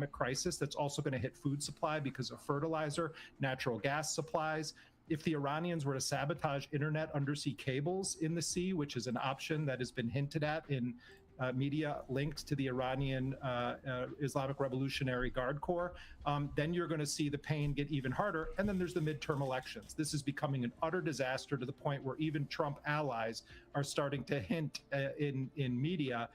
economic crisis that's also going to hit food supply because of fertilizer, natural gas supplies. If the Iranians were to sabotage internet undersea cables in the sea, which is an option that has been hinted at in media linked to the Iranian Islamic Revolutionary Guard Corps, then you're going to see the pain get even harder. And then there's the midterm elections. This is becoming an utter disaster to the point where even Trump allies are starting to hint in media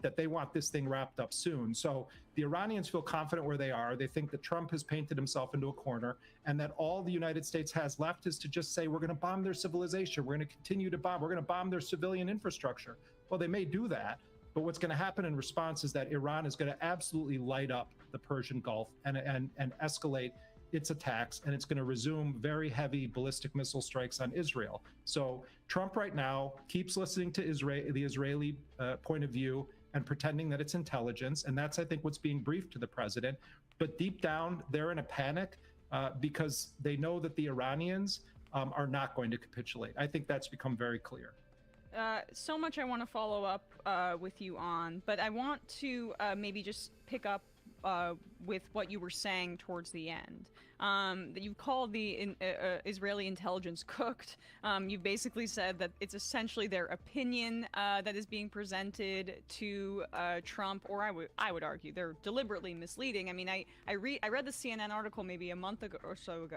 that they want this thing wrapped up soon. So the Iranians feel confident where they are. They think that Trump has painted himself into a corner and that all the United States has left is to just say, we're going to bomb their civilization. We're going to continue to bomb. We're going to bomb their civilian infrastructure. Well, they may do that. But what's going to happen in response is that Iran is going to absolutely light up the Persian Gulf and escalate its attacks, and it's going to resume very heavy ballistic missile strikes on Israel. So Trump right now keeps listening to the Israeli point of view and pretending that it's intelligence, and that's, I think, what's being briefed to the president. But deep down, they're in a panic because they know that the Iranians are not going to capitulate. I think that's become very clear. So much I want to follow up with you on, but I want to maybe just pick up with what you were saying towards the end. That you called the Israeli intelligence cooked. You basically said that it's essentially their opinion that is being presented to Trump, or I would argue they're deliberately misleading. I mean, I read the CNN article maybe a month ago or so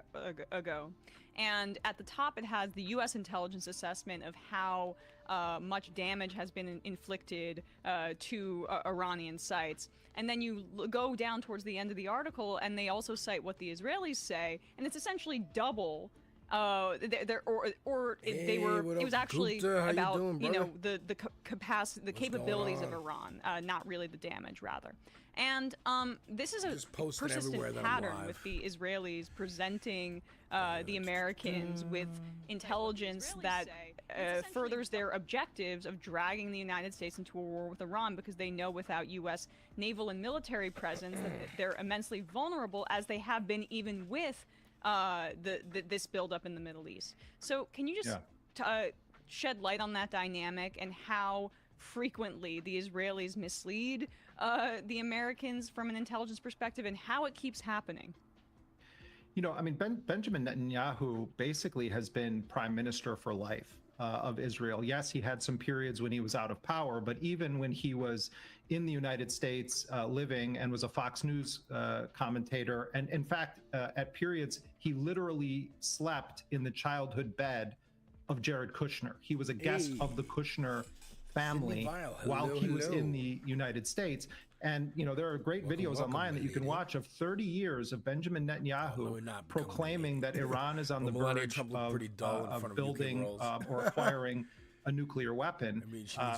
ago, and at the top it has the U.S. intelligence assessment of how much damage has been inflicted to Iranian sites, and then you go down towards the end of the article, and they also cite what the Israelis say, and it's essentially double. It was actually about the capacity, the capabilities of Iran, not really the damage, rather. And this is a persistent pattern with the Israelis presenting the Americans with intelligence that furthers their objectives of dragging the United States into a war with Iran, because they know without U.S. naval and military presence that they're immensely vulnerable, as they have been even with this buildup in the Middle East. So can you just shed light on that dynamic and how frequently the Israelis mislead the Americans from an intelligence perspective, and how it keeps happening? You know, I mean, Benjamin Netanyahu basically has been prime minister for life of Israel. Yes, he had some periods when he was out of power, but even when he was in the United States living and was a Fox News commentator, and in fact, at periods, he literally slept in the childhood bed of Jared Kushner. He was a guest of the Kushner family while he was in the United States. And, you know, there are great videos online that you can watch of 30 years of Benjamin Netanyahu proclaiming that Iran is on the verge of building or acquiring a nuclear weapon,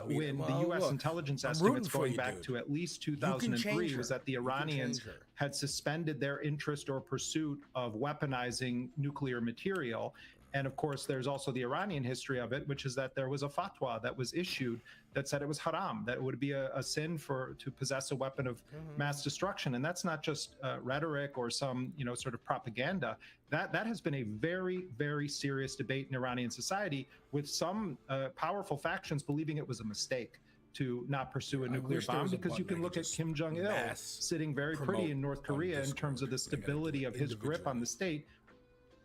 when the U.S. intelligence estimates going back to at least 2003 was that the Iranians had suspended their interest or pursuit of weaponizing nuclear material. And of course, there's also the Iranian history of it, which is that there was a fatwa that was issued that said it was haram, that it would be a sin to possess a weapon of mass destruction. And that's not just rhetoric or some, you know, sort of propaganda. That has been a very, very serious debate in Iranian society, with some powerful factions believing it was a mistake to not pursue a nuclear bomb, because you can look at Kim Jong-il sitting very pretty in North Korea in terms of the stability of his grip on the state,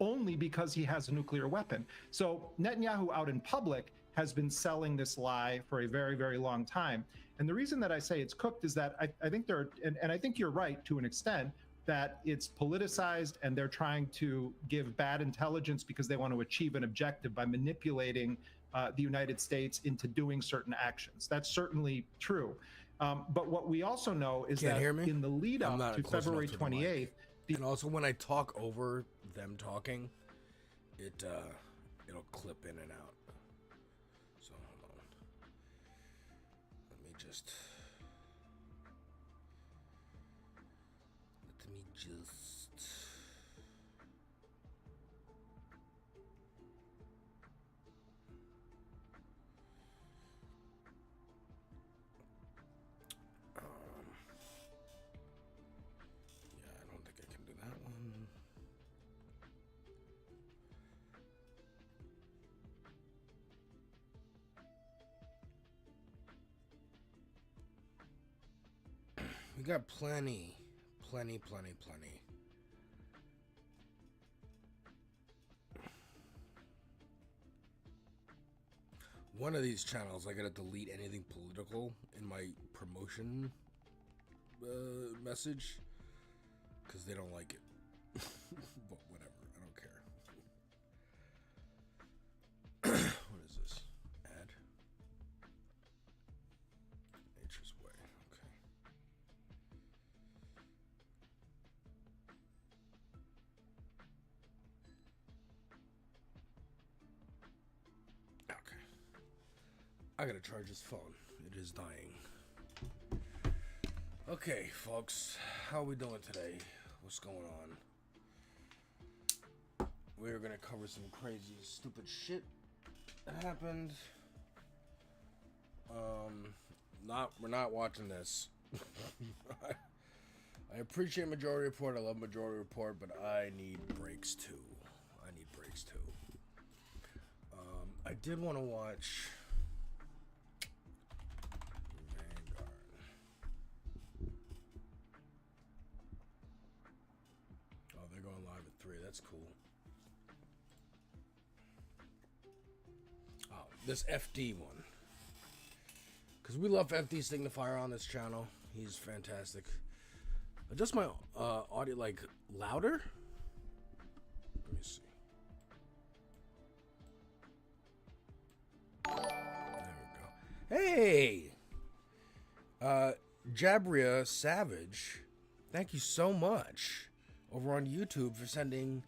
only because he has a nuclear weapon. So Netanyahu out in public has been selling this lie for a very, very long time. And the reason that I say it's cooked is that I think there are, and I think you're right to an extent, that it's politicized and they're trying to give bad intelligence because they want to achieve an objective by manipulating the United States into doing certain actions. That's certainly true. But what we also know is that in the lead up to February 28th, and also when I talk over them talking, it'll clip in and out. So hold on. Let me just yeah, I don't think I can do that one. We got plenty Plenty. One of these channels, I gotta delete anything political in my promotion message because they don't like it. But whatever, I don't care. What is this? Add. Nature's Way. Okay. Okay. I gotta charge this phone. It is dying. Okay, folks, how are we doing today? What's going on? We're gonna cover some crazy, stupid shit that happened. We're not watching this. I appreciate Majority Report. I love Majority Report, but I need breaks too. I did want to watch Vanguard. Oh, they're going live at 3. That's cool. Oh, this FD one. Because we love FD Signifier on this channel. He's fantastic. Adjust my audio like louder. Let me see. There we go. Hey, Jabria Savage, thank you so much over on YouTube for sending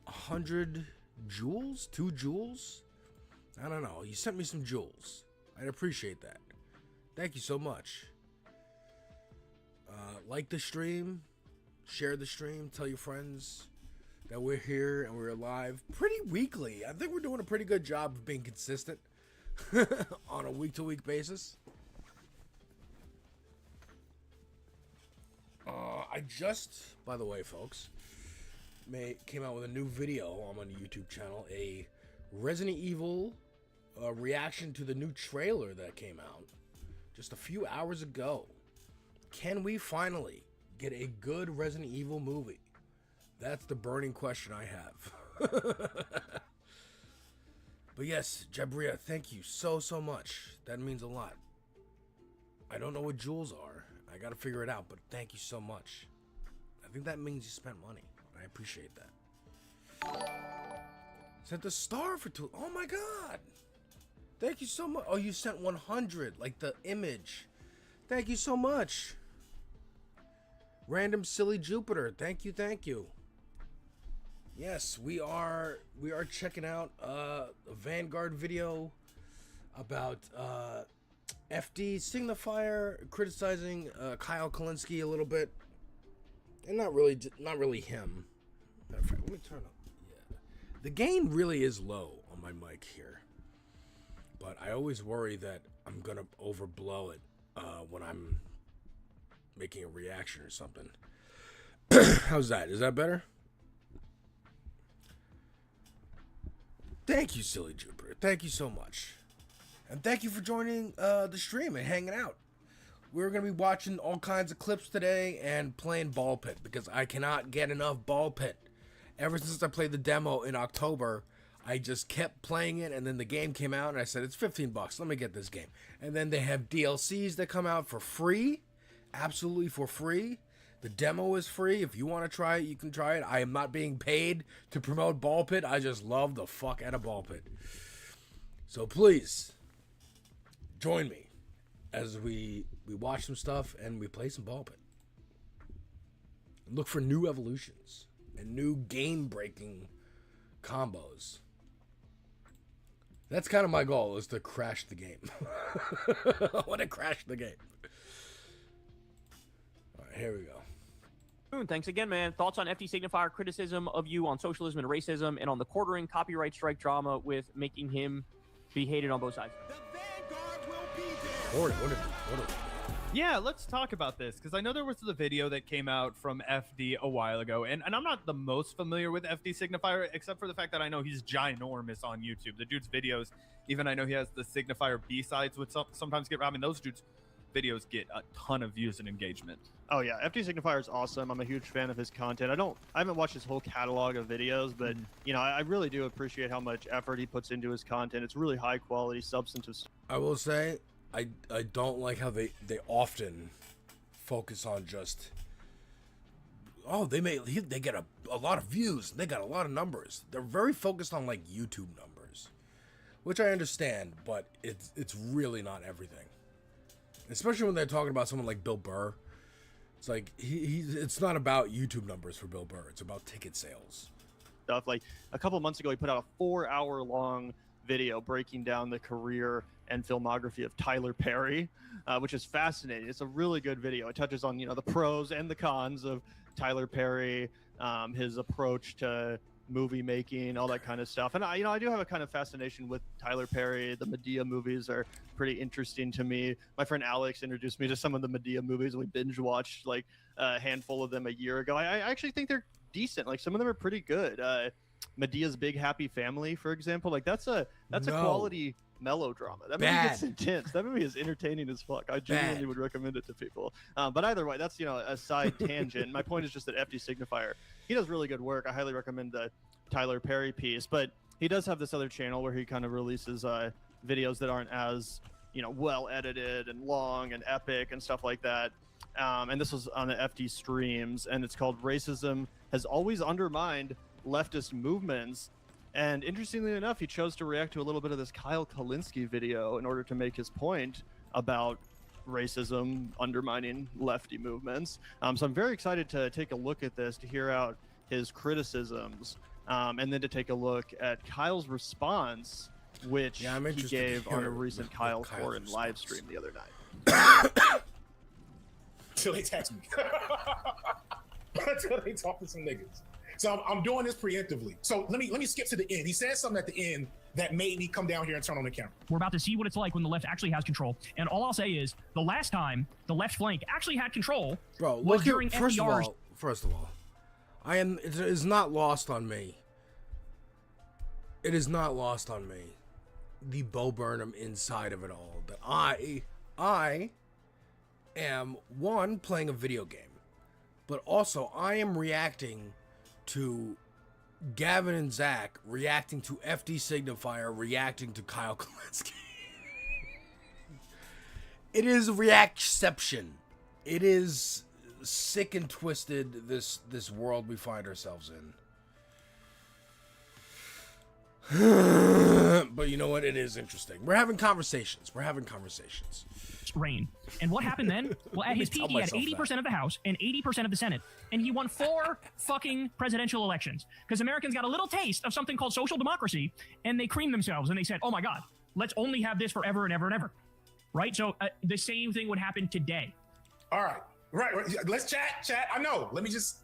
100 jewels, 2 jewels. I don't know. You sent me some jewels. I'd appreciate that. Thank you so much. Like the stream, share the stream, tell your friends that we're here and we're live pretty weekly. I think we're doing a pretty good job of being consistent on a week-to-week basis. I just, by the way, folks, came out with a new video on my YouTube channel, a Resident Evil reaction to the new trailer that came out just a few hours ago. Can we finally get a good Resident Evil movie? That's the burning question I have. But yes, Jabria, thank you so much. That means a lot. I don't know what jewels are. I gotta figure it out, but thank you so much. I think that means you spent money. I appreciate that. Sent a star for 2. Oh my god! Thank you so much. Oh, you sent 100, like the image. Thank you so much. Random Silly Jupiter, thank you. Yes, we are checking out a Vanguard video about FD Signifier criticizing Kyle Kalinske a little bit, and not really him. Matter of fact, let me turn up. Yeah, the gain really is low on my mic here, but I always worry that I'm gonna overblow it when I'm making a reaction or something. How's that? Is that better? Thank you, Silly Jupiter. Thank you so much. And thank you for joining the stream and hanging out. We're going to be watching all kinds of clips today and playing Ball Pit because I cannot get enough Ball Pit. Ever since I played the demo in October, I just kept playing it, and then the game came out and I said, it's $15. Let me get this game. And then they have DLCs that come out for free. Absolutely for free. The demo is free. If you want to try it, you can try it. I am not being paid to promote Ball Pit. I just love the fuck out of Ball Pit. So please, join me as we watch some stuff and we play some Ball Pit. Look for new evolutions and new game-breaking combos. That's kind of my goal, is to crash the game. I want to crash the game. All right, here we go. Thanks again, man. Thoughts on FD Signifier criticism of you on socialism and racism and on the quartering copyright strike drama with making him be hated on both sides? The Vanguard will be there. What Yeah, let's talk about this, because I know there was the video that came out from FD a while ago, and I'm not the most familiar with FD Signifier, except for the fact that I know he's ginormous on YouTube. The dude's videos, even I know he has the Signifier B-sides, which sometimes get, I mean, those dudes' videos get a ton of views and engagement. Oh yeah, FD Signifier is awesome. I'm a huge fan of his content. I haven't watched his whole catalog of videos, but you know, I really do appreciate how much effort he puts into his content. It's really high quality, substantive. I will say, I don't like how they often focus on just, oh, they get a lot of views, they got a lot of numbers. They're very focused on like YouTube numbers, which I understand, but it's really not everything. Especially when they're talking about someone like Bill Burr. It's like it's not about YouTube numbers for Bill Burr. It's about ticket sales. Stuff like a couple months ago, he put out a 4-hour-long video breaking down the career and filmography of Tyler Perry, which is fascinating. It's a really good video. It touches on, you know, the pros and the cons of Tyler Perry, his approach to movie making, all that kind of stuff. And I do have a kind of fascination with Tyler Perry. The Medea movies are pretty interesting to me. My friend Alex introduced me to some of the Medea movies. We binge watched like a handful of them a year ago. I actually think they're decent. Like some of them are pretty good. Medea's Big Happy Family, for example, like that's a quality melodrama. That movie gets intense. That movie is entertaining as fuck. I genuinely would recommend it to people. But either way, that's, you know, a side tangent. My point is just that FD Signifier, he does really good work. I highly recommend the Tyler Perry piece, but he does have this other channel where he kind of releases videos that aren't as, you know, well edited and long and epic and stuff like that. And this was on the FD streams, and it's called Racism Has Always Undermined Leftist Movements. And interestingly enough, he chose to react to a little bit of this Kyle Kalinske video in order to make his point about racism undermining lefty movements. So I'm very excited to take a look at this, to hear out his criticisms, and then to take a look at Kyle's response, which he gave on a recent Kyle Foreign live stream the other night. Until they text me. Until they talk to some niggas. So I'm doing this preemptively. So let me skip to the end. He said something at the end that made me come down here and turn on the camera. We're about to see what it's like when the left actually has control. And all I'll say is the last time the left flank actually had control was during FDR's... First of all, it is not lost on me. It is not lost on me the Bo Burnham inside of it all. That I am, one, playing a video game, but also I am reacting to Gavin and Zach, reacting to FD Signifier, reacting to Kyle Kalinske. It is reactception. It is sick and twisted, this world we find ourselves in. But you know what? It is interesting. We're having conversations. Reign. And what happened then? Well, at his peak, he had 80% of the House and 80% of the Senate. And he won 4 fucking presidential elections. Because Americans got a little taste of something called social democracy, and they creamed themselves, and they said, oh my God, let's only have this forever and ever and ever. Right? So the same thing would happen today. All right. Right. Let's chat. I know. Let me just...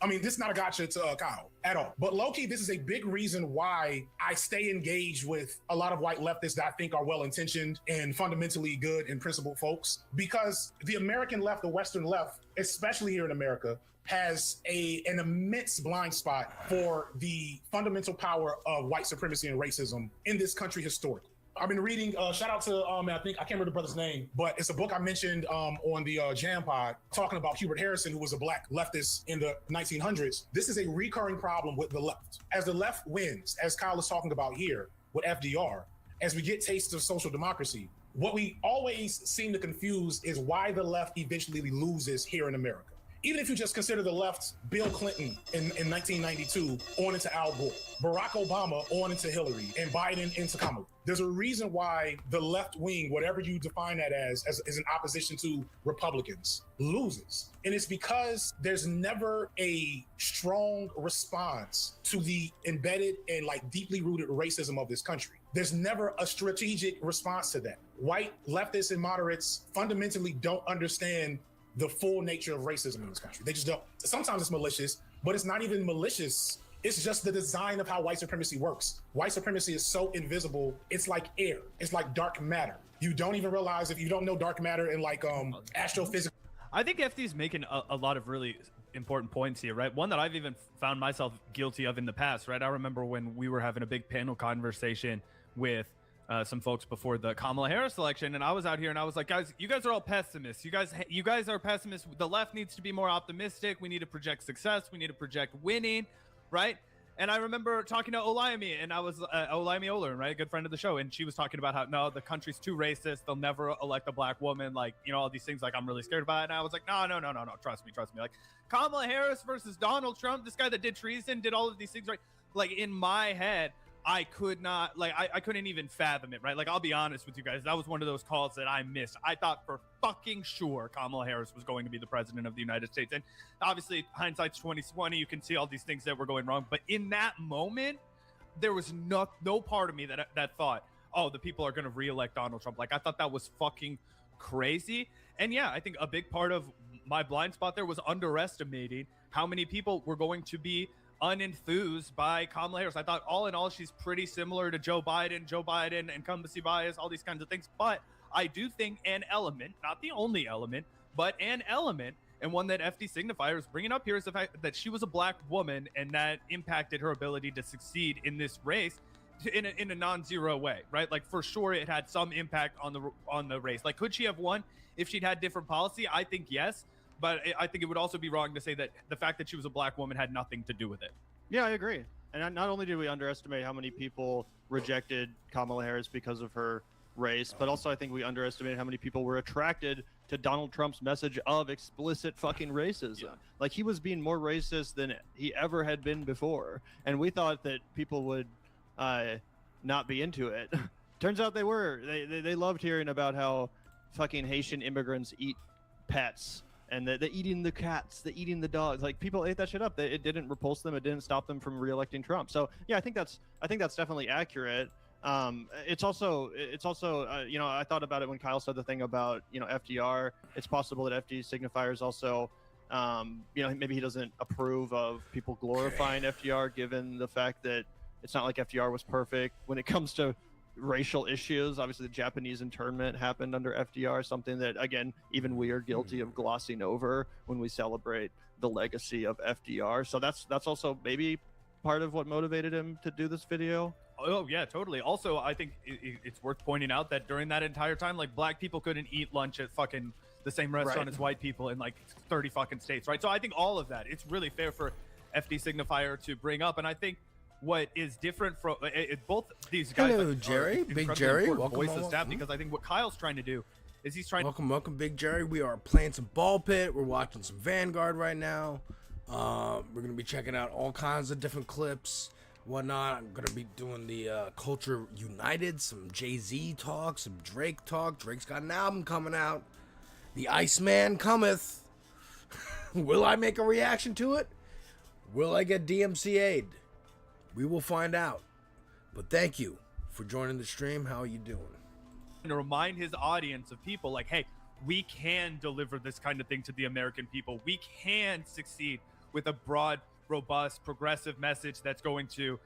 I mean, this is not a gotcha to Kyle at all. But low-key, this is a big reason why I stay engaged with a lot of white leftists that I think are well-intentioned and fundamentally good and principled folks. Because the American left, the Western left, especially here in America, has an immense blind spot for the fundamental power of white supremacy and racism in this country historically. I've been reading, shout out to, I can't remember the brother's name, but it's a book I mentioned on the Jam Pod, talking about Hubert Harrison, who was a black leftist in the 1900s. This is a recurring problem with the left. As the left wins, as Kyle is talking about here with FDR, as we get tastes of social democracy, what we always seem to confuse is why the left eventually loses here in America. Even if you just consider the left, Bill Clinton in 1992 on into Al Gore, Barack Obama on into Hillary, and Biden into Kamala. There's a reason why the left wing, whatever you define that as an opposition to Republicans, loses. And it's because there's never a strong response to the embedded and like deeply rooted racism of this country. There's never a strategic response to that. White leftists and moderates fundamentally don't understand the full nature of racism in this country. They just don't. Sometimes it's malicious, but it's not even malicious. It's just the design of how white supremacy works. White supremacy is so invisible. It's like air. It's like dark matter. You don't even realize, if you don't know dark matter and like astrophysics. I think FD's making a lot of really important points here, right? One that I've even found myself guilty of in the past, right? I remember when we were having a big panel conversation with some folks before the Kamala Harris election, and I was out here and I was like, guys, you guys are all pessimists. You guys are pessimists. The left needs to be more optimistic. We need to project success. We need to project winning, right? And I remember talking to Olayemi, and I was Olayemi Olern, right, a good friend of the show, and she was talking about how no, the country's too racist. They'll never elect a black woman, like, you know, all these things. Like, I'm really scared about it. And I was like, no, trust me. Like, Kamala Harris versus Donald Trump, this guy that did treason, did all of these things, right? Like, in my head, I could not, like, I couldn't even fathom it, right? Like, I'll be honest with you guys. That was one of those calls that I missed. I thought for fucking sure Kamala Harris was going to be the president of the United States. And obviously, hindsight's 2020. You can see all these things that were going wrong. But in that moment, there was no part of me that thought, oh, the people are going to reelect Donald Trump. Like, I thought that was fucking crazy. And yeah, I think a big part of my blind spot there was underestimating how many people were going to be unenthused by Kamala Harris. I thought all in all, she's pretty similar to Joe Biden, incumbency bias, all these kinds of things. But I do think an element, not the only element, but an element, and one that FD Signifier is bringing up here, is the fact that she was a black woman, and that impacted her ability to succeed in this race in a non-zero way, right? Like, for sure, it had some impact on the race. Like, could she have won if she'd had different policy? I think yes. But I think it would also be wrong to say that the fact that she was a black woman had nothing to do with it. Yeah, I agree. And not only did we underestimate how many people rejected Kamala Harris because of her race, but also I think we underestimated how many people were attracted to Donald Trump's message of explicit fucking racism. Yeah. Like, he was being more racist than he ever had been before. And we thought that people would not be into it. Turns out they were. They loved hearing about how fucking Haitian immigrants eat pets. And they're eating the cats, they're eating the dogs. Like, people ate that shit up. It didn't repulse them. It didn't stop them from re-electing Trump. So yeah, I think that's definitely accurate. It's also you know, I thought about it when Kyle said the thing about, you know, FDR. It's possible that FD signifiers also, you know, maybe he doesn't approve of people glorifying FDR, given the fact that it's not like FDR was perfect when it comes to racial issues. Obviously, the Japanese internment happened under FDR, something that, again, even we are guilty of glossing over when we celebrate the legacy of FDR. So that's also maybe part of what motivated him to do this video. Oh yeah, totally. Also, I think it's worth pointing out that during that entire time, like, black people couldn't eat lunch at fucking the same restaurant as white people in like 30 fucking states, right? So I think all of that, it's really fair for FD Signifier to bring up. And I think what is different from both these guys. Hello, Jerry. Big Jerry. Welcome. Because I think what Kyle's trying to do is he's trying. Welcome, Big Jerry. We are playing some ball pit. We're watching some Vanguard right now. We're gonna be checking out all kinds of different clips, whatnot. I'm gonna be doing the Culture United, some Jay-Z talk, some Drake talk. Drake's got an album coming out. The Iceman cometh. Will I make a reaction to it? Will I get DMCA'd? We will find out. But thank you for joining the stream. How are you doing? To remind his audience of people like, hey, we can deliver this kind of thing to the American people. We can succeed with a broad, robust, progressive message that's going to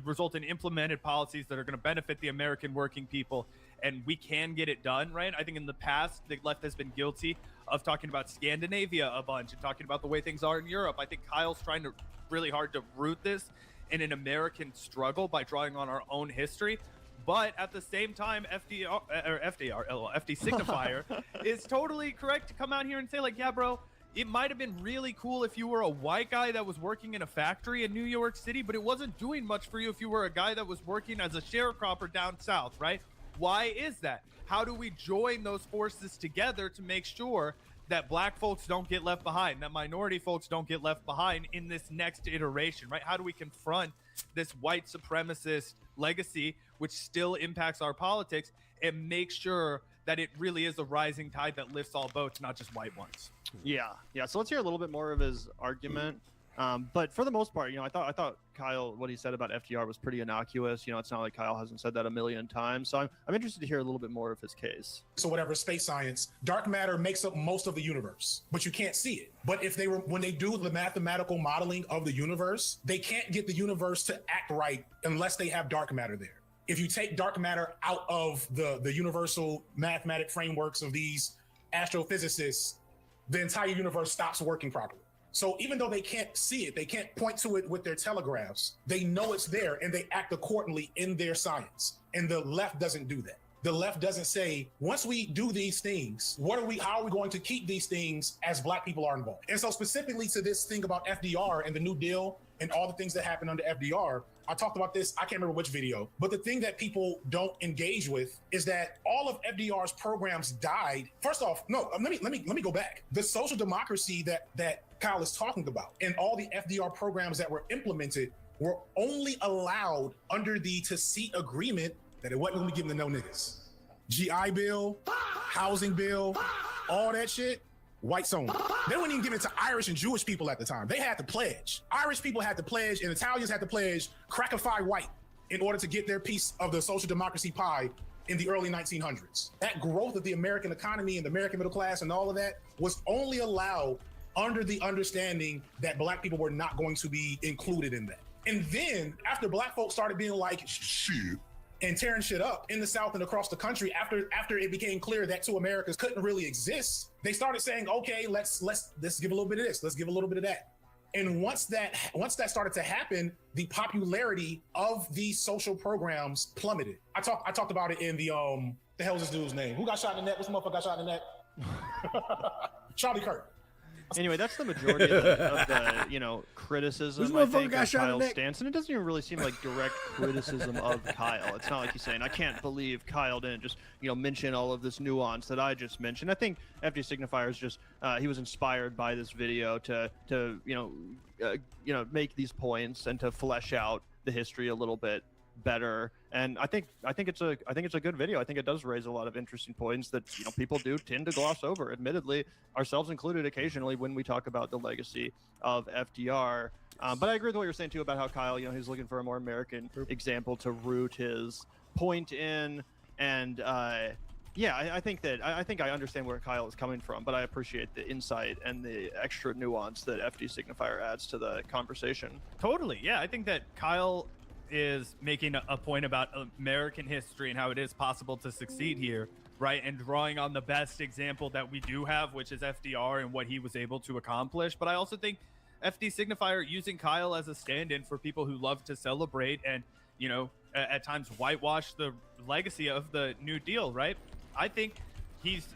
result in implemented policies that are going to benefit the American working people. And we can get it done, right? I think in the past, the left has been guilty of talking about Scandinavia a bunch and talking about the way things are in Europe. I think Kyle's trying to really hard to root this in an American struggle by drawing on our own history. But at the same time, FD Signifier is totally correct to come out here and say, like, yeah, bro, it might have been really cool if you were a white guy that was working in a factory in New York City, but it wasn't doing much for you if you were a guy that was working as a sharecropper down south, right? Why is that? How do we join those forces together to make sure that black folks don't get left behind, that minority folks don't get left behind in this next iteration, right? How do we confront this white supremacist legacy, which still impacts our politics, and make sure that it really is a rising tide that lifts all boats, not just white ones? Yeah. So let's hear a little bit more of his argument. But for the most part, you know, I thought Kyle, what he said about FDR was pretty innocuous. You know, it's not like Kyle hasn't said that a million times. So I'm interested to hear a little bit more of his case. So whatever, space science, dark matter makes up most of the universe, but you can't see it. But when they do the mathematical modeling of the universe, they can't get the universe to act right unless they have dark matter there. If you take dark matter out of the universal mathematic frameworks of these astrophysicists, the entire universe stops working properly. So even though they can't see it, they can't point to it with their telegraphs, they know it's there and they act accordingly in their science. And the left doesn't do that. The left doesn't say, once we do these things, how are we going to keep these things as Black people are involved? And so specifically to this thing about FDR and the New Deal and all the things that happened under FDR, I talked about this, I can't remember which video, but the thing that people don't engage with is that all of FDR's programs died. First off, no, let me go back. The social democracy that Kyle is talking about and all the FDR programs that were implemented were only allowed under the to-seat agreement that it wasn't going to be given to no niggas. GI Bill, housing bill, all that shit, whites only. They wouldn't even give it to Irish and Jewish people at the time. They had to pledge. Irish people had to pledge and Italians had to pledge crackify white in order to get their piece of the social democracy pie in the early 1900s. That growth of the American economy and the American middle class and all of that was only allowed under the understanding that Black people were not going to be included in that. And then after Black folks started being like, shit, and tearing shit up in the South and across the country, after it became clear that two Americas couldn't really exist, they started saying, okay, let's give a little bit of this, let's give a little bit of that. And once that started to happen, the popularity of these social programs plummeted. I talked about it in the hell's this dude's name? Who got shot in the net? What's the motherfucker got shot in the net? Charlie Kirk. Anyway, that's the majority of the criticism, I think, of Kyle's stance. And it doesn't even really seem like direct criticism of Kyle. It's not like he's saying, I can't believe Kyle didn't just, mention all of this nuance that I just mentioned. I think FD Signifier is just, he was inspired by this video to make these points and to flesh out the history a little bit better. And I think it's a good video. I think it does raise a lot of interesting points that people do tend to gloss over, admittedly, ourselves included, occasionally when we talk about the legacy of FDR. But I agree with what you're saying too about how Kyle, he's looking for a more American example to root his point in. And I think I understand where Kyle is coming from, but I appreciate the insight and the extra nuance that FD Signifier adds to the conversation. Totally. Yeah, I think that Kyle is making a point about American history and how it is possible to succeed here, right? And drawing on the best example that we do have, which is FDR and what he was able to accomplish. But I also think FD Signifier using Kyle as a stand-in for people who love to celebrate and, at times whitewash the legacy of the New Deal, right? I think he's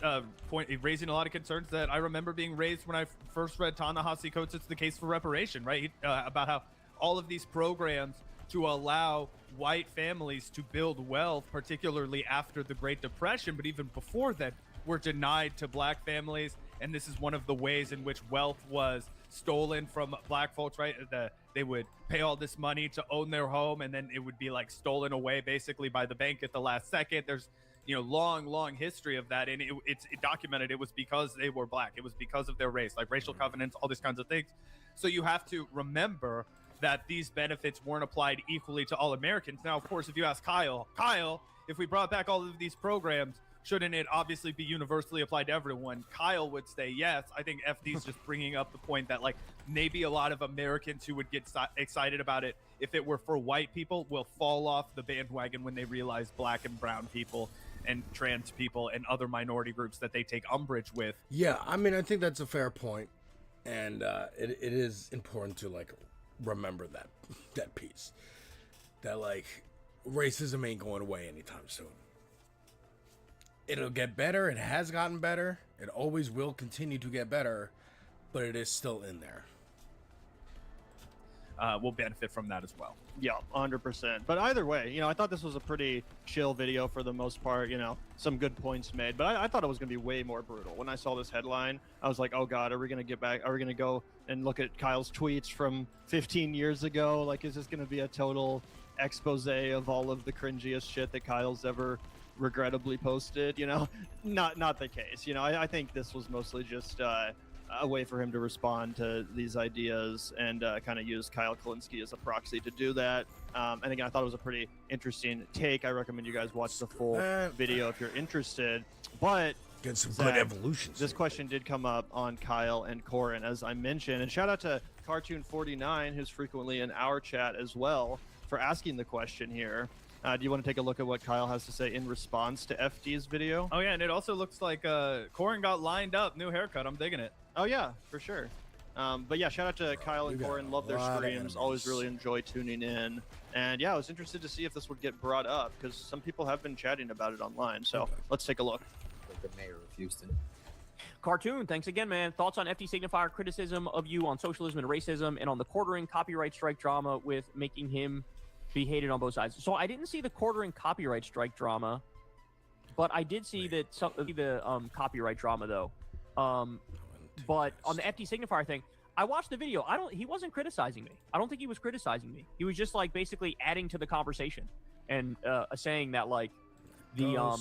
raising a lot of concerns that I remember being raised when I first read Ta-Nehisi Coates' The Case for Reparation, right? About how all of these programs to allow white families to build wealth, particularly after the Great Depression, but even before that, were denied to Black families. And this is one of the ways in which wealth was stolen from Black folks, right? They would pay all this money to own their home, and then it would be like stolen away basically by the bank at the last second. There's long history of that, and it's documented. It was because they were Black. It was because of their race, like racial covenants, all these kinds of things. So you have to remember that these benefits weren't applied equally to all Americans. Now, of course, if you ask Kyle, if we brought back all of these programs, shouldn't it obviously be universally applied to everyone? Kyle would say yes. I think FD's just bringing up the point that maybe a lot of Americans who would get excited about it if it were for white people will fall off the bandwagon when they realize Black and brown people and trans people and other minority groups that they take umbrage with. Yeah, I mean, I think that's a fair point. And it is important to remember that piece, that racism ain't going away anytime soon. It'll get better. It has gotten better. It always will continue to get better, but it is still in there. We'll benefit from that as well. Yeah, 100%. But either way, I thought this was a pretty chill video for the most part. Some good points made, but I thought it was going to be way more brutal. When I saw this headline, I was like, oh God, are we going to get back? Are we going to go and look at Kyle's tweets from 15 years ago? Is this going to be a total expose of all of the cringiest shit that Kyle's ever regrettably posted? Not the case. I think this was mostly just a way for him to respond to these ideas and kind of use Kyle Kalinske as a proxy to do that. And again, I thought it was a pretty interesting take. I recommend you guys watch the full video if you're interested. But get some good evolutions. This question did come up on Kyle and Corin, as I mentioned. And shout out to Cartoon49, who's frequently in our chat as well, for asking the question here. Do you want to take a look at what Kyle has to say in response to FD's video? Oh, yeah, and it also looks like Corin got lined up. New haircut. I'm digging it. Oh, yeah, for sure. But yeah, shout out to Kyle and you got Corin. a Love their lot of streams. Always enemies. really enjoy tuning in. And yeah, I was interested to see if this would get brought up because some people have been chatting about it online. So let's take a look. Like the mayor of Houston. Cartoon, thanks again, man. Thoughts on FD Signifier criticism of you on socialism and racism and on the quartering copyright strike drama with making him be hated on both sides. So I didn't see the quartering copyright strike drama, but I did see that some of the copyright drama though. But on the FD Signifier thing, I watched the video. He wasn't criticizing me. I don't think he was criticizing me. He was just like basically adding to the conversation and saying that like the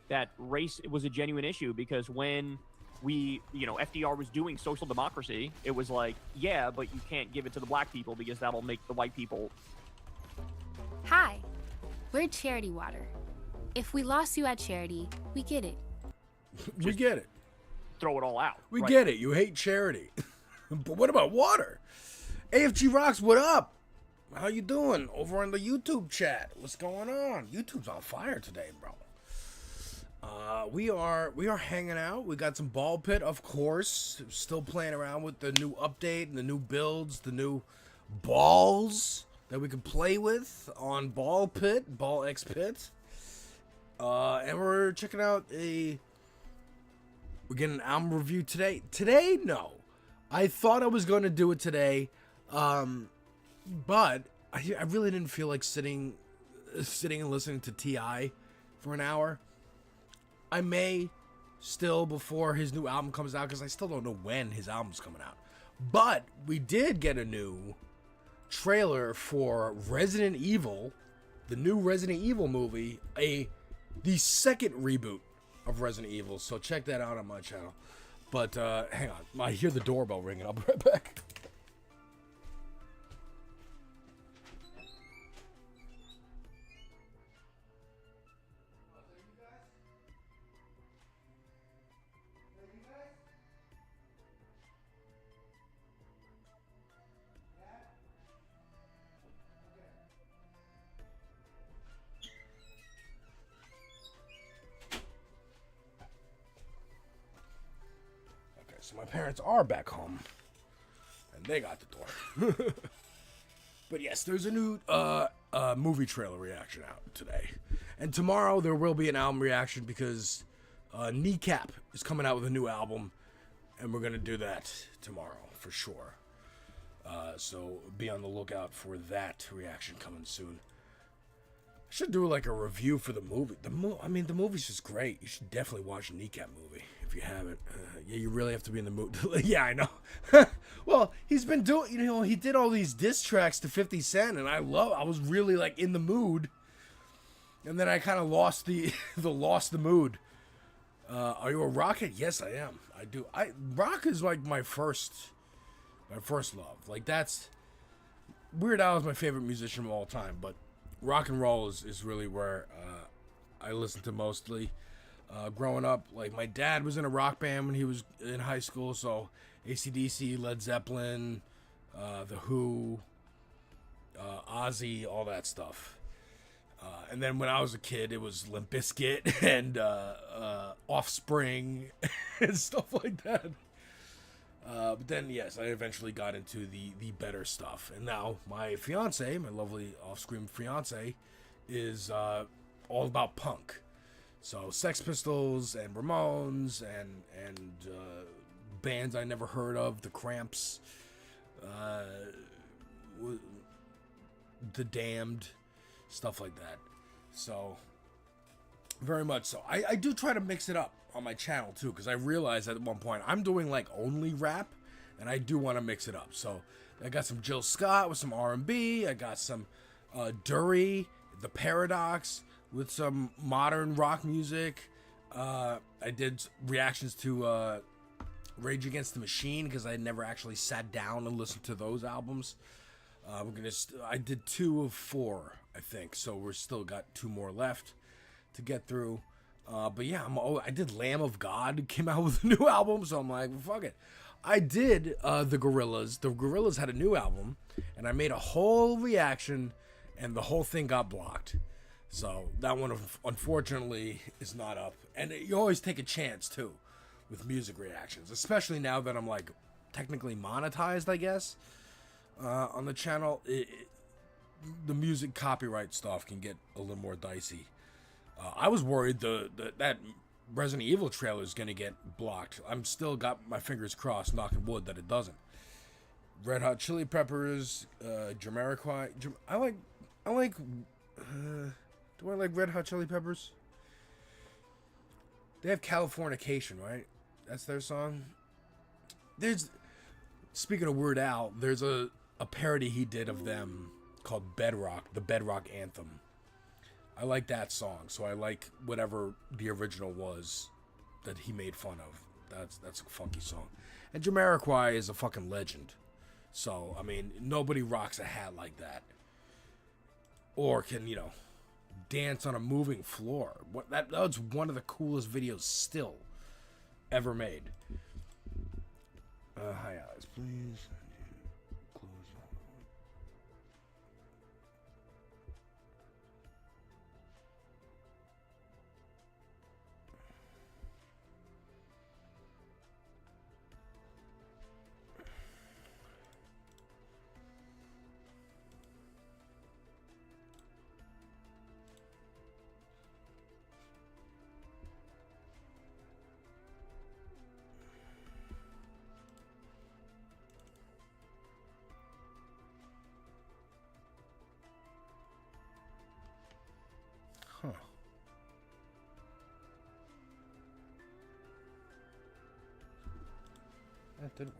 that race was a genuine issue because when we, FDR was doing social democracy, it was like, yeah, but you can't give it to the black people because that'll make the white people. Hi, we're Charity Water. If we lost you at charity, we get it. We get it. Throw it all out. We get it. You hate charity. But what about water? AFG Rocks, what up? How you doing over on the YouTube chat? What's going on? YouTube's on fire today, bro. We are hanging out. We got some Ball Pit, of course. Still playing around with the new update and the new builds, the new balls that we can play with on Ball Pit, Ball X Pit. And we're checking out we're getting an album review today. Today, no. I thought I was going to do it today, but I really didn't feel like sitting and listening to T.I. for an hour. I may still before his new album comes out because I still don't know when his album's coming out. But we did get a new trailer for Resident Evil, the new Resident Evil movie, the second reboot of Resident Evil. So check that out on my channel. But hang on, I hear the doorbell ringing. I'll be right back. So my parents are back home, and they got the door. But yes, there's a new movie trailer reaction out today, and tomorrow there will be an album reaction because Kneecap is coming out with a new album, and we're gonna do that tomorrow for sure. So be on the lookout for that reaction coming soon. I should do like a review for the movie. The movie's just great. You should definitely watch a Kneecap movie if you haven't. Yeah, you really have to be in the mood. Yeah, I know. Well, he's been doing, he did all these diss tracks to 50 Cent, and I was really like in the mood. And then I kind of lost the mood. Are you a rocket? Yes, I am. I do. Rock is like my first love. Like that's Weird Al is my favorite musician of all time, but rock and roll is really where I listen to mostly. Growing up, like my dad was in a rock band when he was in high school, so AC/DC, Led Zeppelin, The Who, Ozzy, all that stuff. And then when I was a kid, it was Limp Bizkit and Offspring and stuff like that. But then, yes, I eventually got into the better stuff. And now my fiance, my lovely off-screen fiance, is all about punk. So Sex Pistols and Ramones and bands I never heard of, The Cramps, The Damned, stuff like that. So very much so. I do try to mix it up on my channel too, because I realized at one point I'm doing like only rap, and I do want to mix it up. So I got some Jill Scott with some R&B. I got some Dury, The Paradox, with some modern rock music. I did reactions to Rage Against the Machine because I had never actually sat down and listened to those albums. I did 2 of 4, I think, so we're still got 2 more left to get through. But yeah, I did Lamb of God, came out with a new album, so I'm like, well, fuck it. I did the Gorillaz. The Gorillaz had a new album, and I made a whole reaction, and the whole thing got blocked. So that one, unfortunately, is not up. And you always take a chance, too, with music reactions, especially now that I'm, like, technically monetized, I guess, on the channel, the music copyright stuff can get a little more dicey. I was worried that Resident Evil trailer is going to get blocked. I'm still got my fingers crossed, knocking wood, that it doesn't. Red Hot Chili Peppers, Jamiroquai. Do I like Red Hot Chili Peppers? They have Californication, right? That's their song. Speaking of Weird Al, there's a parody he did of them called Bedrock, the Bedrock Anthem. I like that song, so I like whatever the original was that he made fun of. That's a funky song. And Jamiroquai is a fucking legend. So, I mean, nobody rocks a hat like that. Or can, dance on a moving floor. That was one of the coolest videos still ever made. Hi, Alex, please. Close. Huh. That did work.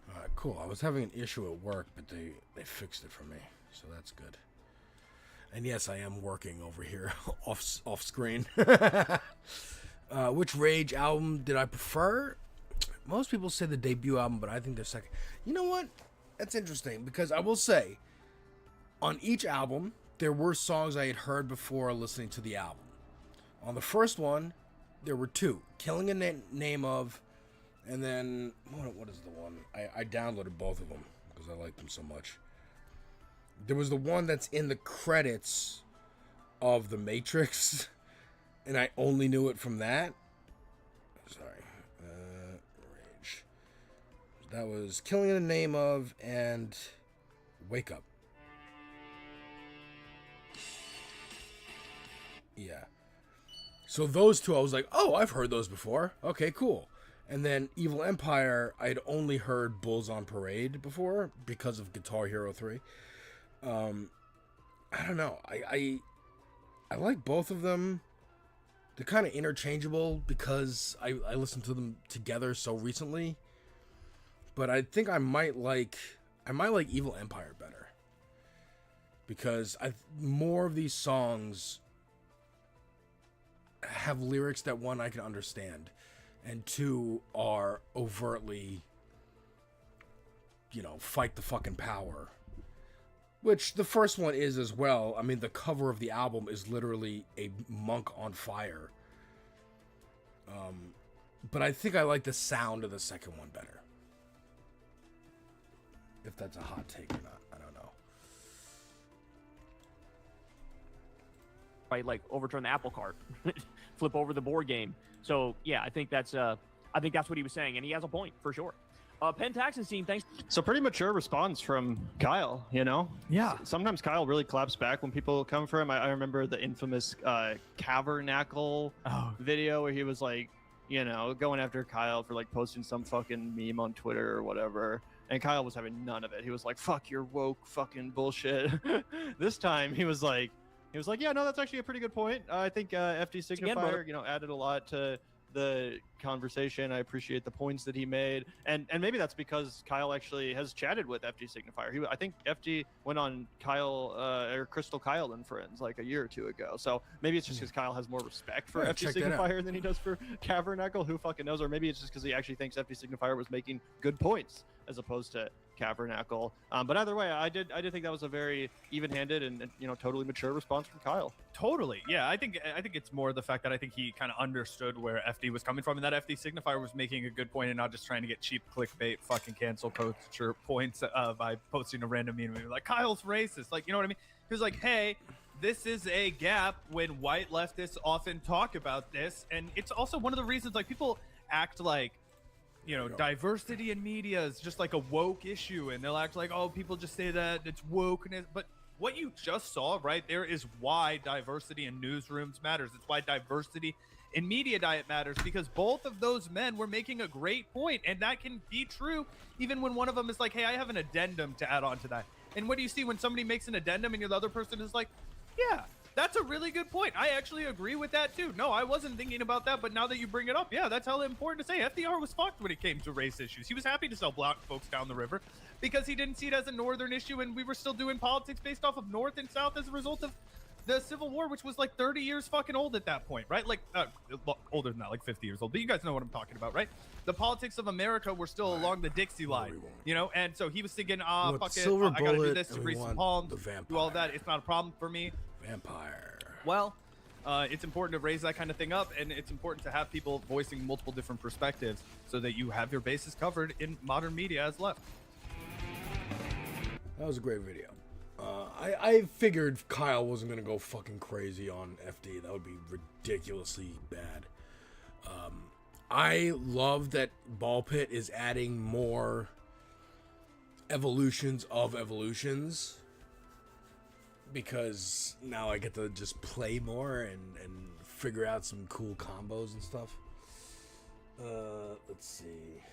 Alright, cool. I was having an issue at work, but they fixed it for me, so that's good. And yes, I am working over here off screen. Which Rage album did I prefer? Most people say the debut album, but I think the second. You know what? That's interesting, because I will say, on each album, there were songs I had heard before listening to the album. On the first one, there were two. Killing a Name Of, and then, what is the one? I downloaded both of them, because I like them so much. There was the one that's in the credits of The Matrix, and I only knew it from that. Sorry. Rage. That was Killing in the Name Of and Wake Up. Yeah. So those two, I was like, oh, I've heard those before. Okay, cool. And then Evil Empire, I'd only heard Bulls on Parade before because of Guitar Hero 3. I don't know. I like both of them. They're kind of interchangeable because I listened to them together so recently. But I think I might like Evil Empire better, because more of these songs have lyrics that, one, I can understand, and two, are overtly, fight the fucking power. Which the first one is as well. I mean, the cover of the album is literally a monk on fire. But I think I like the sound of the second one better. If that's a hot take or not, I don't know. Right, like overturn the apple cart, flip over the board game. So yeah, I think that's what he was saying, and he has a point for sure. Pentax's team, thanks. So pretty mature response from Kyle, Yeah. Sometimes Kyle really claps back when people come for him. I remember the infamous Cavernacle video where he was like, going after Kyle for like posting some fucking meme on Twitter or whatever. And Kyle was having none of it. He was like, fuck your woke fucking bullshit. This time he was like, yeah, no, that's actually a pretty good point. I think FD Signifier, added a lot to the conversation. I appreciate the points that he made, and maybe that's because Kyle actually has chatted with FD Signifier. I think FD went on Kyle or Crystal Kyle and Friends like a year or two ago. So maybe it's just because Kyle has more respect for FD Signifier than he does for Cavernacle. Who fucking knows? Or maybe it's just because he actually thinks FD Signifier was making good points as opposed to Tabernacle. But either way, I did think that was a very even-handed and totally mature response from Kyle. Totally. Yeah, I think it's more the fact that I think he kind of understood where FD was coming from, and that FD signifier was making a good point and not just trying to get cheap clickbait fucking cancel culture points by posting a random meme like Kyle's racist. Like, you know what I mean? He was like, hey, this is a gap when white leftists often talk about this, and it's also one of the reasons like people act like diversity in media is just like a woke issue, and they'll act like, oh, people just say that it's wokeness, but what you just saw right there is why diversity in newsrooms matters. It's why diversity in media diet matters, because both of those men were making a great point, and that can be true even when one of them is like, hey, I have an addendum to add on to that. And what do you see when somebody makes an addendum and the other person is like, yeah, that's a really good point. I actually agree with that too. No, I wasn't thinking about that, but now that you bring it up, yeah, that's hella important to say. FDR was fucked when it came to race issues. He was happy to sell black folks down the river because he didn't see it as a northern issue, and we were still doing politics based off of North and South as a result of the Civil War, which was like 30 years fucking old at that point, right? Like older than that, like 50 years old. But you guys know what I'm talking about, right? The politics of America were still along the Dixie line, and so he was thinking, fuck it, I gotta do this to grease some palms, do all that. It's not a problem for me. Vampire. Well, it's important to raise that kind of thing up, and it's important to have people voicing multiple different perspectives so that you have your bases covered in modern media as left. That was a great video. I figured Kyle wasn't going to go fucking crazy on FD. That would be ridiculously bad. I love that Ball Pit is adding more evolutions of evolutions, because now I get to just play more and figure out some cool combos and stuff. Let's see.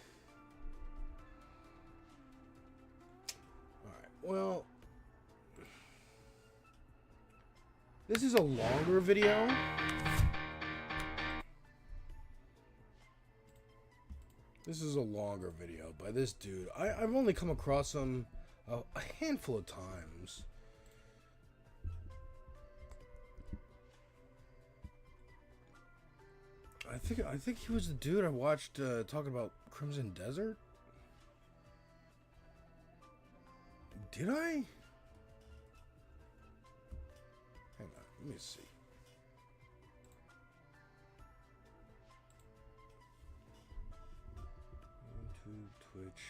Alright, well, this is a longer video. This is a longer video by this dude. I've only come across him a handful of times. I think he was the dude I watched talking about Crimson Desert. Did I? Hang on, let me see. YouTube, Twitch.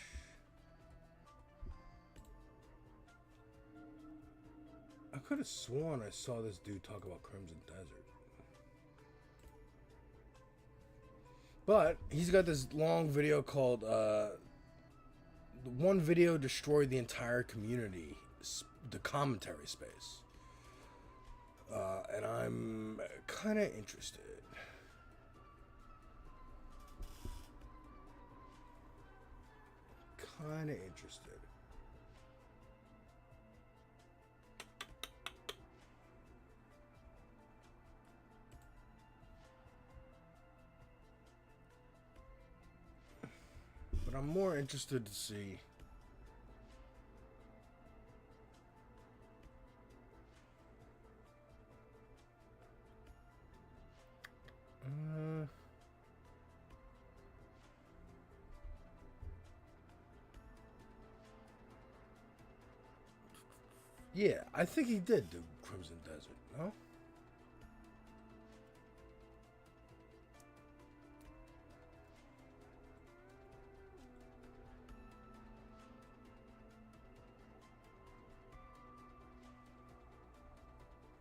I could have sworn I saw this dude talk about Crimson Desert. But he's got this long video called one video destroyed the entire community, the commentary space. And I'm kind of interested. But I'm more interested to see yeah, I think he did do Crimson Desert, no?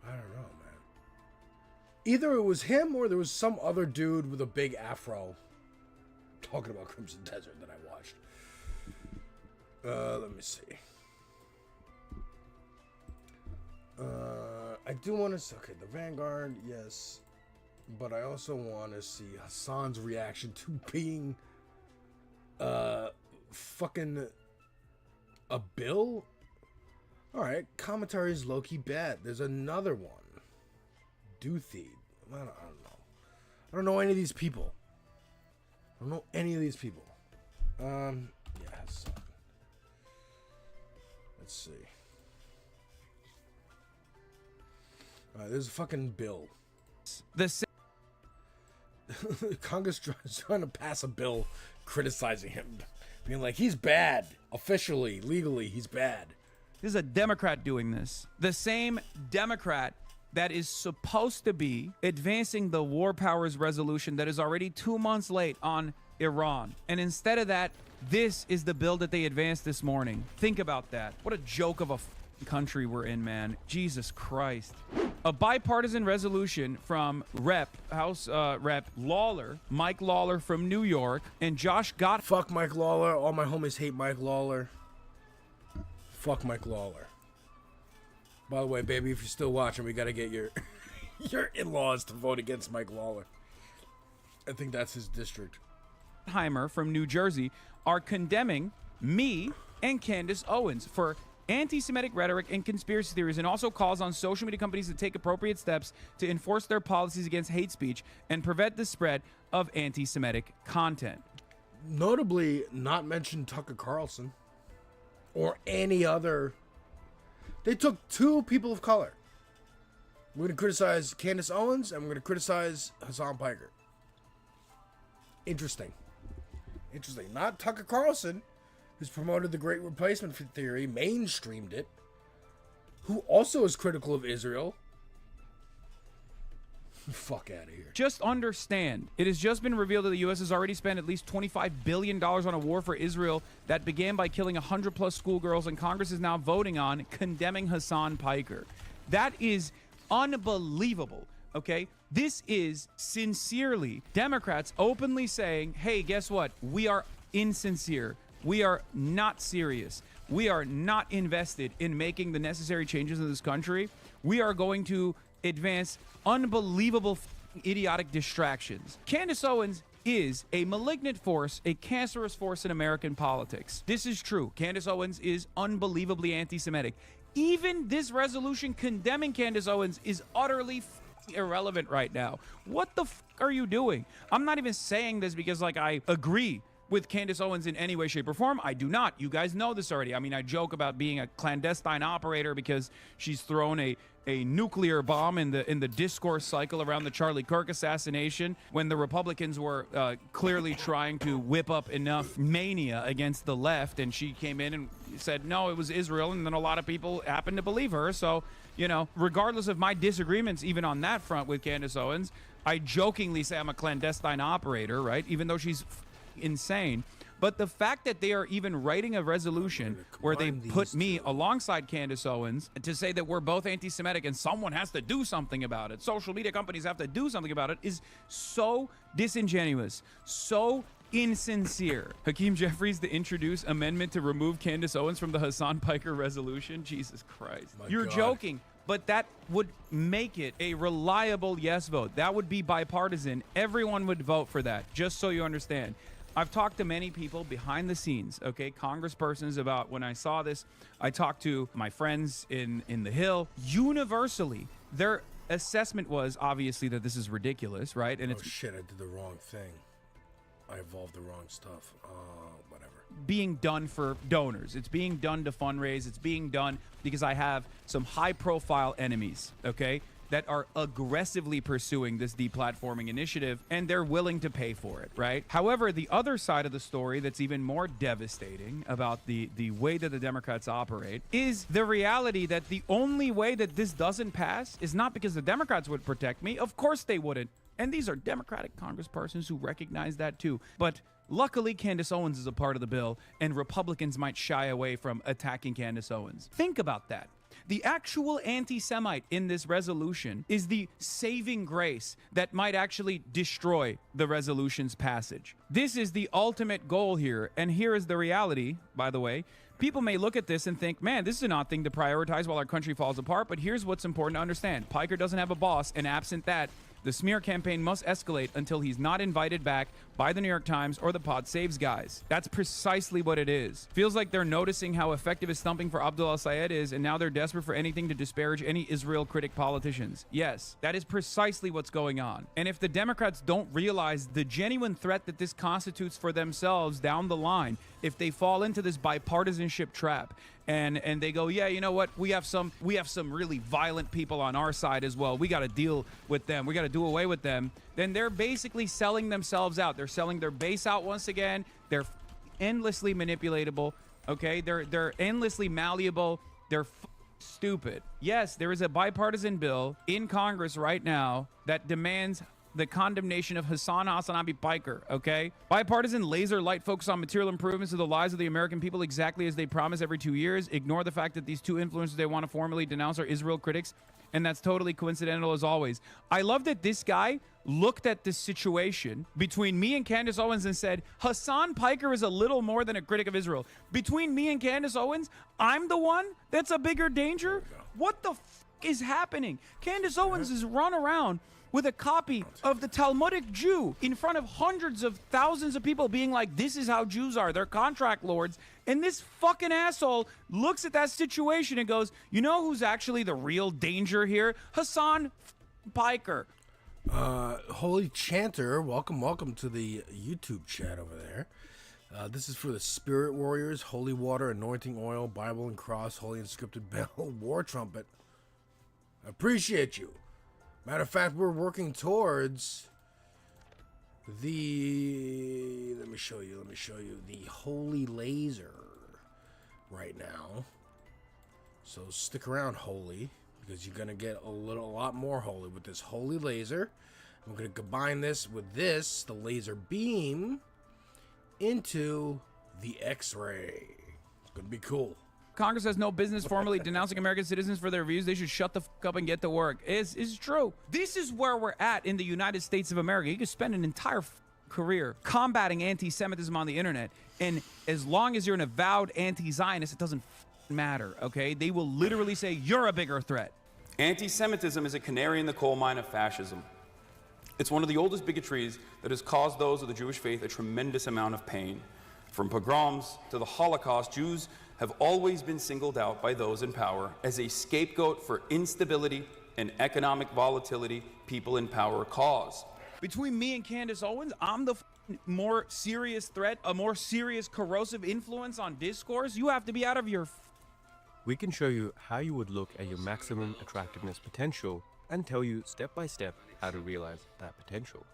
I don't know, man. Either it was him or there was some other dude with a big afro talking about Crimson Desert that I watched. Let me see. I do want to... Okay, the Vanguard, yes. But I also want to see Hasan's reaction to being... fucking... a bill? Alright, commentary is low-key bad. There's another one. Doothie. I don't know. I don't know any of these people. Yeah, Hasan. Let's see. There's a fucking bill. Congress is trying to pass a bill criticizing him being like, he's bad. Officially, legally, he's bad. This is a Democrat doing this. The same Democrat that is supposed to be advancing the war powers resolution that is already 2 months late on Iran. And instead of that, this is the bill that they advanced this morning. Think about that. What a joke of a country we're in, man. Jesus Christ. A bipartisan resolution from House Rep Lawler, Mike Lawler from New York, and Josh Gott. Fuck Mike Lawler. All my homies hate Mike Lawler. Fuck Mike Lawler. By the way, baby, if you're still watching, we gotta get your your in-laws to vote against Mike Lawler. I think that's his district. Heimer from New Jersey are condemning me and Candace Owens for anti-Semitic rhetoric and conspiracy theories, and also calls on social media companies to take appropriate steps to enforce their policies against hate speech and prevent the spread of anti-Semitic content. Notably, not mention Tucker Carlson or any other. They took 2 people of color. We're going to criticize Candace Owens, and we're going to criticize Hasan Piker. Interesting. Not Tucker Carlson, who's promoted the Great Replacement Theory, mainstreamed it, who also is critical of Israel. Fuck out of here. Just understand, it has just been revealed that the U.S. has already spent at least $25 billion on a war for Israel that began by killing 100-plus schoolgirls, and Congress is now voting on condemning Hasan Piker. That is unbelievable, okay? This is sincerely Democrats openly saying, hey, guess what? We are insincere. We are not serious. We are not invested in making the necessary changes in this country. We are going to advance unbelievable idiotic distractions. Candace Owens is a malignant force, a cancerous force in American politics. This is true. Candace Owens is unbelievably anti-Semitic. Even this resolution condemning Candace Owens is utterly irrelevant right now. What the are you doing? I'm not even saying this because I agree with Candace Owens in any way, shape, or form. I do not. You guys know this already. I mean, I joke about being a clandestine operator because she's thrown a nuclear bomb in the discourse cycle around the Charlie Kirk assassination when the Republicans were clearly trying to whip up enough mania against the left, and she came in and said, no, it was Israel, and then a lot of people happened to believe her. So, regardless of my disagreements even on that front with Candace Owens, I jokingly say I'm a clandestine operator, right? Even though she's insane. But the fact that they are even writing a resolution where they put me alongside Candace Owens to say that we're both anti-Semitic and someone has to do something about it, social media companies have to do something about it, is so disingenuous, so insincere. Hakeem Jeffries to introduce amendment to remove Candace Owens from the Hasan Piker resolution. Jesus Christ. You're joking. But that would make it a reliable yes vote. That would be bipartisan. Everyone would vote for that, just so you understand. I've talked to many people behind the scenes, okay, congresspersons, about when I saw this. I talked to my friends in the Hill. Universally, their assessment was obviously that this is ridiculous, right? And it's shit, I did the wrong thing. I evolved the wrong stuff. Whatever. Being done for donors. It's being done to fundraise. It's being done because I have some high-profile enemies, okay, that are aggressively pursuing this deplatforming initiative, and they're willing to pay for it, right? However, the other side of the story that's even more devastating about the way that the Democrats operate is the reality that the only way that this doesn't pass is not because the Democrats would protect me. Of course they wouldn't. And these are Democratic congresspersons who recognize that too. But luckily, Candace Owens is a part of the bill, and Republicans might shy away from attacking Candace Owens. Think about that. The actual anti-Semite in this resolution is the saving grace that might actually destroy the resolution's passage. This is the ultimate goal here, and here is the reality, by the way. People may look at this and think, man, this is an odd thing to prioritize while our country falls apart, but here's what's important to understand. Piker doesn't have a boss, and absent that, the smear campaign must escalate until he's not invited back by the New York Times or the Pod Saves guys. That's precisely what it is. Feels like they're noticing how effective his stumping for Abdul al-Sayed is, and now they're desperate for anything to disparage any Israel critic politicians. Yes, that is precisely what's going on. And if the Democrats don't realize the genuine threat that this constitutes for themselves down the line, if they fall into this bipartisanship trap, and they go, yeah, you know what, we have some really violent people on our side as well, we got to deal with them, we got to do away with them, then they're basically selling themselves out. They're selling their base out once again. They're endlessly manipulatable. Okay, they're endlessly malleable. They're stupid. Yes, there is a bipartisan bill in Congress right now that demands the condemnation of Hasan Piker, okay? Bipartisan laser light focus on material improvements to the lives of the American people exactly as they promise every 2 years. Ignore the fact that these two influencers they want to formally denounce are Israel critics, and that's totally coincidental as always. I love that this guy looked at this situation between me and Candace Owens and said, Hasan Piker is a little more than a critic of Israel. Between me and Candace Owens, I'm the one that's a bigger danger? What the f is happening? Candace Owens is run around with a copy of the Talmudic Jew in front of hundreds of thousands of people being like, this is how Jews are. They're contract lords. And this fucking asshole looks at that situation and goes, you know who's actually the real danger here? Hasan Piker. Holy Chanter, welcome to the YouTube chat over there. This is for the Spirit Warriors, Holy Water, Anointing Oil, Bible and Cross, Holy Inscripted Bell, War Trumpet. I appreciate you. Matter of fact, we're working towards the, let me show you, the Holy Laser right now. So stick around, Holy, because you're going to get a lot more Holy with this Holy Laser. I'm going to combine this with this, the laser beam, into the X-ray. It's going to be cool. Congress has no business formally denouncing American citizens for their views. They should shut the fuck up and get to work. It's true. This is where we're at in the United States of America. You could spend an entire career combating anti-Semitism on the internet, and as long as you're an avowed anti-Zionist, it doesn't matter, okay? They will literally say, you're a bigger threat. Anti-Semitism is a canary in the coal mine of fascism. It's one of the oldest bigotries that has caused those of the Jewish faith a tremendous amount of pain. From pogroms to the Holocaust, Jews have always been singled out by those in power as a scapegoat for instability and economic volatility people in power cause. Between me and Candace Owens, I'm the more serious threat, a more serious corrosive influence on discourse. You have to be out of your... We can show you how you would look at your maximum attractiveness potential and tell you step by step how to realize that potential.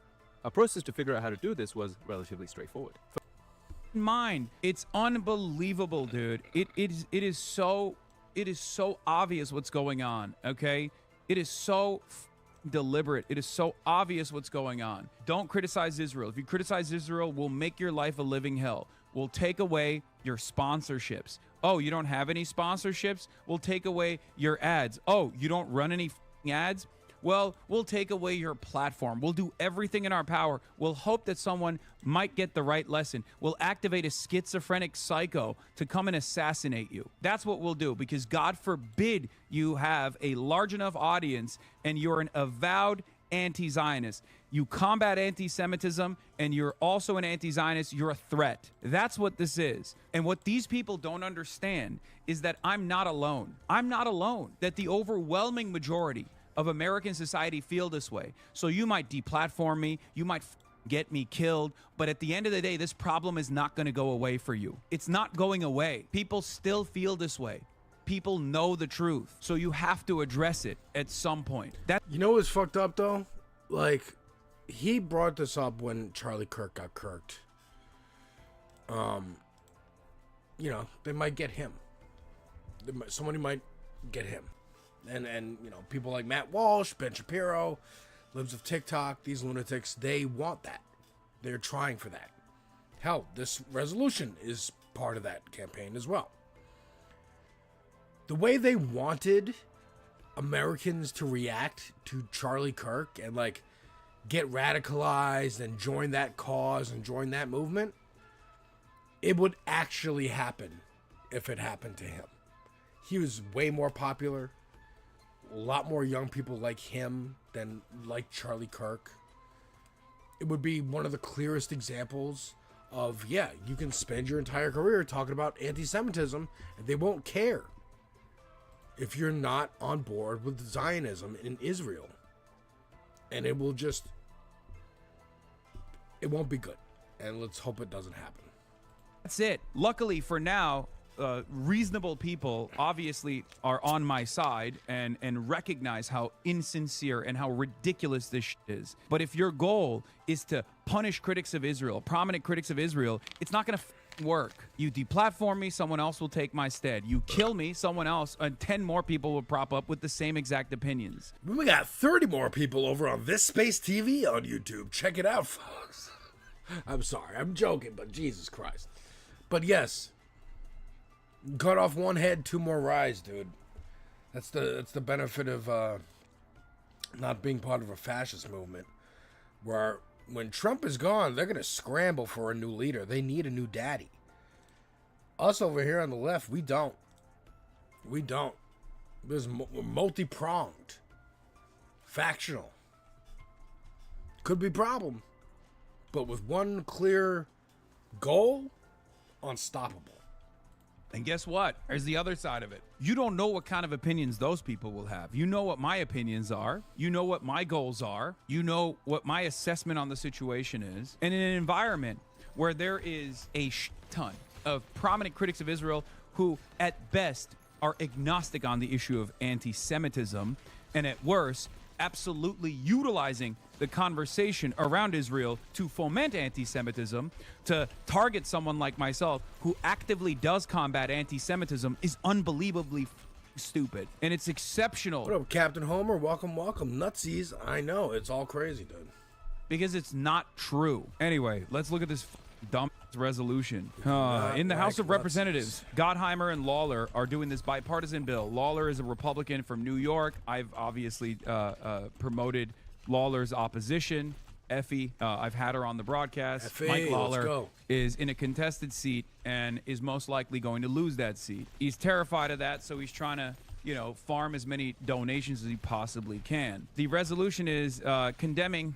Our process to figure out how to do this was relatively straightforward. Mind, it's unbelievable, dude. It is so obvious what's going on, okay? It is so deliberate. It is so obvious what's going on. Don't criticize Israel. If you criticize Israel, we'll make your life a living hell. We'll take away your sponsorships. Oh, you don't have any sponsorships? We'll take away your ads. Oh, you don't run any ads? Well, we'll take away your platform. We'll do everything in our power. We'll hope that someone might get the right lesson. We'll activate a schizophrenic psycho to come and assassinate you. That's what we'll do, because God forbid you have a large enough audience and you're an avowed anti-Zionist. You combat anti-Semitism and you're also an anti-Zionist. You're a threat. That's what this is. And what these people don't understand is that I'm not alone. I'm not alone. That the overwhelming majority of American society feel this way. So you might deplatform me, you might get me killed, but at the end of the day, this problem is not going to go away for you. It's not going away. People still feel this way. People know the truth. So you have to address it at some point. That, you know what's fucked up though? Like, he brought this up when Charlie Kirk got kirked. You know, they might get him. Somebody might get him. And you know, people like Matt Walsh, Ben Shapiro, Libs of TikTok, these lunatics, they want that. They're trying for that. Hell, this resolution is part of that campaign as well. The way they wanted Americans to react to Charlie Kirk and like get radicalized and join that cause and join that movement, it would actually happen if it happened to him. He was way more popular. A lot more young people like him than like Charlie Kirk. It would be one of the clearest examples of, yeah, you can spend your entire career talking about anti-Semitism and they won't care if you're not on board with Zionism in Israel. And it will just, it won't be good. And let's hope it doesn't happen. That's it. Luckily for now, reasonable people obviously are on my side and recognize how insincere and how ridiculous this shit is. But if your goal is to punish critics of Israel, prominent critics of Israel, it's not going to work. You deplatform me, someone else will take my stead. You kill me, someone else, and 10 more people will prop up with the same exact opinions. We got 30 more people over on This Space TV on YouTube. Check it out, folks. I'm sorry, I'm joking, but Jesus Christ. But yes, cut off one head, 2 more rise, dude. That's the benefit of not being part of a fascist movement, where when Trump is gone, they're gonna scramble for a new leader. They need a new daddy. Us over here on the left, we don't. We're multi-pronged, factional. Could be a problem, but with one clear goal, unstoppable. And guess what? There's the other side of it. You don't know what kind of opinions those people will have. You know what my opinions are. You know what my goals are. You know what my assessment on the situation is. And in an environment where there is a ton of prominent critics of Israel who, at best, are agnostic on the issue of anti-Semitism, and at worst, absolutely utilizing the conversation around Israel to foment anti-Semitism, to target someone like myself who actively does combat anti-Semitism, is unbelievably stupid. And it's exceptional. What up, Captain Homer? Welcome, welcome. Nutsies. I know, it's all crazy, dude. Because it's not true. Anyway, let's look at this dumb resolution. In the House of Representatives, Gottheimer and Lawler are doing this bipartisan bill. Lawler is a Republican from New York. I've obviously promoted Lawler's opposition. Effie, I've had her on the broadcast. Effie, Mike Lawler let's go. is in a contested seat and is most likely going to lose that seat. He's terrified of that, so he's trying to, farm as many donations as he possibly can. The resolution is condemning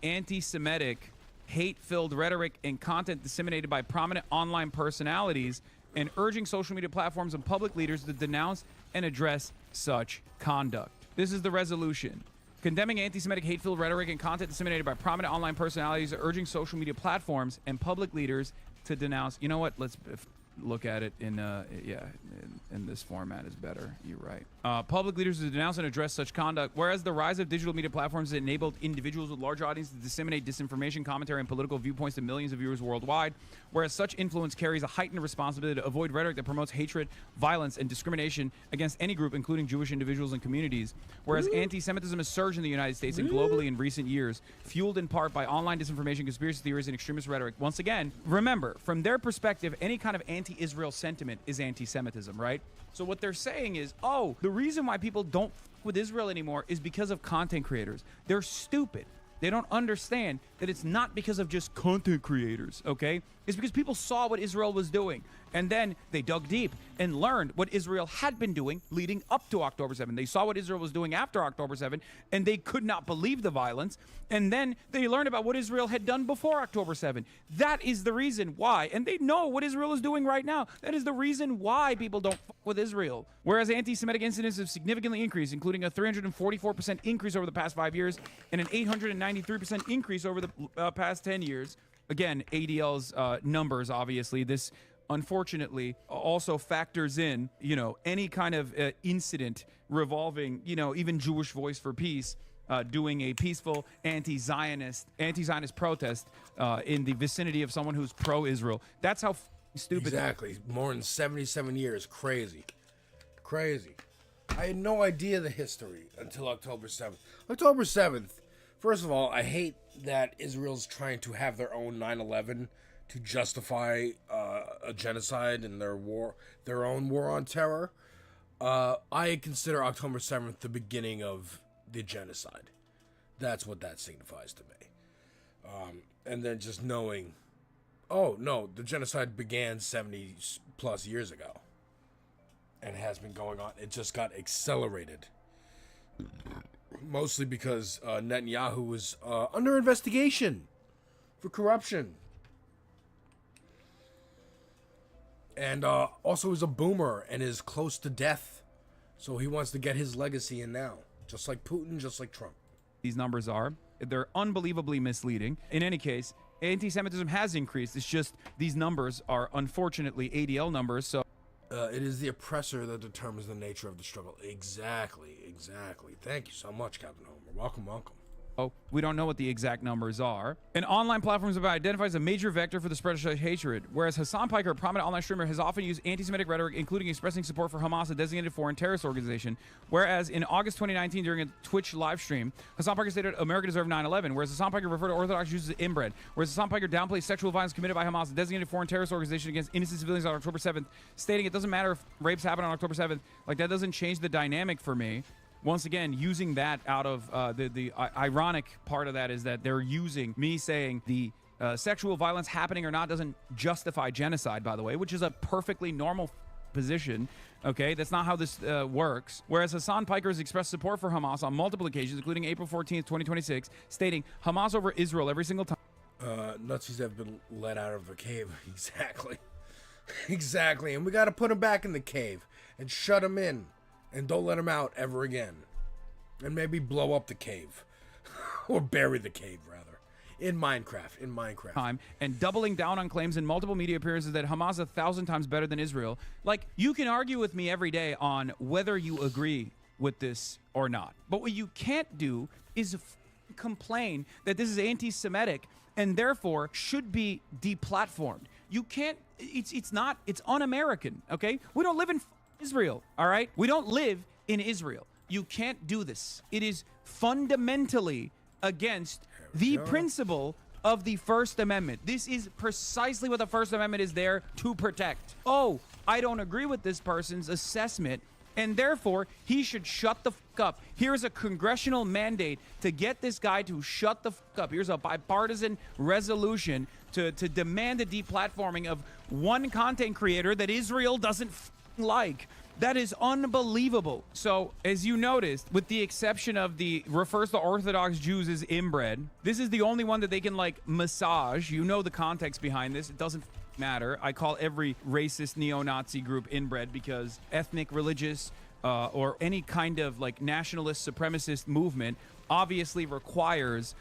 anti-Semitic, hate-filled rhetoric and content disseminated by prominent online personalities, and urging social media platforms and public leaders to denounce and address such conduct. This is the resolution. Condemning anti-Semitic, hate-filled rhetoric and content disseminated by prominent online personalities, urging social media platforms and public leaders to denounce. You know what? Let's look at it in this format is better. You're right. Public leaders to denounce and address such conduct. Whereas the rise of digital media platforms has enabled individuals with large audiences to disseminate disinformation, commentary, and political viewpoints to millions of viewers worldwide. Whereas such influence carries a heightened responsibility to avoid rhetoric that promotes hatred, violence, and discrimination against any group, including Jewish individuals and communities. Whereas anti-Semitism has surged in the United States and globally in recent years, fueled in part by online disinformation, conspiracy theories, and extremist rhetoric. Once again, remember, from their perspective, any kind of anti-Israel sentiment is anti-Semitism, right? So what they're saying is, the reason why people don't f with Israel anymore is because of content creators. They're stupid. They don't understand that it's not because of just content creators, okay? It's because people saw what Israel was doing. And then they dug deep and learned what Israel had been doing leading up to October 7. They saw what Israel was doing after October 7, and they could not believe the violence. And then they learned about what Israel had done before October 7. That is the reason why. And they know what Israel is doing right now. That is the reason why people don't fuck with Israel. Whereas anti-Semitic incidents have significantly increased, including a 344% increase over the past 5 years and an 893% increase over the past 10 years. Again, ADL's numbers, obviously. This unfortunately also factors in, any kind of incident revolving, even Jewish Voice for Peace doing a peaceful anti-Zionist protest in the vicinity of someone who's pro-Israel. That's how stupid. Exactly. More than 77 years. Crazy. I had no idea the history until October 7th. October 7th, first of all, I hate that Israel's trying to have their own 9/11 to justify a genocide and their own war on terror. I consider October 7th the beginning of the genocide. That's what that signifies to me. And then just knowing, the genocide began 70 plus years ago and has been going on. It just got accelerated. Mostly because Netanyahu was under investigation for corruption. And also is a boomer and is close to death. So he wants to get his legacy in now. Just like Putin, just like Trump. These numbers are. They're unbelievably misleading. In any case, anti-Semitism has increased. It's just these numbers are unfortunately ADL numbers. So it is the oppressor that determines the nature of the struggle. Exactly. Thank you so much, Captain Homer. Welcome. We don't know what the exact numbers are. An online platform identifies a major vector for the spread of hatred, whereas Hasan Piker, a prominent online streamer, has often used anti-Semitic rhetoric, including expressing support for Hamas, a designated foreign terrorist organization. Whereas in August 2019, during a Twitch live stream, Hasan Piker stated America deserved 9/11, whereas Hasan Piker referred to Orthodox Jews as inbred, whereas Hasan Piker downplays sexual violence committed by Hamas, a designated foreign terrorist organization against innocent civilians on October 7th, stating it doesn't matter if rapes happen on October 7th. Like, that doesn't change the dynamic for me. Once again, using that out of the ironic part of that is that they're using me saying the sexual violence happening or not doesn't justify genocide, by the way, which is a perfectly normal position. Okay, that's not how this works. Whereas Hasan Piker has expressed support for Hamas on multiple occasions, including April 14th, 2026, stating Hamas over Israel every single time. Nazis have been let out of the cave. Exactly. Exactly. And we got to put them back in the cave and shut them in. And don't let them out ever again. And maybe blow up the cave. Or bury the cave, rather. In Minecraft. Time, and doubling down on claims in multiple media appearances that Hamas is 1,000 times better than Israel. Like, you can argue with me every day on whether you agree with this or not. But what you can't do is complain that this is anti-Semitic and therefore should be deplatformed. You can't, it's un-American, okay? We don't live in Israel, all right? We don't live in Israel. You can't do this. It is fundamentally against the principle of the First Amendment. This is precisely what the First Amendment is there to protect. Oh, I don't agree with this person's assessment, and therefore he should shut the fuck up. Here's a congressional mandate to get this guy to shut the fuck up. Here's a bipartisan resolution to demand the deplatforming of one content creator that Israel doesn't like. That is unbelievable. So, as you noticed, with the exception of the refers to Orthodox Jews as inbred, this is the only one that they can, like, massage. You know the context behind this. It doesn't matter. I call every racist neo-Nazi group inbred because ethnic, religious, or any kind of, like, nationalist supremacist movement obviously requires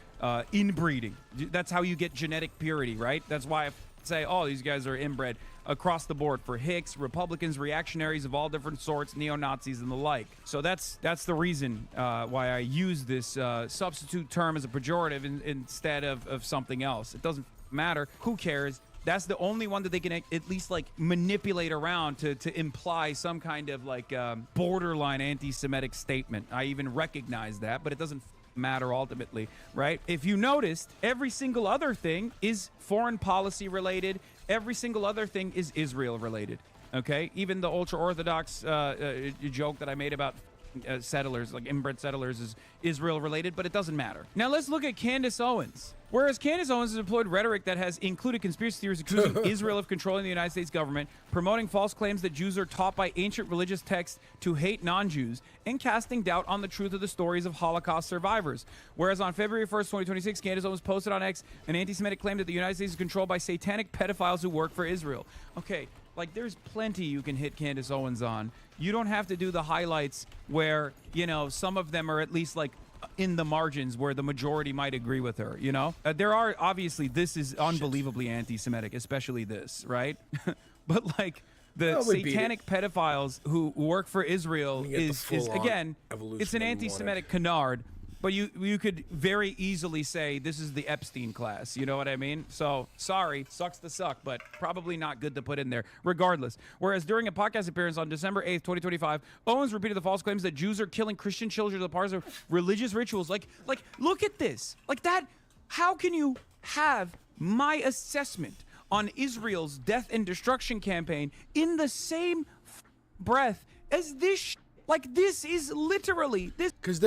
inbreeding. That's how you get genetic purity, right? That's why I say, oh, these guys are inbred across the board for Hicks, Republicans, reactionaries of all different sorts, neo-Nazis, and the like. So that's the reason why I use this substitute term as a pejorative instead of something else. It doesn't matter. Who cares? That's the only one that they can at least, like, manipulate around to imply some kind of, like, borderline anti-Semitic statement. I even recognize that, but it doesn't matter ultimately, right? If you noticed, every single other thing is foreign policy related. Every single other thing is Israel related. Okay, even the ultra-Orthodox joke that I made about settlers, like inbred settlers, is Israel related, but it doesn't matter. Now let's look at Candace Owens. Whereas Candace Owens has employed rhetoric that has included conspiracy theories accusing Israel of controlling the United States government, promoting false claims that Jews are taught by ancient religious texts to hate non-Jews, and casting doubt on the truth of the stories of Holocaust survivors. Whereas on February 1st, 2026, Candace Owens posted on X an anti-Semitic claim that the United States is controlled by satanic pedophiles who work for Israel. Okay, like, there's plenty you can hit Candace Owens on. You don't have to do the highlights where, you know, some of them are at least, like, in the margins where the majority might agree with her, you know? There are, obviously, this is unbelievably anti-Semitic, especially this, right? But, like, the satanic pedophiles who work for Israel is again, it's an anti-Semitic canard. But you could very easily say this is the Epstein class. You know what I mean? So, sorry, sucks to suck, but probably not good to put in there, regardless. Whereas during a podcast appearance on December 8th, 2025, Owens repeated the false claims that Jews are killing Christian children as part of religious rituals. Like, look at this. Like that, how can you have my assessment on Israel's death and destruction campaign in the same breath as this? Like, this is literally this. Because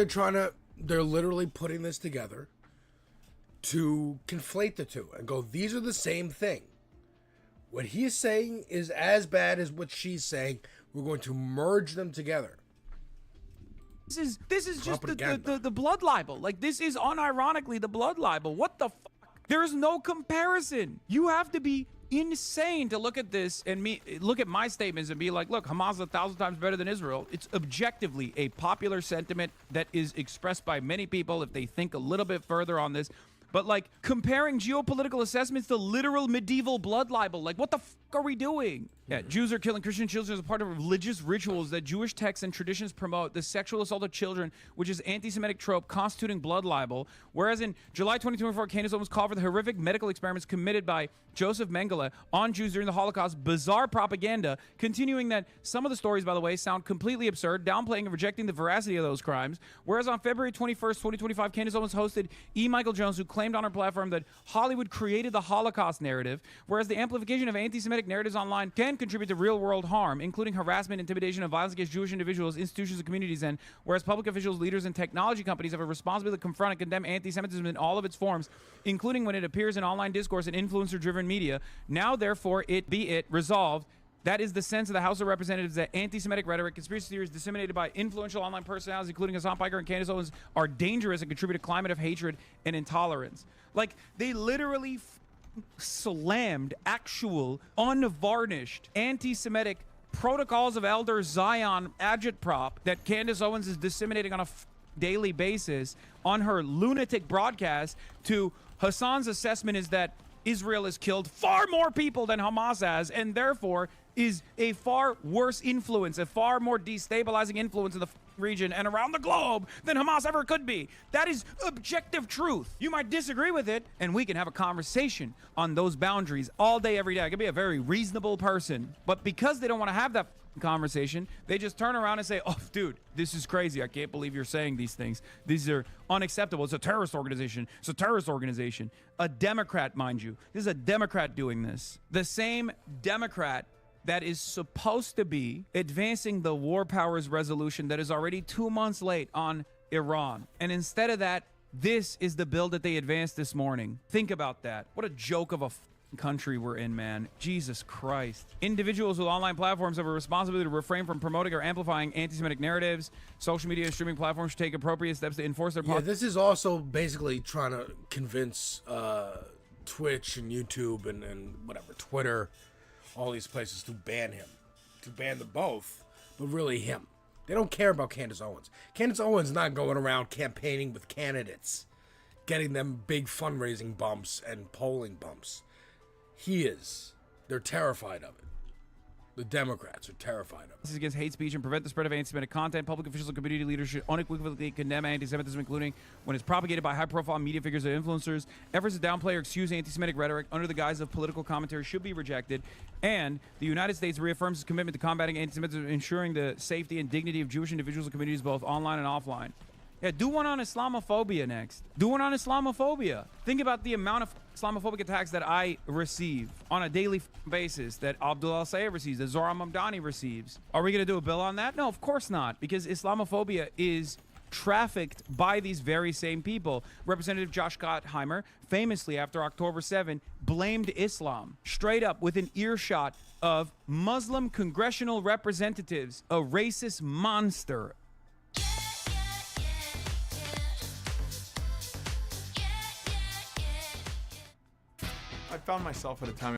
they're literally putting this together to conflate the two and go, these are the same thing. What he is saying is as bad as what she's saying. We're going to merge them together. This is just the blood libel. Like, this is unironically the blood libel. What the fuck? There's no comparison. You have to be insane to look at this and look at my statements and be like, look, Hamas is 1,000 times better than Israel. It's objectively a popular sentiment that is expressed by many people if they think a little bit further on this. but like comparing geopolitical assessments to literal medieval blood libel. Like, what the fuck are we doing? Yeah, Jews are killing Christian children as a part of religious rituals that Jewish texts and traditions promote. The sexual assault of children, which is anti-Semitic trope constituting blood libel. Whereas in July 2024, Candace Owens called for the horrific medical experiments committed by Joseph Mengele on Jews during the Holocaust. Bizarre propaganda, continuing that some of the stories, by the way, sound completely absurd, downplaying and rejecting the veracity of those crimes. Whereas on February 21st, 2025, Candace Owens hosted E. Michael Jones, who claimed on her platform that Hollywood created the Holocaust narrative, whereas the amplification of anti-Semitic narratives online can contribute to real-world harm, including harassment, intimidation, and violence against Jewish individuals, institutions, and communities. And whereas public officials, leaders, and technology companies have a responsibility to confront and condemn anti-Semitism in all of its forms, including when it appears in online discourse and influencer-driven media, now, therefore, it resolved. That is the sense of the House of Representatives that anti-Semitic rhetoric, conspiracy theories disseminated by influential online personalities, including Hasan Piker and Candace Owens, are dangerous and contribute to a climate of hatred and intolerance. Like, they literally slammed actual, unvarnished, anti-Semitic protocols of Elder Zion agitprop that Candace Owens is disseminating on a daily basis on her lunatic broadcast to Hasan's assessment is that Israel has killed far more people than Hamas has, and therefore is a far worse influence, a far more destabilizing influence in the region and around the globe than Hamas ever could be. That is objective truth. You might disagree with it, and we can have a conversation on those boundaries all day, every day. I can be a very reasonable person, but because they don't want to have that conversation, they just turn around and say, oh, dude, this is crazy. I can't believe you're saying these things. These are unacceptable. It's a terrorist organization. It's a terrorist organization. A Democrat, mind you. This is a Democrat doing this. The same Democrat that is supposed to be advancing the war powers resolution that is already 2 months late on Iran. And instead of that, this is the bill that they advanced this morning. Think about that. What a joke of a country we're in, man. Jesus Christ. Individuals with online platforms have a responsibility to refrain from promoting or amplifying anti-Semitic narratives. Social media and streaming platforms should take appropriate steps to enforce their this is also basically trying to convince Twitch and YouTube and whatever, Twitter, all these places to ban him. To ban them both, but really him. They don't care about Candace Owens. Candace Owens not going around campaigning with candidates, getting them big fundraising bumps and polling bumps. He is. They're terrified of it. The Democrats are terrified of it. This is against hate speech and prevent the spread of anti-Semitic content. Public officials and community leaders should unequivocally condemn anti-Semitism, including when it's propagated by high-profile media figures and influencers. Efforts to downplay or excuse anti-Semitic rhetoric under the guise of political commentary should be rejected. And the United States reaffirms its commitment to combating anti-Semitism, ensuring the safety and dignity of Jewish individuals and communities both online and offline. Yeah, do one on Islamophobia next. Do one on Islamophobia. Think about the amount of Islamophobic attacks that I receive on a daily basis, that Abdul Al-Sayed receives, that Zohran Mamdani receives. Are we going to do a bill on that? No, of course not, because Islamophobia is trafficked by these very same people. Representative Josh Gottheimer, famously after October 7, blamed Islam, straight up with an earshot of Muslim congressional representatives, a racist monster. I found myself at a time.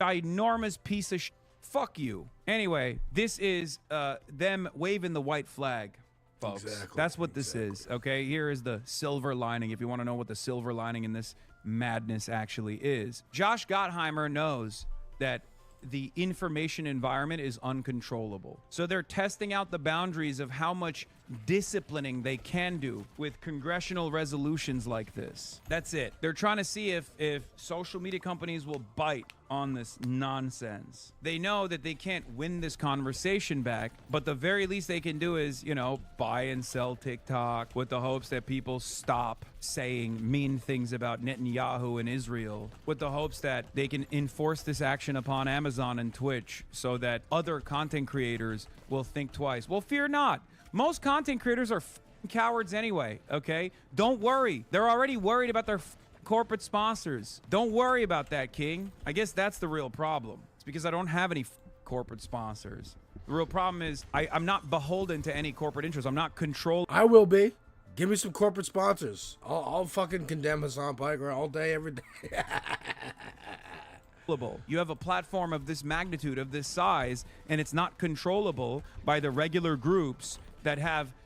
Enormous piece of fuck you. Anyway, this is them waving the white flag, folks. Exactly, That's what this is. Okay, here is the silver lining. If you want to know what the silver lining in this madness actually is, Josh Gottheimer knows that the information environment is uncontrollable. So they're testing out the boundaries of how much disciplining they can do with congressional resolutions like this. That's it. They're trying to see if social media companies will bite on this nonsense. They know that they can't win this conversation back, but the very least they can do is, you know, buy and sell TikTok with the hopes that people stop saying mean things about Netanyahu and Israel, with the hopes that they can enforce this action upon Amazon and Twitch so that other content creators will think twice. Well, fear not. Most content creators are cowards anyway, okay? Don't worry. They're already worried about their corporate sponsors. Don't worry about that, King. I guess that's the real problem. It's because I don't have any corporate sponsors. The real problem is I'm not beholden to any corporate interests. I'm not controlled. I will be. Give me some corporate sponsors. I'll fucking condemn Hasan Piker all day, every day. You have a platform of this magnitude, of this size, and it's not controllable by the regular groups that have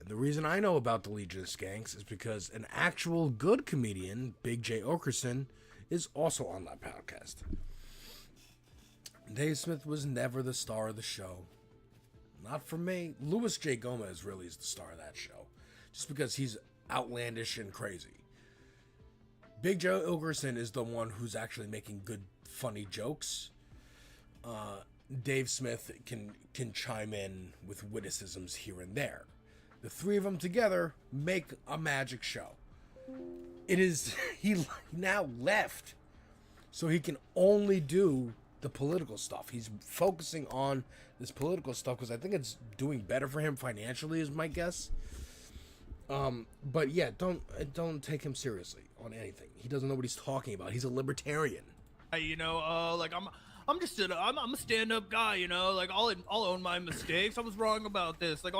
And the reason I know about the Legion of Skanks is because an actual good comedian, Big J. Okerson, is also on that podcast. Dave Smith was never the star of the show. Not for me. Louis J. Gomez really is the star of that show. Just because he's outlandish and crazy. Big Joe Ilgerson is the one who's actually making good, funny jokes. Dave Smith can chime in with witticisms here and there. The three of them together make a magic show. He now left, so he can only do the political stuff. He's focusing on this political stuff because I think it's doing better for him financially, is my guess. But yeah, don't take him seriously on anything. He doesn't know what he's talking about. He's a libertarian. You know, like I'm a stand-up guy. You know, like I'll own my mistakes. I was wrong about this. Like,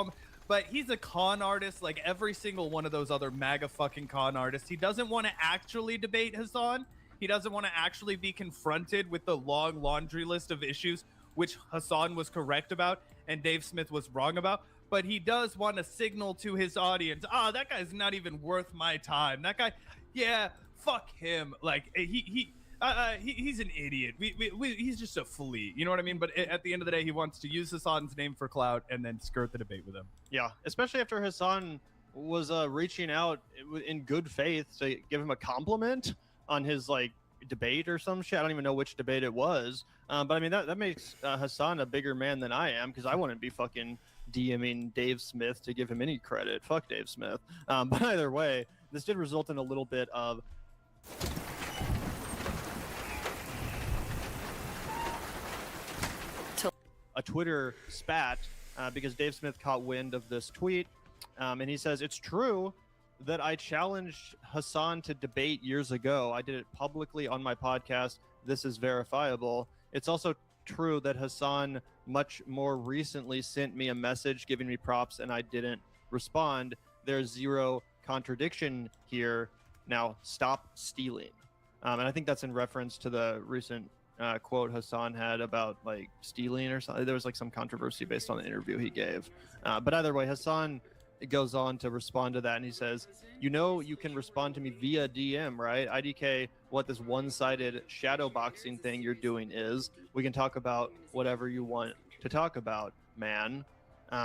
but he's a con artist, like every single one of those other MAGA fucking con artists. He doesn't want to actually debate Hasan. He doesn't want to actually be confronted with the long laundry list of issues which Hasan was correct about and Dave Smith was wrong about. But he does want to signal to his audience, that guy's not even worth my time. That guy, yeah, fuck him. Like he's an idiot. He's just a flea. You know what I mean? But at the end of the day, he wants to use Hasan's name for clout and then skirt the debate with him. Yeah, especially after Hasan was reaching out in good faith to give him a compliment on his like debate or some shit. I don't even know which debate it was. But I mean that makes Hasan a bigger man than I am, because I wouldn't be fucking DMing Dave Smith to give him any credit. Fuck Dave Smith. But either way, this did result in a little bit of a Twitter spat because Dave Smith caught wind of this tweet, and he says, "It's true that I challenged Hasan to debate years ago. I did it publicly on my podcast. This is verifiable. It's also true that Hasan much more recently sent me a message giving me props and I didn't respond. There's zero contradiction here. Now stop stealing." And I think that's in reference to the recent quote Hasan had about like stealing or something. There was like some controversy based on the interview he gave. But either way, Hasan goes on to respond to that, and he says, "You know, you can respond to me via DM, right? IDK, what this one-sided shadow boxing thing you're doing is. We can talk about whatever you want to talk about, man."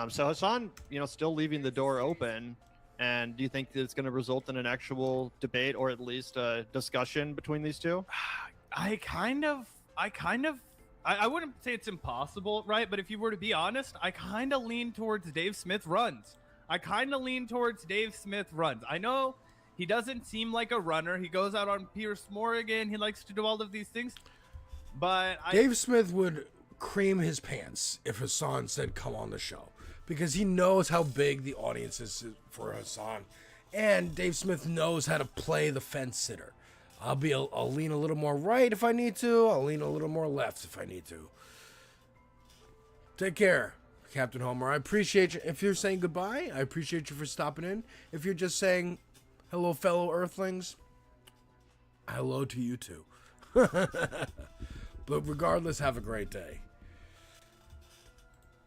So Hasan, still leaving the door open. And do you think that it's going to result in an actual debate or at least a discussion between these two? I wouldn't say it's impossible, right? But if you were to be honest, I kind of lean towards Dave Smith runs. I know he doesn't seem like a runner. He goes out on Pierce Morgan. He likes to do all of these things. But Dave Smith would cream his pants if Hasan said, "Come on the show," because he knows how big the audience is for Hasan. And Dave Smith knows how to play the fence sitter. I'll lean a little more right if I need to. I'll lean a little more left if I need to. Take care, Captain Homer. I appreciate you. If you're saying goodbye, I appreciate you for stopping in. If you're just saying hello, fellow Earthlings, hello to you too. But regardless, have a great day.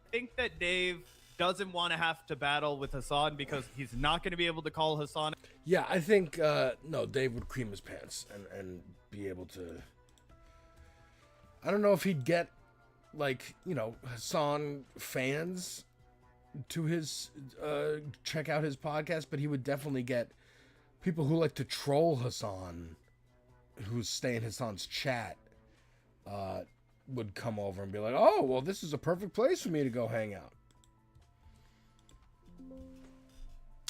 I think that Dave doesn't want to have to battle with Hasan because he's not going to be able to call Hasan. Yeah, I think, no, Dave would cream his pants and be able to... I don't know if he'd get, Hasan fans to his, check out his podcast, but he would definitely get people who like to troll Hasan, who stay in Hasan's chat, would come over and be like, "Oh, well, this is a perfect place for me to go hang out."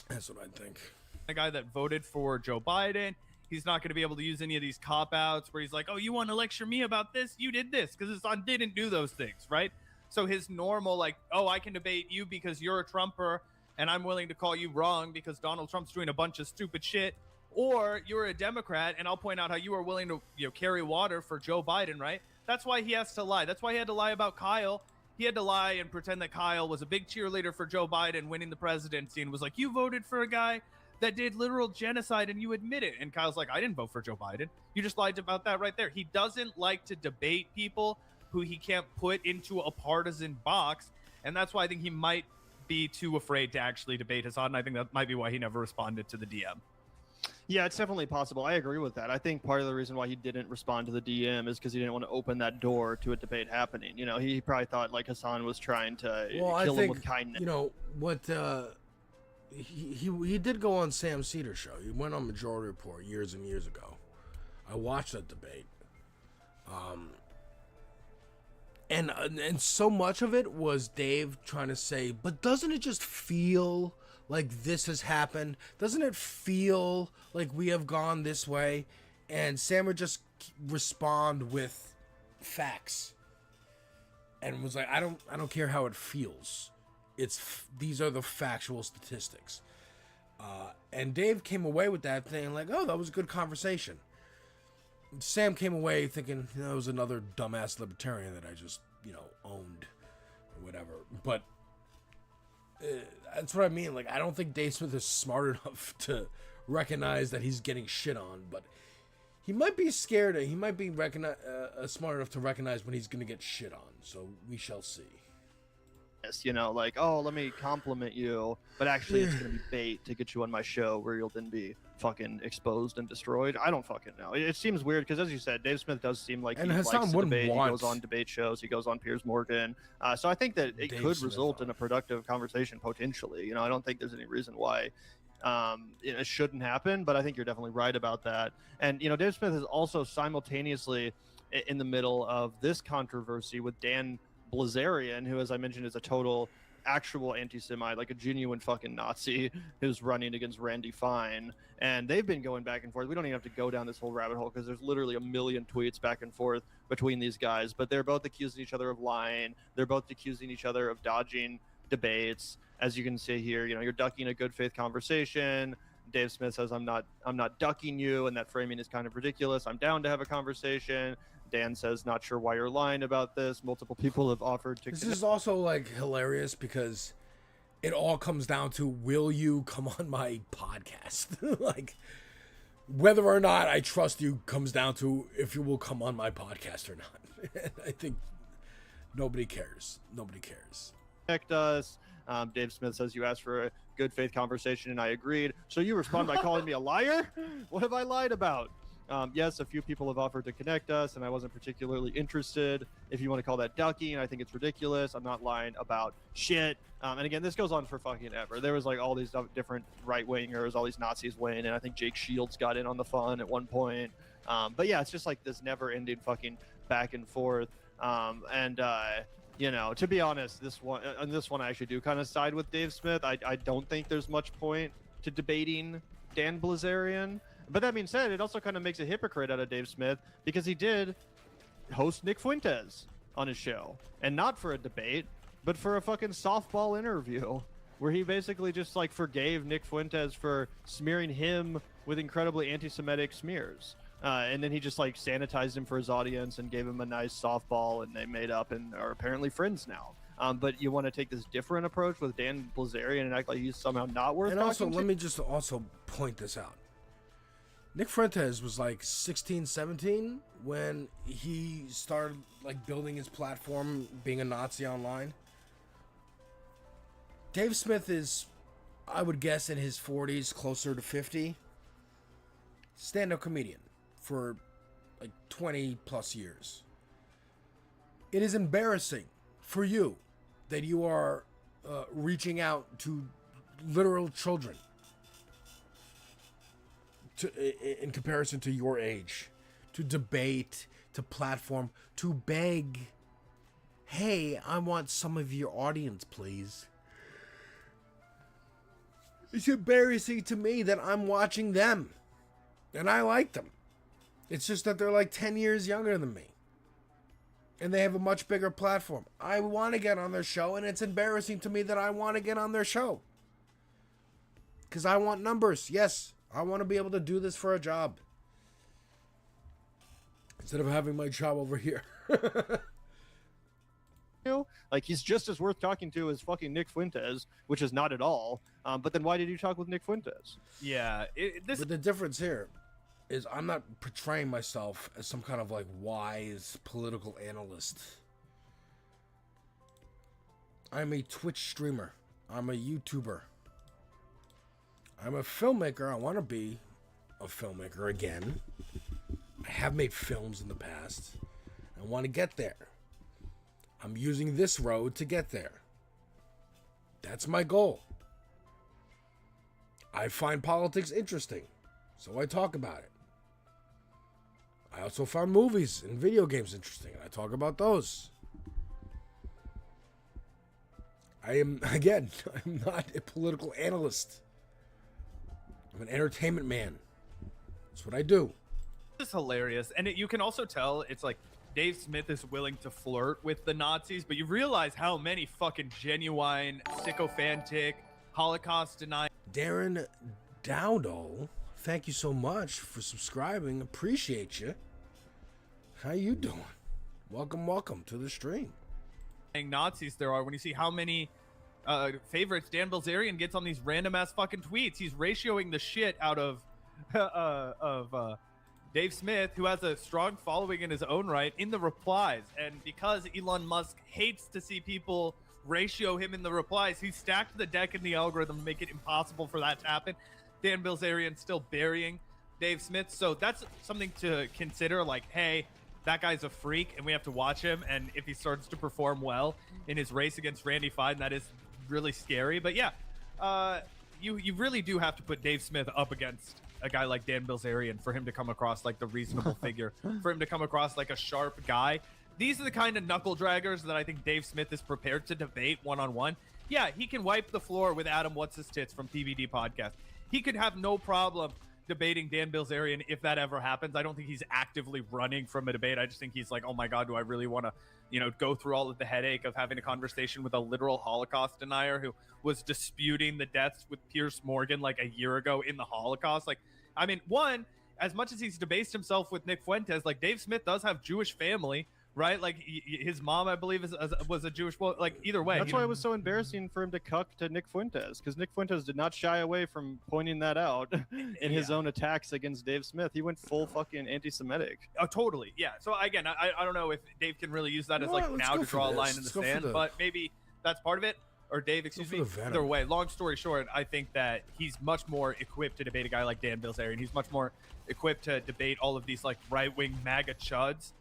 That's what I think. The guy that voted for Joe Biden, he's not going to be able to use any of these cop-outs where he's like, "Oh, you want to lecture me about this? You did this," because Hasan didn't do those things, right? So his normal, "Oh, I can debate you because you're a Trumper, and I'm willing to call you wrong because Donald Trump's doing a bunch of stupid shit, or you're a Democrat, and I'll point out how you are willing to carry water for Joe Biden," right? That's why he has to lie. That's why he had to lie about Kyle. He had to lie and pretend that Kyle was a big cheerleader for Joe Biden winning the presidency and was like, "You voted for a guy that did literal genocide and you admit it." And Kyle's like, "I didn't vote for Joe Biden. You just lied about that right there." He doesn't like to debate people who he can't put into a partisan box. And that's why I think he might be too afraid to actually debate Hasan. And I think that might be why he never responded to the DM. Yeah, it's definitely possible. I agree with that. I think part of the reason why he didn't respond to the DM is because he didn't want to open that door to a debate happening. You know, he probably thought like Hasan was trying to kill him with kindness. You know what? He did go on Sam Cedar's show. He went on Majority Report years and years ago. I watched that debate. And so much of it was Dave trying to say, but doesn't it just feel like this has happened? Doesn't it feel like we have gone this way? And Sam would just respond with facts, and was like, I don't care how it feels. These are the factual statistics. And Dave came away with that thing like, oh, that was a good conversation. Sam came away thinking, that was another dumbass libertarian that I just, owned or whatever. But that's what I mean. Like, I don't think Dave Smith is smart enough to recognize that he's getting shit on, but he might be scared. He might be smart enough to recognize when he's going to get shit on. So we shall see. Like, oh, let me compliment you, but actually it's gonna be bait to get you on my show where you'll then be fucking exposed and destroyed. I don't fucking know. It seems weird because, as you said, Dave Smith does seem like he likes to debate. He goes on debate shows. He goes on Piers Morgan. So I think that it could result in a productive conversation potentially. I don't think there's any reason why it shouldn't happen, but I think you're definitely right about that. And Dave Smith is also simultaneously in the middle of this controversy with Dan Blazarian, who, as I mentioned, is a total actual anti-Semite, like a genuine fucking Nazi who's running against Randy Fine. And they've been going back and forth. We don't even have to go down this whole rabbit hole because there's literally a million tweets back and forth between these guys, but they're both accusing each other of lying. They're both accusing each other of dodging debates. As you can see here, you're ducking a good faith conversation. Dave Smith says, I'm not ducking you, and that framing is kind of ridiculous. I'm down to have a conversation. Dan says, not sure why you're lying about this. Multiple people have offered to. This is also like hilarious because it all comes down to, will you come on my podcast? Like, whether or not I trust you comes down to if you will come on my podcast or not. I think nobody cares. Nobody cares. Connect us. Dave Smith says, you asked for a good faith conversation and I agreed. So you respond by calling me a liar? What have I lied about? Yes, a few people have offered to connect us, and I wasn't particularly interested. If you want to call that ducking, I think it's ridiculous. I'm not lying about shit. And again, this goes on for fucking ever. There was like all these different right-wingers, all these Nazis weighing in. I think Jake Shields got in on the fun at one point. But yeah, it's just like this never-ending fucking back and forth. To be honest, this one I actually do kind of side with Dave Smith. I don't think there's much point to debating Dan Blazarian. But that being said, it also kind of makes a hypocrite out of Dave Smith because he did host Nick Fuentes on his show, and not for a debate, but for a fucking softball interview where he basically just like forgave Nick Fuentes for smearing him with incredibly anti-Semitic smears. And then he just like sanitized him for his audience and gave him a nice softball, and they made up and are apparently friends now. But you want to take this different approach with Dan Blazarian and act like he's somehow not worth And talking also, to? let me just also point this out. Nick Fuentes was like 16, 17 when he started like building his platform, being a Nazi online. Dave Smith is, I would guess, in his 40s, closer to 50. Stand-up comedian for like 20 plus years. It is embarrassing for you that you are reaching out to literal children in comparison to your age, to debate, to platform, to beg, hey, I want some of your audience, please. It's embarrassing to me that I'm watching them, and I like them. It's just that they're like 10 years younger than me, and they have a much bigger platform. I want to get on their show, and it's embarrassing to me that I want to get on their show. Because I want numbers, yes. I want to be able to do this for a job instead of having my job over here. Like, he's just as worth talking to as fucking Nick Fuentes, which is not at all. But then why did you talk with Nick Fuentes? Yeah. But the difference here is I'm not portraying myself as some kind of like wise political analyst. I'm a Twitch streamer. I'm a YouTuber. I'm a filmmaker. I want to be a filmmaker again. I have made films in the past. I want to get there. I'm using this road to get there. That's my goal. I find politics interesting, so I talk about it. I also find movies and video games interesting, and I talk about those. I'm not a political analyst. I'm an entertainment man. That's what I do. This is hilarious. And you can also tell it's like Dave Smith is willing to flirt with the Nazis, but you realize how many fucking genuine, sycophantic, Holocaust denying. Darren Dowdle, thank you so much for subscribing. Appreciate you. How you doing? Welcome to the stream. Nazis there are when you see how many favorites Dan Bilzerian gets on these random ass fucking tweets. He's ratioing the shit out of Dave Smith, who has a strong following in his own right, in the replies. And because Elon Musk hates to see people ratio him in the replies, he stacked the deck in the algorithm to make it impossible for that to happen. Dan Bilzerian still burying Dave Smith. So that's something to consider, like, hey, that guy's a freak and we have to watch him. And if he starts to perform well in his race against Randy Fine, that is really scary. But yeah, you really do have to put Dave Smith up against a guy like Dan Bilzerian for him to come across like the reasonable figure, for him to come across like a sharp guy. These are the kind of knuckle draggers that I think Dave Smith is prepared to debate one-on-one. Yeah, he can wipe the floor with Adam What's-His-Tits from TBD Podcast. He could have no problem debating Dan Bilzerian if that ever happens. I don't think he's actively running from a debate. I just think he's like, oh my God, do I really want to, go through all of the headache of having a conversation with a literal Holocaust denier who was disputing the deaths with Pierce Morgan like a year ago in the Holocaust? Like, I mean, one, as much as he's debased himself with Nick Fuentes, like Dave Smith does have Jewish family, right? Like his mom, I believe, was a Jewish. Well, like either way, that's why it was so embarrassing for him to cuck to Nick Fuentes, because Nick Fuentes did not shy away from pointing that out in his own attacks against Dave Smith. He went full fucking anti-Semitic. Oh, totally. Yeah. So again, I don't know if Dave can really use that as like now to draw a line in the sand, but maybe that's part of it. Or Dave, excuse me. Either way, long story short, I think that he's much more equipped to debate a guy like Dan Bilzerian. He's much more equipped to debate all of these like right-wing MAGA chuds.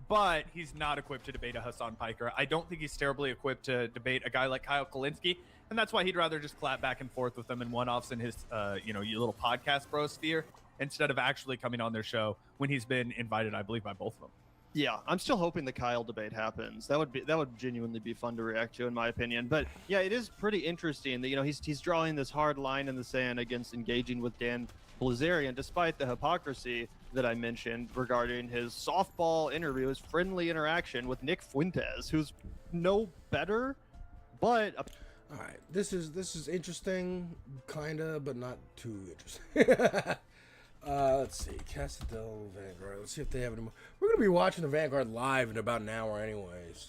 But he's not equipped to debate a Hasan Piker. I don't think he's terribly equipped to debate a guy like Kyle Kalinske, and that's why he'd rather just clap back and forth with them in one-offs in his, your little podcast bro sphere, instead of actually coming on their show when he's been invited, I believe, by both of them. Yeah, I'm still hoping the Kyle debate happens. That would genuinely be fun to react to, in my opinion. But yeah, it is pretty interesting that he's drawing this hard line in the sand against engaging with Dan Bilzerian, despite the hypocrisy that I mentioned regarding his softball interview, his friendly interaction with Nick Fuentes, who's no better, but all right, this is interesting, kinda, but not too interesting. Let's see, Castadel Vanguard. Let's see if they have any more. We're gonna be watching the Vanguard live in about an hour, anyways.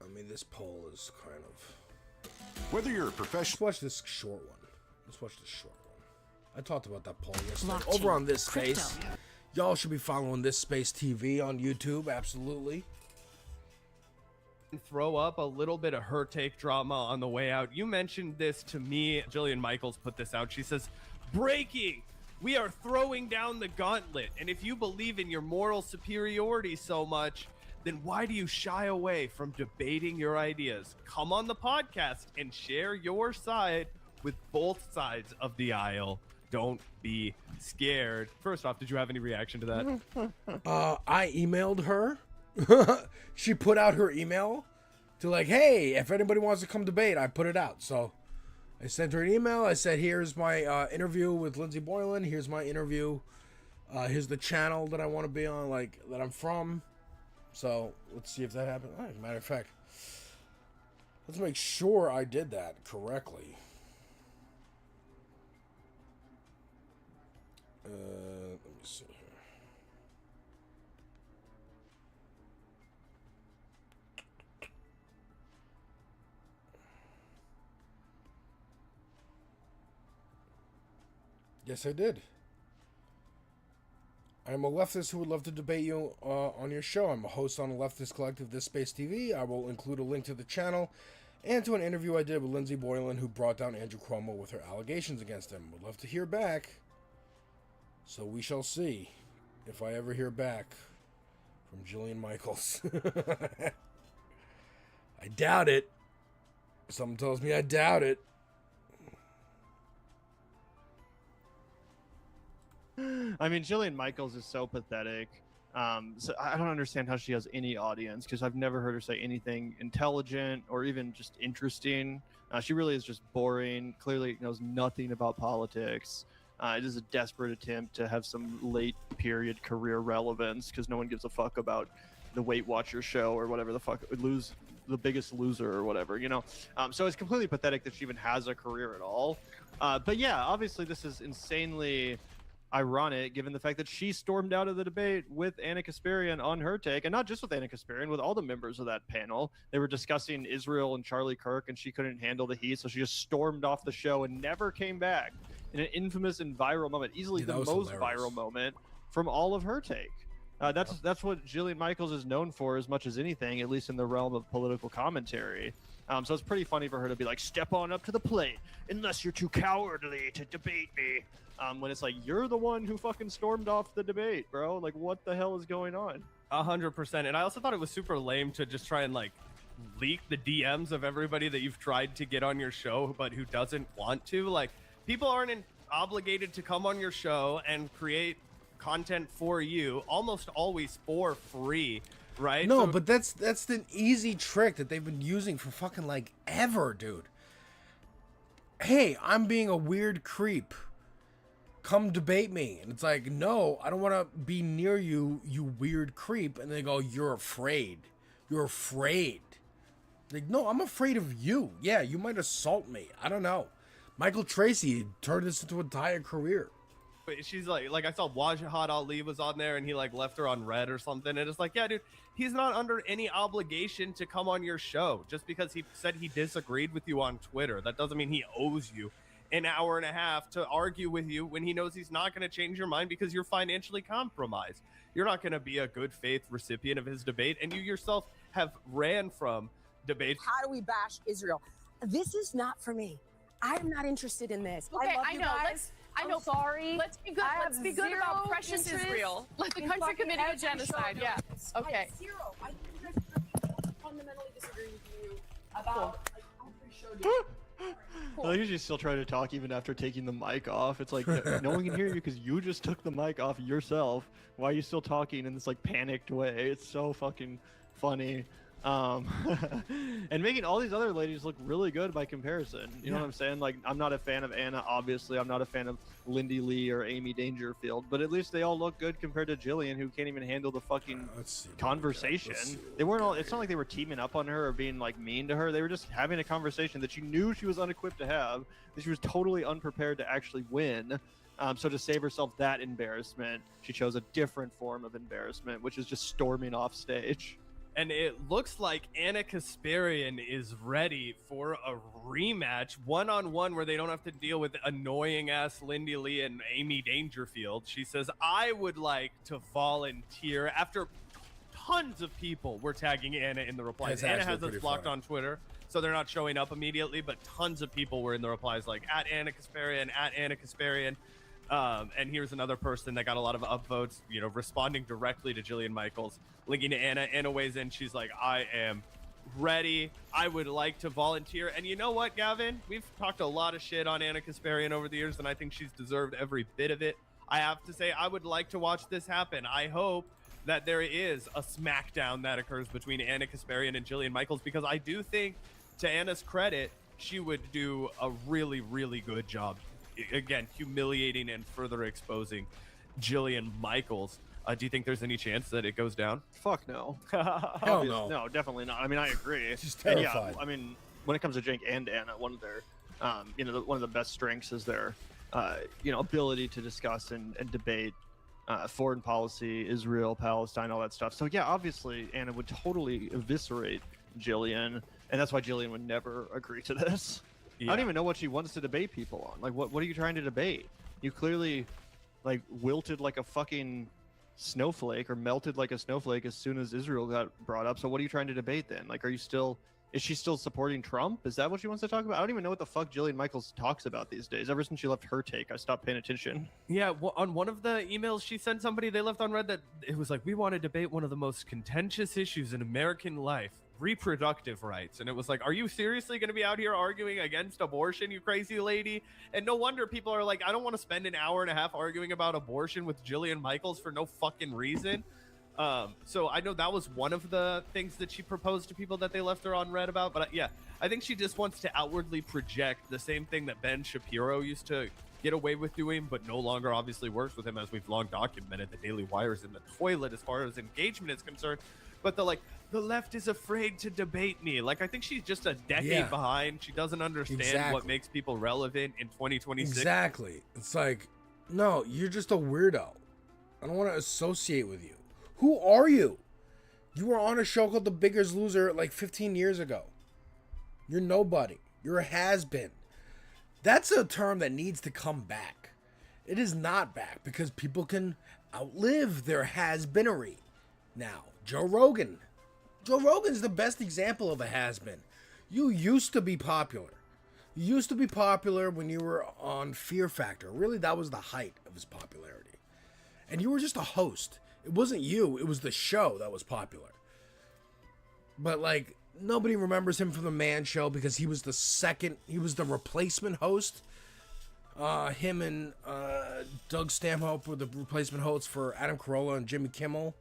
I mean, this poll is kind of. Whether you're a professional. Let's watch this short one. Let's watch this short one. I talked about that poll yesterday. Over on this space. Y'all should be following This Space TV on YouTube. Absolutely. Throw up a little bit of her take drama on the way out. You mentioned this to me. Jillian Michaels put this out. She says, breaking. We are throwing down the gauntlet. And if you believe in your moral superiority so much, then why do you shy away from debating your ideas? Come on the podcast and share your side with both sides of the aisle. Don't be scared. First off, did you have any reaction to that? I emailed her. She put out her email to like, hey, if anybody wants to come debate, I put it out. So I sent her an email. I said, here's my interview with Lindsey Boylan. Here's my interview. Here's the channel that I want to be on, like that I'm from. So let's see if that happened. Matter of fact, let's make sure I did that correctly. Let me see here. Yes, I did. I'm a leftist who would love to debate you on your show. I'm a host on the leftist collective This Space TV. I will include a link to the channel and to an interview I did with Lindsey Boylan, who brought down Andrew Cuomo with her allegations against him. Would love to hear back. So we shall see if I ever hear back from Jillian Michaels. I doubt it. Something tells me I doubt it. I mean, Jillian Michaels is so pathetic. So I don't understand how she has any audience, because I've never heard her say anything intelligent or even just interesting. She really is just boring. Clearly knows nothing about politics. It is a desperate attempt to have some late period career relevance, because no one gives a fuck about the Weight Watchers show or whatever the fuck, the Biggest Loser or whatever, you know. So it's completely pathetic that she even has a career at all. But yeah, obviously this is insanely ironic given the fact that she stormed out of the debate with Anna Kasparian on her take, and not just with Anna Kasparian, with all the members of that panel. They were discussing Israel and Charlie Kirk, and she couldn't handle the heat, so she just stormed off the show and never came back in an infamous and viral moment, easily the most viral moment from all of her take. That's what Jillian Michaels is known for as much as anything, at least in the realm of political commentary. So it's pretty funny for her to be like, step on up to the plate unless you're too cowardly to debate me. When it's like, you're the one who fucking stormed off the debate, bro. Like, what the hell is going on? 100%. And I also thought it was super lame to just try and like leak the DMs of everybody that you've tried to get on your show, but who doesn't want to. Like, people aren't obligated to come on your show and create content for you, almost always for free, right? No, So- but that's an easy trick that they've been using for fucking like ever, dude. Hey, I'm being a weird creep. Come debate me. And it's like, no, I don't want to be near you, you weird creep. And they go, you're afraid. You're afraid. Like, no, I'm afraid of you. Yeah, you might assault me. I don't know. Michael Tracy turned this into an entire career. She's like I saw Wajihad Ali was on there and he like left her on red or something, and it's like, yeah, dude, he's not under any obligation to come on your show. Just because he said he disagreed with you on Twitter, that doesn't mean he owes you an hour and a half to argue with you when he knows he's not going to change your mind because you're financially compromised. You're not going to be a good faith recipient of his debate, and you yourself have ran from debates. How do we bash Israel? This is not for me. I am not interested in this. Okay, love I you know. Guys. I know. Sorry. Let's be good. I Let's have be good about zero precious interest Israel. Let the in country fucking committing a every genocide. show. Yeah. Okay. I have zero. I think you guys fundamentally disagree with you about like every show. I think she's still trying to talk even after taking the mic off. It's like, no one can hear you because you just took the mic off yourself. Why are you still talking in this like panicked way? It's so fucking funny. And making all these other ladies look really good by comparison. You know what I'm saying? Like, I'm not a fan of Anna, obviously. I'm not a fan of Lindy Lee or Amy Dangerfield, but at least they all look good compared to Jillian, who can't even handle the fucking conversation. They weren't all, it's not like they were teaming up on her or being like mean to her. They were just having a conversation that you knew she was unequipped to have, that she was totally unprepared to actually win. So to save herself that embarrassment, she chose a different form of embarrassment, which is just storming off stage. And it looks like Anna Kasparian is ready for a rematch, one-on-one, where they don't have to deal with annoying-ass Lindy Lee and Amy Dangerfield. She says, I would like to volunteer. After tons of people were tagging Anna in the replies. That's Anna actually has us pretty blocked funny. on Twitter, so they're not showing up immediately, but tons of people were in the replies, like, at Anna Kasparian, at Anna Kasparian. And here's another person that got a lot of upvotes, you know, responding directly to Jillian Michaels, linking to Anna. Anna weighs in. She's like, I am ready. I would like to volunteer. And you know what, Gavin? We've talked a lot of shit on Anna Kasparian over the years, and I think she's deserved every bit of it. I have to say, I would like to watch this happen. I hope that there is a smackdown that occurs between Anna Kasparian and Jillian Michaels, because I do think, to Anna's credit, she would do a really, really good job. Again, humiliating and further exposing Jillian Michaels. Do you think there's any chance that it goes down? Fuck no. Hell no. No, definitely not. I mean, I agree. She's And terrified. yeah, I mean, when it comes to Jake and Anna, one of their, one of the best strengths is their, ability to discuss and debate foreign policy, Israel, Palestine, all that stuff. So yeah, obviously Anna would totally eviscerate Jillian, and that's why Jillian would never agree to this. I don't even know what she wants to debate people on. Like, what are you trying to debate? You clearly, like, wilted like a fucking snowflake or melted like a snowflake as soon as Israel got brought up. So what are you trying to debate then? Like, is she still supporting Trump? Is that what she wants to talk about? I don't even know what the fuck Jillian Michaels talks about these days. Ever since she left her take, I stopped paying attention. Yeah, on one of the emails she sent somebody, they left on red that it was like, we want to debate one of the most contentious issues in American life, reproductive rights. And it was like, are you seriously going to be out here arguing against abortion, you crazy lady? And no wonder people are like, I don't want to spend an hour and a half arguing about abortion with Jillian Michaels for no fucking reason. So I know that was one of the things that she proposed to people that they left her on red about. But yeah, I think she just wants to outwardly project the same thing that Ben Shapiro used to get away with doing, but no longer obviously works with him, as we've long documented. The Daily Wire's in the toilet as far as engagement is concerned. But the left is afraid to debate me. Like, I think she's just a decade behind. She doesn't understand what makes people relevant in 2026. Exactly. It's like, no, you're just a weirdo. I don't want to associate with you. Who are you? You were on a show called The Biggest Loser like 15 years ago. You're nobody. You're a has-been. That's a term that needs to come back. It is not back because people can outlive their has-beenery. Now, Joe Rogan. Joe Rogan's the best example of a has-been. You used to be popular. You used to be popular when you were on Fear Factor. Really, that was the height of his popularity. And you were just a host. It wasn't you, it was the show that was popular. But like, nobody remembers him from the Man Show because he was the replacement host. Him and Doug Stanhope were the replacement hosts for Adam Carolla and Jimmy Kimmel.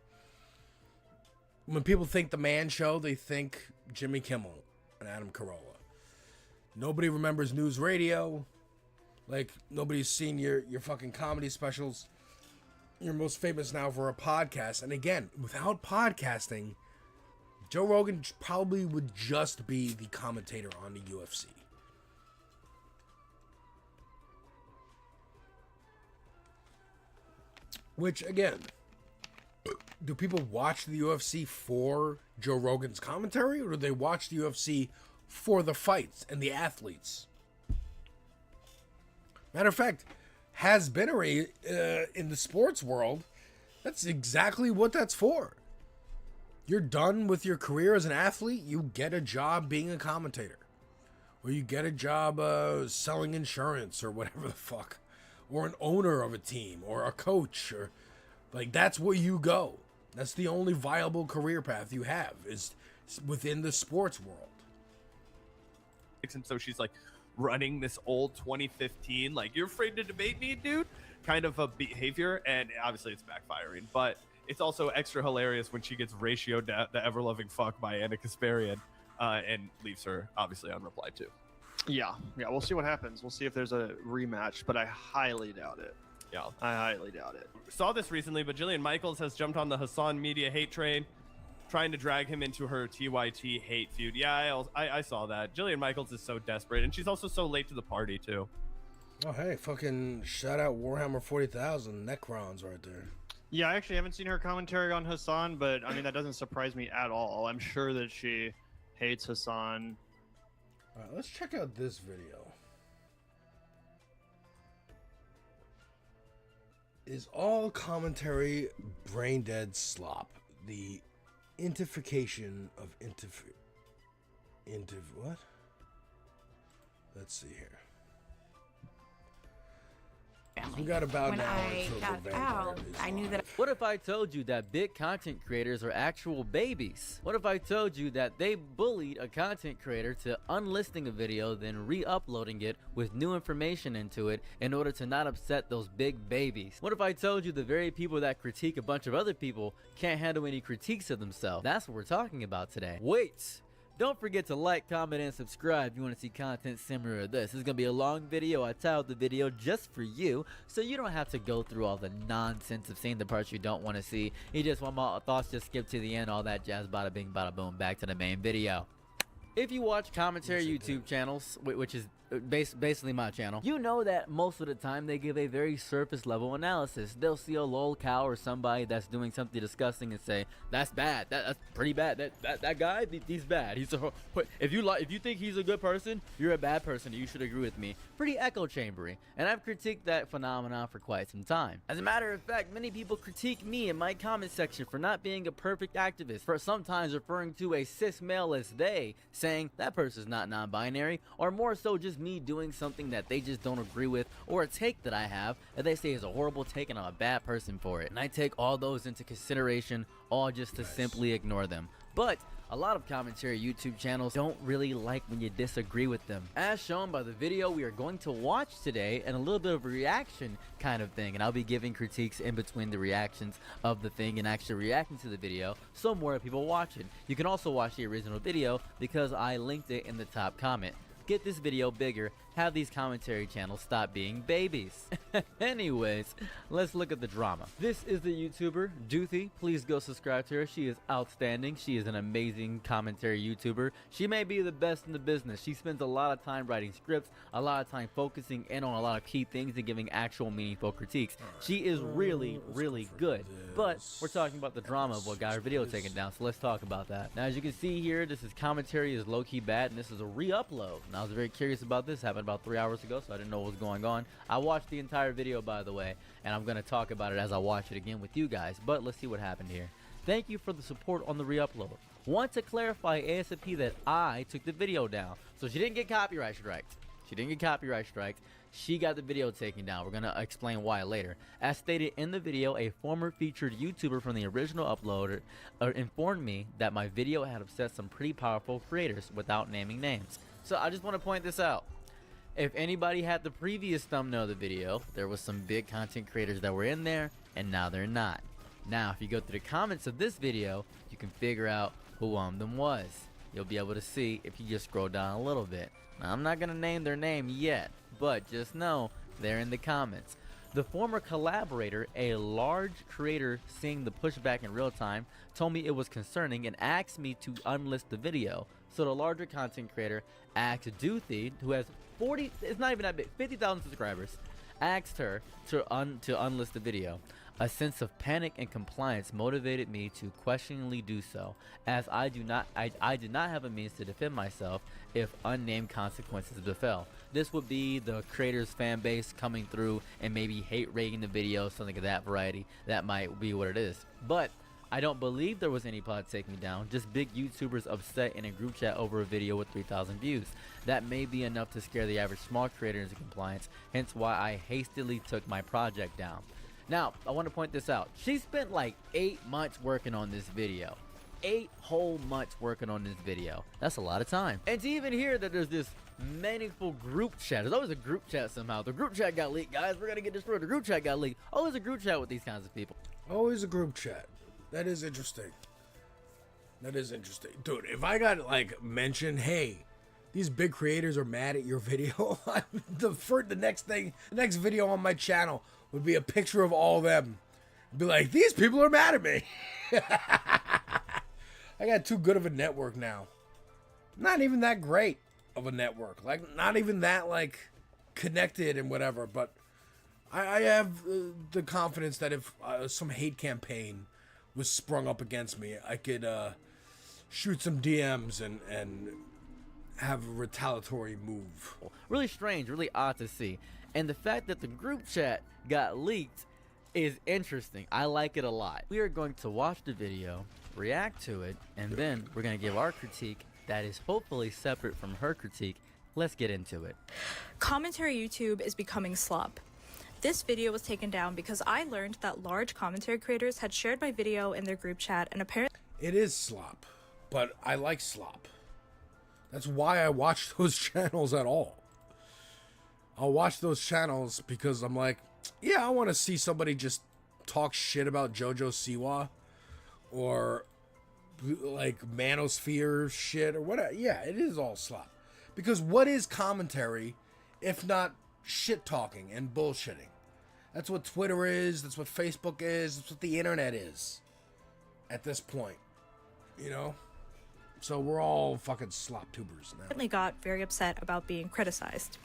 When people think the Man Show, they think Jimmy Kimmel and Adam Carolla. Nobody remembers News Radio. Like, nobody's seen your fucking comedy specials. You're most famous now for a podcast. And again, without podcasting, Joe Rogan probably would just be the commentator on the UFC. Which, again, do people watch the UFC for Joe Rogan's commentary, or do they watch the UFC for the fights and the athletes? Matter of fact, has-beenery in the sports world, that's exactly what that's for. You're done with your career as an athlete, you get a job being a commentator. Or you get a job selling insurance or whatever the fuck. Or an owner of a team or a coach. Or like, that's where you go. That's the only viable career path you have, is within the sports world. And so she's like running this old 2015, like, you're afraid to debate me, dude, kind of a behavior, and obviously it's backfiring. But it's also extra hilarious when she gets ratioed to the ever-loving fuck by Anna Kasparian and leaves her obviously unreplied to. Yeah, we'll see what happens. We'll see if there's a rematch, but I highly doubt it. Yeah, I highly doubt it. Saw this recently, but Jillian Michaels has jumped on the Hasan media hate train, trying to drag him into her TYT hate feud. Yeah, I saw that. Jillian Michaels is so desperate, and she's also so late to the party, too. Oh, hey, fucking shout out Warhammer 40,000 Necrons right there. Yeah, I actually haven't seen her commentary on Hasan, but I mean, that doesn't surprise me at all. I'm sure that she hates Hasan. All right, let's check out this video. Is all commentary brain dead slop? The intification of what? Let's see here. We got about when I got out, I knew that. What if I told you that big content creators are actual babies? What if I told you that they bullied a content creator to unlisting a video, then re-uploading it with new information into it in order to not upset those big babies? What if I told you the very people that critique a bunch of other people can't handle any critiques of themselves? That's what we're talking about today. Wait! Don't forget to like, comment, and subscribe if you want to see content similar to this. This is going to be a long video. I titled the video just for you, so you don't have to go through all the nonsense of seeing the parts you don't want to see. You just want my thoughts, just skip to the end, all that jazz, bada bing, bada boom, back to the main video. If you watch commentary YouTube channels, which is basically my channel, you know that most of the time they give a very surface level analysis. They'll see a lol cow or somebody that's doing something disgusting and say, that's bad, that's pretty bad, that guy, he's bad, if you think he's a good person, you're a bad person, you should agree with me. Pretty echo chambery, and I've critiqued that phenomenon for quite some time. As a matter of fact, many people critique me in my comment section for not being a perfect activist, for sometimes referring to a cis male as they, saying that person's not non-binary, or more so just me doing something that they just don't agree with, or a take that I have that they say is a horrible take and I'm a bad person for it. And I take all those into consideration, all just to simply ignore them. But a lot of commentary YouTube channels don't really like when you disagree with them, as shown by the video we are going to watch today, and a little bit of a reaction kind of thing, and I'll be giving critiques in between the reactions of the thing and actually reacting to the video, so more people watch it. You can also watch the original video because I linked it in the top comment. Get this video bigger, have these commentary channels stop being babies. Anyways, let's look at the drama. This is the YouTuber, Doothy. Please go subscribe to her. She is outstanding. She is an amazing commentary YouTuber. She may be the best in the business. She spends a lot of time writing scripts, a lot of time focusing in on a lot of key things and giving actual meaningful critiques. She is really, really good. But we're talking about the drama of what got her video taken down, so let's talk about that. Now, as you can see here, this is commentary is low-key bad, and this is a re-upload. And I was very curious about this. Happened about 3 hours ago, so I didn't know what was going on. I watched the entire video, by the way, and I'm going to talk about it as I watch it again with you guys. But let's see what happened here. Thank you for the support on the re-upload. Want to clarify ASAP that I took the video down. So she didn't get copyright striked. She didn't get copyright striked. She got the video taken down. We're going to explain why later. As stated in the video, a former featured YouTuber from the original uploader informed me that my video had upset some pretty powerful creators without naming names. So I just want to point this out. If anybody had the previous thumbnail of the video, there was some big content creators that were in there, and now they're not. Now, if you go through the comments of this video, you can figure out who them was. You'll be able to see if you just scroll down a little bit. Now, I'm not going to name their name yet, but just know they're in the comments. The former collaborator, a large creator seeing the pushback in real time, told me it was concerning and asked me to unlist the video. So the larger content creator asked Doothy, who has 40, it's not even that big, 50,000 subscribers, asked her to unlist the video. A sense of panic and compliance motivated me to questioningly do so, as I did not have a means to defend myself if unnamed consequences befell. This would be the creator's fan base coming through and maybe hate rating the video, something of that variety. That might be what it is. But I don't believe there was any plot to take me down, just big YouTubers upset in a group chat over a video with 3,000 views. That may be enough to scare the average small creator into compliance, hence why I hastily took my project down. Now, I want to point this out. She spent like 8 months working on this video. 8 whole months working on this video. That's a lot of time. And to even hear that there's this meaningful group chat. There's always a group chat somehow. The group chat got leaked, guys. We're going to get destroyed. The group chat got leaked. Always a group chat with these kinds of people. Always a group chat. That is interesting. That is interesting. Dude, if I got like mentioned, hey, these big creators are mad at your video, the next video on my channel would be a picture of all of them. I'd be like, these people are mad at me. I got too good of a network now. Not even that great of a network. Like, not even that, like, connected and whatever. But I have the confidence that if some hate campaign was sprung up against me, I could shoot some DMs and have a retaliatory move. Really strange, really odd to see. And the fact that the group chat got leaked is interesting. I like it a lot. We are going to watch the video, react to it, and then we're going to give our critique that is hopefully separate from her critique. Let's get into it. Commentary YouTube is becoming slop. This video was taken down because I learned that large commentary creators had shared my video in their group chat, and apparently it is slop, but I like slop. That's why I watch those channels at all. I'll watch those channels because I'm like, yeah, I want to see somebody just talk shit about JoJo Siwa or like Manosphere shit or whatever. Yeah, it is all slop. Because what is commentary if not shit talking and bullshitting? That's what Twitter is. That's what Facebook is. That's what the internet is at this point. You know? So we're all fucking slop tubers now. Certainly got very upset about being criticized.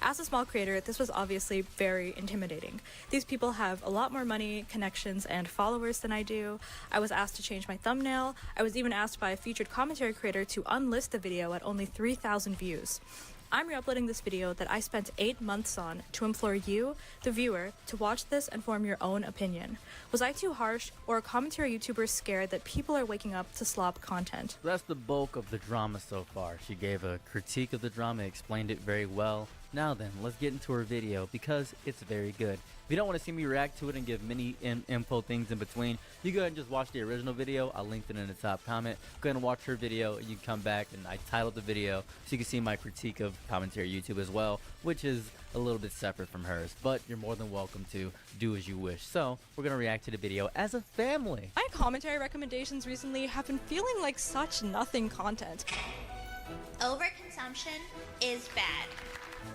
As a small creator, this was obviously very intimidating. These people have a lot more money, connections, and followers than I do. I was asked to change my thumbnail. I was even asked by a featured commentary creator to unlist the video at only 3,000 views. I'm re-uploading this video that I spent 8 months on to implore you, the viewer, to watch this and form your own opinion. Was I too harsh, or are commentary YouTubers scared that people are waking up to slop content? That's the bulk of the drama so far. She gave a critique of the drama, explained it very well. Now then, let's get into her video because it's very good. If you don't want to see me react to it and give many info things in between, you go ahead and just watch the original video. I'll link it in the top comment. Go ahead and watch her video. You can come back and I titled the video so you can see my critique of commentary YouTube as well, which is a little bit separate from hers, but you're more than welcome to do as you wish. So we're going to react to the video as a family. My commentary recommendations recently have been feeling like such nothing content. Overconsumption is bad.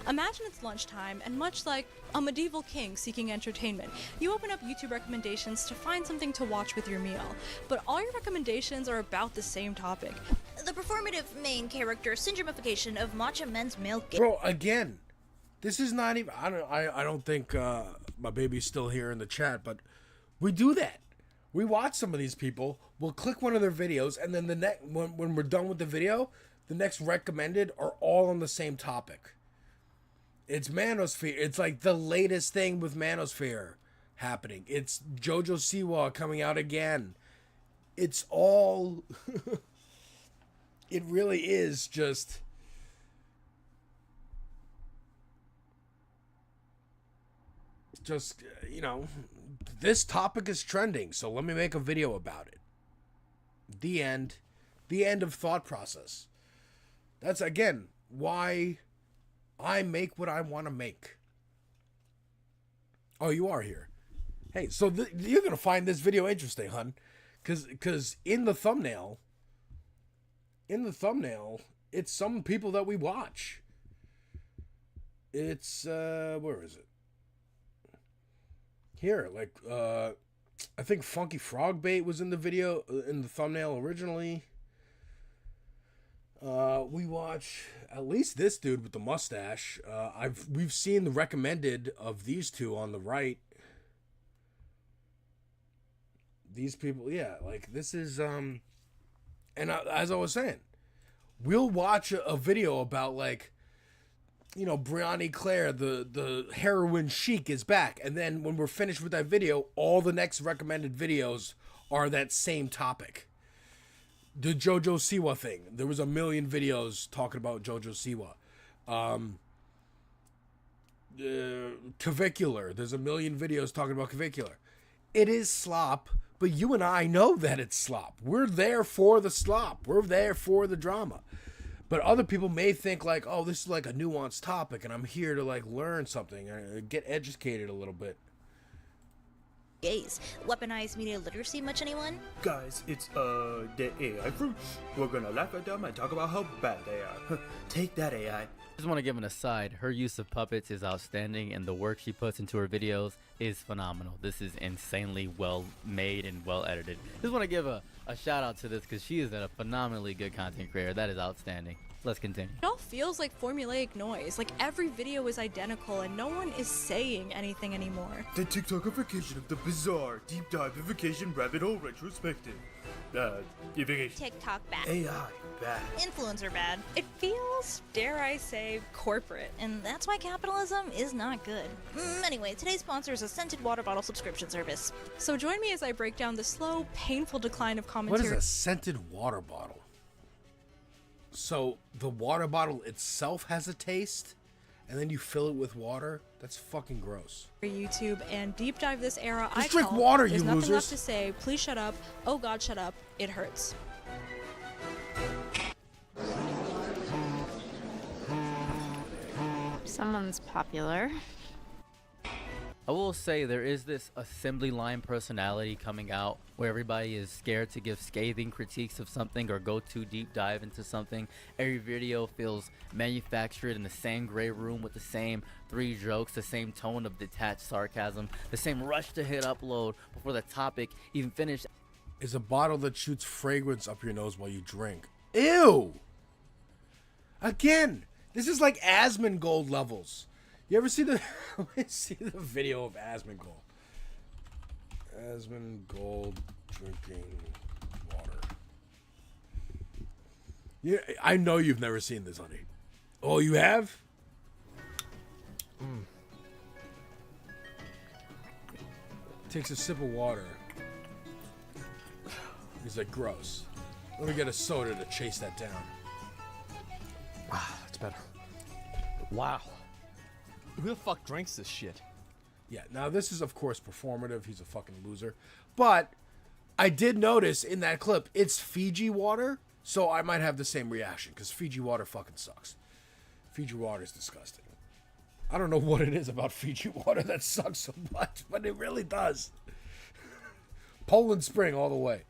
Imagine it's lunchtime, and much like a medieval king seeking entertainment, you open up YouTube recommendations to find something to watch with your meal. But all your recommendations are about the same topic. The performative main character syndromification of macho men's male gaze. Bro, again, this is not even. I don't think my baby's still here in the chat, but we do that. We watch some of these people. We'll click one of their videos, and then the next when we're done with the video, the next recommended are all on the same topic. It's Manosphere. It's like the latest thing with Manosphere happening. It's JoJo Siwa coming out again. It's all... It really is just... Just, you know, this topic is trending, so let me make a video about it. The end. The end of thought process. That's, again, why... I make what I want to make. Oh, you are here. Hey, so you're going to find this video interesting, hun. Because in the thumbnail, it's some people that we watch. It's, where is it? Here, like, I think Funky Frog Bait was in the video, in the thumbnail originally. We watch at least this dude with the mustache. We've seen the recommended of these two on the right. These people, yeah, like this is and as I was saying, we'll watch a video about, like, you know, Brianna Claire, the heroin chic is back, and then when we're finished with that video, all the next recommended videos are that same topic. The JoJo Siwa thing. There was a million videos talking about JoJo Siwa. Clavicular. There's a million videos talking about clavicular. It is slop, but you and I know that it's slop. We're there for the slop. We're there for the drama. But other people may think like, oh, this is like a nuanced topic, and I'm here to like learn something, get educated a little bit. Gaze. Weaponized media literacy, much anyone? Guys, it's the AI fruits. We're gonna laugh at them and talk about how bad they are. Take that, AI. Just want to give an aside. Her use of puppets is outstanding, and the work she puts into her videos is phenomenal. This is insanely well made and well edited. Just want to give a shout out to this because she is a phenomenally good content creator. That is outstanding. Let's continue. It all feels like formulaic noise. Like every video is identical and no one is saying anything anymore. The TikTokification of the bizarre deep dive-ification rabbit hole retrospective. TikTok bad. AI bad. Influencer bad. It feels, dare I say, corporate, and that's why capitalism is not good. Anyway, today's sponsor is a scented water bottle subscription service. So join me as I break down the slow, painful decline of commentary. What is a scented water bottle? So the water bottle itself has a taste, and then you fill it with water? That's fucking gross. YouTube and deep dive this era. Just I drink call, water, There's you nothing losers. left to say. Please shut up. Oh God, shut up. It hurts. Someone's popular. I will say there is this assembly line personality coming out where everybody is scared to give scathing critiques of something or go too deep dive into something. Every video feels manufactured in the same gray room with the same 3 jokes, the same tone of detached sarcasm, the same rush to hit upload before the topic even finished. Is a bottle that shoots fragrance up your nose while you drink. Ew. Again, this is like Asmongold levels. You ever see the let me see the video of Asmongold? Asmongold drinking water. Yeah, I know you've never seen this, honey. Oh, you have? Takes a sip of water. He's like, gross. Let me get a soda to chase that down. Ah, that's better. Wow. Who the fuck drinks this shit? Yeah, now this is, of course, performative. He's a fucking loser. But I did notice in that clip, it's Fiji water, so I might have the same reaction, because Fiji water fucking sucks. Fiji water is disgusting. I don't know what it is about Fiji water that sucks so much, but it really does. Poland Spring all the way.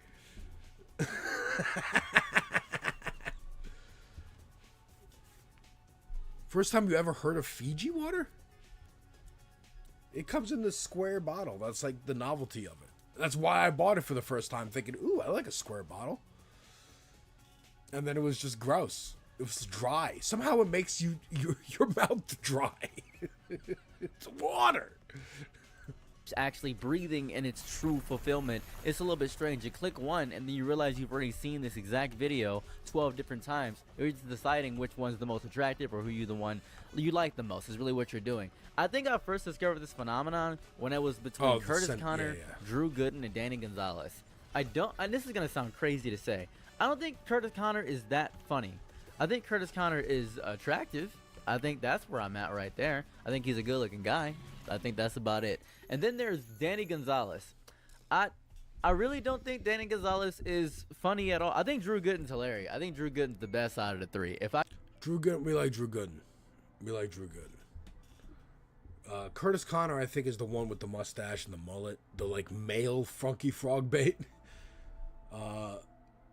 First time you ever heard of Fiji water? It comes in this square bottle. That's like the novelty of it. That's why I bought it for the first time, thinking, ooh, I like a square bottle. And then it was just gross. It was dry. Somehow it makes your mouth dry. It's water. Actually breathing in its true fulfillment. It's a little bit strange. You click one and then you realize you've already seen this exact video 12 different times. You're just deciding which one's the most attractive or who you you like the most is really what you're doing. I think I first discovered this phenomenon when it was between Curtis Connor, Drew Gooden, and Danny Gonzalez. And this is gonna sound crazy to say, I don't think Curtis Connor is that funny. I think Curtis Connor is attractive. I think that's where I'm at right there. I think he's a good looking guy. I think that's about it. And then there's Danny Gonzalez. I really don't think Danny Gonzalez is funny at all. I think Drew Gooden's hilarious. I think Drew Gooden's the best out of the three. Drew Gooden, we like Drew Gooden. We like Drew Gooden. Curtis Connor, I think, is the one with the mustache and the mullet, the like male Funky Frog bait. I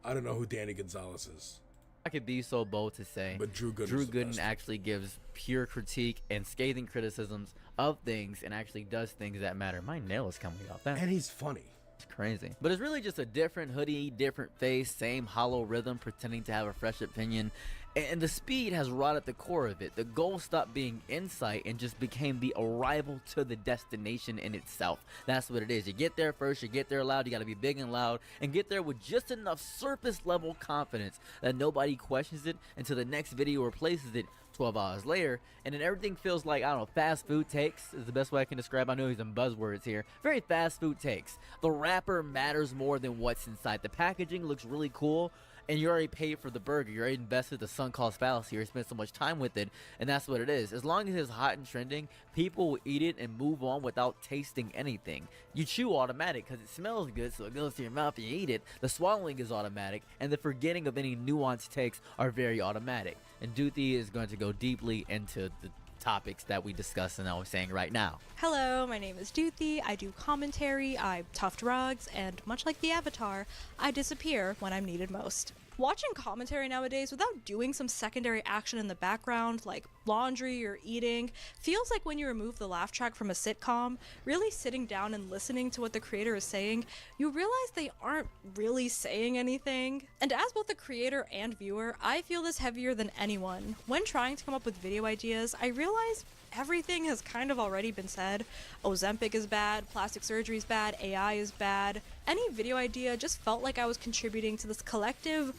don't know who Danny Gonzalez is. I could be so bold to say, but Drew Gooden actually gives pure critique and scathing criticisms of things and actually does things that matter. My nail is coming off that. And he's funny. It's crazy. But it's really just a different hoodie, different face, same hollow rhythm, pretending to have a fresh opinion. And the speed has rotted the core of it. The goal stopped being insight and just became the arrival to the destination in itself. That's what it is. You get there first, you get there loud, you got to be big and loud, and get there with just enough surface level confidence that nobody questions it until the next video replaces it 12 hours later, and then everything feels like, I don't know, fast food takes is the best way I can describe. I know he's in buzzwords here. Very fast food takes. The wrapper matters more than what's inside. The packaging looks really cool, and you already paid for the burger. You already invested the sunk cost fallacy. You spent so much time with it, and that's what it is. As long as it's hot and trending, people will eat it and move on without tasting anything. You chew automatic because it smells good, so it goes to your mouth and you eat it. The swallowing is automatic, and the forgetting of any nuanced takes are very automatic. And Duthi is going to go deeply into the topics that we discussed and I was saying right now. Hello, my name is Duthi. I do commentary, I tough drugs, and much like the Avatar, I disappear when I'm needed most. Watching commentary nowadays without doing some secondary action in the background, like laundry or eating, feels like when you remove the laugh track from a sitcom, really sitting down and listening to what the creator is saying, you realize they aren't really saying anything. And as both the creator and viewer, I feel this heavier than anyone. When trying to come up with video ideas, I realize everything has kind of already been said. Ozempic is bad, plastic surgery is bad, AI is bad. Any video idea just felt like I was contributing to this collective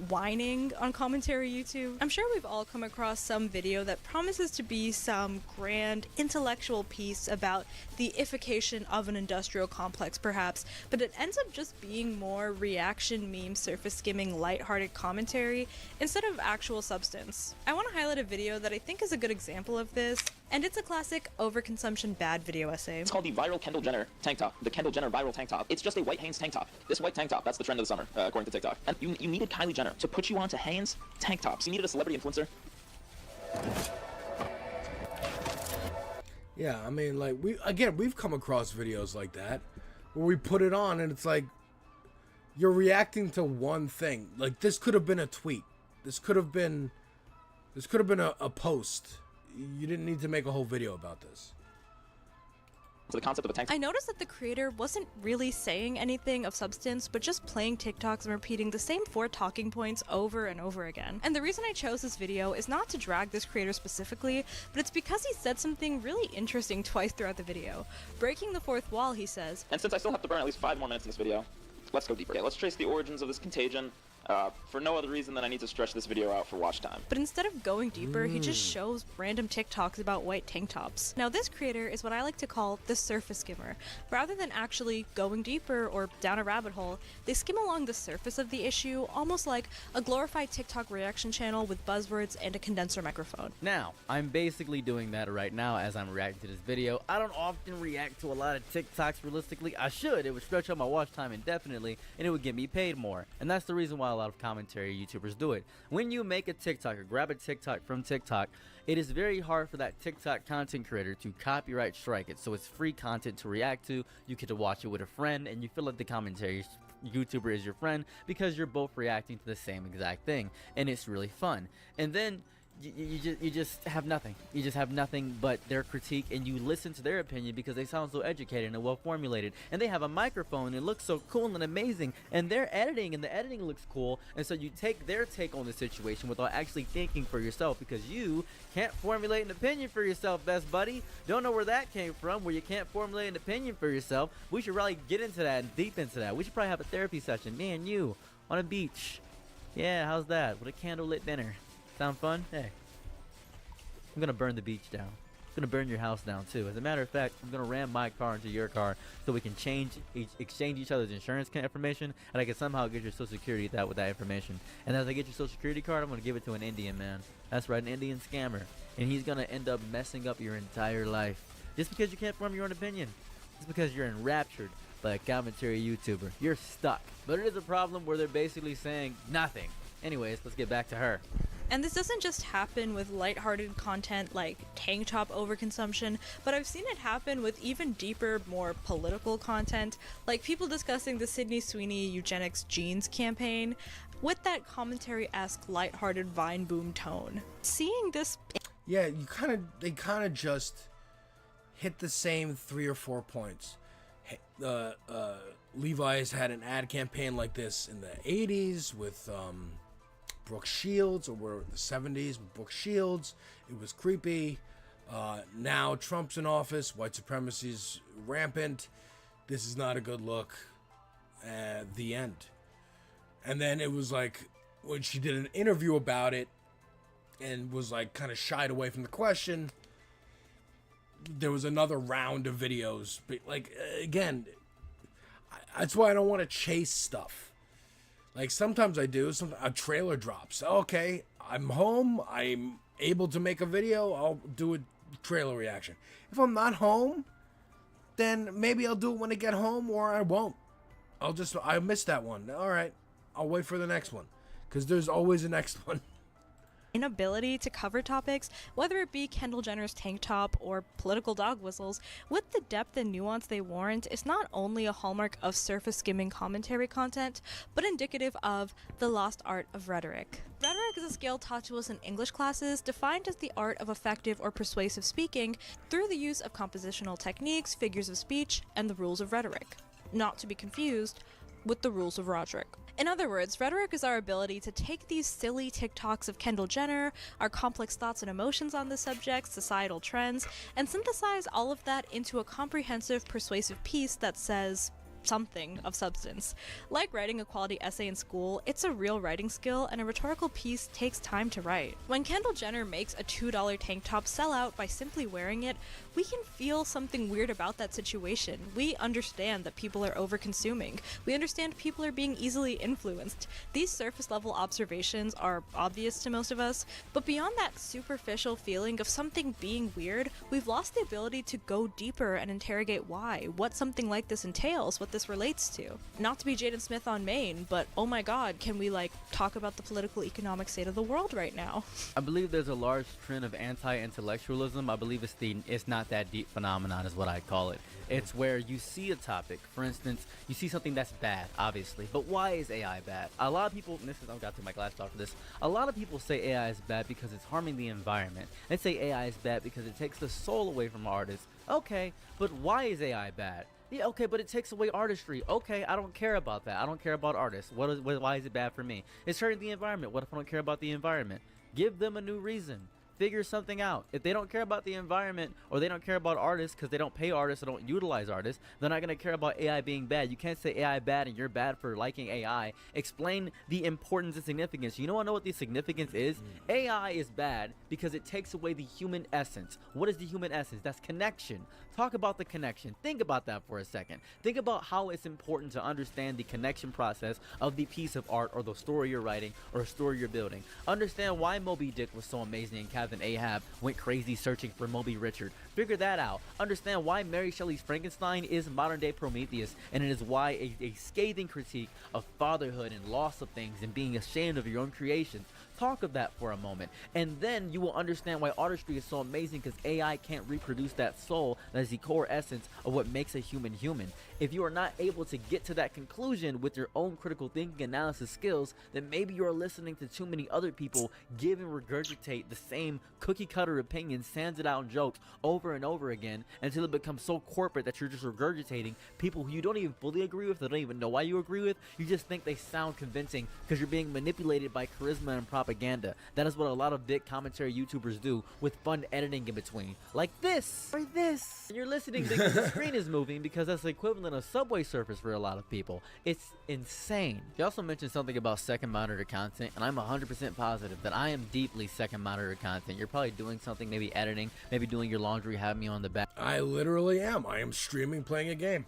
whining on commentary YouTube. I'm sure we've all come across some video that promises to be some grand intellectual piece about the ification of an industrial complex perhaps, but it ends up just being more reaction meme surface skimming lighthearted commentary instead of actual substance. I want to highlight a video that I think is a good example of this, and it's a classic overconsumption bad video essay. It's called the viral Kendall Jenner tank top. The Kendall Jenner viral tank top. It's just a white Hanes tank top. This white tank top, that's the trend of the summer, according to TikTok. And you needed Kylie Jenner to put you onto Hanes tank tops. You needed a celebrity influencer. Yeah, I mean, like, we've come across videos like that where we put it on and it's like you're reacting to one thing. Like, this could have been a tweet. This could have been a post. You didn't need to make a whole video about this. So the concept of a tank I noticed that the creator wasn't really saying anything of substance, but just playing TikToks and repeating the same 4 talking points over and over again. And the reason I chose this video is not to drag this creator specifically, but it's because he said something really interesting twice throughout the video. Breaking the fourth wall, he says, And since I still have to burn at least 5 more minutes in this video, let's go deeper. Okay, let's trace the origins of this contagion. For no other reason than I need to stretch this video out for watch time. But instead of going deeper, he just shows random TikToks about white tank tops. Now this creator is what I like to call the surface skimmer. Rather than actually going deeper or down a rabbit hole, they skim along the surface of the issue, almost like a glorified TikTok reaction channel with buzzwords and a condenser microphone. Now, I'm basically doing that right now as I'm reacting to this video. I don't often react to a lot of TikToks realistically. I should. It would stretch out my watch time indefinitely, and it would get me paid more. And that's the reason why a lot of commentary YouTubers do it. When you make a TikTok or grab a TikTok from TikTok, it is very hard for that TikTok content creator to copyright strike it. So it's free content to react to. You get to watch it with a friend, and you feel like the commentary YouTuber is your friend because you're both reacting to the same exact thing, and it's really fun. And then you just have nothing. You just have nothing but their critique, and you listen to their opinion because they sound so educated and well formulated, and they have a microphone and it looks so cool and amazing, and they're editing and the editing looks cool, and so you take their take on the situation without actually thinking for yourself because you can't formulate an opinion for yourself, best buddy. Don't know where that came from, where you can't formulate an opinion for yourself. We should really get into that and deep into that. We should probably have a therapy session, me and you, on a beach. Yeah, how's that? With a candlelit dinner. Sound fun? Hey. I'm gonna burn the beach down. I'm gonna burn your house down too. As a matter of fact, I'm gonna ram my car into your car so we can exchange each other's insurance information, and I can somehow get your social security with that information. And as I get your social security card, I'm gonna give it to an Indian man. That's right, an Indian scammer. And he's gonna end up messing up your entire life. Just because you can't form your own opinion. Just because you're enraptured by a commentary YouTuber. You're stuck. But it is a problem where they're basically saying nothing. Anyways, let's get back to her. And this doesn't just happen with lighthearted content like tank top overconsumption, but I've seen it happen with even deeper, more political content, like people discussing the Sydney Sweeney eugenics genes campaign with that commentary-esque lighthearted Vine boom tone. Seeing this... Yeah, they kind of just hit the same 3 or 4 points. Levi's had an ad campaign like this in the 80s with Brooke Shields, or we're in the 70s with Brooke Shields. It was creepy. Now Trump's in office. White supremacy's rampant. This is not a good look. The end. And then it was like, when she did an interview about it and was like kind of shied away from the question, there was another round of videos. But like, again, that's why I don't want to chase stuff. Like, sometimes I do. A trailer drops. Okay, I'm home. I'm able to make a video. I'll do a trailer reaction. If I'm not home, then maybe I'll do it when I get home, or I won't. I missed that one. All right, I'll wait for the next one, because there's always a next one. Inability to cover topics, whether it be Kendall Jenner's tank top or political dog whistles, with the depth and nuance they warrant, is not only a hallmark of surface skimming commentary content, but indicative of the lost art of rhetoric. Rhetoric is a skill taught to us in English classes, defined as the art of effective or persuasive speaking through the use of compositional techniques, figures of speech, and the rules of rhetoric. Not to be confused with the rules of Roderick. In other words, rhetoric is our ability to take these silly TikToks of Kendall Jenner, our complex thoughts and emotions on the subject, societal trends, and synthesize all of that into a comprehensive, persuasive piece that says something of substance. Like writing a quality essay in school, it's a real writing skill, and a rhetorical piece takes time to write. When Kendall Jenner makes a $2 tank top sell out by simply wearing it, we can feel something weird about that situation. We understand that people are over-consuming. We understand people are being easily influenced. These surface-level observations are obvious to most of us, but beyond that superficial feeling of something being weird, we've lost the ability to go deeper and interrogate why, what something like this entails, what what this relates to. Not to be Jaden Smith on Maine, but oh my god, can we like talk about the political economic state of the world right now? I believe there's a large trend of anti-intellectualism. I believe it's not that deep phenomenon is what I call it. It's where you see a topic, for instance, you see something that's bad, obviously, but why is AI bad? A lot of people, and this is, I've got to take my glass off for this, a lot of people say AI is bad because it's harming the environment. They say AI is bad because it takes the soul away from artists. Okay, but why is AI bad? Yeah, okay, but it takes away artistry. Okay, I don't care about that. I don't care about artists. Why is it bad for me? It's hurting the environment. What if I don't care about the environment? Give them a new reason. Figure something out. If they don't care about the environment or they don't care about artists because they don't pay artists or don't utilize artists, they're not going to care about AI being bad. You can't say AI bad and you're bad for liking AI. Explain the importance and significance. You know what the significance is? AI is bad because it takes away the human essence. What is the human essence? That's connection. Talk about the connection. Think about that for a second. Think about how it's important to understand the connection process of the piece of art or the story you're writing or story you're building. Understand why Moby Dick was so amazing and Captain Ahab went crazy searching for Moby Richard. Figure that out. Understand why Mary Shelley's Frankenstein is modern-day Prometheus, and it is why a scathing critique of fatherhood and loss of things and being ashamed of your own creations. Talk of that for a moment, and then you will understand why artistry is so amazing, because AI can't reproduce that soul that is the core essence of what makes a human human. If you are not able to get to that conclusion with your own critical thinking analysis skills, then maybe you are listening to too many other people give and regurgitate the same cookie cutter opinions, sanded out jokes over and over again until it becomes so corporate that you're just regurgitating people who you don't even fully agree with, they don't even know why you agree with. You just think they sound convincing because you're being manipulated by charisma and propaganda. That is what a lot of big commentary YouTubers do with fun editing in between, like this or this. And you're listening because the screen is moving, because that's the equivalent of subway surfers for a lot of people. It's insane. You also mentioned something about second monitor content, and I'm 100% positive that I am deeply second monitor content. You're probably doing something, maybe editing, maybe doing your laundry, have me on the back. I literally am. I am streaming, playing a game.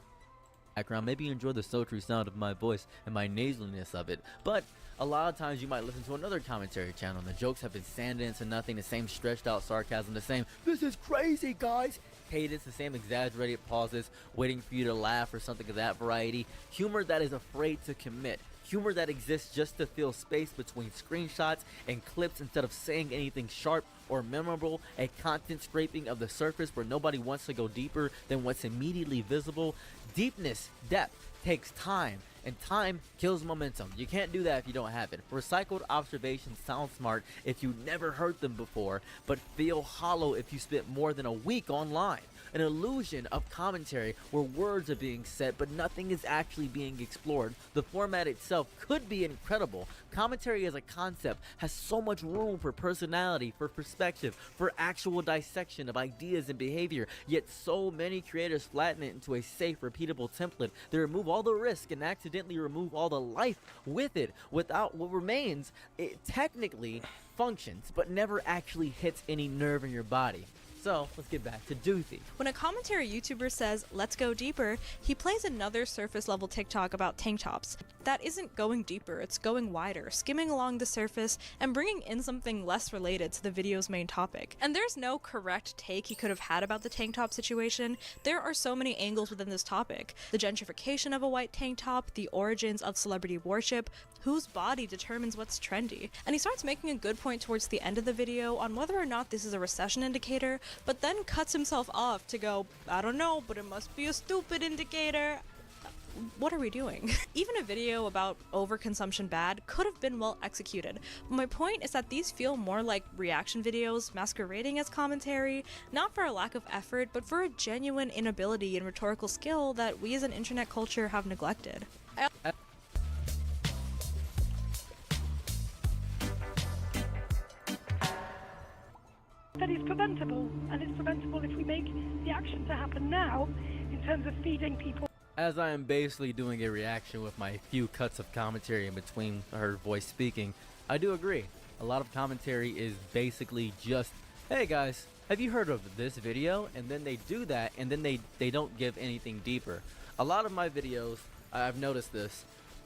Background. Maybe you enjoy the sultry sound of my voice and my nasaliness of it, but a lot of times you might listen to another commentary channel and the jokes have been sanded into nothing, the same stretched out sarcasm, the same "this is crazy guys" cadence, the same exaggerated pauses waiting for you to laugh or something of that variety. Humor that is afraid to commit. Humor that exists just to fill space between screenshots and clips instead of saying anything sharp or memorable. A content scraping of the surface where nobody wants to go deeper than what's immediately visible. Deepness, depth, takes time, and time kills momentum. You can't do that if you don't have it. Recycled observations sound smart if you never heard them before, but feel hollow if you spent more than a week online. An illusion of commentary where words are being said but nothing is actually being explored. The format itself could be incredible. Commentary as a concept has so much room for personality, for perspective, for actual dissection of ideas and behavior, yet so many creators flatten it into a safe, repeatable template. They remove all the risk and accidentally remove all the life with it. Without what remains, it technically functions but never actually hits any nerve in your body. So let's get back to Doothy. When a commentary YouTuber says, "let's go deeper," he plays another surface level TikTok about tank tops. That isn't going deeper, it's going wider, skimming along the surface and bringing in something less related to the video's main topic. And there's no correct take he could have had about the tank top situation. There are so many angles within this topic. The gentrification of a white tank top, the origins of celebrity worship, whose body determines what's trendy. And he starts making a good point towards the end of the video on whether or not this is a recession indicator, but then cuts himself off to go, "I don't know, but it must be a stupid indicator." What are we doing? Even a video about overconsumption bad could have been well executed. But my point is that these feel more like reaction videos masquerading as commentary, not for a lack of effort, but for a genuine inability and rhetorical skill that we as an internet culture have neglected. That is preventable, and it's preventable if we make the action to happen now in terms of feeding people. As I am basically doing a reaction with my few cuts of commentary in between her voice speaking, I do agree. A lot of commentary is basically just, "Hey guys, have you heard of this video?" And then they do that, and then they don't give anything deeper. A lot of my videos, I've noticed this,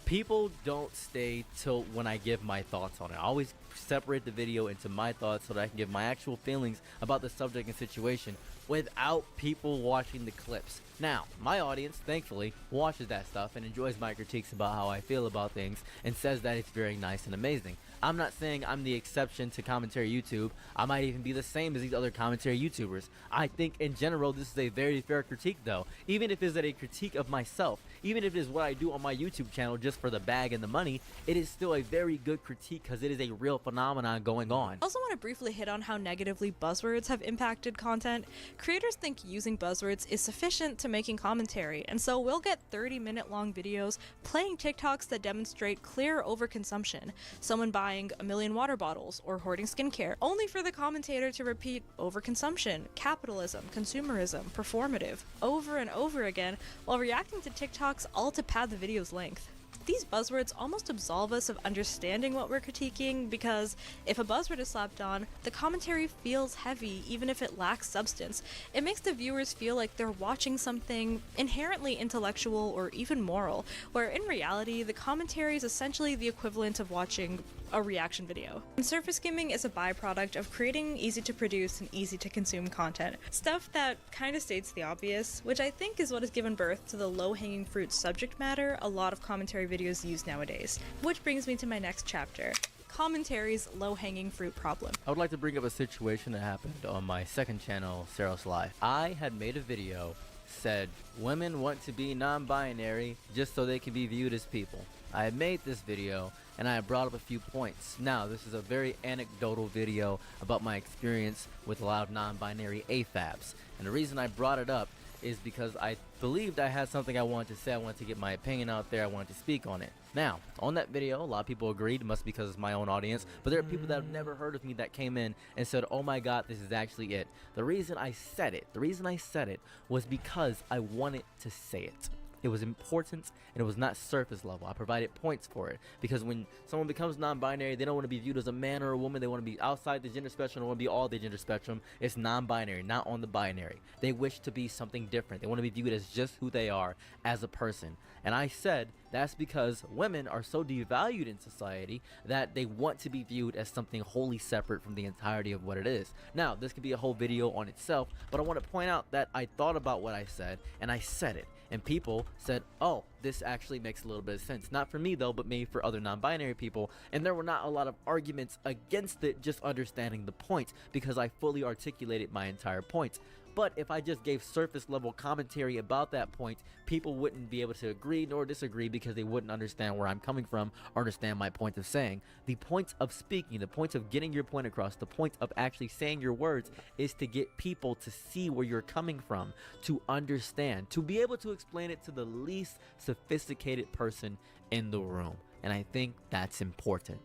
People don't stay till when I give my thoughts on it. I always separate the video into my thoughts so that I can give my actual feelings about the subject and situation without people watching the clips. Now, my audience, thankfully, watches that stuff and enjoys my critiques about how I feel about things and says that it's very nice and amazing. I'm not saying I'm the exception to commentary YouTube. I might even be the same as these other commentary YouTubers. I think in general this is a very fair critique though. Even if it's a critique of myself, even if it is what I do on my YouTube channel just for the bag and the money, it is still a very good critique because it is a real phenomenon going on. I also want to briefly hit on how negatively buzzwords have impacted content. Creators think using buzzwords is sufficient to making commentary, and so we'll get 30-minute long videos playing TikToks that demonstrate clear overconsumption. Someone buying a million water bottles or hoarding skincare, only for the commentator to repeat overconsumption, capitalism, consumerism, performative, over and over again while reacting to TikToks, all to pad the video's length. These buzzwords almost absolve us of understanding what we're critiquing, because if a buzzword is slapped on, the commentary feels heavy even if it lacks substance. It makes the viewers feel like they're watching something inherently intellectual or even moral, where in reality the commentary is essentially the equivalent of watching a reaction video. And surface skimming is a byproduct of creating easy to produce and easy to consume content. Stuff that kind of states the obvious, which I think is what has given birth to the low-hanging fruit subject matter a lot of commentary videos use nowadays. Which brings me to my next chapter. Commentary's low-hanging fruit problem. I would like to bring up a situation that happened on my second channel, Seros Live. I had made a video said women want to be non-binary just so they can be viewed as people. I had made this video and I brought up a few points. Now, this is a very anecdotal video about my experience with a lot of non-binary AFABs. And the reason I brought it up is because I believed I had something I wanted to say. I wanted to get my opinion out there. I wanted to speak on it. Now, on that video, a lot of people agreed. It must be because it's my own audience. But there are people that have never heard of me that came in and said, oh my God, this is actually it. The reason I said it was because I wanted to say it. It was important and it was not surface level. I provided points for it because when someone becomes non-binary, they don't want to be viewed as a man or a woman. They want to be outside the gender spectrum. They want to be all the gender spectrum. It's non-binary, not on the binary. They wish to be something different. They want to be viewed as just who they are as a person. And I said that's because women are so devalued in society that they want to be viewed as something wholly separate from the entirety of what it is. Now, this could be a whole video on itself, but I want to point out that I thought about what I said and I said it. And people said, oh, this actually makes a little bit of sense. Not for me though, but maybe for other non-binary people. And there were not a lot of arguments against it, just understanding the point, because I fully articulated my entire point. But if I just gave surface level commentary about that point, people wouldn't be able to agree nor disagree because they wouldn't understand where I'm coming from or understand my point of saying. The point of speaking, the point of getting your point across, the point of actually saying your words is to get people to see where you're coming from, to understand, to be able to explain it to the least sophisticated person in the room. And I think that's important.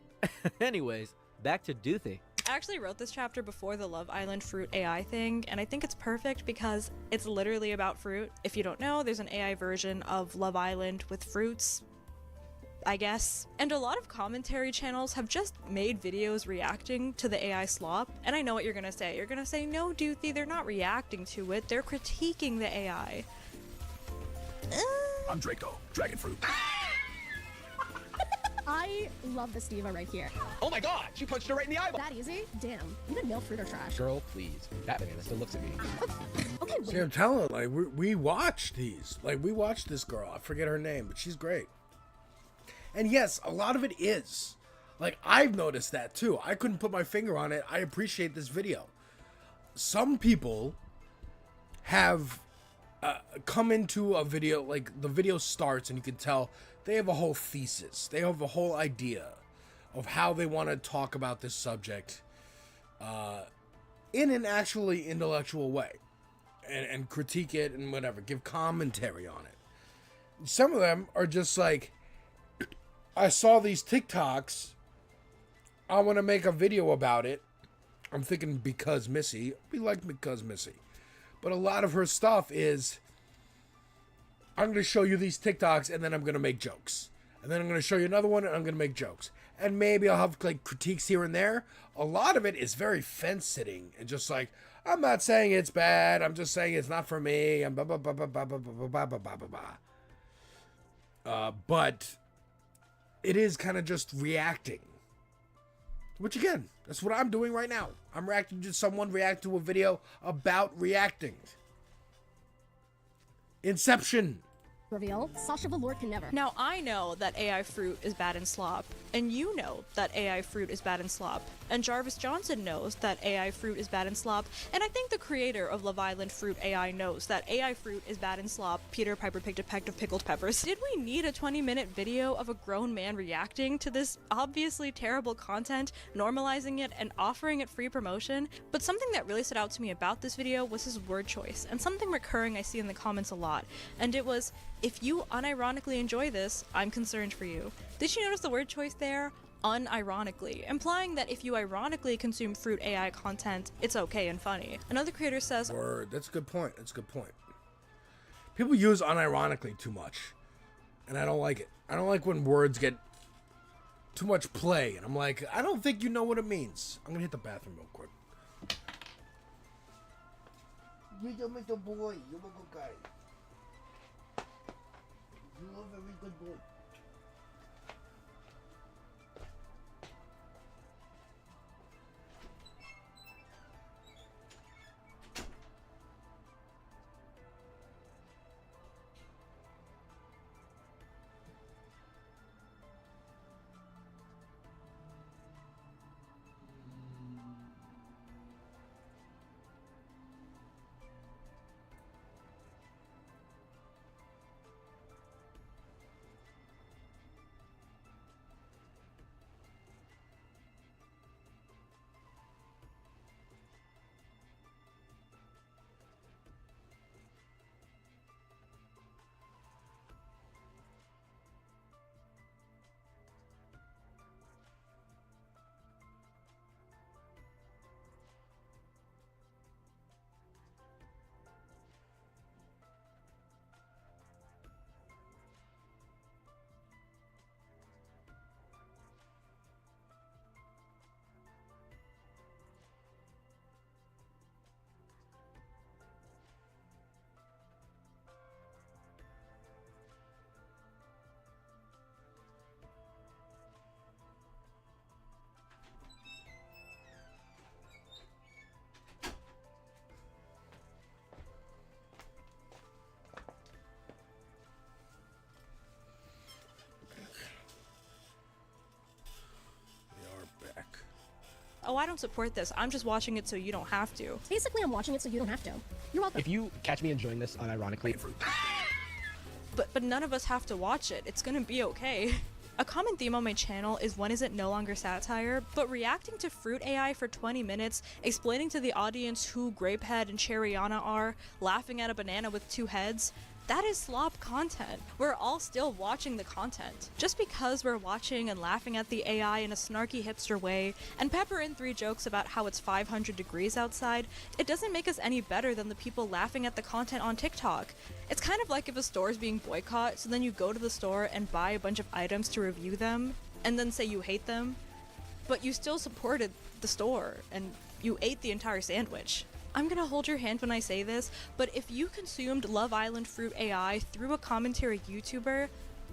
Anyways, back to Doothy. I actually wrote this chapter before the Love Island fruit AI thing, and I think it's perfect because it's literally about fruit. If you don't know, there's an AI version of Love Island with fruits, I guess. And a lot of commentary channels have just made videos reacting to the AI slop. And I know what you're gonna say. You're gonna say, no, Doothy, they're not reacting to it. They're critiquing the AI. I'm Draco, dragon fruit. I love this diva right here. Oh my God, she punched her right in the eyeball. That easy? Damn, even male fruit are trash. Girl, please. That banana still looks at me. Okay, See, I'm telling you, like, we watched these. Like, we watched this girl. I forget her name, but she's great. And yes, a lot of it is. Like, I've noticed that too. I couldn't put my finger on it. I appreciate this video. Some people have come into a video, like, the video starts and you can tell they have a whole thesis. They have a whole idea of how they want to talk about this subject in an actually intellectual way and critique it and whatever, give commentary on it. Some of them are just like, I saw these TikToks, I want to make a video about it. I'm thinking because Missy, we like because Missy. But a lot of her stuff is, I'm going to show you these TikToks and then I'm going to make jokes. And then I'm going to show you another one and I'm going to make jokes. And maybe I'll have like critiques here and there. A lot of it is very fence sitting and just like, I'm not saying it's bad. I'm just saying it's not for me. And blah, blah, blah, blah, blah, blah, blah, blah, blah, blah, blah, blah. But it is kind of just reacting. Which again, that's what I'm doing right now. I'm reacting to someone react to a video about reacting. Inception. Reveal, Sasha Velour can never. Now, I know that AI fruit is bad in slop, and you know that AI fruit is bad in slop, and Jarvis Johnson knows that AI fruit is bad in slop, and I think the creator of Love Island Fruit AI knows that AI fruit is bad in slop. Peter Piper picked a peck of pickled peppers. Did we need a 20-minute video of a grown man reacting to this obviously terrible content, normalizing it, and offering it free promotion? But something that really stood out to me about this video was his word choice, and something recurring I see in the comments a lot, and it was, "If you unironically enjoy this, I'm concerned for you." Did you notice the word choice there? Unironically, implying that if you ironically consume fruit AI content, it's okay and funny. Another creator says, Word, that's a good point. That's a good point. People use unironically too much, and I don't like it. I don't like when words get too much play, and I'm like, I don't think you know what it means. I'm gonna hit the bathroom real quick. You're a good boy. You're a good guy. You're a very good boy. "Oh, I don't support this. I'm just watching it so you don't have to." Basically, I'm watching it so you don't have to. You're welcome. If you catch me enjoying this unironically, But none of us have to watch it. It's gonna be okay. A common theme on my channel is when is it no longer satire, but reacting to Fruit AI for 20 minutes, explaining to the audience who Grapehead and Cherryana are, laughing at a banana with two heads, that is slop content. We're all still watching the content. Just because we're watching and laughing at the AI in a snarky hipster way, and pepper in 3 jokes about how it's 500 degrees outside, it doesn't make us any better than the people laughing at the content on TikTok. It's kind of like if a store is being boycotted, so then you go to the store and buy a bunch of items to review them, and then say you hate them, but you still supported the store, and you ate the entire sandwich. I'm gonna hold your hand when I say this, but if you consumed Love Island Fruit AI through a commentary YouTuber,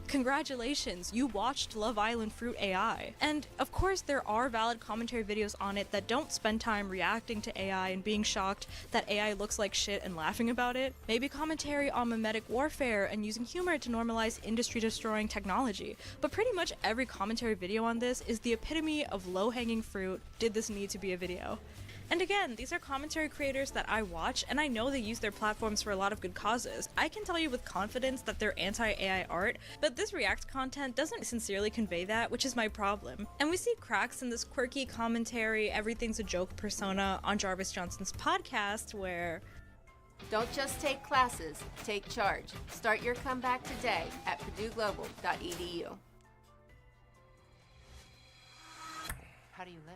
congratulations, you watched Love Island Fruit AI. And of course there are valid commentary videos on it that don't spend time reacting to AI and being shocked that AI looks like shit and laughing about it. Maybe commentary on mimetic warfare and using humor to normalize industry-destroying technology. But pretty much every commentary video on this is the epitome of low-hanging fruit. Did this need to be a video? And again, these are commentary creators that I watch, and I know they use their platforms for a lot of good causes. I can tell you with confidence that they're anti-AI art, but this React content doesn't sincerely convey that, which is my problem. And we see cracks in this quirky commentary, everything's a joke persona on Jarvis Johnson's podcast, where don't just take classes, take charge. Start your comeback today at purdueglobal.edu. How do you live?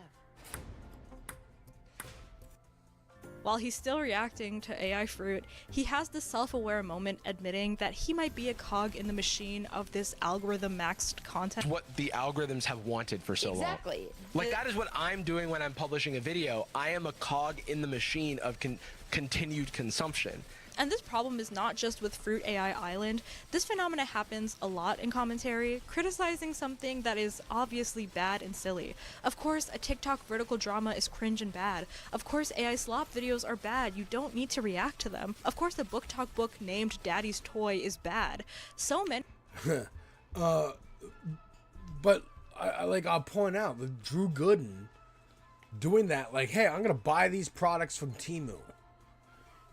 while he's still reacting to AI fruit, he has this self-aware moment admitting that he might be a cog in the machine of this algorithm-maxed content. What the algorithms have wanted for so long. Exactly. Like, that is what I'm doing when I'm publishing a video. I am a cog in the machine of continued consumption. And this problem is not just with Fruit AI Island. This phenomena happens a lot in commentary, criticizing something that is obviously bad and silly. Of course, a TikTok vertical drama is cringe and bad. Of course, AI slop videos are bad. You don't need to react to them. Of course, the book talk book named Daddy's Toy is bad. So many. But I'll point out that Drew Gooden doing that, like, hey, I'm gonna buy these products from Temu.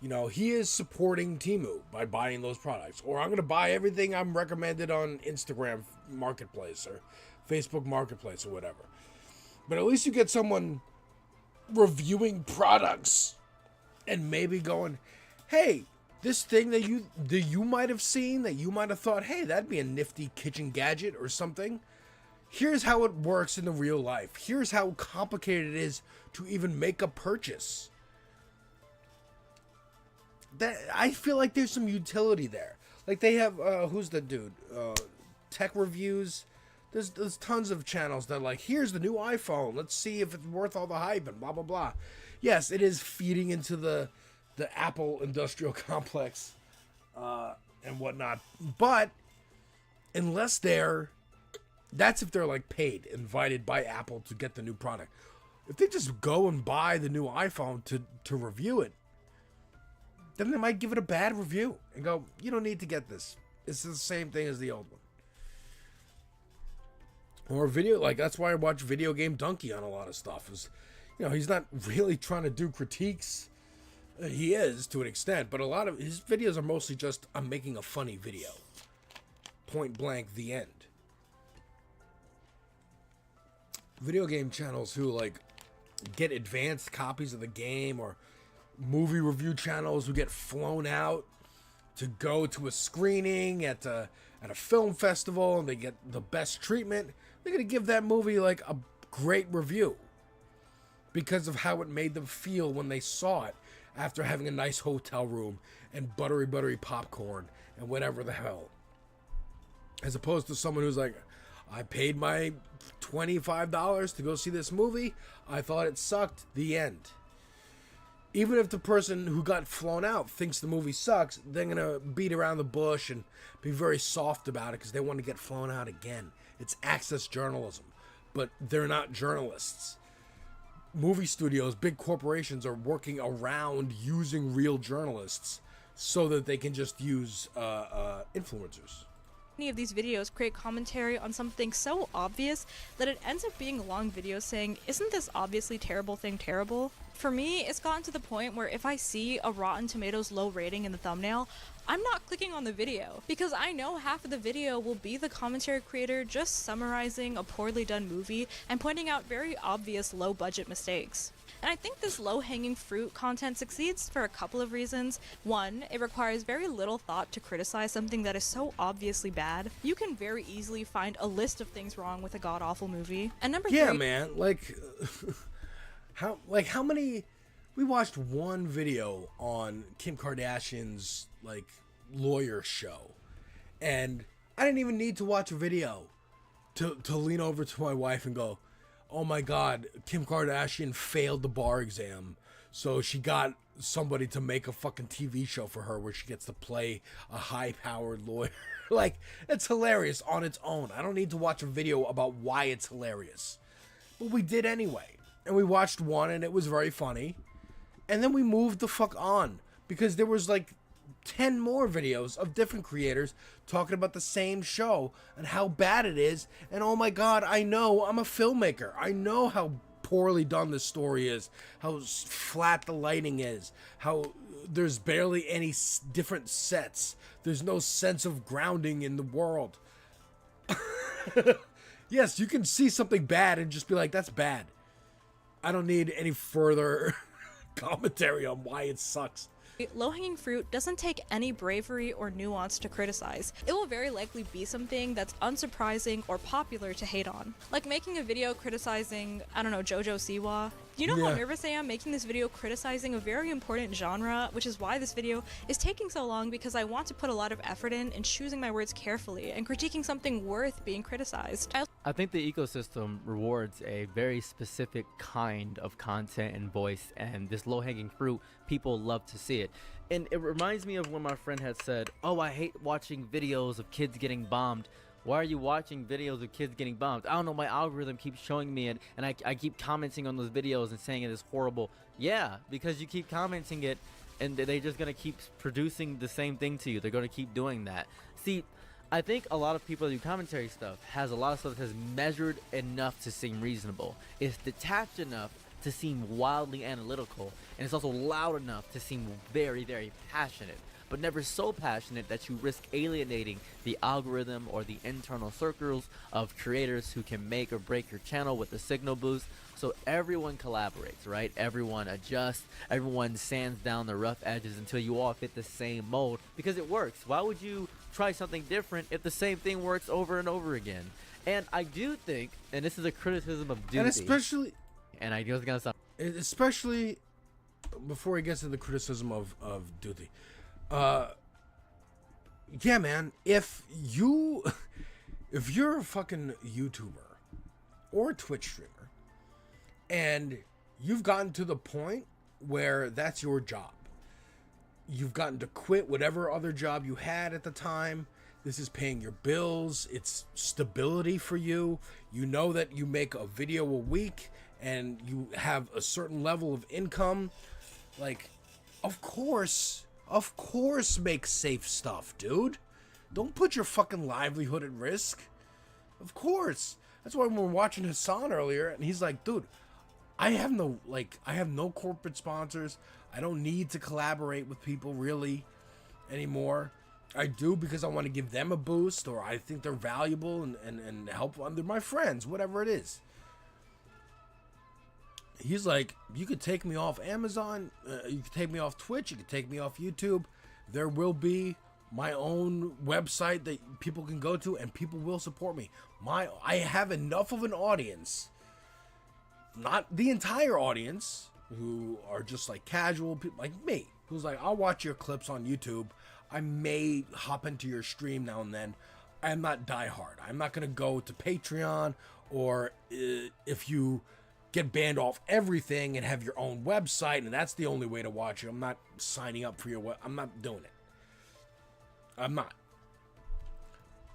You know, he is supporting Temu by buying those products. Or I'm going to buy everything I'm recommended on Instagram Marketplace or Facebook Marketplace or whatever. But at least you get someone reviewing products and maybe going, hey, this thing that you might have seen, that you might have thought, hey, that'd be a nifty kitchen gadget or something. Here's how it works in the real life. Here's how complicated it is to even make a purchase. That I feel like there's some utility there. Like they have who's the dude? Tech reviews. There's tons of channels that are like, here's the new iPhone. Let's see if it's worth all the hype and blah blah blah. Yes, it is feeding into the Apple industrial complex and whatnot. But unless that's if they're like paid, invited by Apple to get the new product. If they just go and buy the new iPhone to review it, then they might give it a bad review and go, you don't need to get this. It's the same thing as the old one. Or video, like that's why I watch Video Game Donkey on a lot of stuff. Is, you know, he's not really trying to do critiques. He is to an extent, but a lot of his videos are mostly just, I'm making a funny video. Point blank, the end. Video game channels who like get advanced copies of the game, or movie review channels who get flown out to go to a screening at a film festival and they get the best treatment. They're going to give that movie like a great review because of how it made them feel when they saw it after having a nice hotel room and buttery popcorn and whatever the hell. As opposed to someone who's like, I paid my $25 to go see this movie. I thought it sucked. The end. Even if the person who got flown out thinks the movie sucks, they're going to beat around the bush and be very soft about it because they want to get flown out again. It's access journalism, but they're not journalists. Movie studios, big corporations are working around using real journalists so that they can just use influencers. Many of these videos create commentary on something so obvious that it ends up being a long video saying, isn't this obviously terrible thing terrible? For me, it's gotten to the point where if I see a Rotten Tomatoes low rating in the thumbnail, I'm not clicking on the video because I know half of the video will be the commentary creator just summarizing a poorly done movie and pointing out very obvious low budget mistakes. And I think this low-hanging fruit content succeeds for a couple of reasons. One, it requires very little thought to criticize something that is so obviously bad. You can very easily find a list of things wrong with a god-awful movie. And number yeah, three... man, like, how many... We watched one video on Kim Kardashian's, like, lawyer show. And I didn't even need to watch a video to lean over to my wife and go, oh my God, Kim Kardashian failed the bar exam, so she got somebody to make a fucking TV show for her where she gets to play a high-powered lawyer. Like, it's hilarious on its own. I don't need to watch a video about why it's hilarious. But we did anyway. And we watched one, and it was very funny. And then we moved the fuck on, because there was like 10 more videos of different creators talking about the same show and how bad it is. And oh my God, I know, I'm a filmmaker. I know how poorly done this story is, how flat the lighting is, how there's barely any different sets. There's no sense of grounding in the world. Yes, you can see something bad and just be like, that's bad. I don't need any further commentary on why it sucks. Low-hanging fruit doesn't take any bravery or nuance to criticize. It will very likely be something that's unsurprising or popular to hate on. Like making a video criticizing, I don't know, JoJo Siwa. You know how Yeah. nervous I am making this video criticizing a very important genre, which is why this video is taking so long, because I want to put a lot of effort in choosing my words carefully and critiquing something worth being criticized. I think the ecosystem rewards a very specific kind of content and voice, and this low-hanging fruit, people love to see it. And it reminds me of when my friend had said, "Oh, I hate watching videos of kids getting bombed." Why are you watching videos of kids getting bombed? I don't know, my algorithm keeps showing me it, and I keep commenting on those videos and saying it is horrible. Yeah, because you keep commenting it, and they're just going to keep producing the same thing to you. They're going to keep doing that. See, I think a lot of people that do commentary stuff has a lot of stuff that's measured enough to seem reasonable. It's detached enough to seem wildly analytical, and it's also loud enough to seem very, very passionate, but never so passionate that you risk alienating the algorithm or the internal circles of creators who can make or break your channel with a signal boost. So everyone collaborates, right? Everyone adjusts, everyone sands down the rough edges until you all fit the same mold, because it works. Why would you try something different if the same thing works over and over again? And I do think, and this is a criticism of duty, And especially, and I know it's gonna sound, especially before he gets to the criticism of duty. Yeah, man, if you're a fucking YouTuber or a Twitch streamer and you've gotten to the point where that's your job, you've gotten to quit whatever other job you had at the time, this is paying your bills, it's stability for you, you know that you make a video a week and you have a certain level of income, like, of course make safe stuff, dude. Don't put your fucking livelihood at risk. Of course. That's why we were watching Hasan earlier, and he's like, dude, I have no corporate sponsors. I don't need to collaborate with people really anymore. I do because I want to give them a boost, or I think they're valuable and helpful. They're my friends, whatever it is. He's like, you could take me off Amazon, you could take me off Twitch, you could take me off YouTube. There will be my own website that people can go to, and people will support me. I have enough of an audience, not the entire audience, who are just like casual people like me, who's like, I'll watch your clips on YouTube. I may hop into your stream now and then. I'm not diehard. I'm not gonna go to Patreon, or if you get banned off everything and have your own website and that's the only way to watch it, I'm not signing up for your I'm not doing it. I'm not.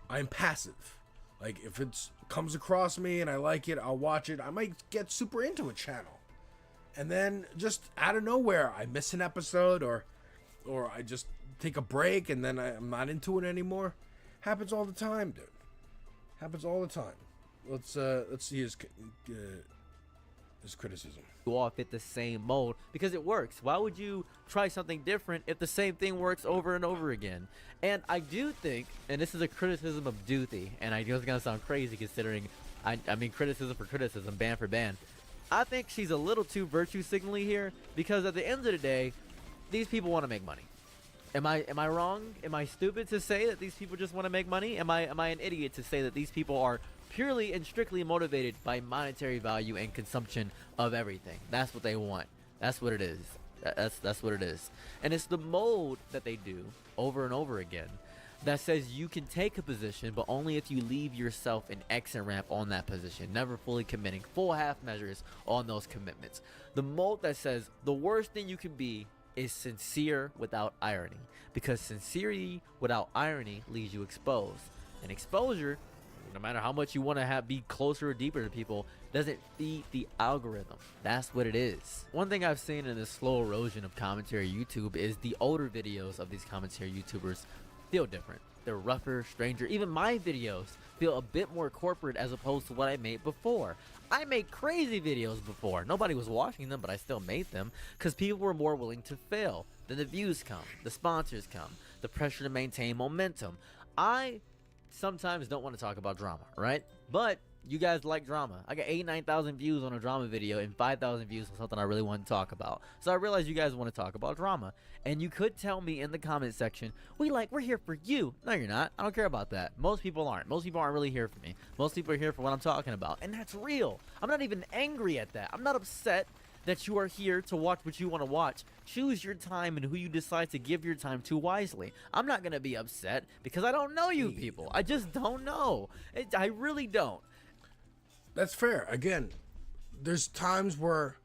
I'm passive. Like, if it comes across me and I like it, I'll watch it. I might get super into a channel, and then just out of nowhere I miss an episode, or I just take a break and then I'm not into it anymore. Happens all the time, dude. Happens all the time. Let's see his criticism. you all fit the same mold because it works. Why would you try something different if the same thing works over and over again? And I do think, and this is a criticism of Duthie, and I know it's gonna sound crazy considering I mean criticism for criticism, ban for ban. I think she's a little too virtue signaling here, because at the end of the day, these people want to make money. Am I wrong? Am I stupid to say that these people just want to make money? Am I an idiot to say that these people are purely and strictly motivated by monetary value and consumption of everything? That's what they want. That's what it is. That's what it is. And it's the mold that they do over and over again that says you can take a position, but only if you leave yourself an exit ramp on that position, never fully committing, full half measures on those commitments. The mold that says the worst thing you can be is sincere without irony, because sincerity without irony leaves you exposed, and exposure, no matter how much you want to be closer or deeper to people, doesn't feed the algorithm. That's what it is. One thing I've seen in this slow erosion of commentary YouTube is the older videos of these commentary YouTubers feel different. They're rougher, stranger. Even my videos feel a bit more corporate as opposed to what I made before. I made crazy videos before. Nobody was watching them, but I still made them because people were more willing to fail. Then the views come, the sponsors come, the pressure to maintain momentum. I sometimes don't want to talk about drama, right? But you guys like drama. I got 89,000 views on a drama video and 5,000 views on something I really want to talk about. So I realize you guys want to talk about drama. And you could tell me in the comment section, we're here for you. No, you're not. I don't care about that. Most people aren't. Most people aren't really here for me. Most people are here for what I'm talking about. And that's real. I'm not even angry at that. I'm not upset that you are here to watch what you want to watch. Choose your time and who you decide to give your time to wisely. I'm not going to be upset because I don't know you people. I just don't know. I really don't. That's fair. Again, there's times where,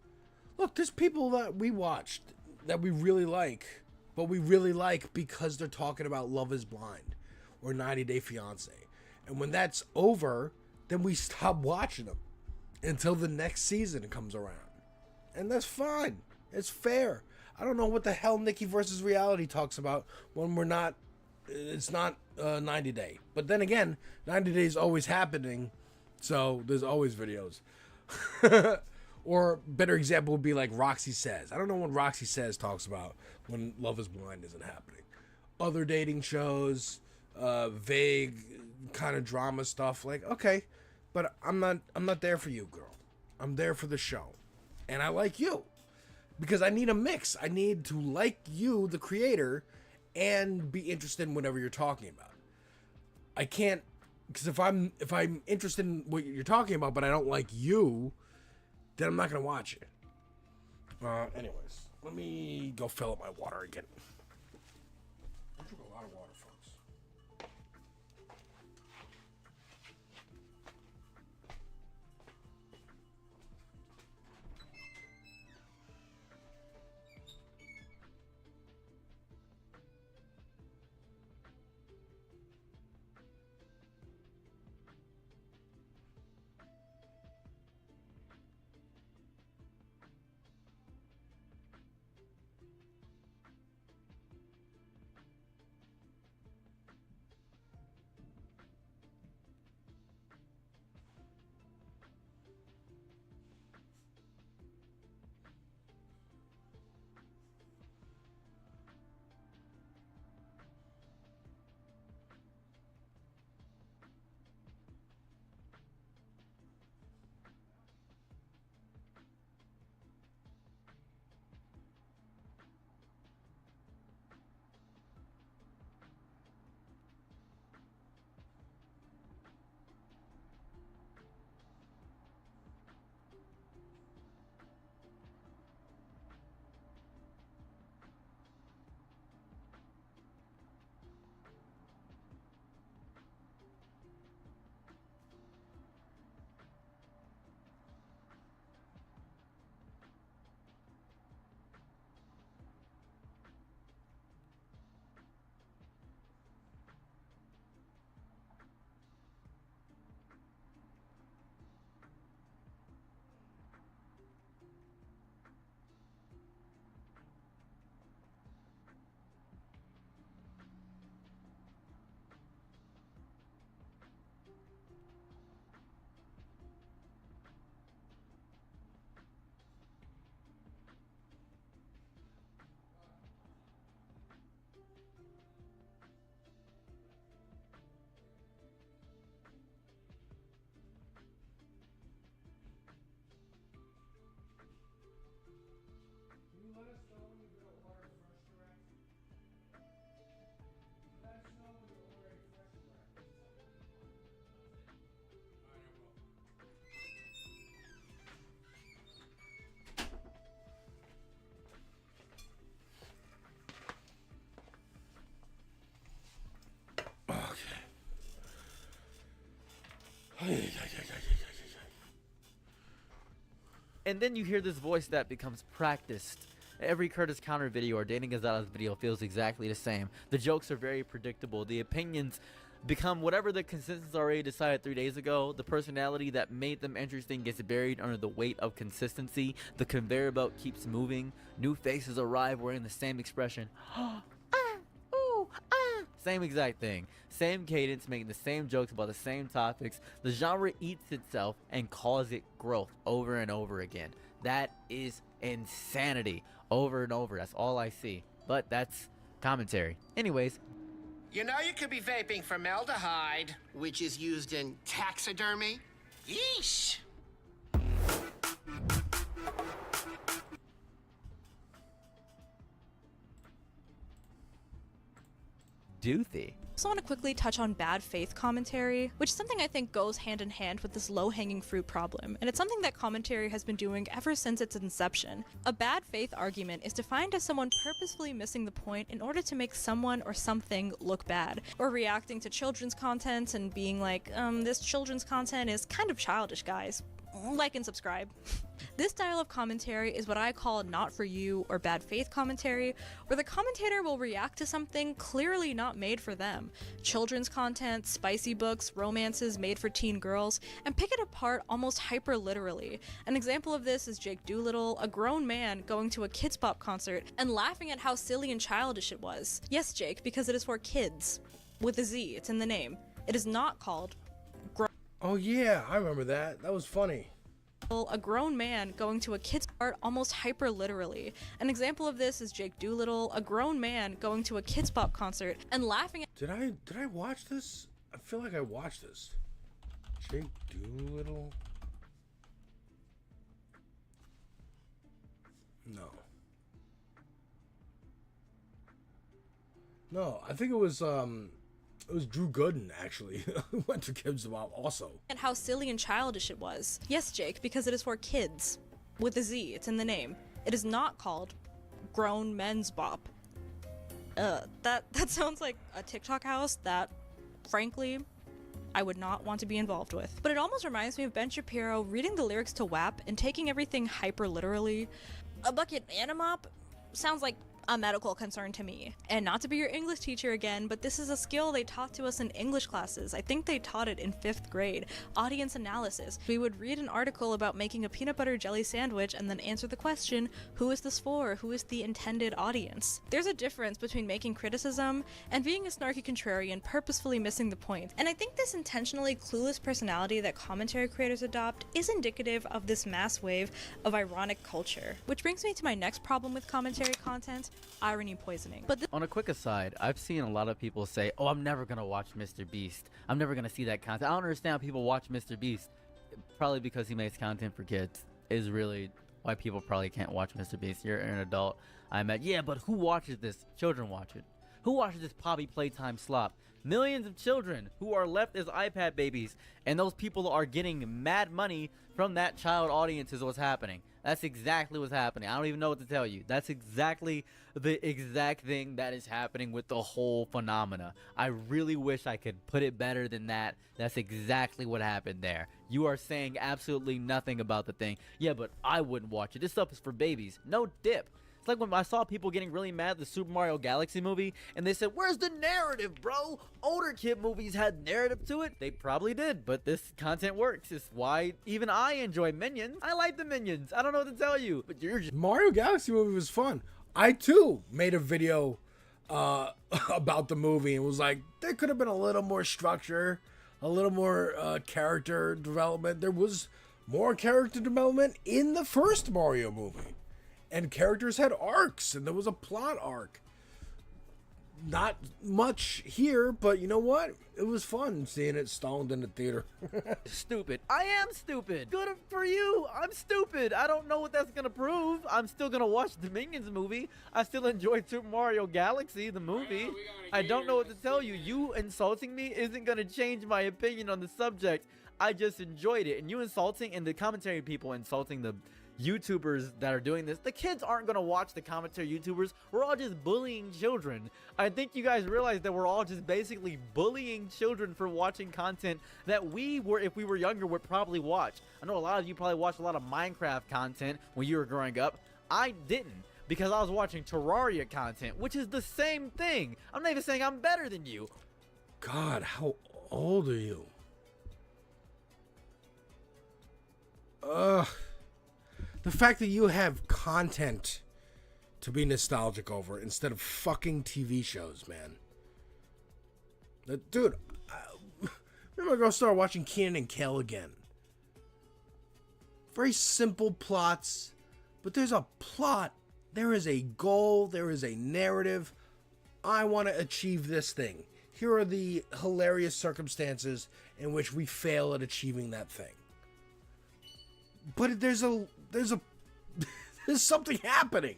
look, there's people that we watched that we really like, but we really like because they're talking about Love is Blind or 90 Day Fiance. And when that's over, then we stop watching them until the next season comes around. And that's fine. It's fair. I don't know what the hell Nikki versus Reality talks about when it's not 90 Day. But then again, 90 Day is always happening, so there's always videos. Or better example would be like Roxy Says. I don't know what Roxy Says talks about when Love is Blind isn't happening. Other dating shows, vague kind of drama stuff. Like, okay, but I'm not there for you, girl. I'm there for the show. And I like you. Because I need a mix. I need to like you, the creator, and be interested in whatever you're talking about. I can't, because if I'm interested in what you're talking about, but I don't like you, then I'm not gonna watch it. Anyways, let me go fill up my water again. I drink a lot of water, folks. And then you hear this voice that becomes practiced. Every Curtis Counter video or Dating Gonzalez video feels exactly the same. The jokes are very predictable. The opinions become whatever the consensus already decided 3 days ago. The personality that made them interesting gets buried under the weight of consistency. The conveyor belt keeps moving. New faces arrive wearing the same expression. Same exact thing. Same cadence, making the same jokes about the same topics. The genre eats itself and calls it growth over and over again. That is insanity. Over and over. That's all I see. But that's commentary. Anyways. You know you could be vaping formaldehyde, which is used in taxidermy. Yeesh. doofy. I also want to quickly touch on bad faith commentary, which is something I think goes hand in hand with this low-hanging fruit problem, and it's something that commentary has been doing ever since its inception. A bad faith argument is defined as someone purposefully missing the point in order to make someone or something look bad, or reacting to children's content and being like, this children's content is kind of childish, guys. Like and subscribe. This style of commentary is what I call not for you or bad faith commentary, where the commentator will react to something clearly not made for them. Children's content, spicy books, romances made for teen girls, and pick it apart almost hyper literally. An example of this is Jake Doolittle, a grown man going to a Kids Pop concert and laughing at how silly and childish it was. Yes, Jake, because it is for kids. With a Z, it's in the name. It is not called Oh yeah, I remember that. That was funny. A grown man going to a Kids Pop almost hyper literally. An example of this is Jake Doolittle, a grown man going to a Kids Pop concert and laughing at— Did I watch this? I feel like I watched this. Jake Doolittle? No, I think it was Drew Gooden, actually, who went to Kids Pop also. And how silly and childish it was. Yes, Jake, because it is for kids. With a Z, it's in the name. It is not called Grown Men's Bop. That sounds like a TikTok house that, frankly, I would not want to be involved with. But it almost reminds me of Ben Shapiro reading the lyrics to WAP and taking everything hyper literally. A bucket and a mop sounds like a medical concern to me. And not to be your English teacher again, but this is a skill they taught to us in English classes. I think they taught it in 5th grade. Audience analysis. We would read an article about making a peanut butter jelly sandwich and then answer the question, who is this for? Who is the intended audience? There's a difference between making criticism and being a snarky contrarian purposefully missing the point. And I think this intentionally clueless personality that commentary creators adopt is indicative of this mass wave of ironic culture. Which brings me to my next problem with commentary content: irony poisoning. But on a quick aside, I've seen a lot of people say, oh, I'm never gonna watch Mr. Beast. I'm never gonna see that content. I don't understand how people watch Mr. Beast. Probably because he makes content for kids is really why people probably can't watch Mr. Beast. You're an adult. I met, yeah, but who watches this? Children watch it. Who watches this Poppy Playtime slop? Millions of children who are left as iPad babies, and those people are getting mad money from that child audience is what's happening. That's exactly what's happening. I don't even know what to tell you. That's exactly the exact thing that is happening with the whole phenomena. I really wish I could put it better than that. That's exactly what happened there. You are saying absolutely nothing about the thing. Yeah, but I wouldn't watch it. This stuff is for babies. No dip. It's like when I saw people getting really mad at the Super Mario Galaxy movie, and they said, where's the narrative, bro? Older kid movies had narrative to it. They probably did, but this content works. It's why even I enjoy Minions. I like the Minions. I don't know what to tell you, but you're just— Mario Galaxy movie was fun. I, too, made a video about the movie and was like, there could have been a little more structure, a little more character development. There was more character development in the first Mario movie. And characters had arcs, and there was a plot arc. Not much here, but you know what? It was fun seeing it stalled in the theater. Stupid. I am stupid. Good for you. I'm stupid. I don't know what that's gonna prove. I'm still gonna watch the Minions movie. I still enjoyed Super Mario Galaxy, the movie. I don't know what to tell you. You insulting me isn't gonna change my opinion on the subject. I just enjoyed it. And you insulting, and the commentary people insulting the YouTubers that are doing this, the kids aren't gonna watch the commentary YouTubers. We're all just bullying children. I think you guys realize that we're all just basically bullying children for watching content that we were, if we were younger, would probably watch. I know a lot of you probably watched a lot of Minecraft content when you were growing up. I didn't, because I was watching Terraria content, which is the same thing. I'm not even saying I'm better than you. God, how old are you? The fact that you have content to be nostalgic over instead of fucking TV shows, man. Dude, remember my girl started watching Kenan and Kel again. Very simple plots, but there's a plot. There is a goal. There is a narrative. I want to achieve this thing. Here are the hilarious circumstances in which we fail at achieving that thing. But there's something happening.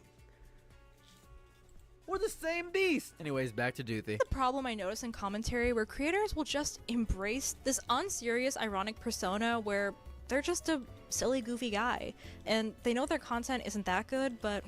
We're the same beast. Anyways, back to Doothy. The problem I notice in commentary where creators will just embrace this unserious, ironic persona where they're just a silly, goofy guy. And they know their content isn't that good, but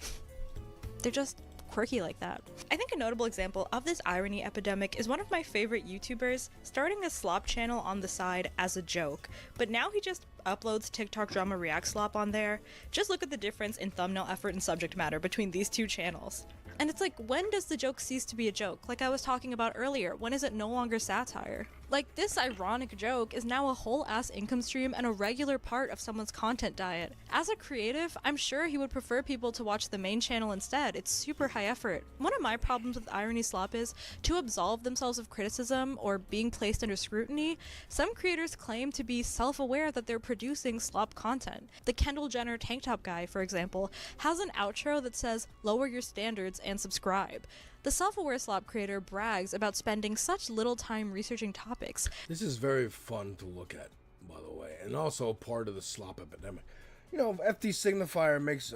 they're just quirky like that. I think a notable example of this irony epidemic is one of my favorite YouTubers starting a slop channel on the side as a joke, but now he just uploads TikTok drama react slop on there. Just look at the difference in thumbnail effort and subject matter between these two channels. And it's like, when does the joke cease to be a joke? Like I was talking about earlier, when is it no longer satire? Like, this ironic joke is now a whole ass income stream and a regular part of someone's content diet. As a creative, I'm sure he would prefer people to watch the main channel instead. It's super high effort. One of my problems with irony slop is, to absolve themselves of criticism or being placed under scrutiny, some creators claim to be self-aware that they're producing slop content. The Kendall Jenner tank top guy, for example, has an outro that says, "Lower your standards and subscribe." The self-aware slop creator brags about spending such little time researching topics. This is very fun to look at, by the way, and also part of the slop epidemic. You know, FD Signifier makes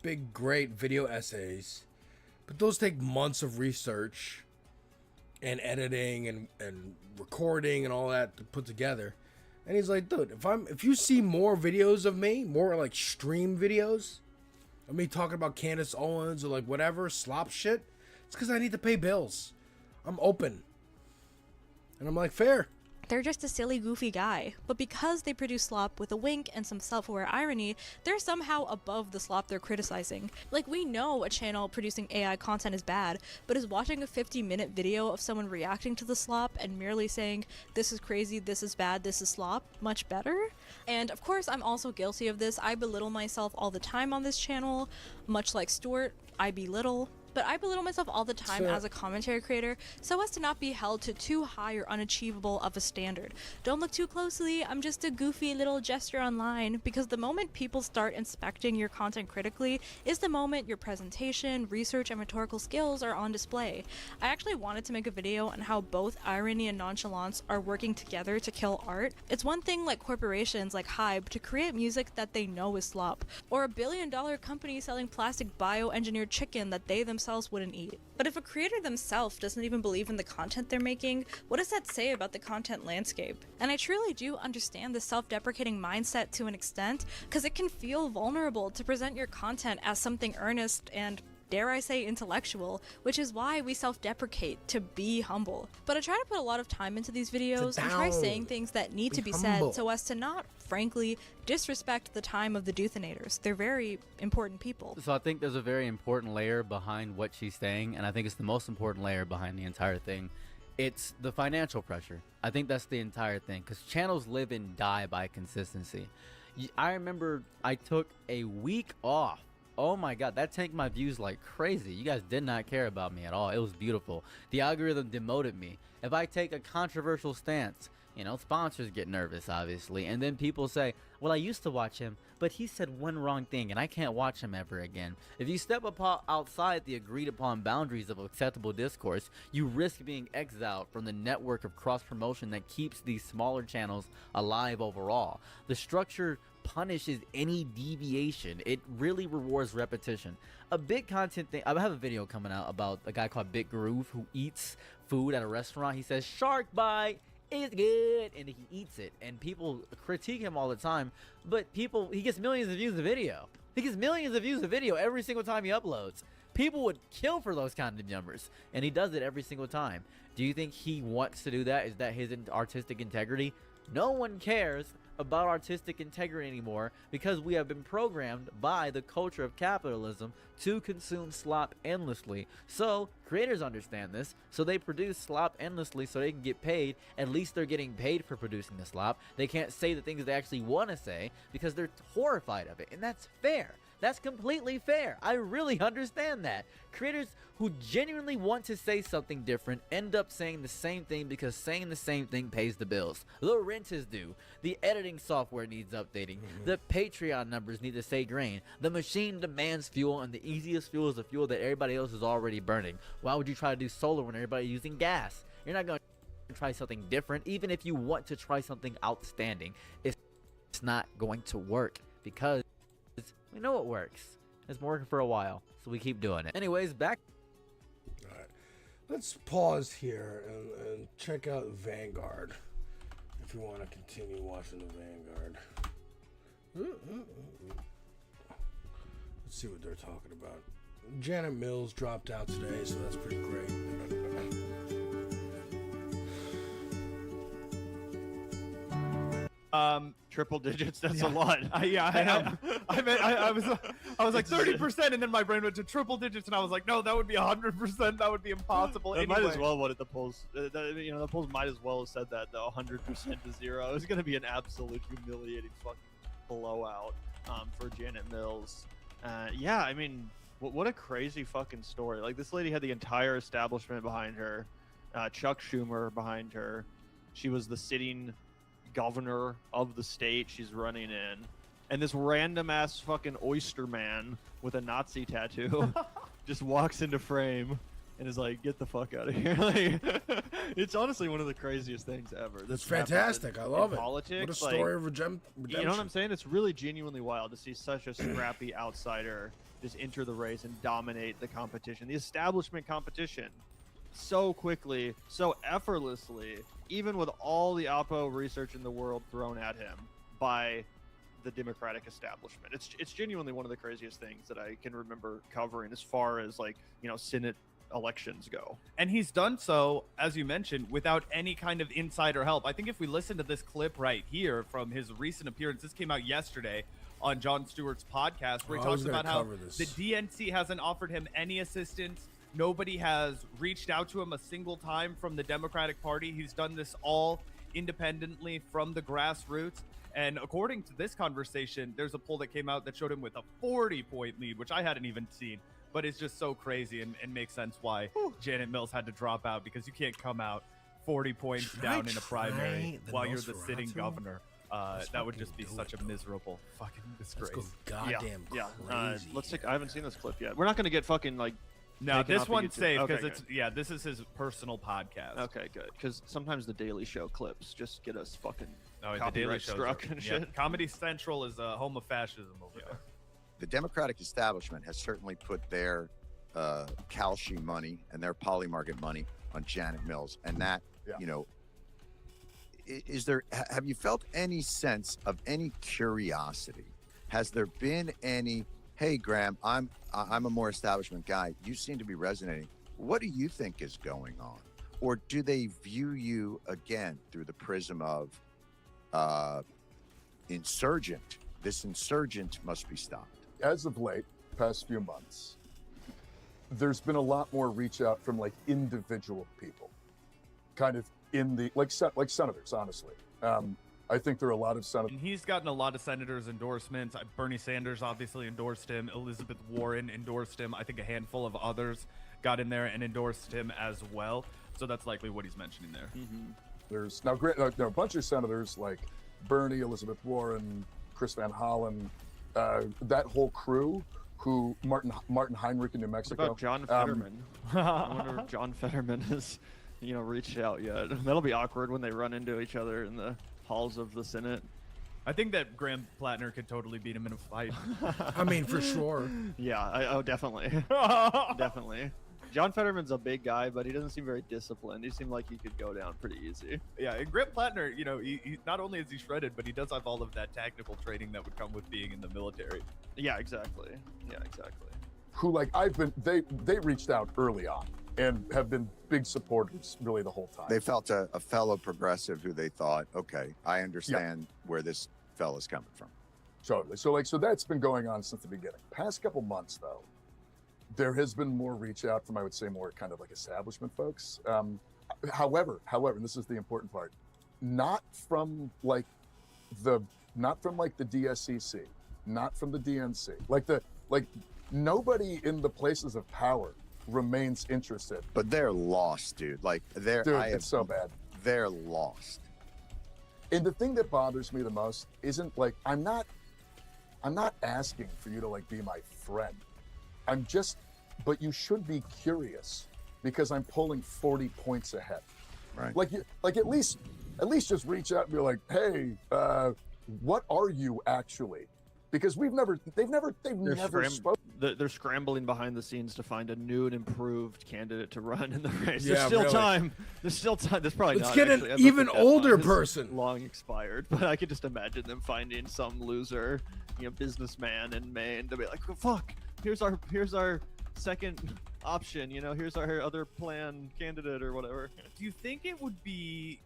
big, great video essays, but those take months of research and editing and recording and all that to put together. And he's like, dude, if you see more videos of me, more like stream videos of me talking about Candace Owens or like whatever slop shit, it's because I need to pay bills. I'm open. And I'm like, fair. They're just a silly, goofy guy. But because they produce slop with a wink and some self-aware irony, they're somehow above the slop they're criticizing. Like, we know a channel producing AI content is bad, but is watching a 50-minute video of someone reacting to the slop and merely saying, "This is crazy, this is bad, this is slop," much better? And of course, I'm also guilty of this. I belittle myself all the time on this channel. Much like Stuart, I belittle. But I belittle myself all the time as a commentary creator so as to not be held to too high or unachievable of a standard. Don't look too closely, I'm just a goofy little gesture online, because the moment people start inspecting your content critically is the moment your presentation, research, and rhetorical skills are on display. I actually wanted to make a video on how both irony and nonchalance are working together to kill art. It's one thing like corporations like Hybe to create music that they know is slop, or a billion-dollar company selling plastic bioengineered chicken that they themselves wouldn't eat. But if a creator themselves doesn't even believe in the content they're making, what does that say about the content landscape? And I truly do understand the self-deprecating mindset to an extent, because it can feel vulnerable to present your content as something earnest and, dare I say, intellectual, which is why we self-deprecate, to be humble. But I try to put a lot of time into these videos and try saying things that need to be said so as to not, frankly, disrespect the time of the Doothinators. They're very important people. So I think there's a very important layer behind what she's saying, and I think it's the most important layer behind the entire thing. It's the financial pressure. I think that's the entire thing, because channels live and die by consistency. I remember I took a week off. Oh my god, that tanked my views like crazy. You guys did not care about me at all. It was beautiful. The algorithm demoted me. If I take a controversial stance, you know, sponsors get nervous, obviously, and then people say, well, I used to watch him, but he said one wrong thing, and I can't watch him ever again. If you step outside the agreed-upon boundaries of acceptable discourse, you risk being exiled from the network of cross-promotion that keeps these smaller channels alive overall. The structure punishes any deviation. It really rewards repetition. A big content thing, I have a video coming out about a guy called Big Groove who eats food at a restaurant. He says, "Shark bite, it's good," and he eats it, and people critique him all the time, but he gets millions of views a video. He gets millions of views a video every single time he uploads. People would kill for those kind of numbers, and he does it every single time. Do you think he wants to do that? Is that his artistic integrity? No one cares about artistic integrity anymore, because we have been programmed by the culture of capitalism to consume slop endlessly. So creators understand this, so they produce slop endlessly so they can get paid. At least they're getting paid for producing the slop. They can't say the things they actually want to say because they're horrified of it, and that's fair. That's completely fair. I really understand that. Creators who genuinely want to say something different end up saying the same thing because saying the same thing pays the bills. The rent is due. The editing software needs updating. The Patreon numbers need to stay green. The machine demands fuel, and the easiest fuel is the fuel that everybody else is already burning. Why would you try to do solar when everybody's using gas? You're not going to try something different. Even if you want to try something outstanding, it's not going to work because we know it works. It's been working for a while, so we keep doing it. Anyways, back Let's pause here and check out Vanguard if you want to continue watching the Vanguard. Let's see what they're talking about. Janet Mills dropped out today, so that's pretty great. Triple digits. That's a lot. I was like 30%, and then my brain went to triple digits, and I was like, no, that would be 100%. That would be impossible. That Anyway. might as well what the polls. The polls might as well have said that though. 100% to 0. It was going to be an absolute humiliating fucking blowout for Janet Mills. Yeah, I mean, what a crazy fucking story. Like, this lady had the entire establishment behind her, Chuck Schumer behind her. She was the sitting governor of the state she's running in, and this random ass fucking oyster man with a Nazi tattoo just walks into frame and is like, get the fuck out of here. Like, it's honestly one of the craziest things ever. It's fantastic. I love it. Politics, What a story of redemption. You know what I'm saying? It's really genuinely wild to see such a scrappy outsider just enter the race and dominate the competition, the establishment competition, so quickly, so effortlessly, even with all the oppo research in the world thrown at him by the Democratic establishment. It's genuinely one of the craziest things that I can remember covering as far as, like, you know, Senate elections go. And he's done so, as you mentioned, without any kind of insider help. I think if we listen to this clip right here from his recent appearance, this came out yesterday on Jon Stewart's podcast, where he talks about how the DNC hasn't offered him any assistance. Nobody has reached out to him a single time from the Democratic Party. He's done this all independently from the grassroots. And according to this conversation, there's a poll that came out that showed him with a 40-point lead, which I hadn't even seen. But it's just so crazy and makes sense why Janet Mills had to drop out, because you can't come out 40 points down in a primary while you're the sitting governor. That would just be such a miserable fucking disgrace. Goddamn crazy. Let's take. I haven't seen this clip yet. We're not going to get fucking like. No, taken this off of one's YouTube. safe because Okay, this is his personal podcast. Okay, good. Because sometimes the Daily Show clips just get us fucking Oh, the copyright Daily Show struck and shit. Comedy Central is a home of fascism over there. The Democratic establishment has certainly put their Kalshi money and their polymarket money on Janet Mills, and that, you know, is there? Have you felt any sense of any curiosity? Has there been any? Hey, Graham, I'm a more establishment guy. You seem to be resonating. What do you think is going on? Or do they view you again through the prism of insurgent? This insurgent must be stopped. As of late, past few months, there's been a lot more reach out from like individual people, kind of in the like senators, honestly. I think there are a lot of senators. And he's gotten a lot of senators' endorsements. Bernie Sanders obviously endorsed him. Elizabeth Warren endorsed him. I think a handful of others got in there and endorsed him as well. So that's likely what he's mentioning there. There's now a bunch of senators like Bernie, Elizabeth Warren, Chris Van Hollen, that whole crew. Who Martin Heinrich in New Mexico. What about John Fetterman? I wonder if John Fetterman has, reached out yet. That'll be awkward when they run into each other in the halls of the Senate. I think that Graham Plattner could totally beat him in a fight. I mean, for sure. Yeah, definitely. Definitely. John Fetterman's a big guy, but he doesn't seem very disciplined. He seemed like he could go down pretty easy. Yeah, and Graham Plattner, he not only is he shredded, but he does have all of that tactical training that would come with being in the military. Yeah, exactly. Who they reached out early on and have been big supporters really the whole time. They felt a fellow progressive who they thought, okay, I understand where this fella's coming from. Totally. So that's been going on since the beginning. Past couple months, though, there has been more reach out from, I would say, more kind of like establishment folks. However, and this is the important part, not from like the DSCC, not from the DNC, like nobody in the places of power remains interested. But they're lost, dude. It's so bad. They're lost. And the thing that bothers me the most isn't like I'm not asking for you to like be my friend. But you should be curious because I'm pulling 40 points ahead. Right. Like at least just reach out and be like, hey, what are you actually? Because they've never spoken. they're scrambling behind the scenes to find a new and improved candidate to run in the race. Yeah, There's still really. time. There's still time. There's probably Let's not. get actually. an I looked even at older deadline. It's person. Long expired, but I could just imagine them finding some loser, businessman in Maine to be like, oh, fuck. Here's our second option. Here's our other plan candidate or whatever. Do you think it would be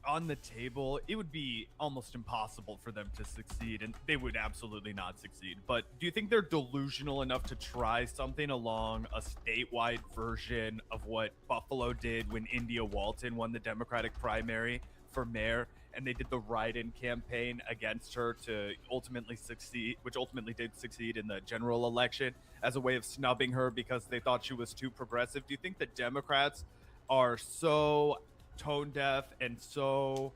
on the table? It would be almost impossible for them to succeed, and they would absolutely not succeed. But do you think they're delusional enough to try something along a statewide version of what Buffalo did when India Walton won the Democratic primary for mayor, and they did the write-in campaign against her to ultimately succeed, which ultimately did succeed in the general election, as a way of snubbing her because they thought she was too progressive? Do you think the Democrats are so tone deaf and so,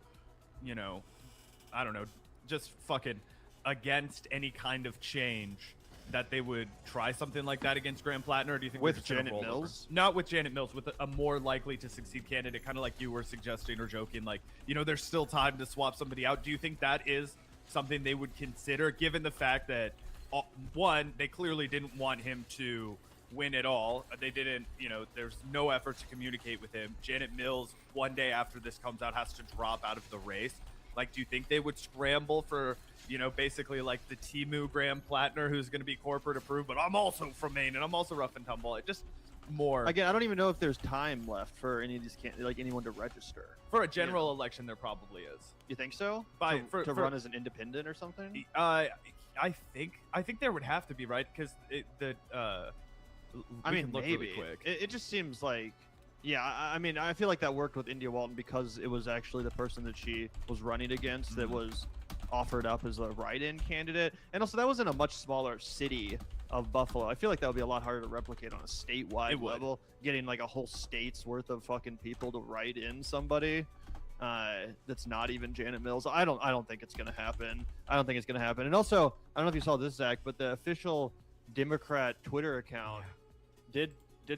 I don't know, just fucking against any kind of change that they would try something like that against Graham Plattner? Or do you think With they're just gonna Janet roll over? Mills? Not with Janet Mills, with a more likely to succeed candidate, kind of like you were suggesting or joking, like, there's still time to swap somebody out. Do you think that is something they would consider, given the fact that, one, they clearly didn't want him to win at all? They didn't, there's no effort to communicate with him. Janet Mills, one day after this comes out, has to drop out of the race. Like, do you think they would scramble for, basically like the Timu Graham Plattner, who's going to be corporate approved, but I'm also from Maine and I'm also rough and tumble? It just more. Again, I don't even know if there's time left for any of these anyone to register. For a general election, there probably is. You think so? To For run as an independent or something? I think there would have to be, right? Because I mean, look maybe. really quick. It just seems like, I feel like that worked with India Walton because it was actually the person that she was running against that was offered up as a write-in candidate. And also, that was in a much smaller city of Buffalo. I feel like that would be a lot harder to replicate on a statewide level. Getting like a whole state's worth of fucking people to write in somebody that's not even Janet Mills. I don't think it's gonna happen. And also, I don't know if you saw this, Zach, but the official Democrat Twitter account did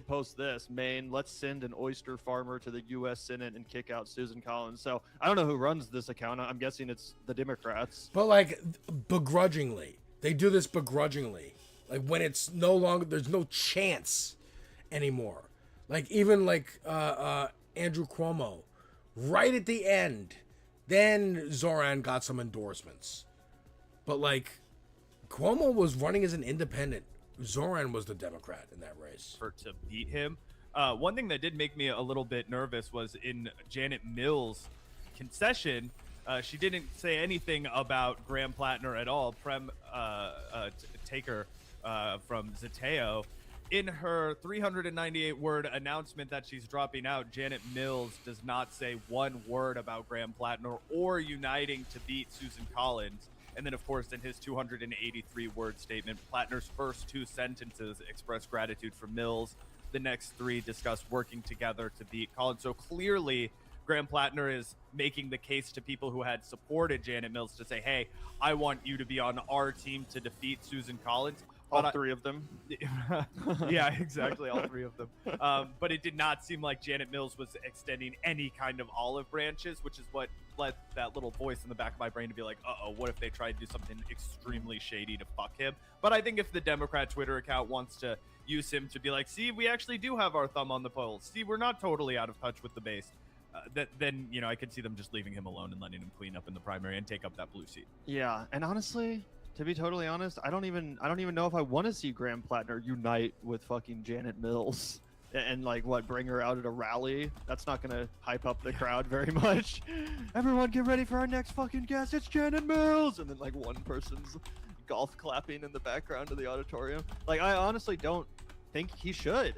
post this: Maine, let's send an oyster farmer to the U.S. Senate and kick out Susan Collins. So I don't know who runs this account. I'm guessing it's the Democrats. But like begrudgingly, they do this begrudgingly. Like when it's no longer, there's no chance anymore. Like even like Andrew Cuomo, right at the end, then Zoran got some endorsements. But like Cuomo was running as an independent. Zoran was the Democrat in that race. To beat him. One thing that did make me a little bit nervous was in Janet Mills' concession, she didn't say anything about Graham Plattner at all. Prem Taker from Zateo, in her 398-word announcement that she's dropping out, Janet Mills does not say one word about Graham Plattner or uniting to beat Susan Collins. And then, of course, in his 283-word statement, Plattner's first two sentences express gratitude for Mills. The next three discuss working together to beat Collins. So clearly, Graham Plattner is making the case to people who had supported Janet Mills to say, hey, I want you to be on our team to defeat Susan Collins. All three of them. Yeah, exactly, all three of them. But it did not seem like Janet Mills was extending any kind of olive branches, which is what led that little voice in the back of my brain to be like, uh-oh, what if they try to do something extremely shady to fuck him? But I think if the Democrat Twitter account wants to use him to be like, see, we actually do have our thumb on the pulse. See, we're not totally out of touch with the base. Then I could see them just leaving him alone and letting him clean up in the primary and take up that blue seat. Yeah, and honestly, to be totally honest, I don't even know if I want to see Graham Plattner unite with fucking Janet Mills and bring her out at a rally. That's not gonna hype up the crowd very much. Everyone get ready for our next fucking guest. It's Janet Mills, and then one person's golf clapping in the background of the auditorium. I honestly don't think he should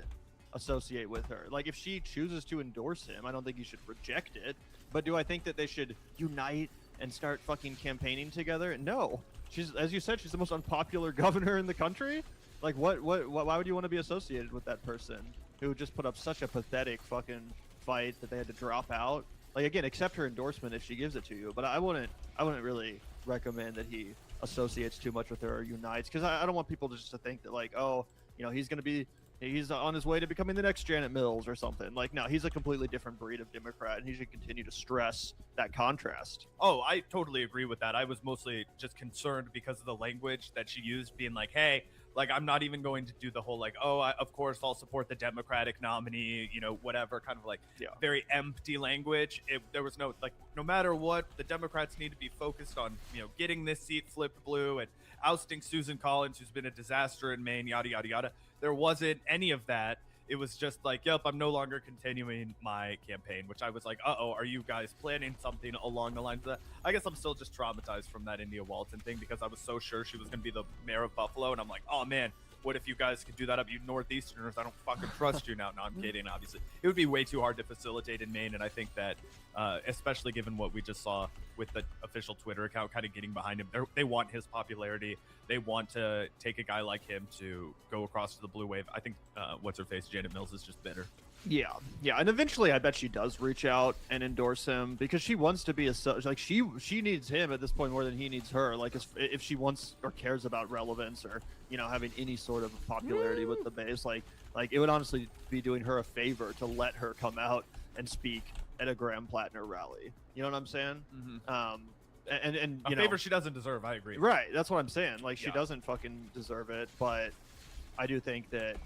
associate with her. If she chooses to endorse him, I don't think he should reject it. But do I think that they should unite and start fucking campaigning together? No. She's, as you said, she's the most unpopular governor in the country. Why would you want to be associated with that person who just put up such a pathetic fucking fight that they had to drop out? Again, accept her endorsement if she gives it to you, but I wouldn't really recommend that he associates too much with her or unites, because I don't want people just to think that he's on his way to becoming the next Janet Mills or something. No, he's a completely different breed of Democrat, and he should continue to stress that contrast. Oh, I totally agree with that. I was mostly just concerned because of the language that she used, being like, hey, Like, I'm not even going to do the whole, like, oh, of course I'll support the Democratic nominee, you know, whatever, kind of like very empty language. There was no, like, no matter what, the Democrats need to be focused on, you know, getting this seat flipped blue and ousting Susan Collins, who's been a disaster in Maine, yada, yada, yada. There wasn't any of that. It was just like, yep, I'm no longer continuing my campaign, which I was like, uh-oh, are you guys planning something along the lines of that? I guess I'm still just traumatized from that India Walton thing because I was so sure she was going to be the mayor of Buffalo. And I'm like, oh, man, what if you guys could do that up? You Northeasterners, I don't fucking trust you now. No, I'm kidding, obviously. It would be way too hard to facilitate in Maine. And I think that, especially given what we just saw with the official Twitter account kind of getting behind him, they want his popularity. They want to take a guy like him to go across to the blue wave. I think, what's-her-face, Janet Mills, is just bitter. Yeah, and eventually I bet she does reach out and endorse him because she wants to be like she needs him at this point more than he needs her. Like if she wants or cares about relevance or, you know, having any sort of popularity with the base, like it would honestly be doing her a favor to let her come out and speak at a Graham Plattner rally. You know what I'm saying? Mm-hmm. And a favor she doesn't deserve. I agree. Right, that's what I'm saying. Like she doesn't fucking deserve it, but I do think that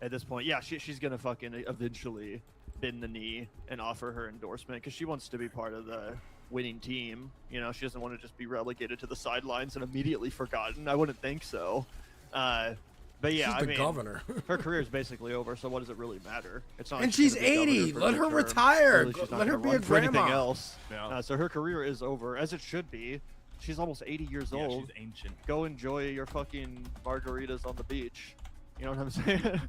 at this point, yeah, she's gonna fucking eventually bend the knee and offer her endorsement because she wants to be part of the winning team. You know, she doesn't want to just be relegated to the sidelines and immediately forgotten. I wouldn't think so. But yeah, she's the governor. Her career is basically over, so what does it really matter? It's not. And like she's 80. Let her retire. Let her be a grandma. Anything else. Yeah. So her career is over, as it should be. She's almost 80 years old. She's ancient. Go enjoy your fucking margaritas on the beach. You know what I'm saying?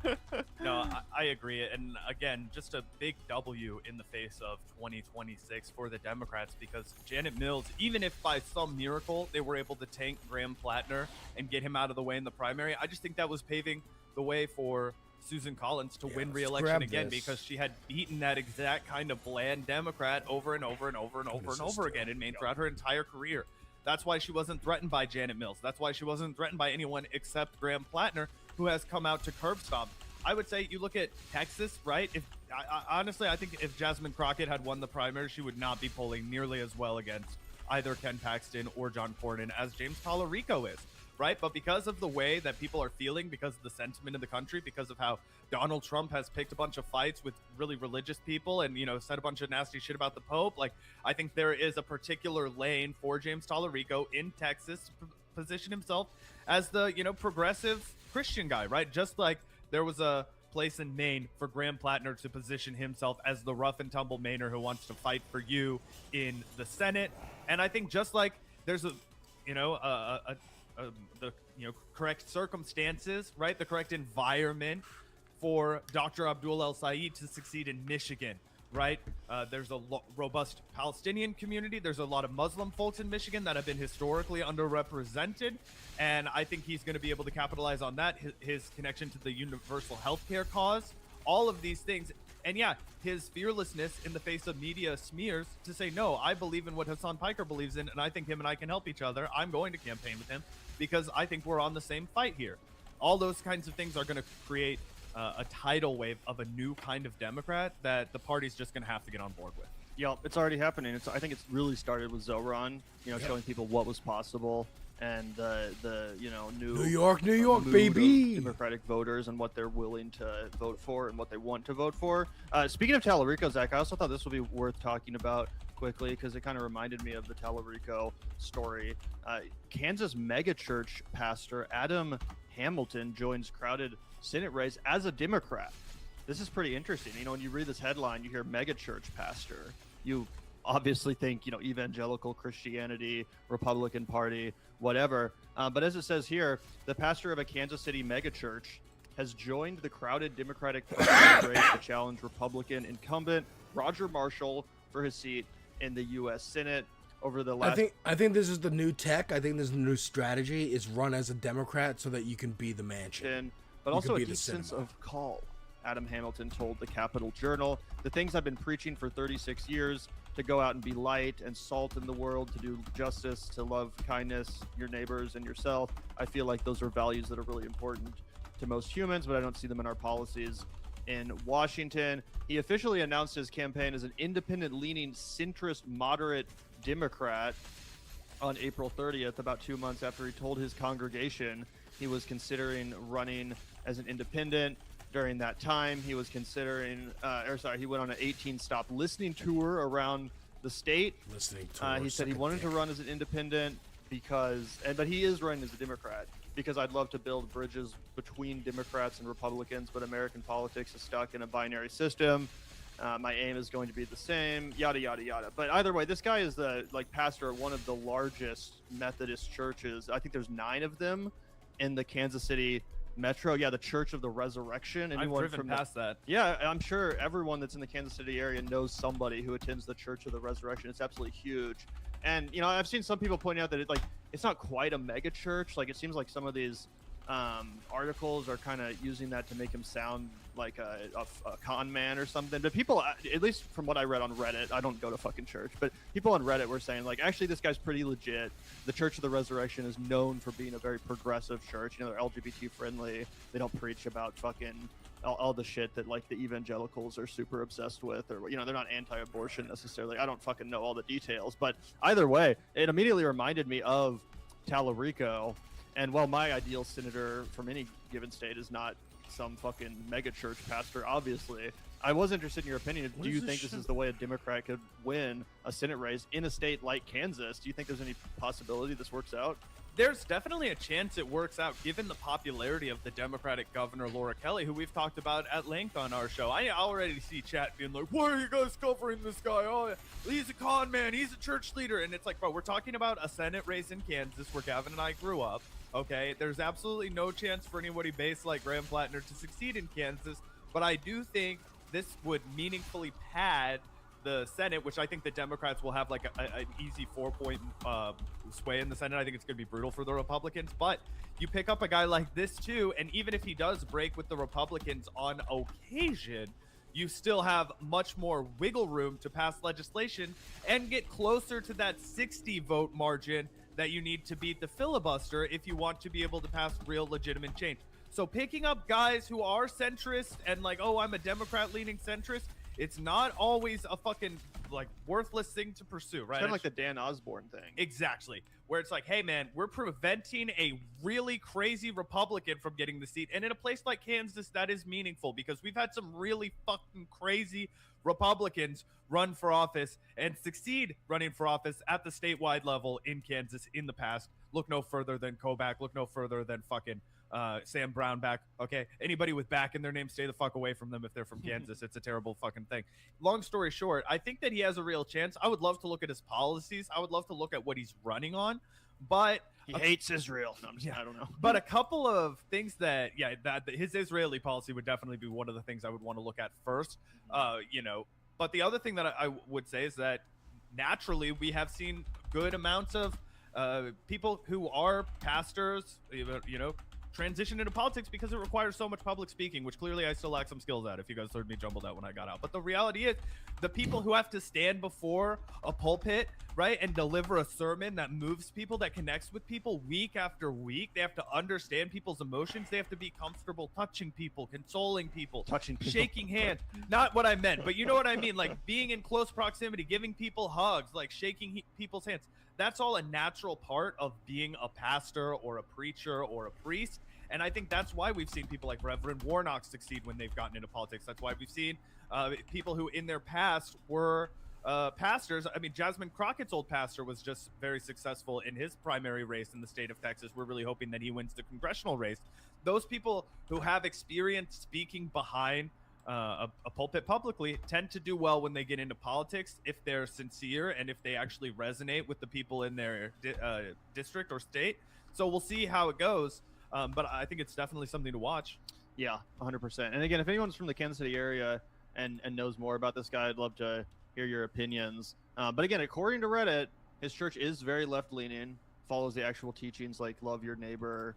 No, I agree. And again, just a big W in the face of 2026 for the Democrats because Janet Mills, even if by some miracle they were able to tank Graham Plattner and get him out of the way in the primary, I just think that was paving the way for Susan Collins to win re-election again because she had beaten that exact kind of bland Democrat over and over and over and over and over again in Maine throughout her entire career. That's why she wasn't threatened by Janet Mills. That's why she wasn't threatened by anyone except Graham Plattner, who has come out to curb stomp. I would say you look at Texas, right? Honestly, I think if Jasmine Crockett had won the primary, she would not be polling nearly as well against either Ken Paxton or John Cornyn as James Talarico is, right? But because of the way that people are feeling, because of the sentiment in the country, because of how Donald Trump has picked a bunch of fights with really religious people and, you know, said a bunch of nasty shit about the Pope, like, I think there is a particular lane for James Talarico in Texas to position himself as the, you know, progressive Christian guy, right? Just like there was a place in Maine for Graham Plattner to position himself as the rough and tumble Mainer who wants to fight for you in the Senate. And I think just like there's a, you know, the, you know, correct circumstances, right? The correct environment for Dr. Abdul El Sayed to succeed in Michigan, right? There's a robust Palestinian community. There's a lot of Muslim folks in Michigan that have been historically underrepresented. And I think he's going to be able to capitalize on that. His connection to the universal healthcare cause, all of these things. And yeah, his fearlessness in the face of media smears to say, no, I believe in what Hasan Piker believes in. And I think him and I can help each other. I'm going to campaign with him because I think we're on the same fight here. All those kinds of things are going to create a tidal wave of a new kind of Democrat that the party's just going to have to get on board with. Yep, it's already happening. I think it's really started with Zoran, you know, showing people what was possible and the you know, New York, mood baby. of Democratic voters and what they're willing to vote for and what they want to vote for. Speaking of Talarico, Zach, I also thought this would be worth talking about quickly because it kind of reminded me of the Talarico story. Kansas megachurch pastor Adam Hamilton joins crowded Senate race as a Democrat. This is pretty interesting. You know, when you read this headline, you hear megachurch pastor. You obviously think, you know, evangelical Christianity, Republican Party, whatever. But as it says here, the pastor of a Kansas City megachurch has joined the crowded Democratic race to challenge Republican incumbent Roger Marshall for his seat in the U.S. Senate. Over the last, I think this is the new tech. I think this is the new strategy: is run as a Democrat so that you can be the mansion, but also a deep sense of call. Adam Hamilton told the Capitol Journal, "The things I've been preaching for 36 years: to go out and be light and salt in the world, to do justice, to love kindness, your neighbors and yourself. I feel like those are values that are really important to most humans, but I don't see them in our policies." In Washington, he officially announced his campaign as an independent-leaning, centrist, moderate Democrat on April 30th, about 2 months after he told his congregation He was considering running as an independent. During that time, he was considering, he went on an 18-stop listening tour around the state. Listening tour. He said he wanted to run as an independent but he is running as a Democrat because I'd love to build bridges between Democrats and Republicans, but American politics is stuck in a binary system. My aim is going to be the same, yada, yada, yada. But either way, this guy is the pastor of one of the largest Methodist churches. I think there's 9 of them in the Kansas City Metro. Yeah, the Church of the Resurrection. I've driven past that. Yeah, I'm sure everyone that's in the Kansas City area knows somebody who attends the Church of the Resurrection. It's absolutely huge. And I've seen some people point out that it's not quite a mega church. Like, it seems like some of these articles are kind of using that to make him sound like a con man or something. But people, at least from what I read on Reddit, I don't go to fucking church, but people on Reddit were saying, like, actually this guy's pretty legit. The Church of the Resurrection is known for being a very progressive church. They're LGBT friendly. They don't preach about fucking all the shit that like the evangelicals are super obsessed with, or they're not anti-abortion necessarily. I don't fucking know all the details, but either way, it immediately reminded me of Tallarico. And while my ideal senator from any given state is not some fucking mega church pastor, obviously, I was interested in your opinion. Do you think this is the way a Democrat could win a Senate race in a state like Kansas? Do you think there's any possibility this works out? There's definitely a chance it works out given the popularity of the Democratic governor, Laura Kelly, who we've talked about at length on our show. I already see chat being like, why are you guys covering this guy? Oh, he's a con man. He's a church leader. And it's like, bro, we're talking about a Senate race in Kansas where Gavin and I grew up. Okay, there's absolutely no chance for anybody based like Graham Plattner to succeed in Kansas. But I do think this would meaningfully pad the Senate, which I think the Democrats will have like an easy 4-point sway in the Senate. I think it's going to be brutal for the Republicans, but you pick up a guy like this too, and even if he does break with the Republicans on occasion, you still have much more wiggle room to pass legislation and get closer to that 60 vote margin that you need to beat the filibuster if you want to be able to pass real legitimate change. So picking up guys who are centrist and like, oh, I'm a Democrat leaning centrist, it's not always a fucking like worthless thing to pursue, right? It's kind of like the Dan Osborne thing. Exactly. Where it's like, hey man, we're preventing a really crazy Republican from getting the seat. And in a place like Kansas, that is meaningful because we've had some really fucking crazy Republicans run for office and succeed running for office at the statewide level in Kansas in the past. Look no further than Kobach. Look no further than fucking Sam Brownback. Okay, anybody with back in their name, stay the fuck away from them if they're from Kansas. It's a terrible fucking thing. Long story short, I think that he has a real chance. I would love to look at his policies. I would love to look at what he's running on, but he hates Israel. No, I don't know. But a couple of things that his Israeli policy would definitely be one of the things I would want to look at first. But the other thing that I would say is that naturally we have seen good amounts of people who are pastors, transition into politics because it requires so much public speaking, which clearly I still lack some skills at, if you guys heard me jumbled out when I got out. But the reality is, the people who have to stand before a pulpit, right, and deliver a sermon that moves people, that connects with people week after week, they have to understand people's emotions. They have to be comfortable touching people, consoling people, shaking hands. Not what I meant, but you know what I mean, like being in close proximity, giving people hugs, like shaking people's hands. That's all a natural part of being a pastor or a preacher or a priest. And I think that's why we've seen people like Reverend Warnock succeed when they've gotten into politics. That's why we've seen people who in their past were pastors. I mean, Jasmine Crockett's old pastor was just very successful in his primary race in the state of Texas. We're really hoping that he wins the congressional race. Those people who have experience speaking behind a pulpit publicly tend to do well when they get into politics if they're sincere and if they actually resonate with the people in their district or state. So we'll see how it goes. But I think it's definitely something to watch. Yeah, 100%. And again, if anyone's from the Kansas City area and knows more about this guy, I'd love to hear your opinions. But again, according to Reddit, his church is very left-leaning, follows the actual teachings like love your neighbor,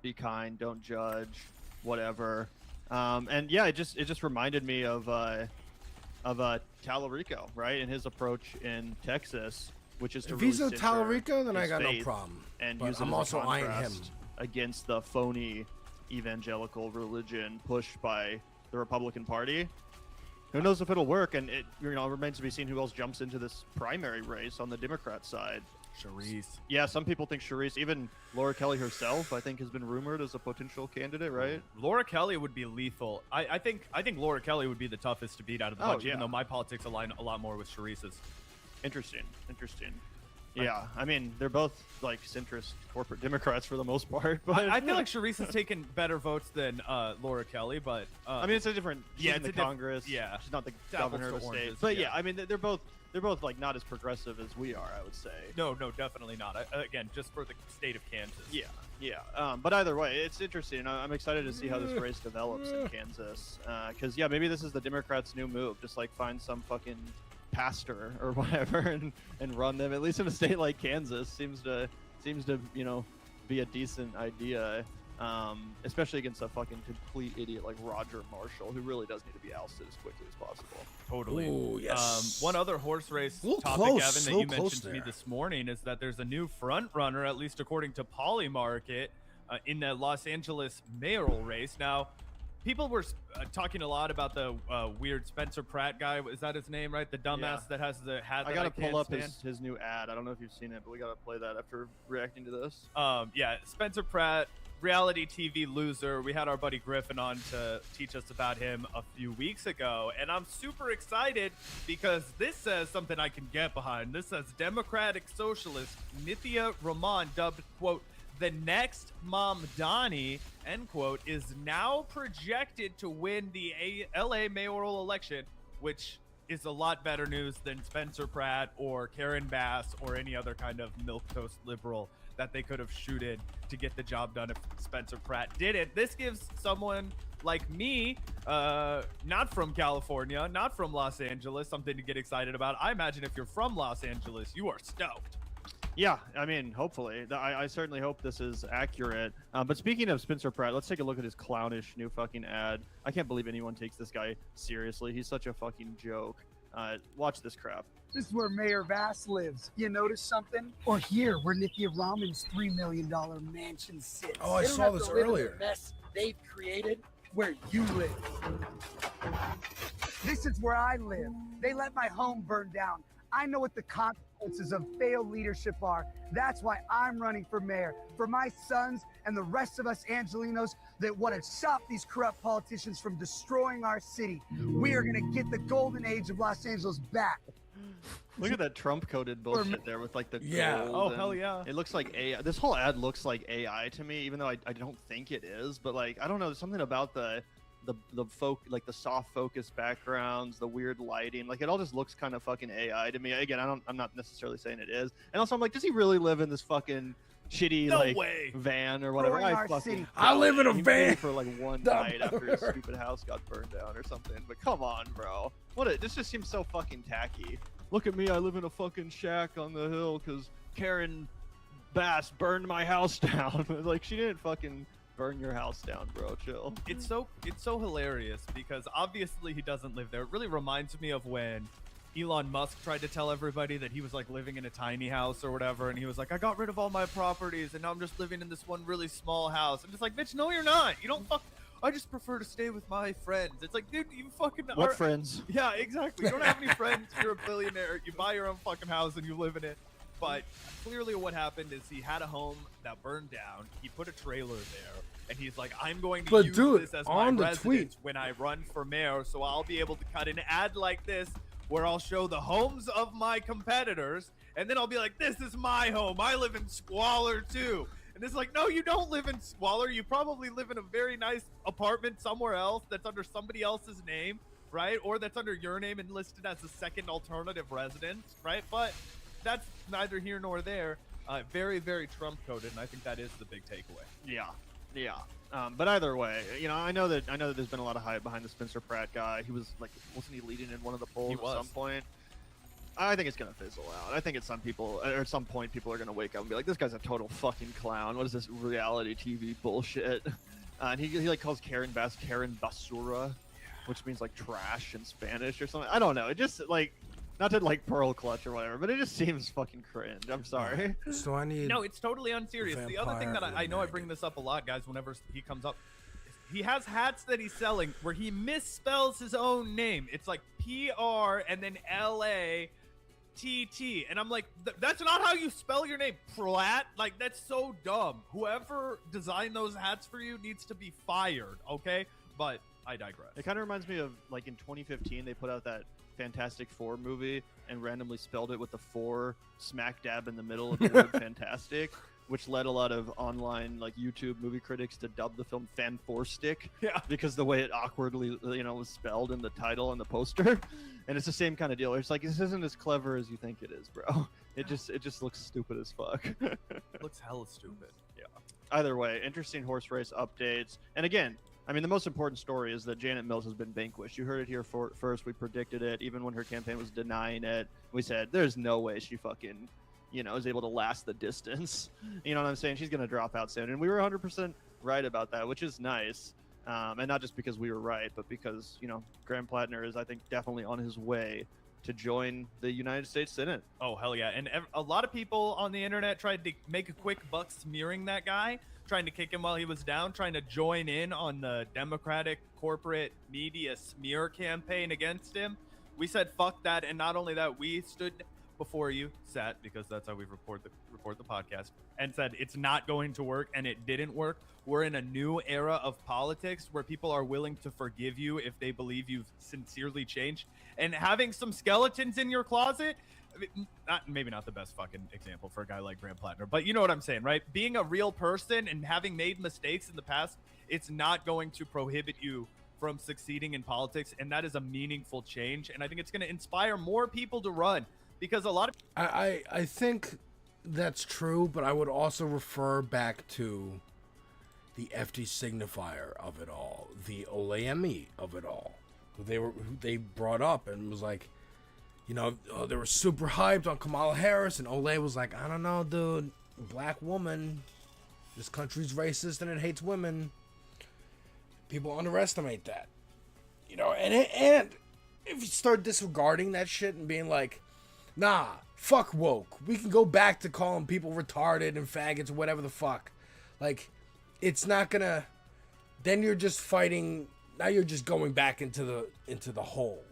be kind, don't judge, whatever. And yeah, it just reminded me of Tallarico, right, and his approach in Texas, which is to if really he's a Tallarico, then I got no faith problem. And but use it I'm as a also eyeing him contrast against the phony evangelical religion pushed by the Republican Party. Who knows if it'll work? And it remains to be seen who else jumps into this primary race on the Democrat side. Charisse. Yeah, some people think Charisse. Even Laura Kelly herself, I think, has been rumored as a potential candidate, right? Laura Kelly would be lethal. I think Laura Kelly would be the toughest to beat out of the bunch, even though my politics align a lot more with Charisse's. Interesting. Yeah, I mean, they're both like centrist corporate Democrats for the most part. But I feel like Charisse has taken better votes than Laura Kelly, but I mean, it's a different. She's in the Congress. Yeah, she's not the Apples governor to of the state. oranges, But yeah, I mean, they're both like not as progressive as we are, I would say. No, definitely not. Again, just for the state of Kansas. Yeah. But either way, it's interesting. I'm excited to see how this race develops in Kansas. Because yeah, maybe this is the Democrats' new move. Just like find some fucking pastor or whatever and run them. At least in a state like Kansas, seems to be a decent idea. Especially against a fucking complete idiot like Roger Marshall, who really does need to be ousted as quickly as possible. Totally. Ooh, yes. One other horse race Little topic, close, Evan, that so you close mentioned to me there. this morning is that there's a new front runner, at least according to Polymarket, in the Los Angeles mayoral race. Now, people were talking a lot about the weird Spencer Pratt guy. Is that his name, right? The dumbass that has the hat. I that gotta can't pull up stand. his new ad. I don't know if you've seen it, but we gotta play that after reacting to this. Yeah, Spencer Pratt, reality TV loser. We had our buddy Griffin on to teach us about him a few weeks ago, and I'm super excited because this says something I can get behind. This says Democratic Socialist Nithya Raman, dubbed, quote, the next Mom Donnie, end quote, is now projected to win the LA mayoral election, which is a lot better news than Spencer Pratt or Karen Bass or any other kind of milquetoast liberal that they could have shooted to get the job done if Spencer Pratt did it. This gives someone like me, not from California, not from Los Angeles, something to get excited about. I imagine if you're from Los Angeles, you are stoked. Yeah, I mean, hopefully. I certainly hope this is accurate. But speaking of Spencer Pratt, let's take a look at his clownish new fucking ad. I can't believe anyone takes this guy seriously. He's such a fucking joke. Watch this crap. This is where Mayor Vass lives. You notice something? Or here, where Nithya Raman's $3 million mansion sits. Oh, I They don't saw have this to live in the earlier. mess they've created where you live. This is where I live. They let my home burn down. I know what the consequences of failed leadership are. That's why I'm running for mayor. For my sons and the rest of us Angelinos that want to stop these corrupt politicians from destroying our city. We are going to get the golden age of Los Angeles back. Look at that Trump-coded bullshit there with like the Yeah. gold Oh, and- hell yeah. It looks like AI. This whole ad looks like AI to me, even though I don't think it is. But like, I don't know, there's something about the like the soft focus backgrounds, the weird lighting, like it all just looks kind of fucking AI to me. Again, I'm not necessarily saying it is. And also I'm like, does he really live in this fucking shitty No like way. van or whatever? Destroying I our fucking city. I live in a He van. moved for like one Dumb night after his brother. stupid house got burned down or something. But come on, bro. This just seems so fucking tacky. Look at me, I live in a fucking shack on the hill because Karen Bass burned my house down. Like, she didn't fucking burn your house down, bro. Chill. It's so hilarious because obviously he doesn't live there. It really reminds me of when Elon Musk tried to tell everybody that he was like living in a tiny house or whatever, and he was like, I got rid of all my properties and now I'm just living in this one really small house. I'm just like, bitch, no you're not. You don't fuck. I just prefer to stay with my friends. It's like, dude, you fucking What are- friends? Yeah, exactly. You don't have any friends. You're a billionaire. You buy your own fucking house and you live in it. But clearly what happened is he had a home that burned down. He put a trailer there. And he's like, I'm going to But use dude, this as on my the tweet- residence when I run for mayor. So I'll be able to cut an ad like this where I'll show the homes of my competitors. And then I'll be like, this is my home. I live in squalor too. And it's like, no, you don't live in squalor. You probably live in a very nice apartment somewhere else that's under somebody else's name, right? Or that's under your name and listed as a second alternative residence, right? But that's neither here nor there. Very, very Trump-coded, and I think that is the big takeaway. Yeah. But either way, I know that there's been a lot of hype behind the Spencer Pratt guy. He was like, wasn't he leading in one of the polls at some point? I think it's gonna fizzle out. I think at some point people are gonna wake up and be like, this guy's a total fucking clown. What is this reality TV bullshit? And he like calls Karen Bass Karen Basura, which means like trash in Spanish or something. I don't know. It just like, not to like pearl clutch or whatever, but it just seems fucking cringe. I'm sorry. So I need. No, it's totally unserious. The other thing that I know I bring this up a lot, guys, whenever he comes up, he has hats that he's selling where he misspells his own name. It's like PR and then LA And I'm like, that's not how you spell your name, Pratt. Like, that's so dumb. Whoever designed those hats for you needs to be fired, okay? But I digress. It kind of reminds me of, like, in 2015, they put out that Fantastic Four movie and randomly spelled it with the 4 smack dab in the middle of the word fantastic, which led a lot of online, like, YouTube movie critics to dub the film Fan-4-Stick. Yeah. Because the way it awkwardly, was spelled in the title and the poster. And it's the same kind of deal. It's like, this isn't as clever as you think it is, bro. It just looks stupid as fuck. Looks hella stupid. Yeah. Either way, interesting horse race updates. And again, I mean, the most important story is that Janet Mills has been vanquished. You heard it here first. We predicted it. Even when her campaign was denying it, we said, there's no way she fucking, is able to last the distance. You know what I'm saying? She's going to drop out soon. And we were 100% right about that, which is nice. And not just because we were right, but because, Graham Plattner is, I think, definitely on his way to join the United States Senate. Oh, hell yeah. And a lot of people on the internet tried to make a quick buck smearing that guy, trying to kick him while he was down, trying to join in on the Democratic corporate media smear campaign against him. We said, fuck that. And not only that, we stood before you, sat, because that's how we report the podcast, and said it's not going to work, and it didn't work. We're in a new era of politics where people are willing to forgive you if they believe you've sincerely changed. And having some skeletons in your closet, maybe not the best fucking example for a guy like Graham Plattner, but you know what I'm saying, right? Being a real person and having made mistakes in the past, it's not going to prohibit you from succeeding in politics, and that is a meaningful change. And I think it's going to inspire more people to run, because a lot of I think that's true, but I would also refer back to the FD signifier of it all, the Olemi of it all, who they brought up and was like, they were super hyped on Kamala Harris, and Ole was like, I don't know, dude, black woman, this country's racist and it hates women. People underestimate that, and if you start disregarding that shit and being like, nah, fuck woke, we can go back to calling people retarded and faggots or whatever the fuck, like, it's not gonna, then you're just fighting, now you're just going back into the hole,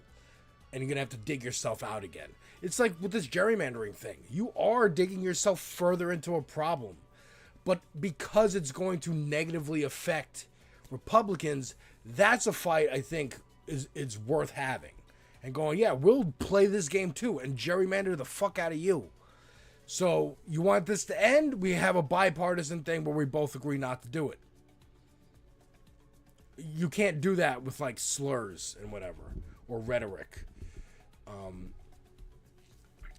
and you're gonna have to dig yourself out again. It's like with this gerrymandering thing, you are digging yourself further into a problem, but because it's going to negatively affect Republicans, that's a fight I think is worth having, and going, yeah, we'll play this game too and gerrymander the fuck out of you. So you want this to end? We have a bipartisan thing where we both agree not to do it. You can't do that with like slurs and whatever, or rhetoric,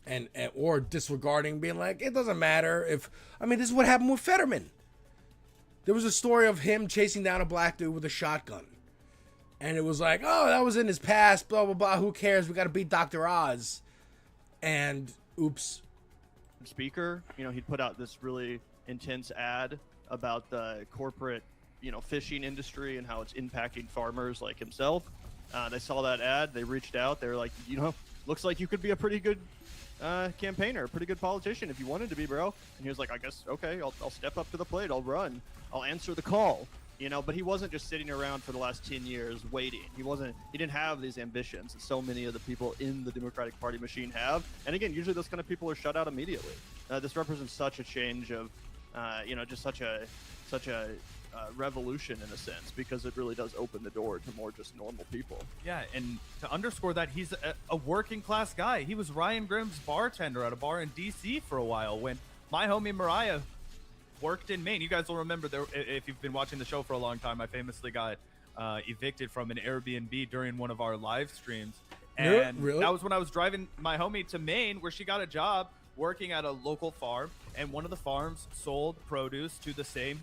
and or disregarding, being like, it doesn't matter if, this is what happened with Fetterman. There was a story of him chasing down a black dude with a shotgun, and it was like, oh, that was in his past, blah blah blah, who cares, we got to beat Dr. Oz, and oops. Speaker, he'd put out this really intense ad about the corporate, fishing industry and how it's impacting farmers like himself. They saw that ad, they reached out, they were like, looks like you could be a pretty good campaigner, a pretty good politician if you wanted to be, bro. And he was like, I guess, okay, I'll step up to the plate, I'll run, I'll answer the call. But he wasn't just sitting around for the last 10 years waiting. He didn't have these ambitions that so many of the people in the Democratic Party machine have. And again, usually those kind of people are shut out immediately. This represents such a change of, just such a revolution in a sense, because it really does open the door to more just normal people. Yeah, and to underscore that, he's a working class guy. He was Ryan Grimm's bartender at a bar in DC for a while when my homie Mariah worked in Maine. You guys will remember, if you've been watching the show for a long time, I famously got evicted from an Airbnb during one of our live streams. And really? That was when I was driving my homie to Maine, where she got a job working at a local farm, and one of the farms sold produce to the same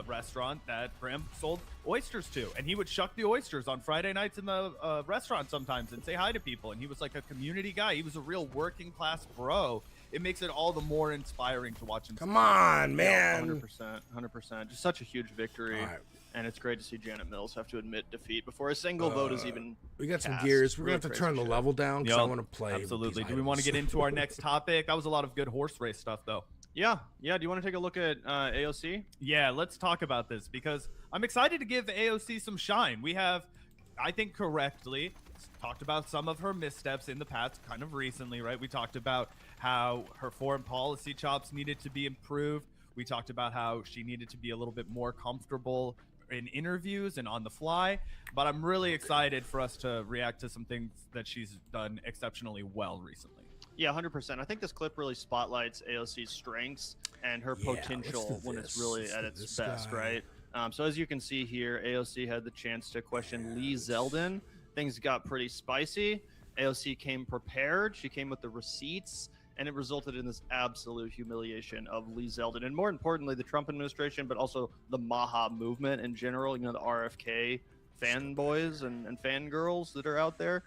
restaurant that Graham sold oysters to, and he would shuck the oysters on Friday nights in the restaurant sometimes and say hi to people, and he was like a community guy. He was a real working class bro. It makes it all the more inspiring to watch him. Come on, man. 100%. Just such a huge victory. Right. And it's great to see Janet Mills have to admit defeat before a single vote is even We got some cast. gears. We're Really going to have to crazy turn the shit. level down because I want to play. Absolutely. Do we want to get into our next topic? That was a lot of good horse race stuff, though. Yeah. Do you want to take a look at AOC? Yeah, let's talk about this, because I'm excited to give AOC some shine. We have, I think correctly, talked about some of her missteps in the past, kind of recently, right? We talked about how her foreign policy chops needed to be improved. We talked about how she needed to be a little bit more comfortable in interviews and on the fly. But I'm really excited for us to react to some things that she's done exceptionally well recently. Yeah, 100%. I think this clip really spotlights AOC's strengths and her potential when it's really at its best, right? So as you can see here, AOC had the chance to question Lee Zeldin. Things got pretty spicy. AOC came prepared. She came with the receipts, and it resulted in this absolute humiliation of Lee Zeldin, and more importantly, the Trump administration, but also the Maha movement in general, you know, the RFK fanboys and fangirls that are out there.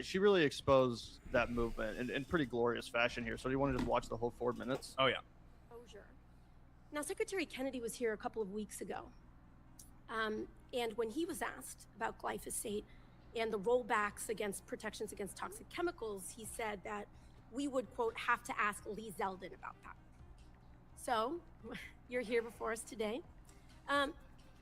She really exposed that movement in pretty glorious fashion here. So do you want to just watch the whole 4 minutes? Oh, yeah. Now, Secretary Kennedy was here a couple of weeks ago. And when he was asked about glyphosate and the rollbacks against protections against toxic chemicals, he said that we would, quote, have to ask Lee Zeldin about that. So you're here before us today.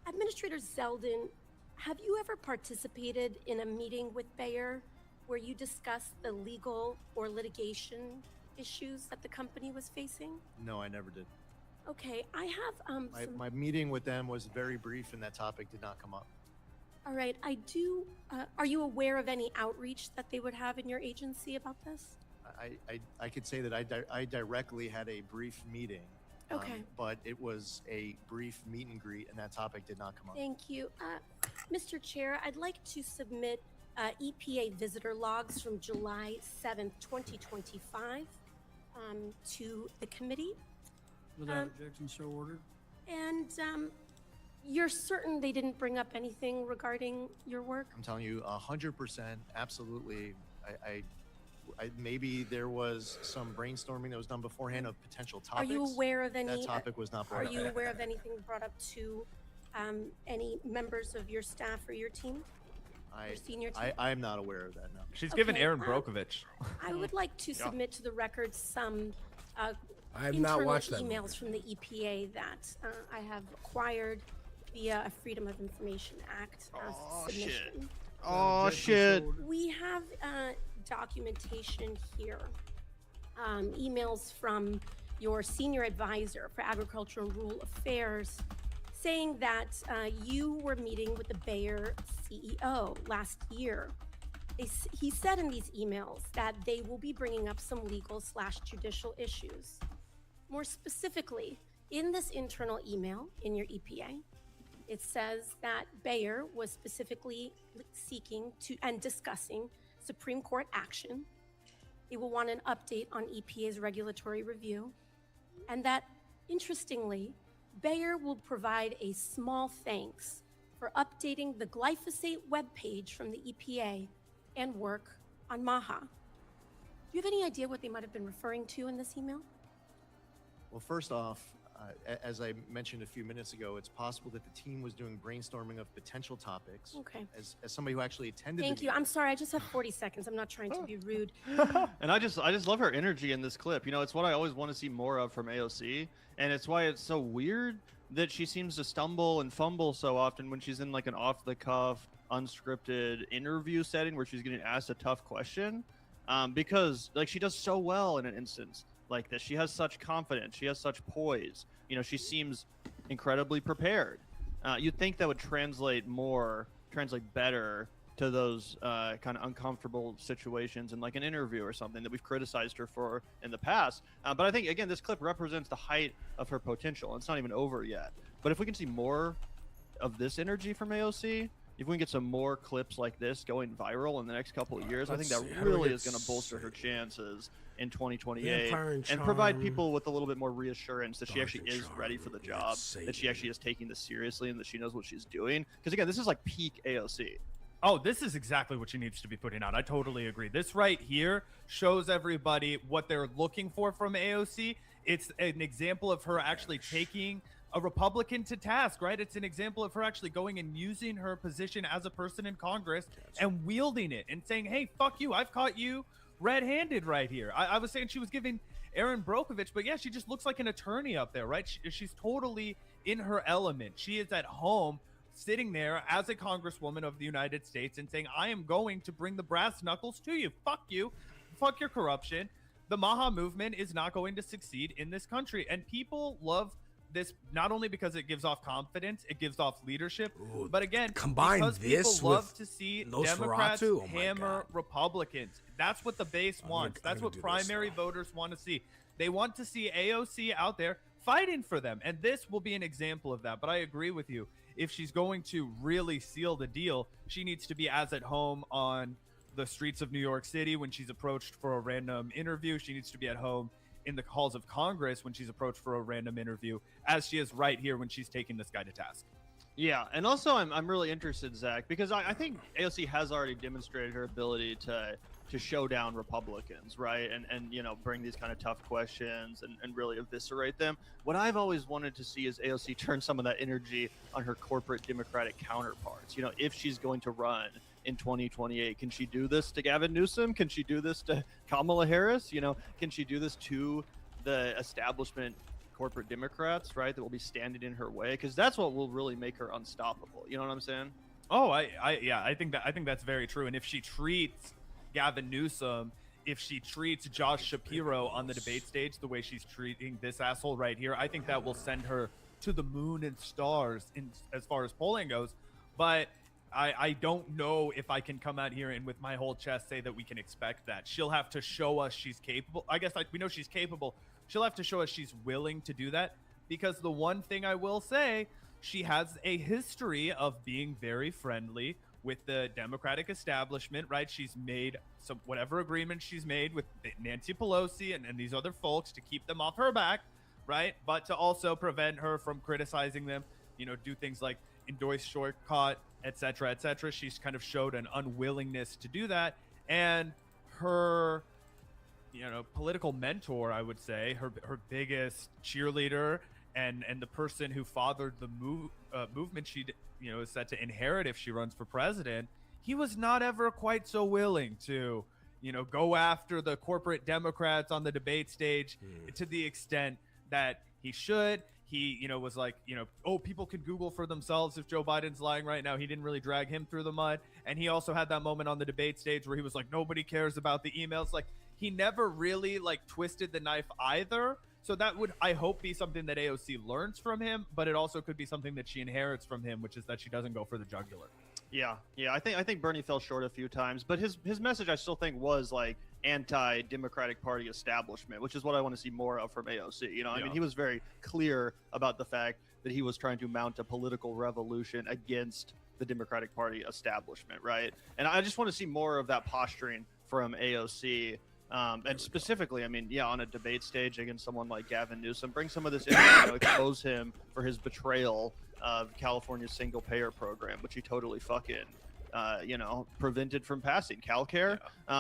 Administrator Zeldin, have you ever participated in a meeting with Bayer where you discussed the legal or litigation issues that the company was facing? No, I never did. Okay, I have My meeting with them was very brief, and that topic did not come up. All right, I do. Are you aware of any outreach that they would have in your agency about this? I could say that I directly had a brief meeting. Okay. But it was a brief meet and greet, and that topic did not come up. Thank you. Mr. Chair, I'd like to submit EPA visitor logs from July 7th, 2025 to the committee. Without objection, so ordered. And you're certain they didn't bring up anything regarding your work? I'm telling you, 100%, absolutely. I maybe there was some brainstorming that was done beforehand of potential topics. Are you aware of any? That topic was not brought Are up. you aware of anything brought up to any members of your staff or your team? Your senior team? I'm not aware of that, no. She's given Okay, Aaron Brokovich. I would like to submit to the record some I have not watched that emails from the EPA that I have acquired via a Freedom of Information Act submission. Oh, shit. We have documentation here, emails from your senior advisor for Agriculture and Rural Affairs saying that you were meeting with the Bayer CEO last year. He said in these emails that they will be bringing up some legal/judicial issues. More specifically, in this internal email in your EPA, it says that Bayer was specifically seeking to and discussing Supreme Court action. They will want an update on EPA's regulatory review, and that, interestingly, Bayer will provide a small thanks for updating the glyphosate webpage from the EPA and work on Maha. Do you have any idea what they might have been referring to in this email? Well, first off, as I mentioned a few minutes ago, it's possible that the team was doing brainstorming of potential topics. Okay. As somebody who actually attended Thank the you. I'm sorry, I just have 40 seconds. I'm not trying to be rude. And I just love her energy in this clip. You know, it's what I always want to see more of from AOC, and it's why it's so weird that she seems to stumble and fumble so often when she's in like an off-the-cuff, unscripted interview setting where she's getting asked a tough question, because like she does so well in an instance like this. She has such confidence. She has such poise. You know, she seems incredibly prepared. You'd think that would translate better to those kind of uncomfortable situations in like an interview or something that we've criticized her for in the past. But I think, again, this clip represents the height of her potential. It's not even over yet. But if we can see more of this energy from AOC, if we can get some more clips like this going viral in the next couple of years, I think that really is going to bolster her chances in 2028 and provide people with a little bit more reassurance that she actually is ready for the job, that she actually is taking this seriously, and that she knows what she's doing. Because again, this is like peak AOC. Oh, this is exactly what she needs to be putting out. I totally agree. This right here shows everybody what they're looking for from AOC. It's an example of her actually taking a Republican to task, right? It's an example of her actually going and using her position as a person in Congress and wielding it and saying, hey, fuck you. I've caught you red-handed right here. I was saying she was giving Aaron Brokovich, but yeah, she just looks like an attorney up there, right? She's totally in her element. She is at home sitting there as a congresswoman of the United States and saying, I am going to bring the brass knuckles to you. Fuck you. Fuck your corruption. The Maha movement is not going to succeed in this country. And people love this not only because it gives off confidence, it gives off leadership, but again, combine because this people love with to see Nosferatu? Democrats Oh my hammer Republicans. That's what the base wants. That's what primary voters want to see. They want to see AOC out there fighting for them. And this will be an example of that. But I agree with you. If she's going to really seal the deal, she needs to be as at home on the streets of New York City when she's approached for a random interview. She needs to be at home in the halls of Congress when she's approached for a random interview, as she is right here when she's taking this guy to task. Yeah, and also I'm really interested, Zach, because I think AOC has already demonstrated her ability to show down Republicans, right? And you know, bring these kind of tough questions and really eviscerate them. What I've always wanted to see is AOC turn some of that energy on her corporate Democratic counterparts. You know, if she's going to run in 2028, can she do this to Gavin Newsom? Can she do this to Kamala Harris? You know, can she do this to the establishment corporate Democrats, right, that will be standing in her way? Because that's what will really make her unstoppable. You know what I'm saying? Oh, I think that's very true. And if she treats Gavin Newsom, if she treats Josh Shapiro on the debate stage the way she's treating this asshole right here, I think that will send her to the moon and stars in as far as polling goes. But I don't know if I can come out here and with my whole chest say that we can expect that. She'll have to show us she's capable. I guess we know she's capable. She'll have to show us she's willing to do that, because the one thing I will say, she has a history of being very friendly with the Democratic establishment, right? She's made some whatever agreement she's made with Nancy Pelosi and these other folks to keep them off her back, right? But to also prevent her from criticizing them, you know, do things like endorse shortcut, etc., etc. She's kind of showed an unwillingness to do that. And her, you know, political mentor, I would say, her biggest cheerleader and the person who fathered the movement she, you know, is set to inherit if she runs for president, he was not ever quite so willing to, you know, go after the corporate Democrats on the debate stage to the extent that he should. He, you know, was like, you know, oh, people can Google for themselves if Joe Biden's lying right now. He didn't really drag him through the mud. And he also had that moment on the debate stage where he was like, nobody cares about the emails. Like, he never really like twisted the knife either. So that would, I hope, be something that AOC learns from him, but it also could be something that she inherits from him, which is that she doesn't go for the jugular. Yeah. I think Bernie fell short a few times, but his message I still think was like anti-Democratic Party establishment, which is what I want to see more of from AOC. You know, I mean, he was very clear about the fact that he was trying to mount a political revolution against the Democratic Party establishment, right? And I just want to see more of that posturing from AOC. And specifically, I mean, yeah, on a debate stage against someone like Gavin Newsom, bring some of this in, you know, expose him for his betrayal of California's single-payer program, which he totally fucking, you know, prevented from passing. CalCare,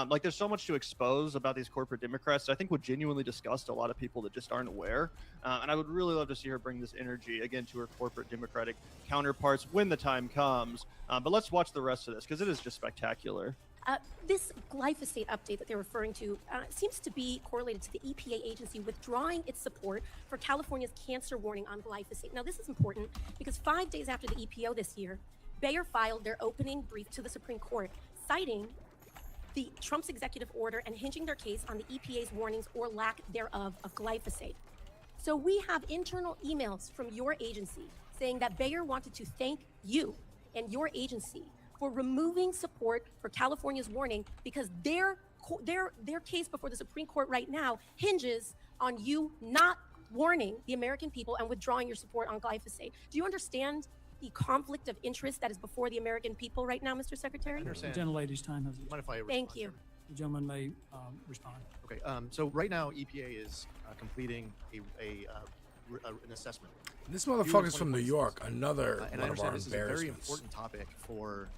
like, there's so much to expose about these corporate Democrats that I think would genuinely disgust a lot of people that just aren't aware. And I would really love to see her bring this energy again to her corporate Democratic counterparts when the time comes. But let's watch the rest of this because it is just spectacular. This glyphosate update that they're referring to seems to be correlated to the EPA agency withdrawing its support for California's cancer warning on glyphosate. Now, this is important because 5 days after the EPO this year, Bayer filed their opening brief to the Supreme Court, citing the Trump's executive order and hinging their case on the EPA's warnings or lack thereof of glyphosate. So we have internal emails from your agency saying that Bayer wanted to thank you and your agency for removing support for California's warning because their case before the Supreme Court right now hinges on you not warning the American people and withdrawing your support on glyphosate. Do you understand the conflict of interest that is before the American people right now, Mr. Secretary? I understand. The gentlelady's time has Mind if I respond, Thank you. sir? The gentleman may respond. Okay, so right now EPA is completing an assessment. This motherfucker's from New York, another and one I of our understand this is a very embarrassments. important topic for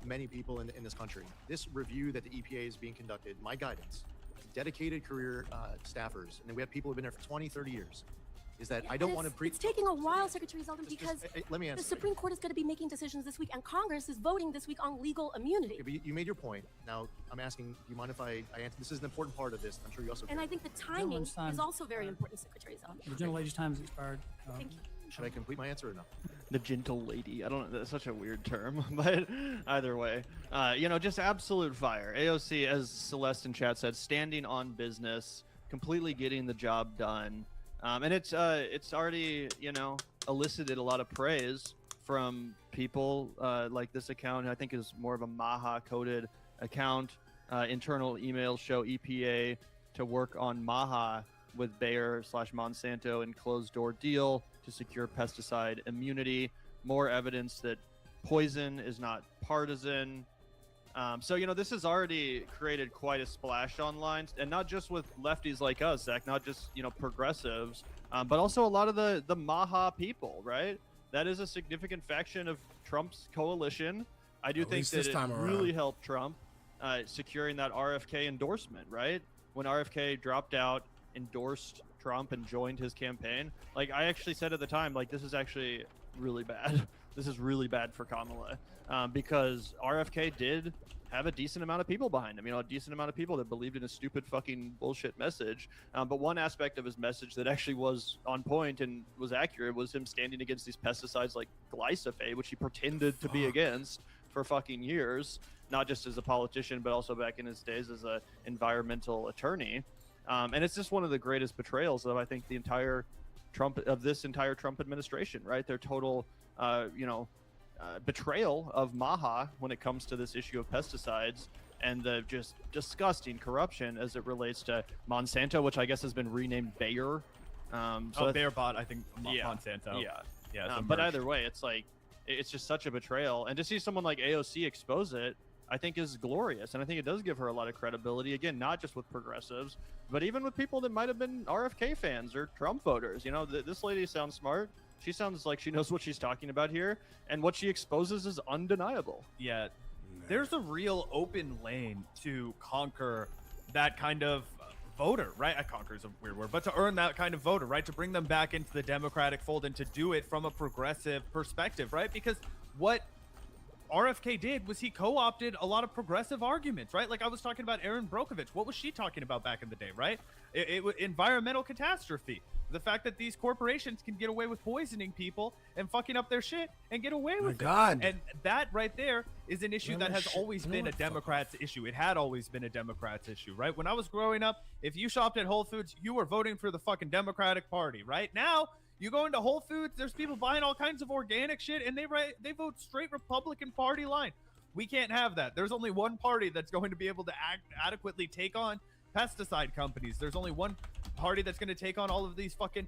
many people in this country. This review that the EPA is being conducted, my guidance, dedicated career staffers, and we have people who've been there for 20, 30 years, is that I don't want to It's taking a while, Secretary Zeldin, because let me answer. the Supreme Court is going to be making decisions this week, and Congress is voting this week on legal immunity. Okay, but you made your point. Now I'm asking, do you mind if I answer? This is an important part of this. I'm sure you also. And I think the timing Gentleman's time is also very important, Secretary Zeldin. The gentlelady's time has expired. Thank you. Should I complete my answer or no? the gentle lady. I don't know, that's such a weird term, but either way, you know, just absolute fire. AOC, as Celeste in chat said, standing on business, completely getting the job done. And it's already, you know, elicited a lot of praise from people like this account, I think is more of a Maha coded account. Internal emails show EPA to work on Maha with Bayer/Monsanto and closed door deal to secure pesticide immunity. More evidence that poison is not partisan. So, you know, this has already created quite a splash online, and not just with lefties like us, Zach, not just, you know, progressives, but also a lot of the Maha people, right? That is a significant faction of Trump's coalition. I do think that it really helped Trump securing that RFK endorsement, right? When RFK dropped out, endorsed Trump and joined his campaign, like I actually said at the time, like this is actually really bad. This is really bad for Kamala, because RFK did have a decent amount of people behind him, you know, a decent amount of people that believed in a stupid fucking bullshit message. But one aspect of his message that actually was on point and was accurate was him standing against these pesticides like glyphosate, which he pretended to be against for fucking years, not just as a politician, but also back in his days as a environmental attorney. And it's just one of the greatest betrayals of, I think, the entire this entire Trump administration, right? Their total, betrayal of Maha when it comes to this issue of pesticides, and the just disgusting corruption as it relates to Monsanto, which I guess has been renamed Bayer. Bayer bought, I think, Monsanto. Yeah. But either way, it's like, it's just such a betrayal. And to see someone like AOC expose it, I think is glorious. And I think it does give her a lot of credibility, again, not just with progressives, but even with people that might have been RFK fans or Trump voters. You know, this lady sounds smart. She sounds like she knows what she's talking about here, and what she exposes is undeniable. Yeah, there's a real open lane to conquer that kind of voter, right? Conquer is a weird word, but to earn that kind of voter, right? To bring them back into the Democratic fold and to do it from a progressive perspective, right? Because what RFK did was he co-opted a lot of progressive arguments, right? Like I was talking about Erin Brockovich. What was she talking about back in the day, right? It was environmental catastrophe. The fact that these corporations can get away with poisoning people and fucking up their shit and get away with it. And that right there is an issue that has always been a Democrats issue. It had always been a Democrats issue, right? When I was growing up, if you shopped at Whole Foods, you were voting for the fucking Democratic Party. Right now, you go into Whole Foods, there's people buying all kinds of organic shit, and they vote straight Republican Party line. We can't have that. There's only one party that's going to be able to adequately take on pesticide companies. There's only one party that's going to take on all of these fucking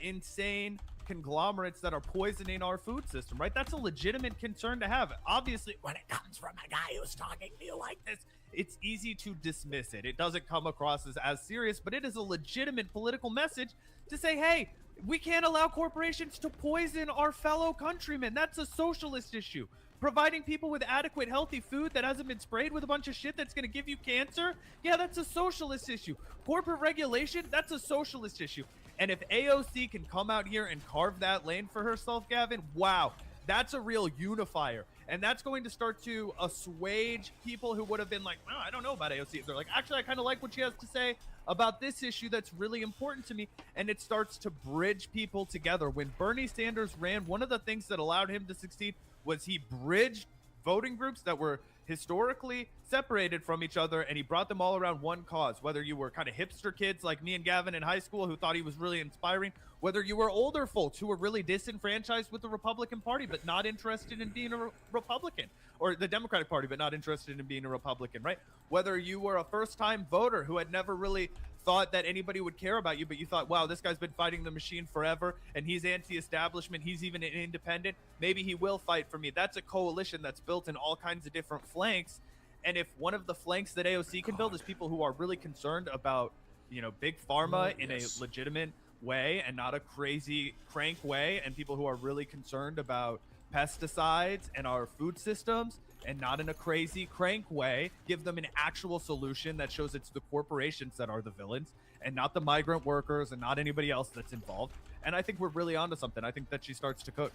insane conglomerates that are poisoning our food system, right? That's a legitimate concern to have. Obviously, when it comes from a guy who's talking to you like this, it's easy to dismiss it. It doesn't come across as serious, but it is a legitimate political message to say, hey, we can't allow corporations to poison our fellow countrymen. That's a socialist issue. Providing people with adequate, healthy food that hasn't been sprayed with a bunch of shit that's going to give you cancer, yeah, that's a socialist issue. Corporate regulation, that's a socialist issue. And if AOC can come out here and carve that lane for herself, Gavin, wow, that's a real unifier. And that's going to start to assuage people who would have been like, well, I don't know about AOC. They're like, actually, I kind of like what she has to say about this issue that's really important to me. And it starts to bridge people together. When Bernie Sanders ran, one of the things that allowed him to succeed was he bridged voting groups that were historically separated from each other, and he brought them all around one cause. Whether you were kind of hipster kids like me and Gavin in high school who thought he was really inspiring, whether you were older folks who were really disenfranchised with the Republican Party but not interested in being a Republican, or the Democratic Party but not interested in being a Republican, right? Whether you were a first-time voter who had never really thought that anybody would care about you, but you thought, wow, this guy's been fighting the machine forever, and he's anti-establishment, he's even an independent, maybe he will fight for me. That's a coalition that's built in all kinds of different flanks. And if one of the flanks that AOC can build is people who are really concerned about, you know, big pharma in a legitimate way and not a crazy crank way, and people who are really concerned about pesticides and our food systems and not in a crazy crank way, give them an actual solution that shows it's the corporations that are the villains and not the migrant workers and not anybody else that's involved. And I think we're really onto something. I think that she starts to cook.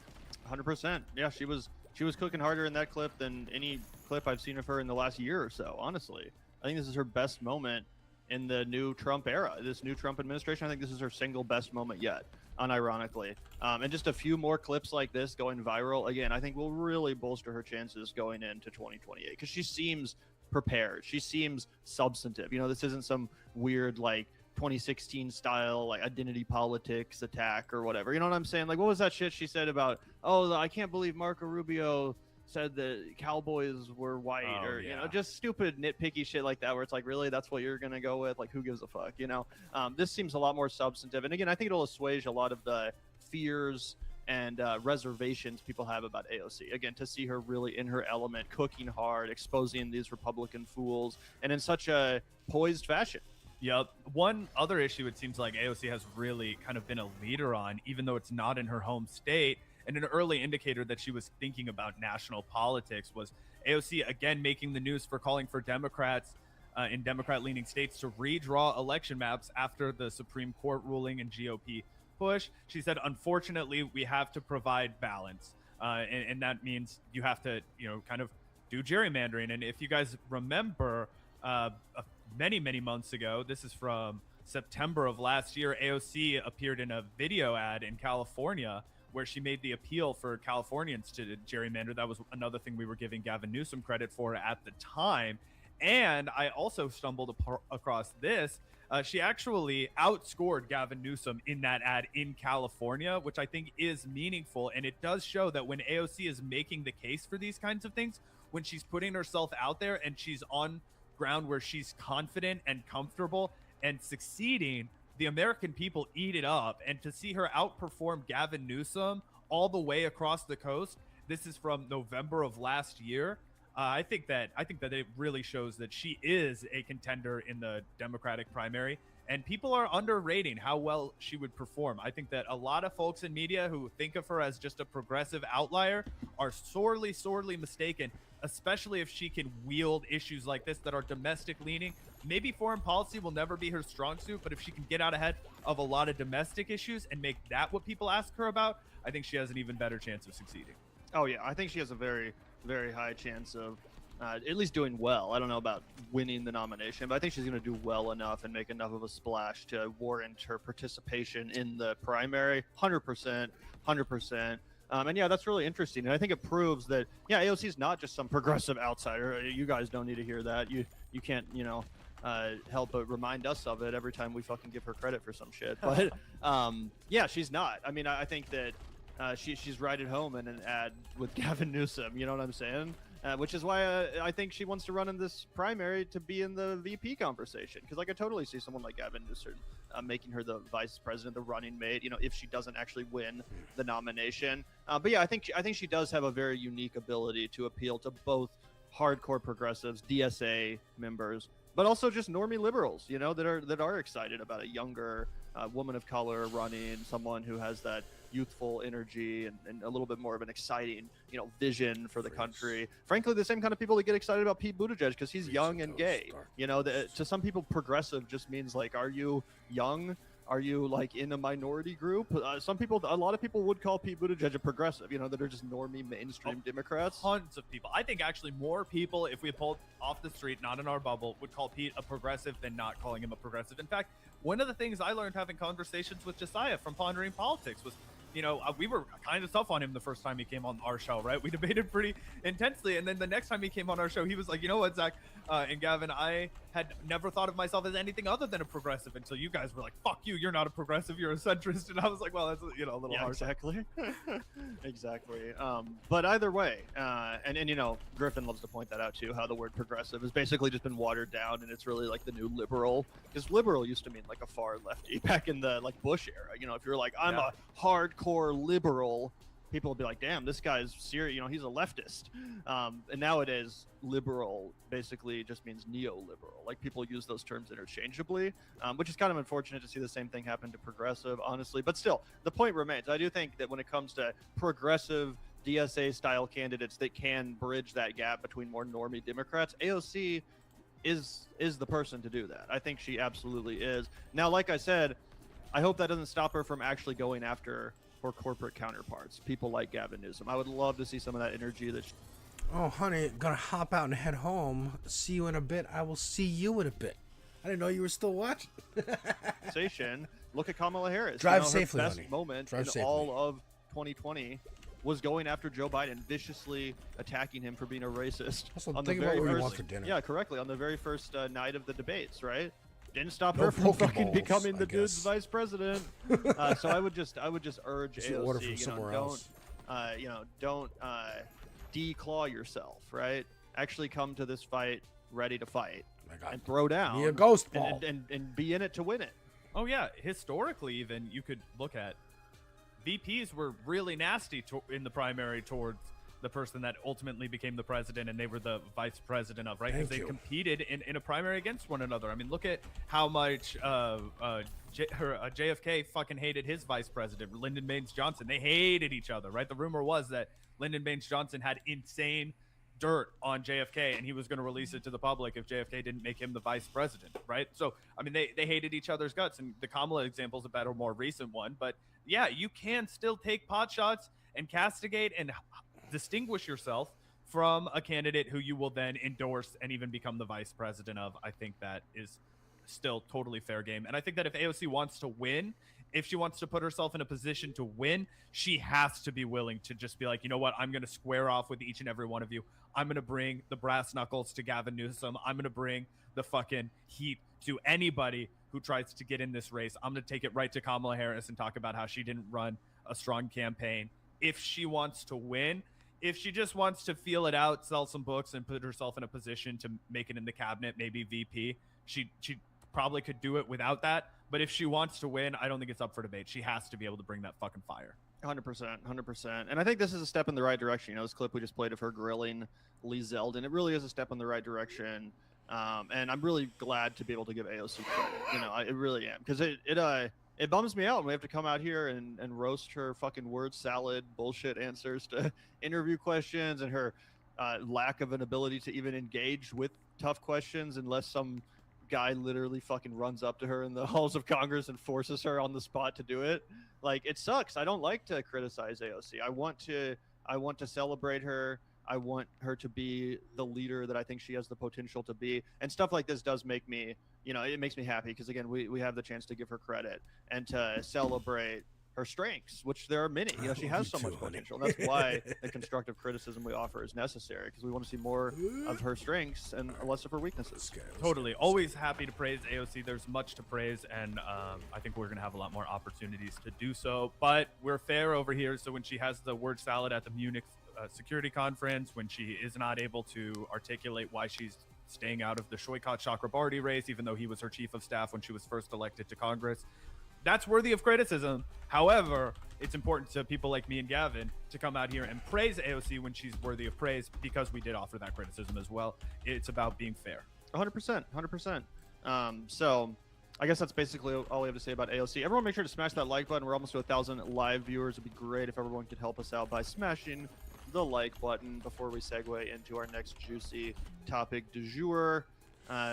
100%. Yeah, she was cooking harder in that clip than any clip I've seen of her in the last year or so, honestly. I think this is her best moment in the new Trump era, this new Trump administration. I think this is her single best moment yet. unironically. And just a few more clips like this going viral, again, I think will really bolster her chances going into 2028 because she seems prepared. She seems substantive. You know, this isn't some weird, like, 2016 style, like, identity politics attack or whatever. You know what I'm saying? Like, what was that shit she said about, oh, I can't believe Marco Rubio said that cowboys were white, or you know, just stupid nitpicky shit like that, where it's like, really, that's what you're gonna go with? Like, who gives a fuck, you know? This seems a lot more substantive, and again, I think it'll assuage a lot of the fears and reservations people have about AOC. Again, to see her really in her element, cooking hard, exposing these Republican fools, and in such a poised fashion. Yep. One other issue it seems like AOC has really kind of been a leader on, even though it's not in her home state, and an early indicator that she was thinking about national politics, was AOC again making the news for calling for Democrats in Democrat-leaning states to redraw election maps after the Supreme Court ruling and GOP push. She said, unfortunately, we have to provide balance. And that means you have to, you know, kind of do gerrymandering. And if you guys remember, many months ago, this is from September of last year, AOC appeared in a video ad in California where she made the appeal for Californians to gerrymander. That was another thing we were giving Gavin Newsom credit for at the time. And I also stumbled across this. She actually outscored Gavin Newsom in that ad in California, which I think is meaningful. And it does show that when AOC is making the case for these kinds of things, when she's putting herself out there and she's on ground where she's confident and comfortable and succeeding, the American people eat it up. And to see her outperform Gavin Newsom all the way across the coast, this is from November of last year. I think that it really shows that she is a contender in the Democratic primary, and people are underrating how well she would perform. I think that a lot of folks in media who think of her as just a progressive outlier are sorely mistaken, especially if she can wield issues like this that are domestic leaning. Maybe foreign policy will never be her strong suit, but if she can get out ahead of a lot of domestic issues and make that what people ask her about, I think she has an even better chance of succeeding. Oh yeah, I think she has a very high chance of at least doing well. I don't know about winning the nomination, but I think she's going to do well enough and make enough of a splash to warrant her participation in the primary. 100%. And yeah, that's really interesting. And I think it proves that, yeah, AOC is not just some progressive outsider. You guys don't need to hear that. You can't, you know, help but remind us of it every time we fucking give her credit for some shit. But yeah, she's not. I mean, I think that she's right at home in an ad with Gavin Newsom. You know what I'm saying? Which is why I think she wants to run in this primary to be in the VP conversation. Because I could totally see someone like Gavin Newsom making her the vice president, the running mate. You know, if she doesn't actually win the nomination. But yeah, I think she does have a very unique ability to appeal to both hardcore progressives, DSA members, but also just normie liberals. You know, that are excited about a younger woman of color running, someone who has that youthful energy and a little bit more of an exciting, you know, vision for the country. Frankly, the same kind of people that get excited about Pete Buttigieg because he's young and gay. You know, to some people, progressive just means like, are you young? Are you like in a minority group? A lot of people would call Pete Buttigieg a progressive, you know, that are just normie mainstream Democrats. Tons of people. I think actually more people, if we pulled off the street, not in our bubble, would call Pete a progressive than not calling him a progressive. In fact, one of the things I learned having conversations with Josiah from Pondering Politics was, you know, we were kind of tough on him the first time he came on our show, right? We debated pretty intensely. And then the next time he came on our show, he was like, you know what, Zach and Gavin, I had never thought of myself as anything other than a progressive until you guys were like, fuck you, you're not a progressive, you're a centrist. And I was like, well, that's, you know, a little hard. Exactly. Exactly. But either way, and you know, Griffin loves to point that out too, how the word progressive has basically just been watered down, and it's really like the new liberal, because liberal used to mean like a far lefty back in the like Bush era. You know, if you're like, I'm a hardcore liberal, people will be like, damn, this guy's serious, you know, he's a leftist. And nowadays, liberal basically just means neoliberal. Like, people use those terms interchangeably, which is kind of unfortunate to see the same thing happen to progressive, honestly. But still, the point remains. I do think that when it comes to progressive DSA-style candidates that can bridge that gap between more normie Democrats, AOC is the person to do that. I think she absolutely is. Now, like I said, I hope that doesn't stop her from actually going after her corporate counterparts, people like Gavin Newsom. I would love to see some of that energy that Oh, honey, gonna hop out and head home. See you in a bit. I will see you in a bit. I didn't know you were still watching. Look at Kamala Harris. Drive her safely, best honey. moment Drive in safely. all of 2020 was going after Joe Biden, viciously attacking him for being a racist. Also, on think the about very what you first, want for dinner. Yeah, correctly. On the very first night of the debates, right? Didn't stop No her from fucking Pokeballs, becoming I the dude's guess. vice president. So I would just urge You should order AOC, from somewhere else. don't declaw yourself, right? Actually come to this fight ready to fight and throw down. Be a ghost ball. and be in it to win it. Oh yeah, historically even you could look at VPs were really nasty in the primary towards the person that ultimately became the president, and they were the vice president of, right? Because they competed in a primary against one another. I mean, look at how much JFK fucking hated his vice president, Lyndon Baines Johnson. They hated each other, right? The rumor was that Lyndon Baines Johnson had insane dirt on JFK, and he was going to release it to the public if JFK didn't make him the vice president, right? So, I mean, they hated each other's guts, and the Kamala example is a better, more recent one. But yeah, you can still take pot shots and castigate and distinguish yourself from a candidate who you will then endorse and even become the vice president of. I think that is still totally fair game. And I think that if AOC wants to win, if she wants to put herself in a position to win, she has to be willing to just be like, you know what, I'm going to square off with each and every one of you. I'm going to bring the brass knuckles to Gavin Newsom. I'm going to bring the fucking heat to anybody who tries to get in this race. I'm going to take it right to Kamala Harris and talk about how she didn't run a strong campaign. If she wants to win, if she just wants to feel it out, sell some books, and put herself in a position to make it in the cabinet, maybe VP, she probably could do it without that. But if she wants to win, I don't think it's up for debate. She has to be able to bring that fucking fire. 100%. And I think this is a step in the right direction. You know, this clip we just played of her grilling Lee Zeldin, it really is a step in the right direction. And I'm really glad to be able to give AOC credit. You know, I really am. Because it bums me out when we have to come out here and roast her fucking word salad bullshit answers to interview questions, and her lack of an ability to even engage with tough questions unless some guy literally fucking runs up to her in the halls of Congress and forces her on the spot to do it. Like, it sucks. I don't like to criticize AOC. I want to celebrate her. I want her to be the leader that I think she has the potential to be. And stuff like this does make me, you know, it makes me happy because, again, we have the chance to give her credit and to celebrate her strengths, which there are many. You know, she has so much potential. That's why the constructive criticism we offer is necessary, because we want to see more of her strengths and less of her weaknesses. Totally. Always happy to praise AOC. There's much to praise, and I think we're going to have a lot more opportunities to do so. But we're fair over here, so when she has the word salad at the Munich security conference, when she is not able to articulate why she's staying out of the Shoykat Chakrabarti race, even though he was her chief of staff when she was first elected to Congress, that's worthy of criticism. However, it's important to people like me and Gavin to come out here and praise AOC when she's worthy of praise, because we did offer that criticism as well. It's about being fair. 100%. So I guess that's basically all we have to say about AOC. Everyone make sure to smash that like button. We're almost to 1,000 live viewers. It'd be great if everyone could help us out by smashing the like button before we segue into our next juicy topic du jour.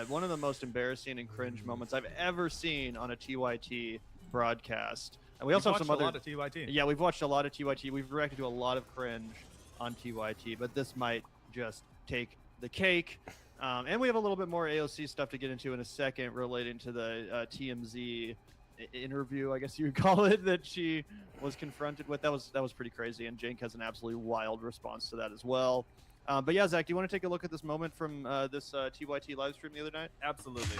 One of the most embarrassing and cringe moments I've ever seen on a TYT broadcast. And we also have some other. We've watched a lot of TYT. Yeah, we've watched a lot of TYT. We've reacted to a lot of cringe on TYT, but this might just take the cake. And we have a little bit more AOC stuff to get into in a second, relating to the TMZ interview, I guess you would call it, that she was confronted with. That was pretty crazy, and Jank has an absolutely wild response to that as well. But yeah, Zach, do you want to take a look at this moment from this TYT live stream the other night? Absolutely.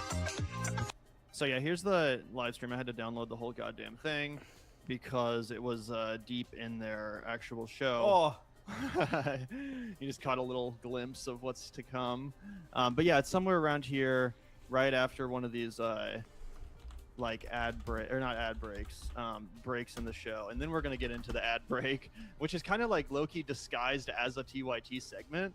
So yeah, here's the live stream. I had to download the whole goddamn thing because it was deep in their actual show. Oh. You just caught a little glimpse of what's to come. But yeah, it's somewhere around here, right after one of these like breaks in the show, and then we're gonna get into the ad break, which is kind of like low-key disguised as a TYT segment,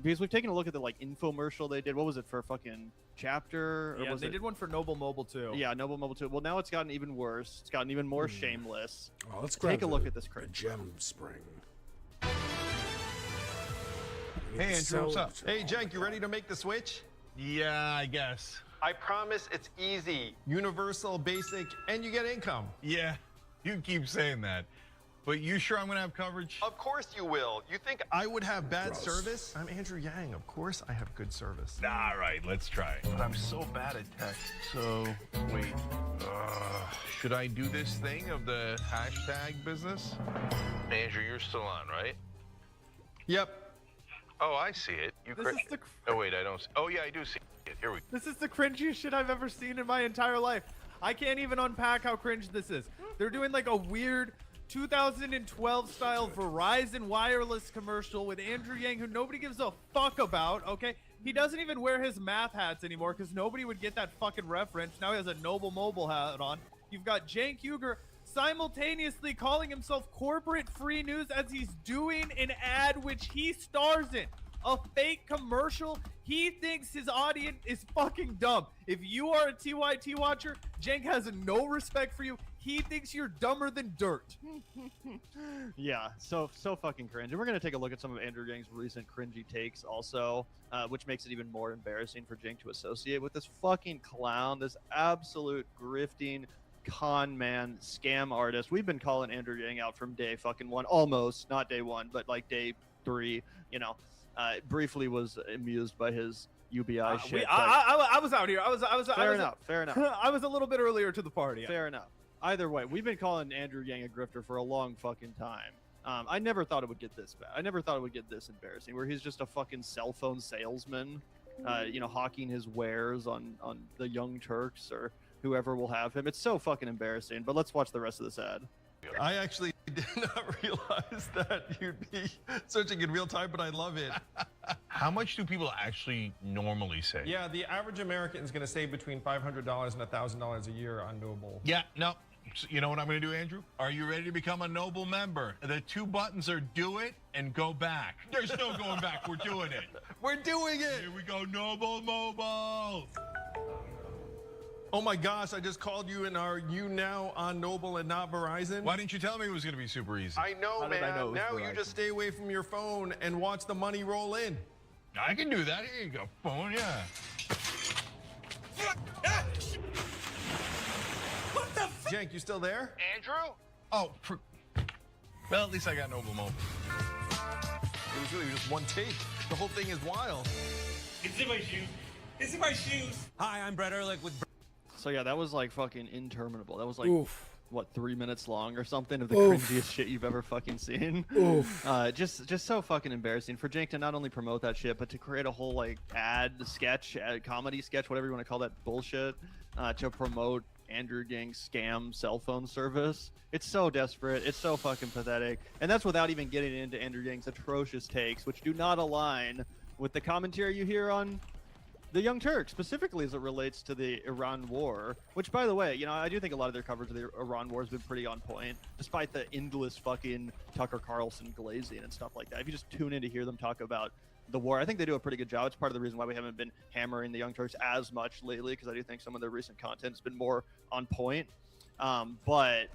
because we've taken a look at the like infomercial they did. What was it for, fucking Chapter? Or Yeah, was they it... did one for Noble Mobile too. Yeah, Noble Mobile 2. Well, now it's gotten even worse. It's gotten even more shameless. Oh, let's take a grab look the- at this cringe. Gem Spring. Hey, Andrew, what's up? Hey, Jank, you ready to make the switch? Yeah, I guess. I promise it's easy. Universal, basic, and you get income. Yeah, you keep saying that. But you sure I'm gonna have coverage? Of course you will. You think I would have bad service? I'm Andrew Yang. Of course I have good service. All right, let's try. But I'm so bad at tech. So, wait. Should I do this thing of the hashtag business? Andrew, you're still on, right? Yep. Oh, I see it. Oh, wait, I don't see. Oh, yeah, I do see it. Here we go. This is the cringiest shit I've ever seen in my entire life. I can't even unpack how cringe this is. They're doing like a weird 2012 style Verizon wireless commercial with Andrew Yang, who nobody gives a fuck about, okay? He doesn't even wear his math hats anymore because nobody would get that fucking reference. Now he has a Noble Mobile hat on. You've got Cenk Uygur simultaneously calling himself corporate free news as he's doing an ad which he stars in. A fake commercial. He thinks his audience is fucking dumb. If you are a TYT watcher, Cenk has no respect for you. He thinks you're dumber than dirt. Yeah, so fucking cringe. And we're gonna take a look at some of Andrew Yang's recent cringy takes also, which makes it even more embarrassing for Cenk to associate with this fucking clown, this absolute grifting con man scam artist. We've been calling Andrew Yang out from day fucking one, almost, not day one, but like day 3, you know. Briefly was amused by his UBI shit. I was out here. Fair enough. I was a little bit earlier to the party. Fair enough. Either way, we've been calling Andrew Yang a grifter for a long fucking time. I never thought it would get this bad. I never thought it would get this embarrassing, where he's just a fucking cell phone salesman, you know, hawking his wares on the Young Turks or whoever will have him. It's so fucking embarrassing. But let's watch the rest of this ad. I actually did not realize that you'd be searching in real time, but I love it. How much do people actually normally save? Yeah, the average American is going to save between $500 and $1,000 a year on Noble. Yeah, no. You know what I'm going to do, Andrew? Are you ready to become a Noble member? The 2 buttons are do it and go back. There's no going back. We're doing it. We're doing it. Here we go, Noble Mobile. Oh my gosh, I just called you, and are you now on Noble and not Verizon? Why didn't you tell me it was going to be super easy? I know, man. Now you just stay away from your phone and watch the money roll in. I can do that. Here you go, phone, yeah. What the f— Cenk, you still there? Andrew? Oh, well, at least I got Noble Mobile. It was really just one take. The whole thing is wild. It's in my shoes. It's in my shoes. Hi, I'm Brett Ehrlich with... So yeah, that was like fucking interminable. That was like, what, 3 minutes long or something of the Oof. cringiest shit you've ever fucking seen. Oof. Just so fucking embarrassing for Cenk to not only promote that shit, but to create a whole like comedy sketch, whatever you want to call that bullshit, to promote Andrew Yang's scam cell phone service. It's so desperate. It's so fucking pathetic. And that's without even getting into Andrew Yang's atrocious takes, which do not align with the commentary you hear on the Young Turks, specifically as it relates to the Iran war, which, by the way, you know, I do think a lot of their coverage of the Iran war has been pretty on point, despite the endless fucking Tucker Carlson glazing and stuff like that. If you just tune in to hear them talk about the war, I think they do a pretty good job. It's part of the reason why we haven't been hammering the Young Turks as much lately, because I do think some of their recent content has been more on point. But,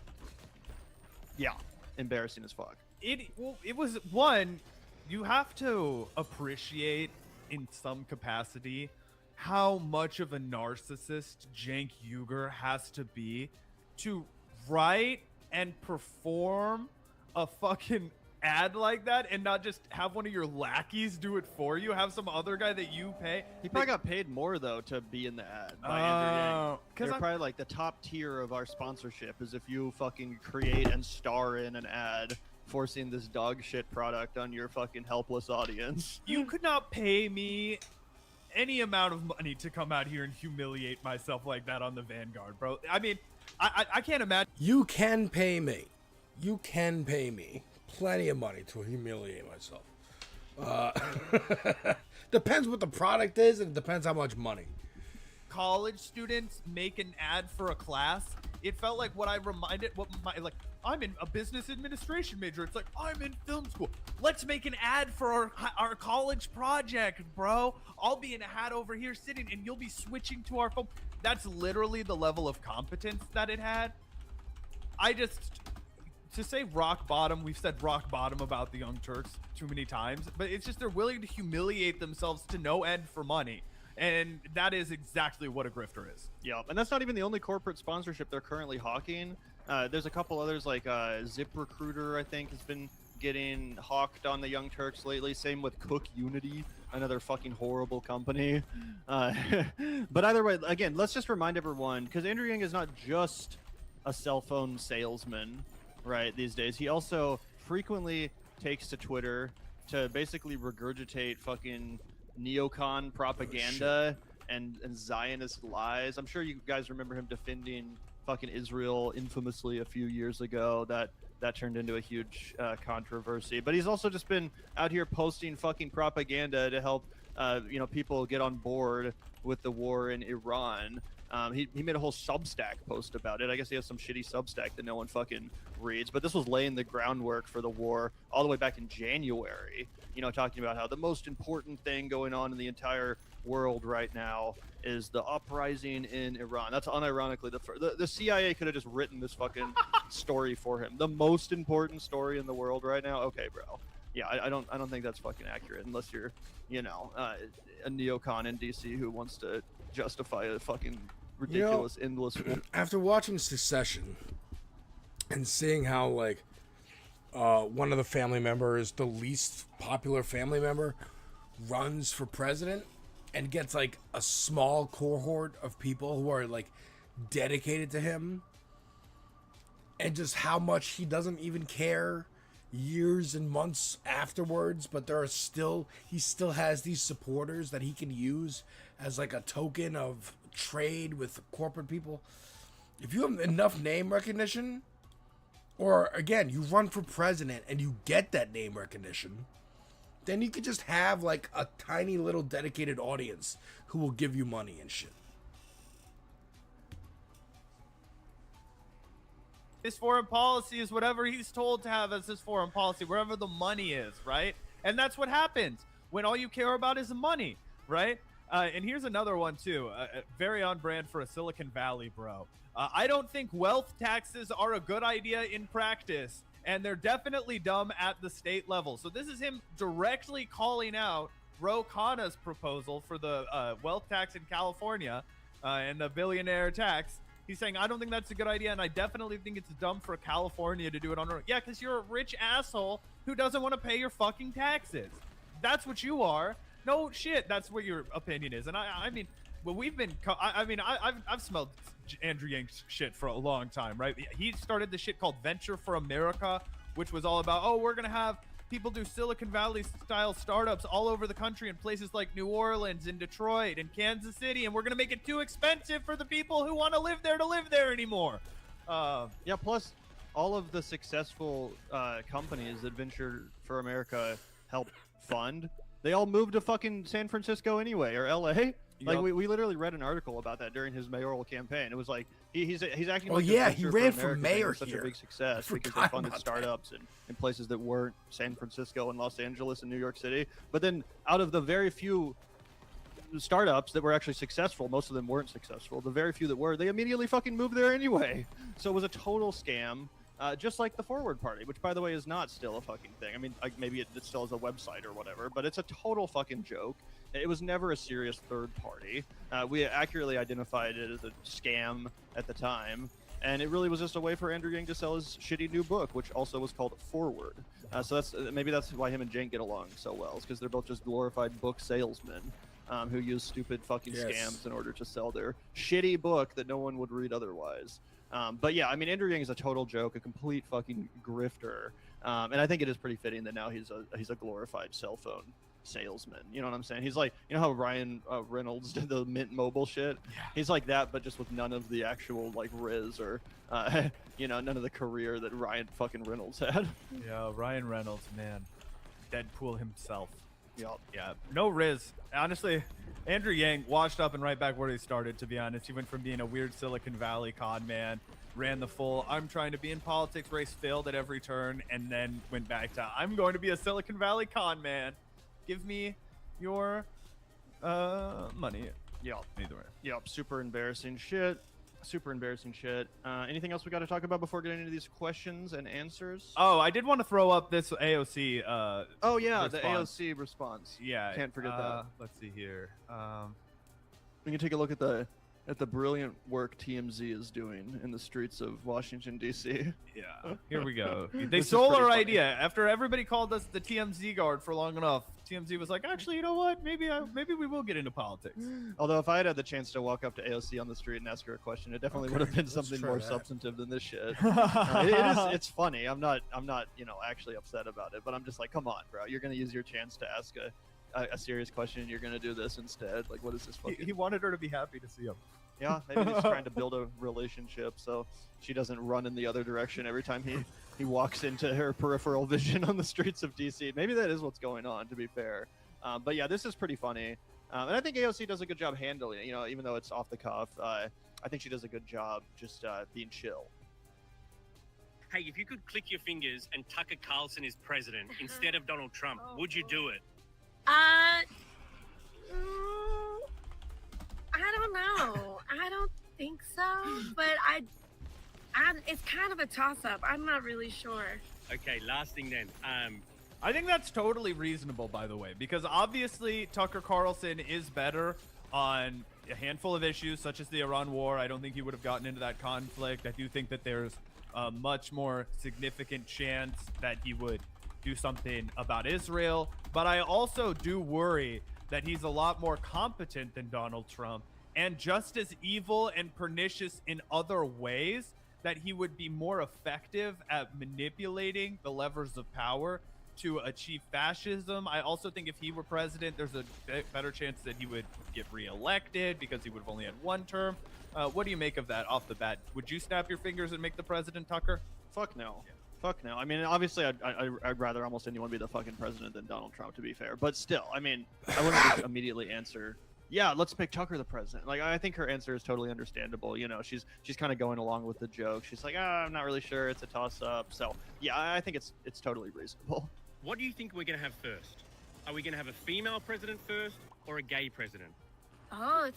yeah, embarrassing as fuck. It was one, you have to appreciate in some capacity how much of a narcissist Cenk Uygur has to be to write and perform a fucking ad like that and not just have one of your lackeys do it for you, have some other guy that you pay. He probably got paid more though to be in the ad by Andrew Yang. They're probably like the top tier of our sponsorship is if you fucking create and star in an ad forcing this dog shit product on your fucking helpless audience. You could not pay me any amount of money to come out here and humiliate myself like that on the Vanguard, bro. I mean, I can't imagine. You can pay me. You can pay me plenty of money to humiliate myself. Depends what the product is, and it depends how much money. College students make an ad for a class. It felt like what I'm in a business administration major. It's like, I'm in film school. Let's make an ad for our college project, bro. I'll be in a hat over here sitting and you'll be switching to our phone. That's literally the level of competence that it had. To say rock bottom, we've said rock bottom about the Young Turks too many times, but it's just they're willing to humiliate themselves to no end for money. And that is exactly what a grifter is. Yeah, and that's not even the only corporate sponsorship they're currently hawking. There's a couple others like ZipRecruiter, I think, has been getting hawked on the Young Turks lately. Same with Cook Unity, another fucking horrible company. But either way, again, let's just remind everyone, because Andrew Yang is not just a cell phone salesman, right, these days. He also frequently takes to Twitter to basically regurgitate fucking neocon propaganda and Zionist lies. I'm sure you guys remember him defending fucking Israel infamously a few years ago. That turned into a huge controversy. But he's also just been out here posting fucking propaganda to help people get on board with the war in Iran. He made a whole Substack post about it. I guess he has some shitty Substack that no one fucking reads. But this was laying the groundwork for the war all the way back in January. Talking about how the most important thing going on in the entire world right now is the uprising in Iran. That's unironically the CIA could have just written this fucking story for him. The most important story in the world right now. Okay, bro. Yeah, I don't think that's fucking accurate unless you're, a neocon in DC who wants to justify a fucking ridiculous endless war. After watching Succession and seeing how one of the family members, the least popular family member, runs for president and gets a small cohort of people who are dedicated to him, and just how much he doesn't even care years and months afterwards, but he still has these supporters that he can use as a token of trade with corporate people. If you have enough name recognition, or again, you run for president and you get that name recognition, then you could just have a tiny little dedicated audience who will give you money and shit. His foreign policy is whatever he's told to have as his foreign policy, wherever the money is, right? And that's what happens when all you care about is the money, right? And here's another one too, very on brand for a Silicon Valley bro. I don't think wealth taxes are a good idea in practice, and they're definitely dumb at the state level. So this is him directly calling out Ro Khanna's proposal for the wealth tax in California and the billionaire tax. He's saying, I don't think that's a good idea, and I definitely think it's dumb for California to do it on their own. Yeah, because you're a rich asshole who doesn't want to pay your fucking taxes. That's what you are. No shit, that's what your opinion is. And I mean, well, we've been, I've smelled Andrew Yang's shit for a long time, right? He started the shit called Venture for America, which was all about, we're going to have people do Silicon Valley style startups all over the country in places like New Orleans and Detroit and Kansas City, and we're going to make it too expensive for the people who want to live there anymore. Yeah, plus all of the successful companies that Venture for America helped fund, they all moved to fucking San Francisco anyway, or LA. Like, we literally read an article about that during his mayoral campaign. It was like he's acting like he ran for mayor such here. a big success because they funded startups in places that weren't San Francisco and Los Angeles and New York City. But then out of the very few startups that were actually successful, most of them weren't successful. The very few that were, they immediately fucking moved there anyway. So it was a total scam. Just like the Forward Party, which, by the way, is not still a fucking thing. I mean, maybe it still is a website or whatever, but it's a total fucking joke. It was never a serious third party. We accurately identified it as a scam at the time, and it really was just a way for Andrew Yang to sell his shitty new book, which also was called Forward. So maybe that's why him and Jank get along so well, is because they're both just glorified book salesmen who use stupid fucking scams in order to sell their shitty book that no one would read otherwise. But yeah, I mean, Andrew Yang is a total joke, a complete fucking grifter, and I think it is pretty fitting that now he's a glorified cell phone salesman. You know what I'm saying? He's like, you know how Ryan Reynolds did the Mint Mobile shit? Yeah. He's like that, but just with none of the actual riz or none of the career that Ryan fucking Reynolds had. Yeah, Ryan Reynolds, man, Deadpool himself. Yep. Yeah, no riz. Honestly, Andrew Yang washed up and right back where he started, to be honest. He went from being a weird Silicon Valley con man, ran the full I'm trying to be in politics race, failed at every turn, and then went back to I'm going to be a Silicon Valley con man. Give me your money. Yep. Either way. Yep, super embarrassing shit. Anything else we got to talk about before getting into these questions and answers? Oh, I did want to throw up this AOC response. The AOC response. Yeah. Can't forget that. Let's see here. We can take a look at the at the brilliant work TMZ is doing in the streets of Washington, D.C. Yeah, here we go. They Which is stole pretty our funny. idea after everybody called us the TMZ guard for long enough. TMZ was like, actually, you know what? Maybe we will get into politics. Although if I had the chance to walk up to AOC on the street and ask her a question, it definitely would have been something try more that. substantive than this shit. It's funny. I'm not actually upset about it, but I'm just like, come on, bro. You're gonna use your chance to ask a serious question, and you're gonna do this instead. Like, what is this fucking? He wanted her to be happy to see him. Yeah, maybe he's trying to build a relationship so she doesn't run in the other direction every time he walks into her peripheral vision on the streets of DC. Maybe that is what's going on, to be fair. But yeah, this is pretty funny. And I think AOC does a good job handling it, even though it's off the cuff. I think she does a good job just being chill. Hey, if you could click your fingers and Tucker Carlson is president instead of Donald Trump, would you do it? I don't know. I don't think so, but it's kind of a toss-up. I'm not really sure. Okay, last thing then. I think that's totally reasonable, by the way, because obviously Tucker Carlson is better on a handful of issues, such as the Iran war. I don't think he would have gotten into that conflict. I do think that there's a much more significant chance that he would do something about Israel. But I also do worry that he's a lot more competent than Donald Trump and just as evil and pernicious in other ways, that he would be more effective at manipulating the levers of power to achieve fascism. I also think if he were president, there's a better chance that he would get reelected because he would have only had one term. What do you make of that off the bat? Would you snap your fingers and make the president, Tucker? Fuck no. Yeah. Fuck no. I mean, obviously, I'd rather almost anyone be the fucking president than Donald Trump, to be fair. But still, I mean, I wouldn't just immediately answer, yeah, let's make Tucker the president. Like, I think her answer is totally understandable. She's kind of going along with the joke. She's like, I'm not really sure. It's a toss-up. So, yeah, I think it's totally reasonable. What do you think we're going to have first? Are we going to have a female president first or a gay president? Oh,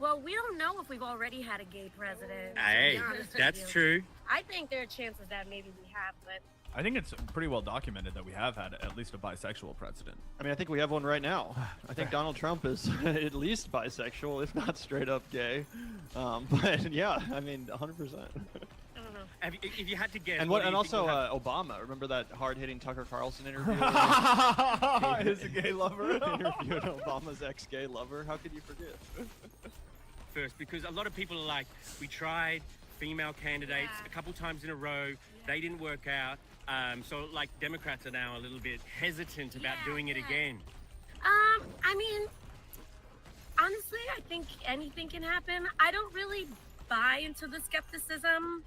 well, we don't know if we've already had a gay president. Hey, that's true. I think there are chances that maybe we have, but I think it's pretty well documented that we have had at least a bisexual president. I mean, I think we have one right now. I think Donald Trump is at least bisexual, if not straight up gay. But yeah, I mean, 100%. If you had to guess, and also Obama. Remember that hard-hitting Tucker Carlson interview? His gay lover. Interviewing Obama's ex-gay lover. How could you forget? First, because a lot of people are like, we tried female candidates a couple times in a row, they didn't work out. So like Democrats are now a little bit hesitant about doing it again. I mean, honestly, I think anything can happen. I don't really buy into the skepticism.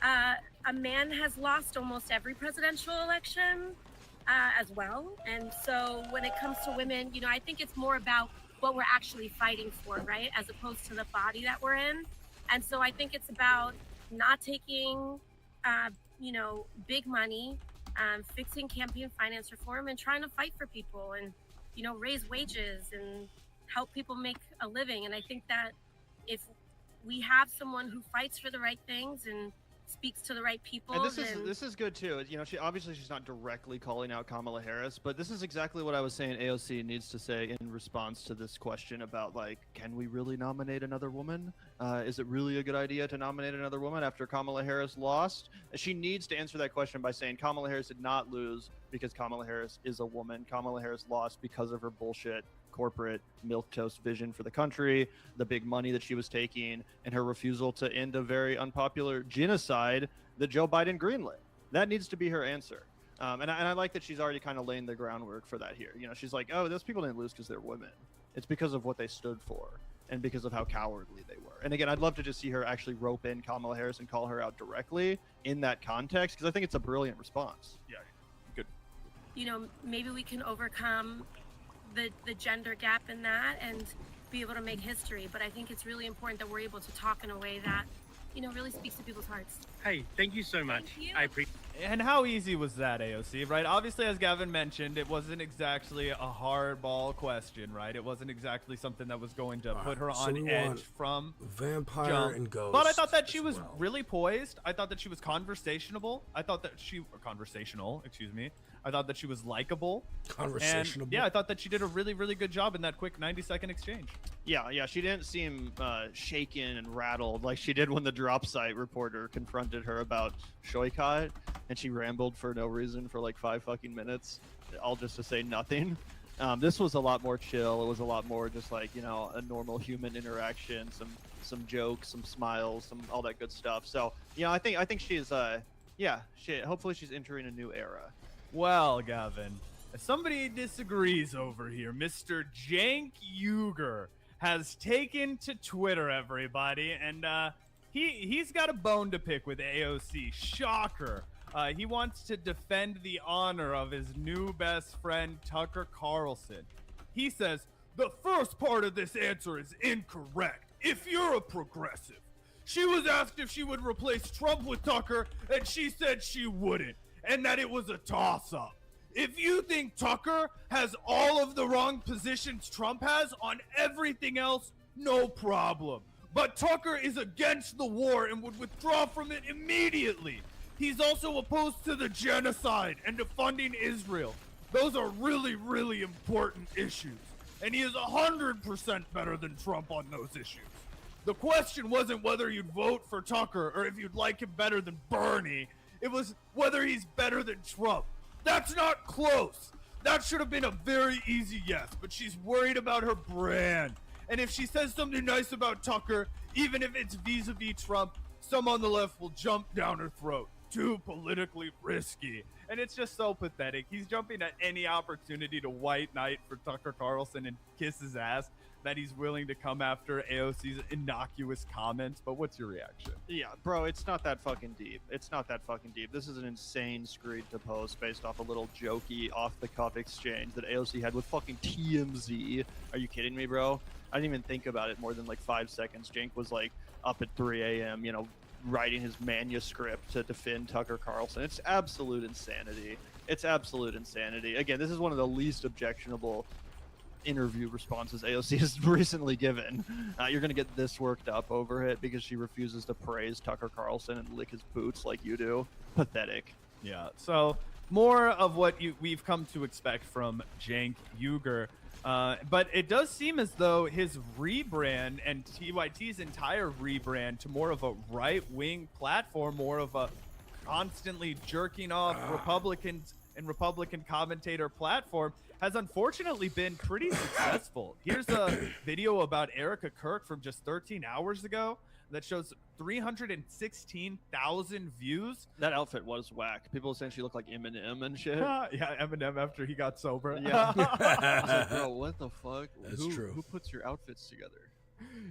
A man has lost almost every presidential election as well. And so when it comes to women, I think it's more about what we're actually fighting for, right? As opposed to the body that we're in. And so I think it's about not taking, big money, fixing campaign finance reform and trying to fight for people and, raise wages and help people make a living. And I think that if we have someone who fights for the right things and speaks to the right people. And this is good too. She's not directly calling out Kamala Harris, but this is exactly what I was saying AOC needs to say in response to this question about, like, can we really nominate another woman? Is it really a good idea to nominate another woman after Kamala Harris lost? She needs to answer that question by saying Kamala Harris did not lose because Kamala Harris is a woman. Kamala Harris lost because of her bullshit corporate milquetoast vision for the country, the big money that she was taking, and her refusal to end a very unpopular genocide that Joe Biden greenlit. That needs to be her answer. And I like that she's already kind of laying the groundwork for that here. She's like, oh, those people didn't lose because they're women. It's because of what they stood for and because of how cowardly they were. And again, I'd love to just see her actually rope in Kamala Harris and call her out directly in that context, because I think it's a brilliant response. Yeah, good. Maybe we can overcome the gender gap in that and be able to make history. But I think it's really important that we're able to talk in a way that, really speaks to people's hearts. Hey, thank you so much. I appreciate it. And how easy was that, AOC, right? Obviously, as Gavin mentioned, it wasn't exactly a hardball question, right? It wasn't exactly something that was going to put her on edge from Vampire jump. and Ghost. But I thought that she was really poised. I thought that she was conversational. I thought that she conversational, excuse me. I thought that she was likable. Conversationable. And, yeah, I thought that she did a really, really good job in that quick 90-second exchange. Yeah, she didn't seem shaken and rattled like she did when the drop site reporter confronted her about Shoykot, and she rambled for no reason for like 5 fucking minutes, all just to say nothing. This was a lot more chill. It was a lot more just like, you know, a normal human interaction, some jokes, some smiles, all that good stuff. So, you know, I think she's hopefully she's entering a new era. Well, Gavin, somebody disagrees over here. Mr. Jank Uger has taken to Twitter, everybody, and he's got a bone to pick with AOC. Shocker. He wants to defend the honor of his new best friend, Tucker Carlson. He says, the first part of this answer is incorrect. If you're a progressive, she was asked if she would replace Trump with Tucker, and she said she wouldn't, and that it was a toss-up. If you think Tucker has all of the wrong positions Trump has on everything else, no problem. But Tucker is against the war and would withdraw from it immediately. He's also opposed to the genocide and to funding Israel. Those are really, really important issues. And he is 100% better than Trump on those issues. The question wasn't whether you'd vote for Tucker or if you'd like him better than Bernie. It was whether he's better than Trump. That's not close. That should have been a very easy yes, but she's worried about her brand. And if she says something nice about Tucker, even if it's vis-a-vis Trump, some on the left will jump down her throat. Too politically risky. And it's just so pathetic. He's jumping at any opportunity to white knight for Tucker Carlson and kiss his ass that he's willing to come after AOC's innocuous comments. But what's your reaction? Yeah, bro, it's not that fucking deep. It's not that fucking deep. This is an insane screed to post based off a little jokey off-the-cuff exchange that AOC had with fucking TMZ. Are you kidding me, bro? I didn't even think about it more than like 5 seconds. Jank was like up at 3 a.m., you know, writing his manuscript to defend Tucker Carlson. It's absolute insanity. It's absolute insanity. Again, this is one of the least objectionable interview responses AOC has recently given. You're going to get this worked up over it because she refuses to praise Tucker Carlson and lick his boots like you do. Pathetic. Yeah, so more of what we've come to expect from Jank Uger. But it does seem as though his rebrand and TYT's entire rebrand to more of a right-wing platform, more of a constantly jerking off Republicans and Republican commentator platform, has unfortunately been pretty successful. Here's a video about Erica Kirk from just 13 hours ago that shows 316,000 views. That outfit was whack. People saying she looked like Eminem and shit. Yeah, Eminem after he got sober. Yeah. I was like, bro, what the fuck? That's true. Who puts your outfits together?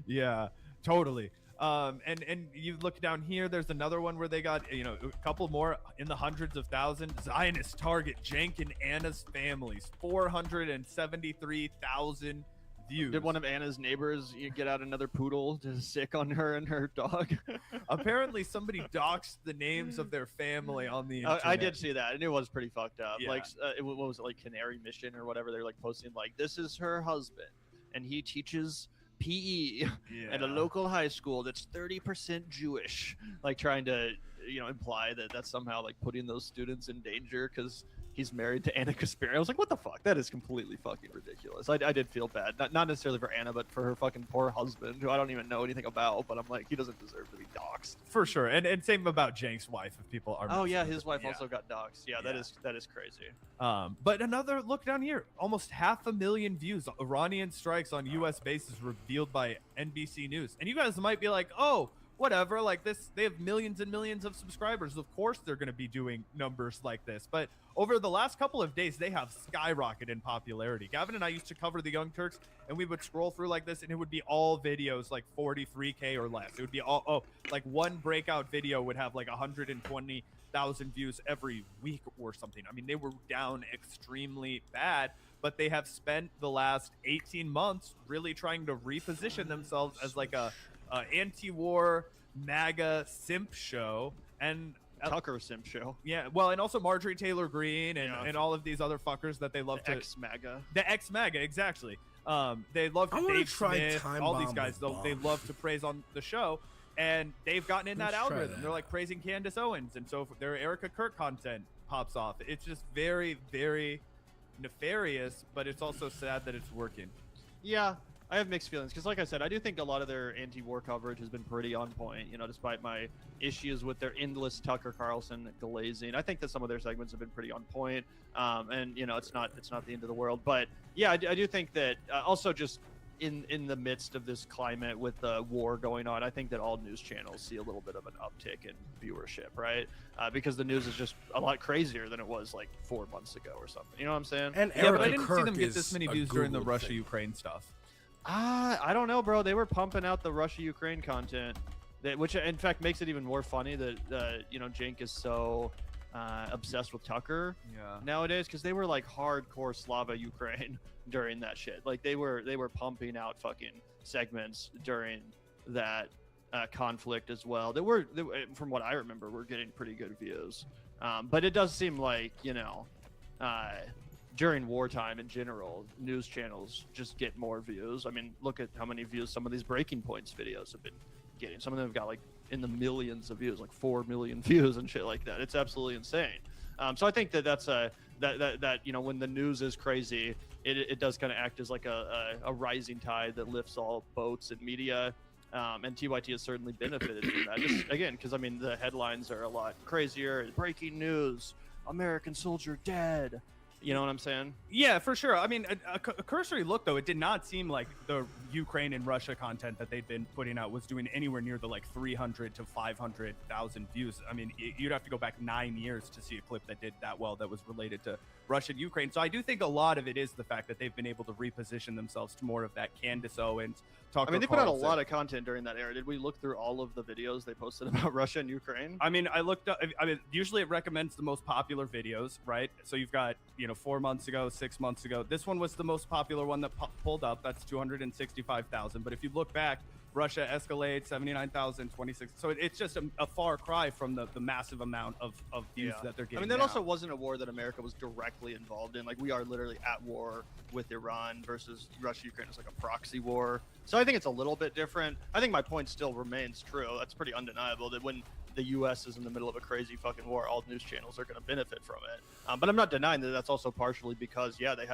Yeah, totally. And you look down here, there's another one where they got, you know, a couple more in the hundreds of thousands. Zionist target Jank and Anna's families, 473,000 views. Did one of Anna's neighbors get out another poodle to sick on her and her dog? Apparently somebody doxed the names of their family on the internet. I did see that, and it was pretty fucked up. Yeah. Like, what was it, like Canary Mission or whatever? They're like posting like, this is her husband, and he teaches PE at a local high school that's 30% Jewish, like trying to, you know, imply that that's somehow like putting those students in danger because he's married to Anna Kasperi. I was like, what the fuck? That is completely fucking ridiculous. I did feel bad, not necessarily for Anna, but for her fucking poor husband, who I don't even know anything about, but I'm like, he doesn't deserve to be doxxed. For sure. And same about Jank's wife, if people are. Oh yeah, his wife also got doxxed. Yeah, that is crazy. But another look down here, almost 500,000 views. Iranian strikes on U.S. bases revealed by NBC News. And you guys might be like, oh, whatever, like this, they have millions and millions of subscribers. Of course they're going to be doing numbers like this. But over the last couple of days, they have skyrocketed in popularity. Gavin and I used to cover the Young Turks, and we would scroll through like this, and it would be all videos like 43K or less. It would be all, like one breakout video would have like 120,000 views every week or something. I mean, they were down extremely bad, but they have spent the last 18 months really trying to reposition themselves as like a anti-war MAGA simp show, and Tucker simp show. Yeah, well, and also Marjorie Taylor Greene and all of these other fuckers that they love to ex-MAGA. The ex-MAGA, exactly. They love I wanna Dave try Smith, Time all these Bomb guys. with They Bomb. love to praise on the show. and they've gotten in that Let's try algorithm. that. They're like praising Candace Owens, and so if their Erica Kirk content pops off. It's just very, very nefarious, but it's also sad that it's working. Yeah, I have mixed feelings because, like I said, I do think a lot of their anti-war coverage has been pretty on point. You know, despite my issues with their endless Tucker Carlson glazing, I think that some of their segments have been pretty on point. And you know, it's not the end of the world. But yeah, I do think that also just in the midst of this climate with the war going on, I think that all news channels see a little bit of an uptick in viewership, right? Because the news is just a lot crazier than it was like 4 months ago or something. You know what I'm saying? And Yeah, but I Erica didn't see Kirk them get is this many a views during the Googled Russia-Ukraine stuff. I don't know, bro. They were pumping out the Russia-Ukraine content, which in fact makes it even more funny that you know, Cenk is so obsessed with Tucker nowadays, because they were like hardcore Slava Ukraine during that shit. Like they were pumping out fucking segments during that conflict as well. They were, from what I remember, were getting pretty good views. But it does seem like, you know, during wartime in general, news channels just get more views. I mean, look at how many views some of these Breaking Points videos have been getting. Some of them have got like in the millions of views, like 4 million views and shit like that. It's absolutely insane. So I think that that's that you know, when the news is crazy, it does kind of act as like a rising tide that lifts all boats in media. And TYT has certainly benefited from that. Just again, because I mean, the headlines are a lot crazier. Breaking news: American soldier dead. You know what I'm saying? Yeah, for sure. I mean, a cursory look, though, it did not seem like the Ukraine and Russia content that they'd been putting out was doing anywhere near the like 300 to 500,000 views. I mean, you'd have to go back 9 years to see a clip that did that well that was related to Russia and Ukraine. So I do think a lot of it is the fact that they've been able to reposition themselves to more of that Candace Owens, Tucker I mean, they put out a Carlson. lot of content during that era. Did we look through all of the videos they posted about Russia and Ukraine? I mean, I looked up. I mean, usually it recommends the most popular videos, right? So you've got, you know, 4 months ago, 6 months ago. This one was the most popular one that pulled up. That's 265,000. But if you look back, Russia escalates 79,000, 26. So it's just a far cry from the massive amount of views that they're getting. I mean, that now. also wasn't a war that America was directly involved in. Like, we are literally at war with Iran versus Russia-Ukraine. It's like a proxy war. So I think it's a little bit different. I think my point still remains true. That's pretty undeniable that when the U.S. is in the middle of a crazy fucking war, all news channels are going to benefit from it. But I'm not denying that that's also partially because, yeah, they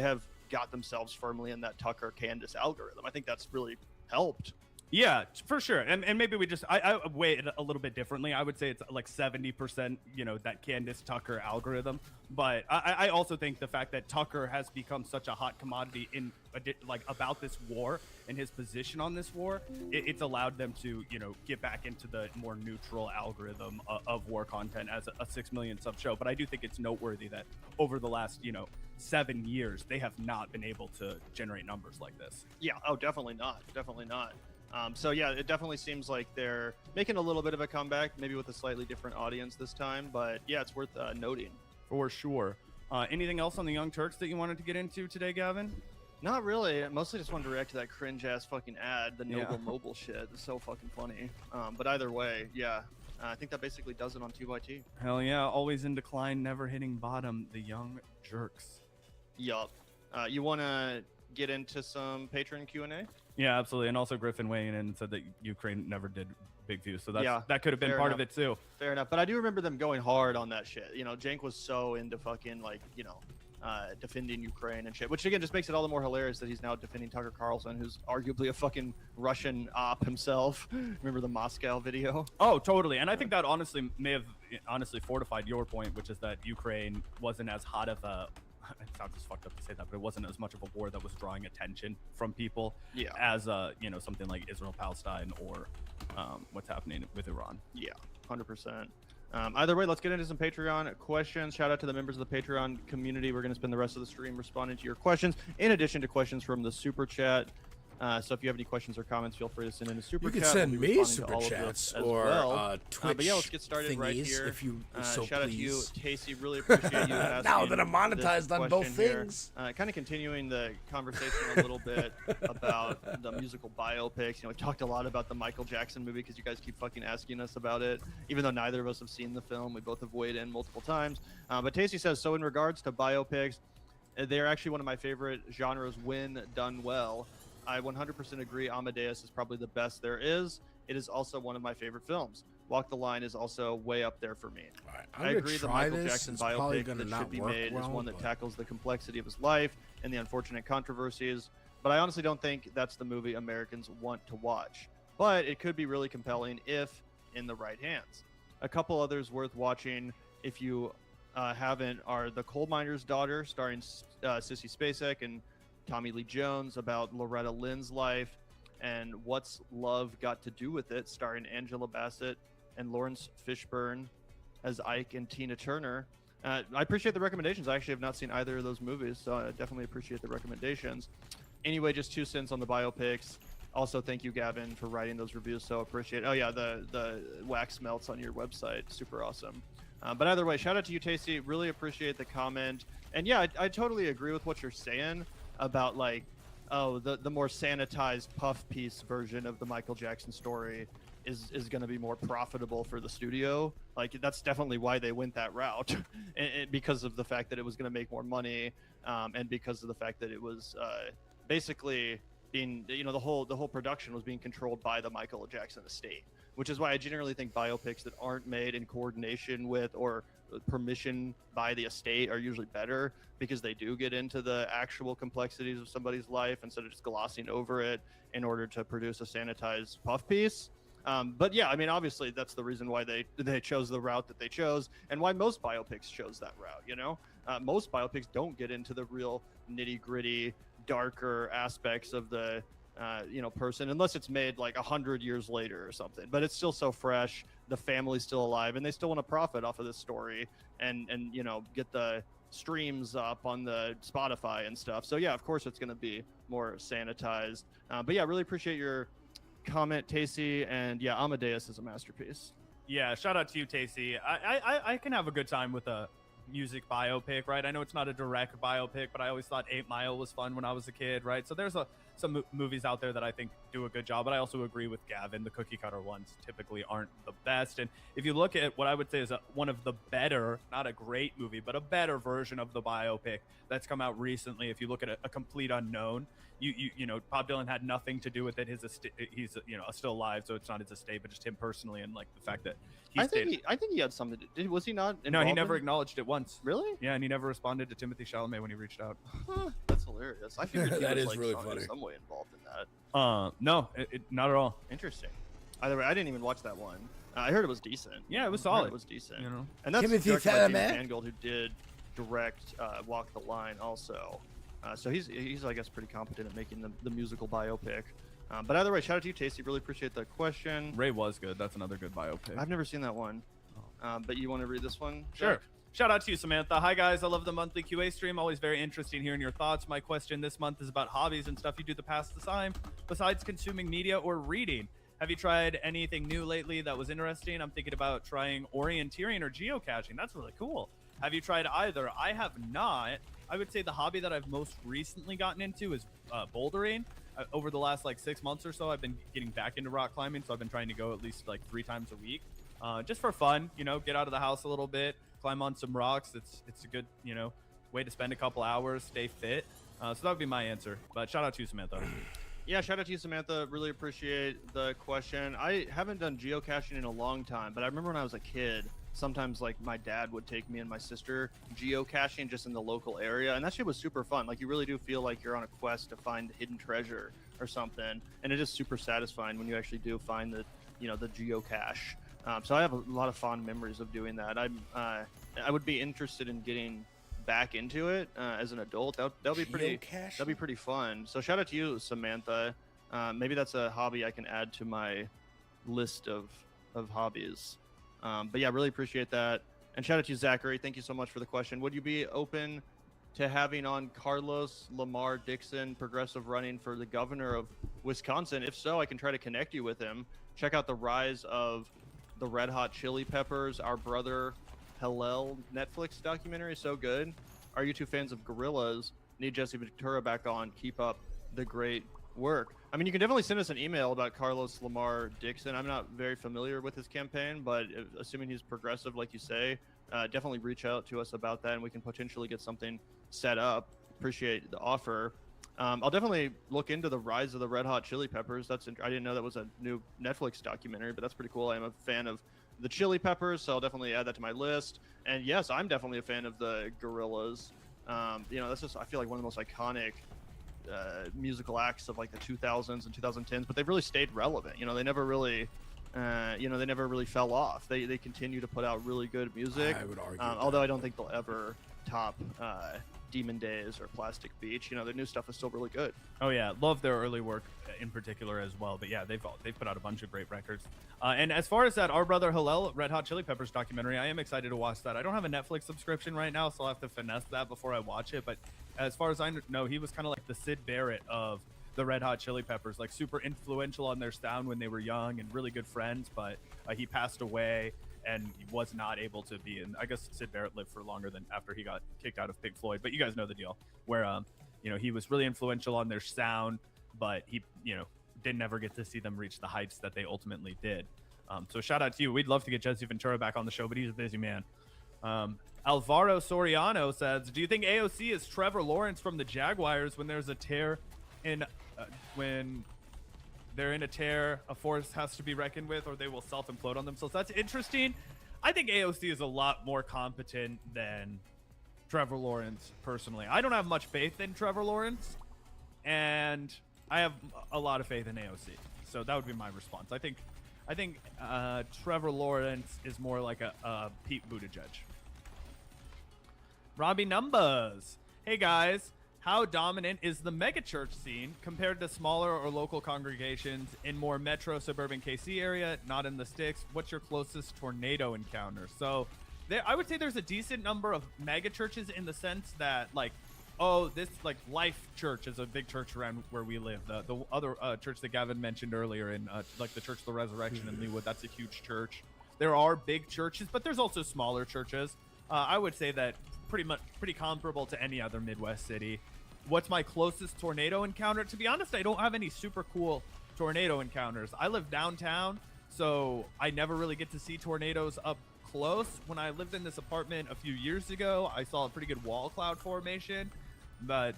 have got themselves firmly in that Tucker Candace algorithm. I think that's really helped. Yeah, for sure. And maybe we just, I weigh it a little bit differently. I would say it's like 70%, you know, that Candace Tucker algorithm. But I also think the fact that Tucker has become such a hot commodity in like about this war and his position on this war, it's allowed them to, you know, get back into the more neutral algorithm of war content as a 6 million sub show. But I do think it's noteworthy that over the last, you know, 7 years, they have not been able to generate numbers like this. Yeah. Oh, definitely not. Definitely not. So yeah, it definitely seems like they're making a little bit of a comeback, maybe with a slightly different audience this time. But yeah, it's worth noting. For sure. Anything else on the Young Turks that you wanted to get into today, Gavin? Not really. I mostly just wanted to react to that cringe ass fucking ad, the Noble Mobile shit. It's so fucking funny. But either way, yeah, I think that basically does it on TYT. Hell yeah, always in decline, never hitting bottom. The Young Jerks. Yup. You want to get into some Patreon Q&A? Yeah, absolutely. And also Griffin weighing in and said that Ukraine never did big views. So that's, that could have been fair part enough. of it too. Fair enough. But I do remember them going hard on that shit. You know, Cenk was so into fucking like, you know, defending Ukraine and shit, which again just makes it all the more hilarious that he's now defending Tucker Carlson, who's arguably a fucking Russian op himself. Remember the Moscow video? Oh, totally. And I think that honestly may have fortified your point, which is that Ukraine wasn't as hot of a, it sounds just fucked up to say that, but it wasn't as much of a war that was drawing attention from people as you know, something like Israel Palestine or what's happening with Iran. Yeah, 100%. Either way, let's get into some Patreon questions. Shout out to the members of the Patreon community. We're going to spend the rest of the stream responding to your questions, in addition to questions from the super chat. So if you have any questions or comments, feel free to send in a super chat. You can send me super chats or Twitch but yeah, let's get started right thingies here. if you so shout please. out to you, Casey. Really appreciate you asking. Now that I'm monetized this on both question here. things. Kind of continuing the conversation a little bit about the musical biopics. You know, we talked a lot about the Michael Jackson movie because you guys keep fucking asking us about it. Even though neither of us have seen the film, we both have weighed in multiple times. But Tasty says, so in regards to biopics, they're actually one of my favorite genres when done well. I 100% agree Amadeus is probably the best there is. it is also one of my favorite films. Walk the Line is also way up there for me. I'm I gonna agree the try Michael this. Jackson It's probably biopic gonna that not should be work made is well, one that but- tackles the complexity of his life and the unfortunate controversies. But I honestly don't think that's the movie Americans want to watch. But it could be really compelling if in the right hands. A couple others worth watching if you haven't are The Coal Miner's Daughter, starring Sissy Spacek and Tommy Lee Jones, about Loretta Lynn's life, and What's Love Got to Do with It, starring Angela Bassett and Lawrence Fishburne as Ike and Tina Turner. I appreciate the recommendations. I actually have not seen either of those movies, so I definitely appreciate the recommendations. Anyway, just 2 cents on the biopics. Also, thank you, Gavin, for writing those reviews. So appreciate it. Oh, yeah, the wax melts on your website. Super awesome. But either way, shout out to you, Tasty. Really appreciate the comment. And yeah, I totally agree with what you're saying about, like, oh, the more sanitized puff piece version of the Michael Jackson story is going to be more profitable for the studio. Like, that's definitely why they went that route, and because of the fact that it was going to make more money, and because of the fact that it was basically being, the whole production was being controlled by the Michael Jackson estate, which is why I generally think biopics that aren't made in coordination with or permission by the estate are usually better, because they do get into the actual complexities of somebody's life instead of just glossing over it in order to produce a sanitized puff piece. But yeah, I mean, obviously that's the reason why they chose the route that they chose, and why most biopics chose that route. Most biopics don't get into the real nitty-gritty, darker aspects of the person, unless it's made like 100 years later or something. But it's still so fresh, the family's still alive, and they still want to profit off of this story and get the streams up on the Spotify and stuff. So yeah, of course it's going to be more sanitized. But yeah, really appreciate your comment, Tacey, and yeah, Amadeus is a masterpiece. Yeah, shout out to you, Tacey. I can have a good time with a music biopic, right? I know it's not a direct biopic, but I always thought 8 Mile was fun when I was a kid, right? So there's some movies out there that I think do a good job, but I also agree with Gavin. The cookie cutter ones typically aren't the best. And if you look at what I would say is one of the better, not a great movie, but a better version of the biopic that's come out recently, if you look at a Complete Unknown, you know, Bob Dylan had nothing to do with it. He's still alive, so it's not his estate, but just him personally, and like the fact that I think he had something to do. Was he not involved? No, he never acknowledged it once. Really? Yeah, and he never responded to Timothy Chalamet when he reached out. That's hilarious. I figured he That was is like really in funny. some way involved in that. No, not at all. Interesting. Either way, I didn't even watch that one. I heard it was decent. Yeah, it was I heard solid. It was decent. You know, and that's Timothy directed by James Chalamet? Mangold, who did direct Walk the Line also. So he's I guess pretty competent at making the musical biopic. But either way, shout out to you, Tasty. Really appreciate the question. Ray was good. That's another good biopic. I've never seen that one. But you want to read this one? Sure. Shout out to you, Samantha. Hi, guys. I love the monthly QA stream. Always very interesting hearing your thoughts. My question this month is about hobbies and stuff you do to pass the time besides consuming media or reading. Have you tried anything new lately that was interesting? I'm thinking about trying orienteering or geocaching. That's really cool. Have you tried either? I have not. I would say the hobby that I've most recently gotten into is bouldering. Over the last 6 months or so, I've been getting back into rock climbing, so I've been trying to go at least 3 times a week, just for fun. Get out of the house a little bit, climb on some rocks. It's a good way to spend a couple hours, stay fit. So that would be my answer. But shout out to you, Samantha. Yeah, shout out to you, Samantha. Really appreciate the question. I haven't done geocaching in a long time, but I remember when I was a kid, sometimes my dad would take me and my sister geocaching just in the local area, and that shit was super fun. You really do feel like you're on a quest to find hidden treasure or something, and it is super satisfying when you actually do find the geocache. So I have a lot of fond memories of doing that. I would be interested in getting back into it as an adult. That'll be pretty fun. So shout out to you, Samantha. Maybe that's a hobby I can add to my list of hobbies. But yeah, really appreciate that. And shout out to you, Zachary. Thank you so much for the question. Would you be open to having on Carlos Lamar Dixon, progressive, running for the governor of Wisconsin? If so, I can try to connect you with him. Check out the rise of the Red Hot Chili Peppers, Our Brother Hillel Netflix documentary. So good. Are you two fans of Gorillaz? Need Jesse Ventura back on. Keep up the great work. I mean, you can definitely send us an email about Carlos Lamar Dixon. I'm not very familiar with his campaign, but assuming he's progressive, like you say, definitely reach out to us about that, and we can potentially get something set up. Appreciate the offer. I'll definitely look into the rise of the Red Hot Chili Peppers. I didn't know that was a new Netflix documentary, but that's pretty cool. I am a fan of the Chili Peppers, so I'll definitely add that to my list. And yes, I'm definitely a fan of the Gorillaz. That's just, I feel like, one of the most iconic musical acts of like the 2000s and 2010s, but they've really stayed relevant. They never really fell off. They continue to put out really good music. I would argue although I don't think they'll ever top Demon Days or Plastic Beach. Their new stuff is still really good. Oh yeah, love their early work in particular as well. But yeah, they've put out a bunch of great records. And as far as that Our Brother Hillel Red Hot Chili Peppers documentary, I am excited to watch that. I don't have a Netflix subscription right now, so I'll have to finesse that before I watch it. But as far as I know, he was kind of like the Sid Barrett of the Red Hot Chili Peppers, like super influential on their sound when they were young and really good friends. But he passed away and he was not able to be in. I guess Sid Barrett lived for longer than after he got kicked out of Pink Floyd. But you guys know the deal, where he was really influential on their sound, but he didn't ever get to see them reach the heights that they ultimately did. So shout out to you. We'd love to get Jesse Ventura back on the show, but he's a busy man. Alvaro Soriano says, do you think AOC is Trevor Lawrence from the Jaguars when there's a tear in when they're in a tear, a force has to be reckoned with, or they will self-implode on themselves? That's interesting. I think AOC is a lot more competent than Trevor Lawrence, personally. I don't have much faith in Trevor Lawrence, and I have a lot of faith in AOC. So that would be my response. I think Trevor Lawrence is more like a Pete Buttigieg. Robbie Numbers. Hey guys, how dominant is the megachurch scene compared to smaller or local congregations in more metro suburban KC area, not in the sticks? What's your closest tornado encounter? So I would say there's a decent number of megachurches in the sense that this Life Church is a big church around where we live. The other church that Gavin mentioned earlier in the Church of the Resurrection in Leawood, that's a huge church. There are big churches, but there's also smaller churches. I would say that pretty comparable to any other Midwest city. What's my closest tornado encounter? To be honest, I don't have any super cool tornado encounters. I live downtown, so I never really get to see tornadoes up close. When I lived in this apartment a few years ago, I saw a pretty good wall cloud formation. But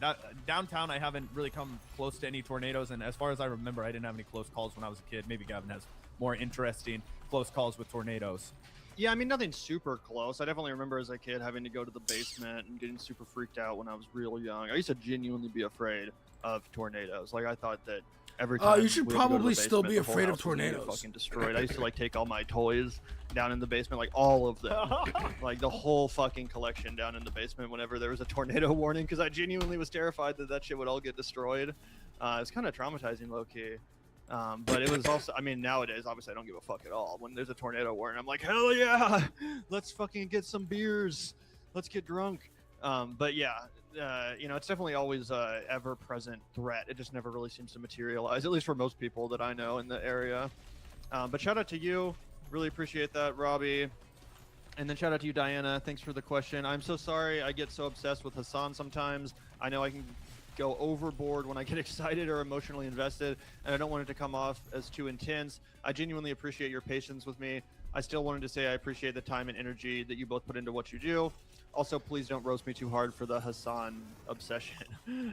downtown, I haven't really come close to any tornadoes. And as far as I remember, I didn't have any close calls when I was a kid. Maybe Gavin has more interesting close calls with tornadoes. Yeah, I mean, nothing super close. I definitely remember as a kid having to go to the basement and getting super freaked out when I was real young. I used to genuinely be afraid of tornadoes. I thought that every time. You should probably still be afraid of tornadoes. Fucking destroyed. I used to take all my toys down in the basement, all of them, the whole fucking collection down in the basement whenever there was a tornado warning, because I genuinely was terrified that shit would all get destroyed. It's kind of traumatizing, low key. But it was also, nowadays, obviously, I don't give a fuck at all. When there's a tornado warning, I'm like, hell yeah, let's fucking get some beers. Let's get drunk. But yeah, it's definitely always a ever-present threat. It just never really seems to materialize, at least for most people that I know in the area. But shout out to you. Really appreciate that, Robbie. And then shout out to you, Diana. Thanks for the question. I'm so sorry I get so obsessed with Hasan sometimes. I know I can go overboard when I get excited or emotionally invested, and I don't want it to come off as too intense. I genuinely appreciate your patience with me. I still wanted to say I appreciate the time and energy that you both put into what you do. Also, please don't roast me too hard for the Hasan obsession.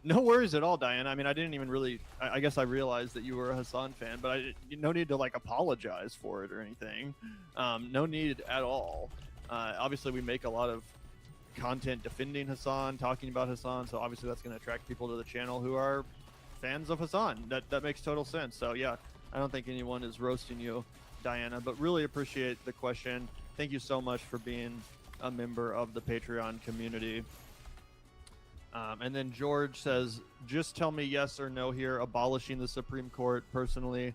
No worries at all, Diane. I didn't even really, I guess I realized that you were a Hasan fan, but no need to apologize for it or anything. No need at all. Obviously, we make a lot of content defending Hasan, talking about Hasan, so obviously that's going to attract people to the channel who are fans of Hasan. That makes total sense. So yeah, I don't think anyone is roasting you, Diana, but really appreciate the question. Thank you so much for being a member of the Patreon community. And then George says, just tell me yes or no here, abolishing the Supreme Court. Personally,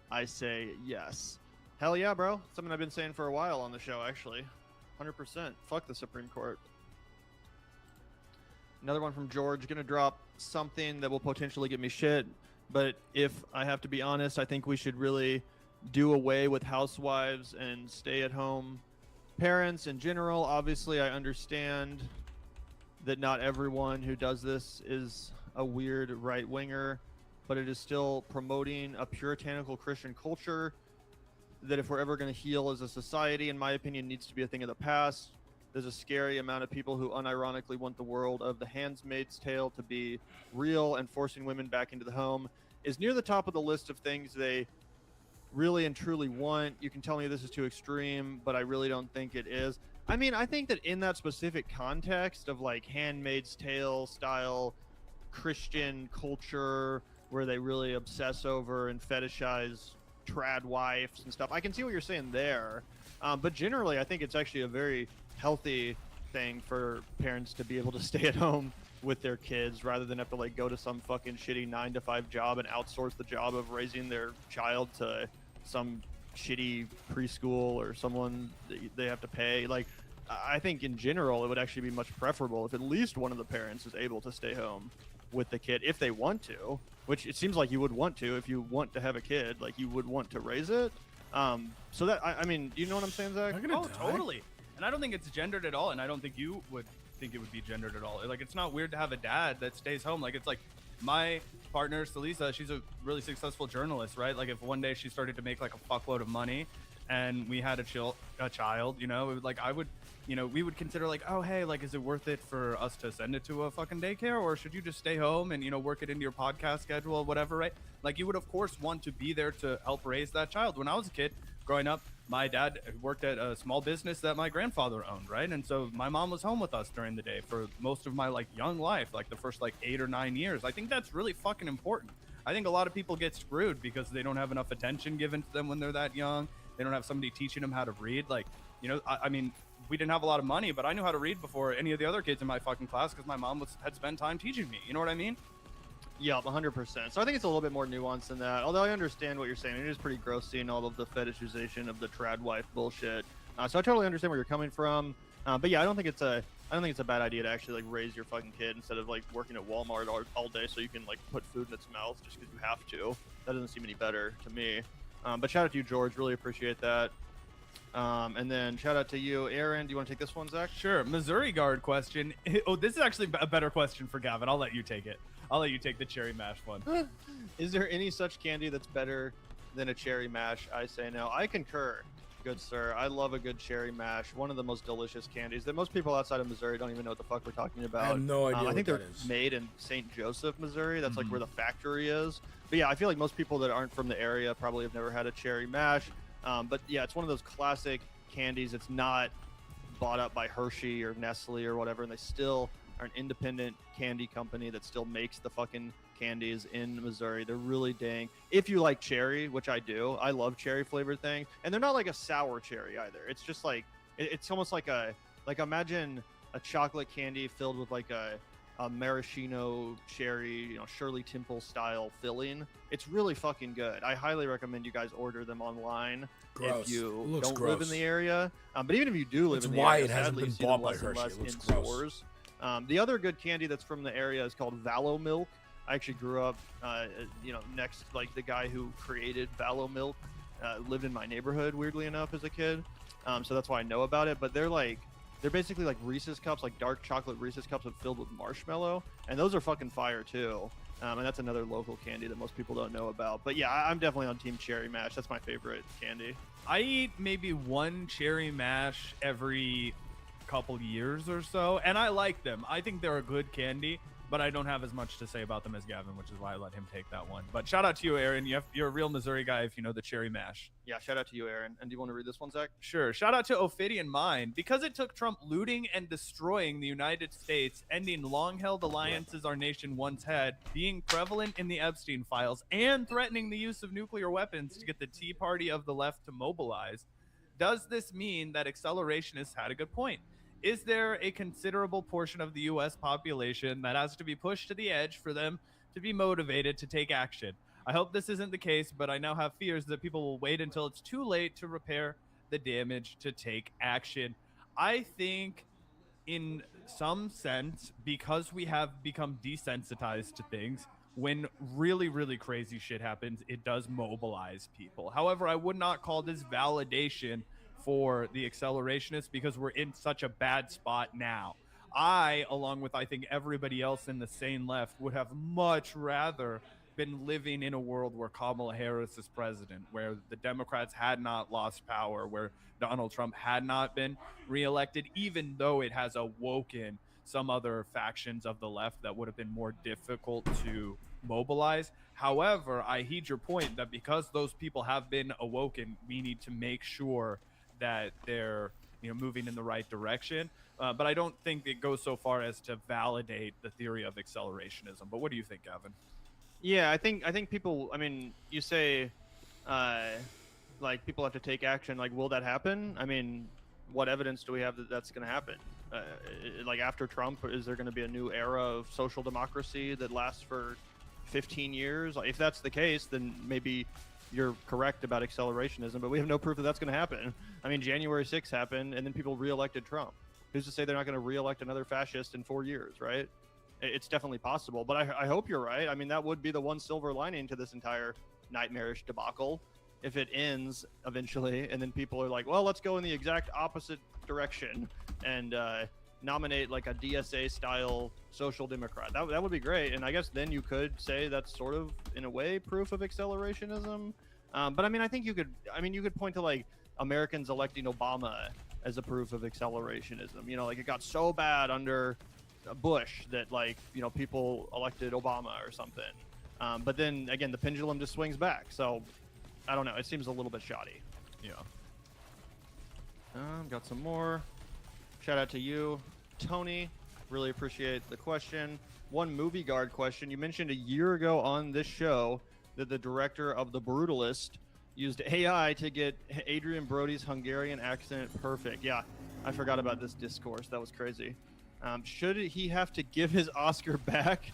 I say yes. Hell yeah, bro. Something I've been saying for a while on the show, actually. 100%. Fuck the Supreme Court. Another one from George. Gonna drop something that will potentially get me shit, but if I have to be honest, I think we should really do away with housewives and stay-at-home parents in general. Obviously, I understand that not everyone who does this is a weird right-winger, but it is still promoting a puritanical Christian culture that, if we're ever going to heal as a society, in my opinion, needs to be a thing of the past. there's a scary amount of people who unironically want the world of The Handmaid's Tale to be real, and forcing women back into the home is near the top of the list of things they really and truly want. You can tell me this is too extreme, but I really don't think it is. I mean, I think that in that specific context of like Handmaid's Tale style Christian culture where they really obsess over and fetishize trad wives and stuff, I can see what you're saying there. But generally, I think it's actually a very healthy thing for parents to be able to stay at home with their kids rather than have to like go to some fucking shitty 9-to-5 job and outsource the job of raising their child to some shitty preschool or someone that they have to pay. Like, I think in general it would actually be much preferable if at least one of the parents is able to stay home with the kid if they want to, which it seems like you would want to. If you want to have a kid, like, you would want to raise it. So that I mean, you know what I'm saying, Zach? Oh, totally. And I don't think it's gendered at all, and I don't think you would think it would be gendered at all. Like, it's not weird to have a dad that stays home. Like, it's like my partner Salisa, she's a really successful journalist, right? Like, if one day she started to make like a fuckload of money and we had a child, you know, it would, like, I would, you know, we would consider like, oh, hey, like, is it worth it for us to send it to a fucking daycare, or should you just stay home and, you know, work it into your podcast schedule, whatever, right? Like, you would of course want to be there to help raise that child. When I was a kid growing up, my dad worked at a small business that my grandfather owned, right? And so my mom was home with us during the day for most of my like young life, like the first like 8 or 9 years. I think that's really fucking important. I think a lot of people get screwed because they don't have enough attention given to them when they're that young. They don't have somebody teaching them how to read. Like, you know, I mean, we didn't have a lot of money, but I knew how to read before any of the other kids in my fucking class because my mom had spent time teaching me. You know what I mean? Yeah, 100%. So I think it's a little bit more nuanced than that. Although I understand what you're saying. It is pretty gross seeing all of the fetishization of the trad wife bullshit. So I totally understand where you're coming from. But yeah, I don't think it's a bad idea to actually like raise your fucking kid instead of like working at Walmart all day so you can like put food in its mouth just because you have to. That doesn't seem any better to me. But shout out to you, George. Really appreciate that. And then shout out to you, Aaron. Do you want to take this one, Zach? Sure. Missouri guard question. Oh, this is actually a better question for Gavin. I'll let you take it. I'll let you take the cherry mash one. Is there any such candy that's better than a cherry mash? I say no. I concur, good sir. I love a good cherry mash. One of the most delicious candies that most people outside of Missouri don't even know what the fuck we're talking about. I have no idea I think what they're that is. made in St. Joseph, Missouri. That's like where the factory is. But yeah, I feel like most people that aren't from the area probably have never had a cherry mash. But yeah, it's one of those classic candies. It's not bought up by Hershey or Nestle or whatever, and they still are an independent candy company that still makes the fucking candies in Missouri. They're really dang. If you like cherry, which I do, I love cherry flavored things, and they're not like a sour cherry either. It's just like it's almost like imagine a chocolate candy filled with like a maraschino cherry, you know, Shirley Temple style filling. It's really fucking good. I highly recommend you guys order them online. Gross. If you It looks don't gross. live in the area. But even if you do live That's in the why area, it hasn't sadly, been you see them bought by less and Hershey. less It looks in gross. stores. The other good candy that's from the area is called Valo Milk. I actually grew up, next, like, the guy who created Valo Milk lived in my neighborhood, weirdly enough, as a kid. So that's why I know about it. But they're basically like Reese's cups, like dark chocolate Reese's cups filled with marshmallow, and those are fucking fire too. And that's another local candy that most people don't know about. But yeah, I'm definitely on Team Cherry Mash. That's my favorite candy. I eat maybe one cherry mash every couple years or so, and I like them. I think they're a good candy, but I don't have as much to say about them as Gavin, which is why I let him take that one. But shout out to you, Aaron. You're a real Missouri guy if you know the cherry mash. Yeah, shout out to you, Aaron. And do you want to read this one, Zach? Sure. Shout out to Ophidian Mind. Because it took Trump looting and destroying the United States, ending long-held alliances our nation once had, being prevalent in the Epstein files, and threatening the use of nuclear weapons to get the Tea Party of the left to mobilize, does this mean that accelerationists had a good point? Is there a considerable portion of the U.S. population that has to be pushed to the edge for them to be motivated to take action? I hope this isn't the case, but I now have fears that people will wait until it's too late to repair the damage to take action. I think in some sense, because we have become desensitized to things, when really, really crazy shit happens, it does mobilize people. However, I would not call this validation for the accelerationists because we're in such a bad spot now. I, along with I think everybody else in the sane left, would have much rather been living in a world where Kamala Harris is president, where the Democrats had not lost power, where Donald Trump had not been reelected, even though it has awoken some other factions of the left that would have been more difficult to mobilize. However, I heed your point that because those people have been awoken, we need to make sure that they're moving in the right direction. But I don't think it goes so far as to validate the theory of accelerationism. But what do you think, Gavin? Yeah, I think people. I mean, you say, like people have to take action. Like, will that happen? I mean, what evidence do we have that that's going to happen? Like after Trump, is there going to be a new era of social democracy that lasts for 15 years? If that's the case, then maybe you're correct about accelerationism, but we have no proof that that's going to happen. I mean, January 6th happened, and then people reelected Trump. Who's to say they're not going to reelect another fascist in 4 years, right? It's definitely possible, but I hope you're right. I mean, that would be the one silver lining to this entire nightmarish debacle. If it ends eventually, and then people are like, well, let's go in the exact opposite direction and nominate like a DSA-style social democrat. That would be great, and I guess then you could say that's sort of, in a way, proof of accelerationism. But I mean, I think you could point to like Americans electing Obama as a proof of accelerationism. Like it got so bad under Bush that people elected Obama or something. But then again, the pendulum just swings back. So I don't know. It seems a little bit shoddy. Yeah. Got some more. Shout out to you, Tony. Really appreciate the question. One movie guard question. You mentioned a year ago on this show that the director of The Brutalist used AI to get Adrian Brody's Hungarian accent perfect. Yeah, I forgot about this discourse. That was crazy. Should he have to give his Oscar back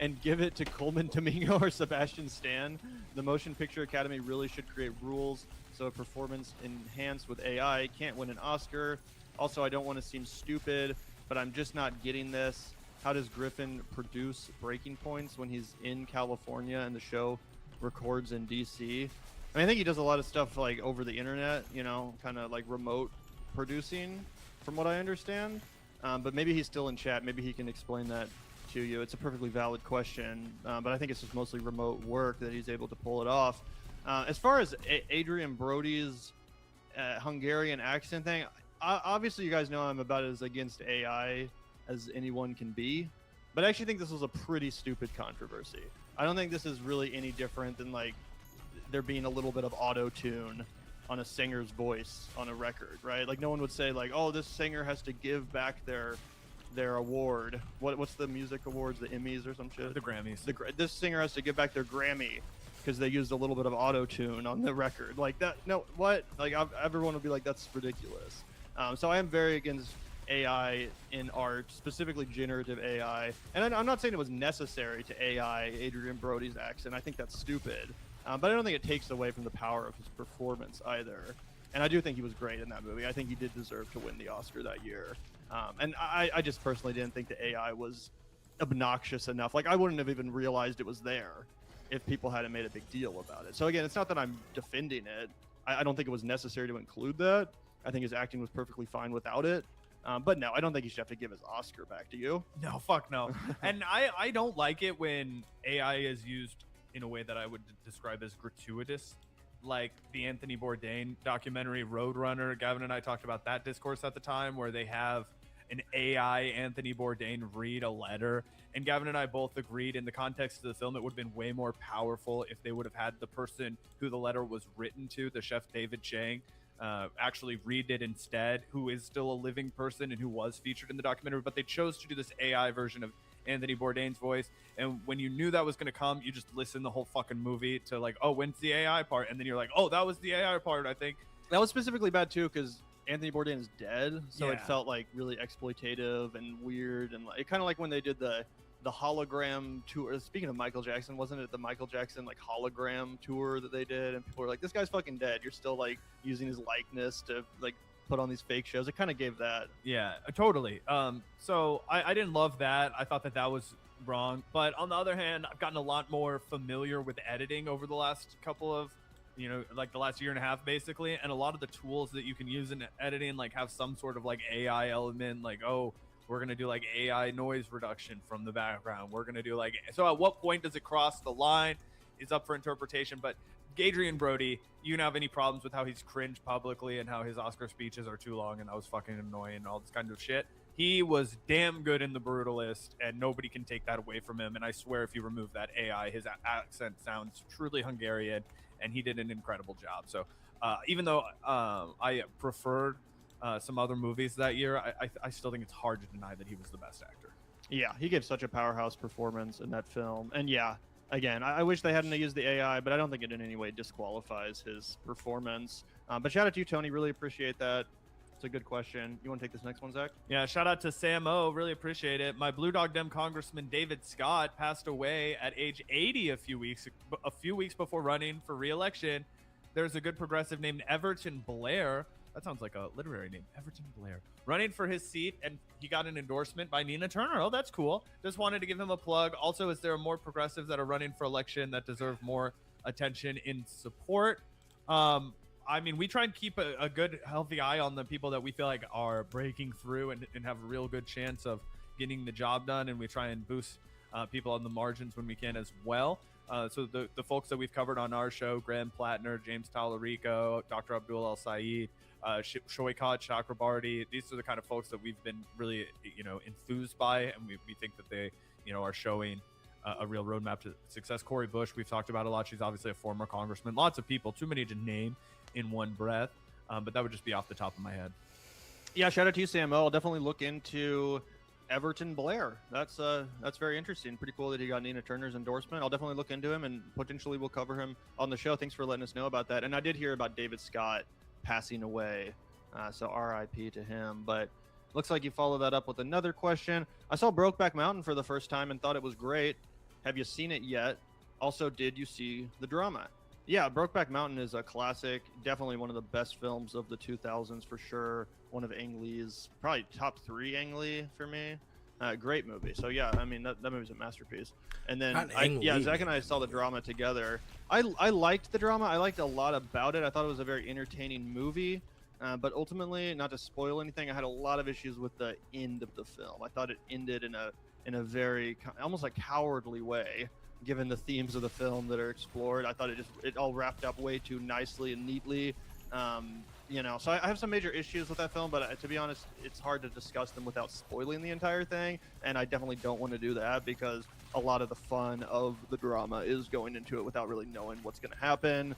and give it to Coleman Domingo or Sebastian Stan? The Motion Picture Academy really should create rules so a performance enhanced with AI can't win an Oscar. Also, I don't want to seem stupid, but I'm just not getting this. How does Griffin produce breaking points when he's in California and the show records in DC? I think he does a lot of stuff like over the internet, kind of like remote producing, from what I understand. But maybe he's still in chat. Maybe he can explain that to you. It's a perfectly valid question, but I think it's just mostly remote work that he's able to pull it off. As far as Adrian Brody's Hungarian accent thing, obviously you guys know I'm about as against AI as anyone can be, but I actually think this was a pretty stupid controversy. I don't think this is really any different than like there being a little bit of auto-tune on a singer's voice on a record, right? Like no one would say like, oh, this singer has to give back their award. What's the music awards, the Emmys or some shit? The Grammys. This singer has to give back their Grammy because they used a little bit of auto-tune on the record. Like that, no, what? Like everyone would be like, that's ridiculous. So I am very against AI in art, specifically generative AI. And I'm not saying it was necessary to AI Adrian Brody's accent. I think that's stupid. But I don't think it takes away from the power of his performance either. And I do think he was great in that movie. I think he did deserve to win the Oscar that year. And I just personally didn't think the AI was obnoxious enough. Like, I wouldn't have even realized it was there if people hadn't made a big deal about it. So again, it's not that I'm defending it. I don't think it was necessary to include that. I think his acting was perfectly fine without it. But no, I don't think he should have to give his Oscar back. Do you? No, fuck no. And I don't like it when AI is used in a way that I would describe as gratuitous, like the Anthony Bourdain documentary Roadrunner. Gavin and I talked about that discourse at the time, where they have an AI Anthony Bourdain read a letter, and Gavin and I both agreed in the context of the film it would have been way more powerful if they would have had the person who the letter was written to, the chef David Chang, actually read it instead, who is still a living person and who was featured in the documentary. But they chose to do this AI version of Anthony Bourdain's voice, and when you knew that was going to come, you just listen the whole fucking movie to like, oh, when's the AI part? And then you're like, oh, that was the AI part. I think that was specifically bad too because Anthony Bourdain is dead, so Yeah. it felt like really exploitative and weird, and like kind of like when they did the hologram tour. Speaking of Michael Jackson, wasn't it the Michael Jackson like hologram tour that they did? And people were like, this guy's fucking dead. You're still like using his likeness to like put on these fake shows. It kind of gave that. Yeah, totally. So I didn't love that. I thought that was wrong. But on the other hand, I've gotten a lot more familiar with editing over the last couple of, like the last year and a half, basically. And a lot of the tools that you can use in editing, like have some sort of like AI element, like, oh, We're going to do like AI noise reduction from the background. We're going to do like, so at what point does it cross the line is up for interpretation. But Adrian Brody, you don't have any problems with how he's cringed publicly and how his Oscar speeches are too long and that was fucking annoying and all this kind of shit. He was damn good in The Brutalist, and nobody can take that away from him. And I swear, if you remove that AI, his accent sounds truly Hungarian, and he did an incredible job. So even though I preferred some other movies that year, I still think it's hard to deny that he was the best actor. Yeah, he gave such a powerhouse performance in that film. And yeah, again, I wish they hadn't used the AI, but I don't think it in any way disqualifies his performance. But shout out to you, Tony. Really appreciate that. It's a good question. You want to take this next one, Zach? Yeah, shout out to Sam O. Really appreciate it. My Blue Dog Dem Congressman David Scott passed away at age 80 a few weeks before running for re-election. There's a good progressive named Everton Blair. That sounds like a literary name, Everton Blair. Running for his seat, and he got an endorsement by Nina Turner. Oh, that's cool. Just wanted to give him a plug. Also, is there more progressives that are running for election that deserve more attention in support? I mean, we try and keep a good, healthy eye on the people that we feel like are breaking through and have a real good chance of getting the job done. And we try and boost people on the margins when we can as well. So the folks that we've covered on our show, Graham Plattner, James Tallarico, Dr. Abdul El-Sayed, Shoikat Chakrabarti, these are the kind of folks that we've been really, enthused by. And we think that they, are showing a real roadmap to success. Cori Bush, we've talked about a lot. She's obviously a former congressman. Lots of people, too many to name in one breath, but that would just be off the top of my head. Yeah, shout out to you, Sam. I'll definitely look into Everton Blair. That's very interesting. Pretty cool that he got Nina Turner's endorsement. I'll definitely look into him, and potentially we'll cover him on the show. Thanks for letting us know about that. And I did hear about David Scott passing away, so RIP to him. But looks like you follow that up with another question. I saw Brokeback Mountain for the first time and thought it was great. Have you seen it yet? Also, did you see the drama? Yeah, Brokeback Mountain is a classic. Definitely one of the best films of the 2000s for sure. One of Ang Lee's, probably top 3 Ang Lee for me. Great movie. So yeah, I mean that movie's a masterpiece. And then Zach and I saw the drama together. I liked the drama. I liked a lot about it. I thought it was a very entertaining movie. But ultimately, not to spoil anything, I had a lot of issues with the end of the film. I thought it ended in a very almost like cowardly way, given the themes of the film that are explored. I thought it all wrapped up way too nicely and neatly. So I have some major issues with that film, but to be honest, it's hard to discuss them without spoiling the entire thing. And I definitely don't want to do that because a lot of the fun of the drama is going into it without really knowing what's going to happen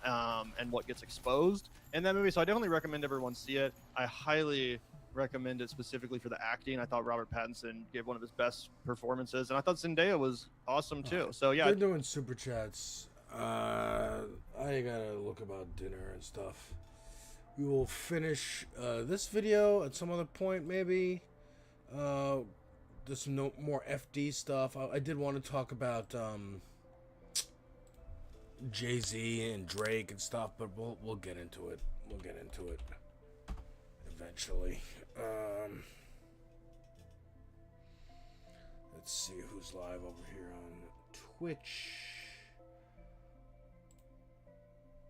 and what gets exposed in that movie. So I definitely recommend everyone see it. I highly recommend it specifically for the acting. I thought Robert Pattinson gave one of his best performances, and I thought Zendaya was awesome too. So yeah, they're doing super chats. I gotta look about dinner and stuff. We will finish this video at some other point, maybe. There's some more FD stuff. I did want to talk about Jay-Z and Drake and stuff, but we'll get into it. We'll get into it eventually. Let's see who's live over here on Twitch.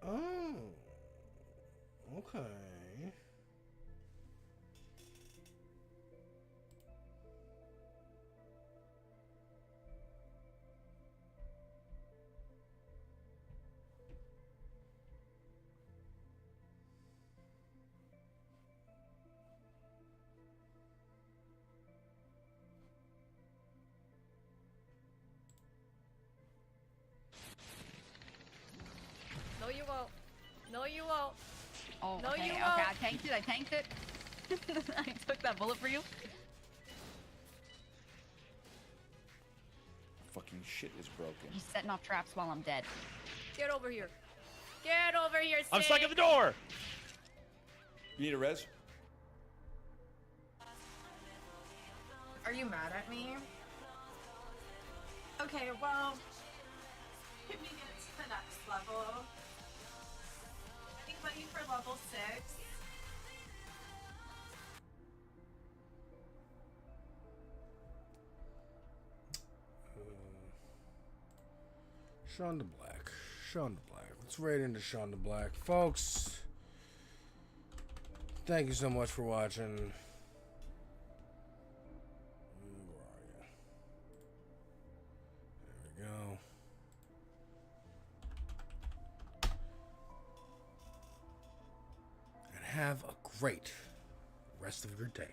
Oh, okay. No, you won't. No, you won't. Oh, no, okay, you okay, won't. I tanked it. I took that bullet for you. Fucking shit is broken. He's setting off traps while I'm dead. Get over here. Get over here, I'm Sid. stuck at the door! You need a res? Are you mad at me? Okay, well, can we get to the next level? I think money for level 6. Shonda Black. Shonda Black. Let's raid into Shonda Black. Folks, thank you so much for watching. rest of your day.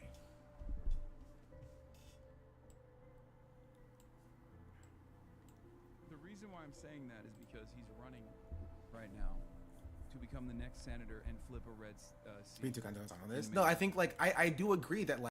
The reason why I'm saying that is because he's running right now to become the next senator and flip a red seat. No, I think like I do agree that like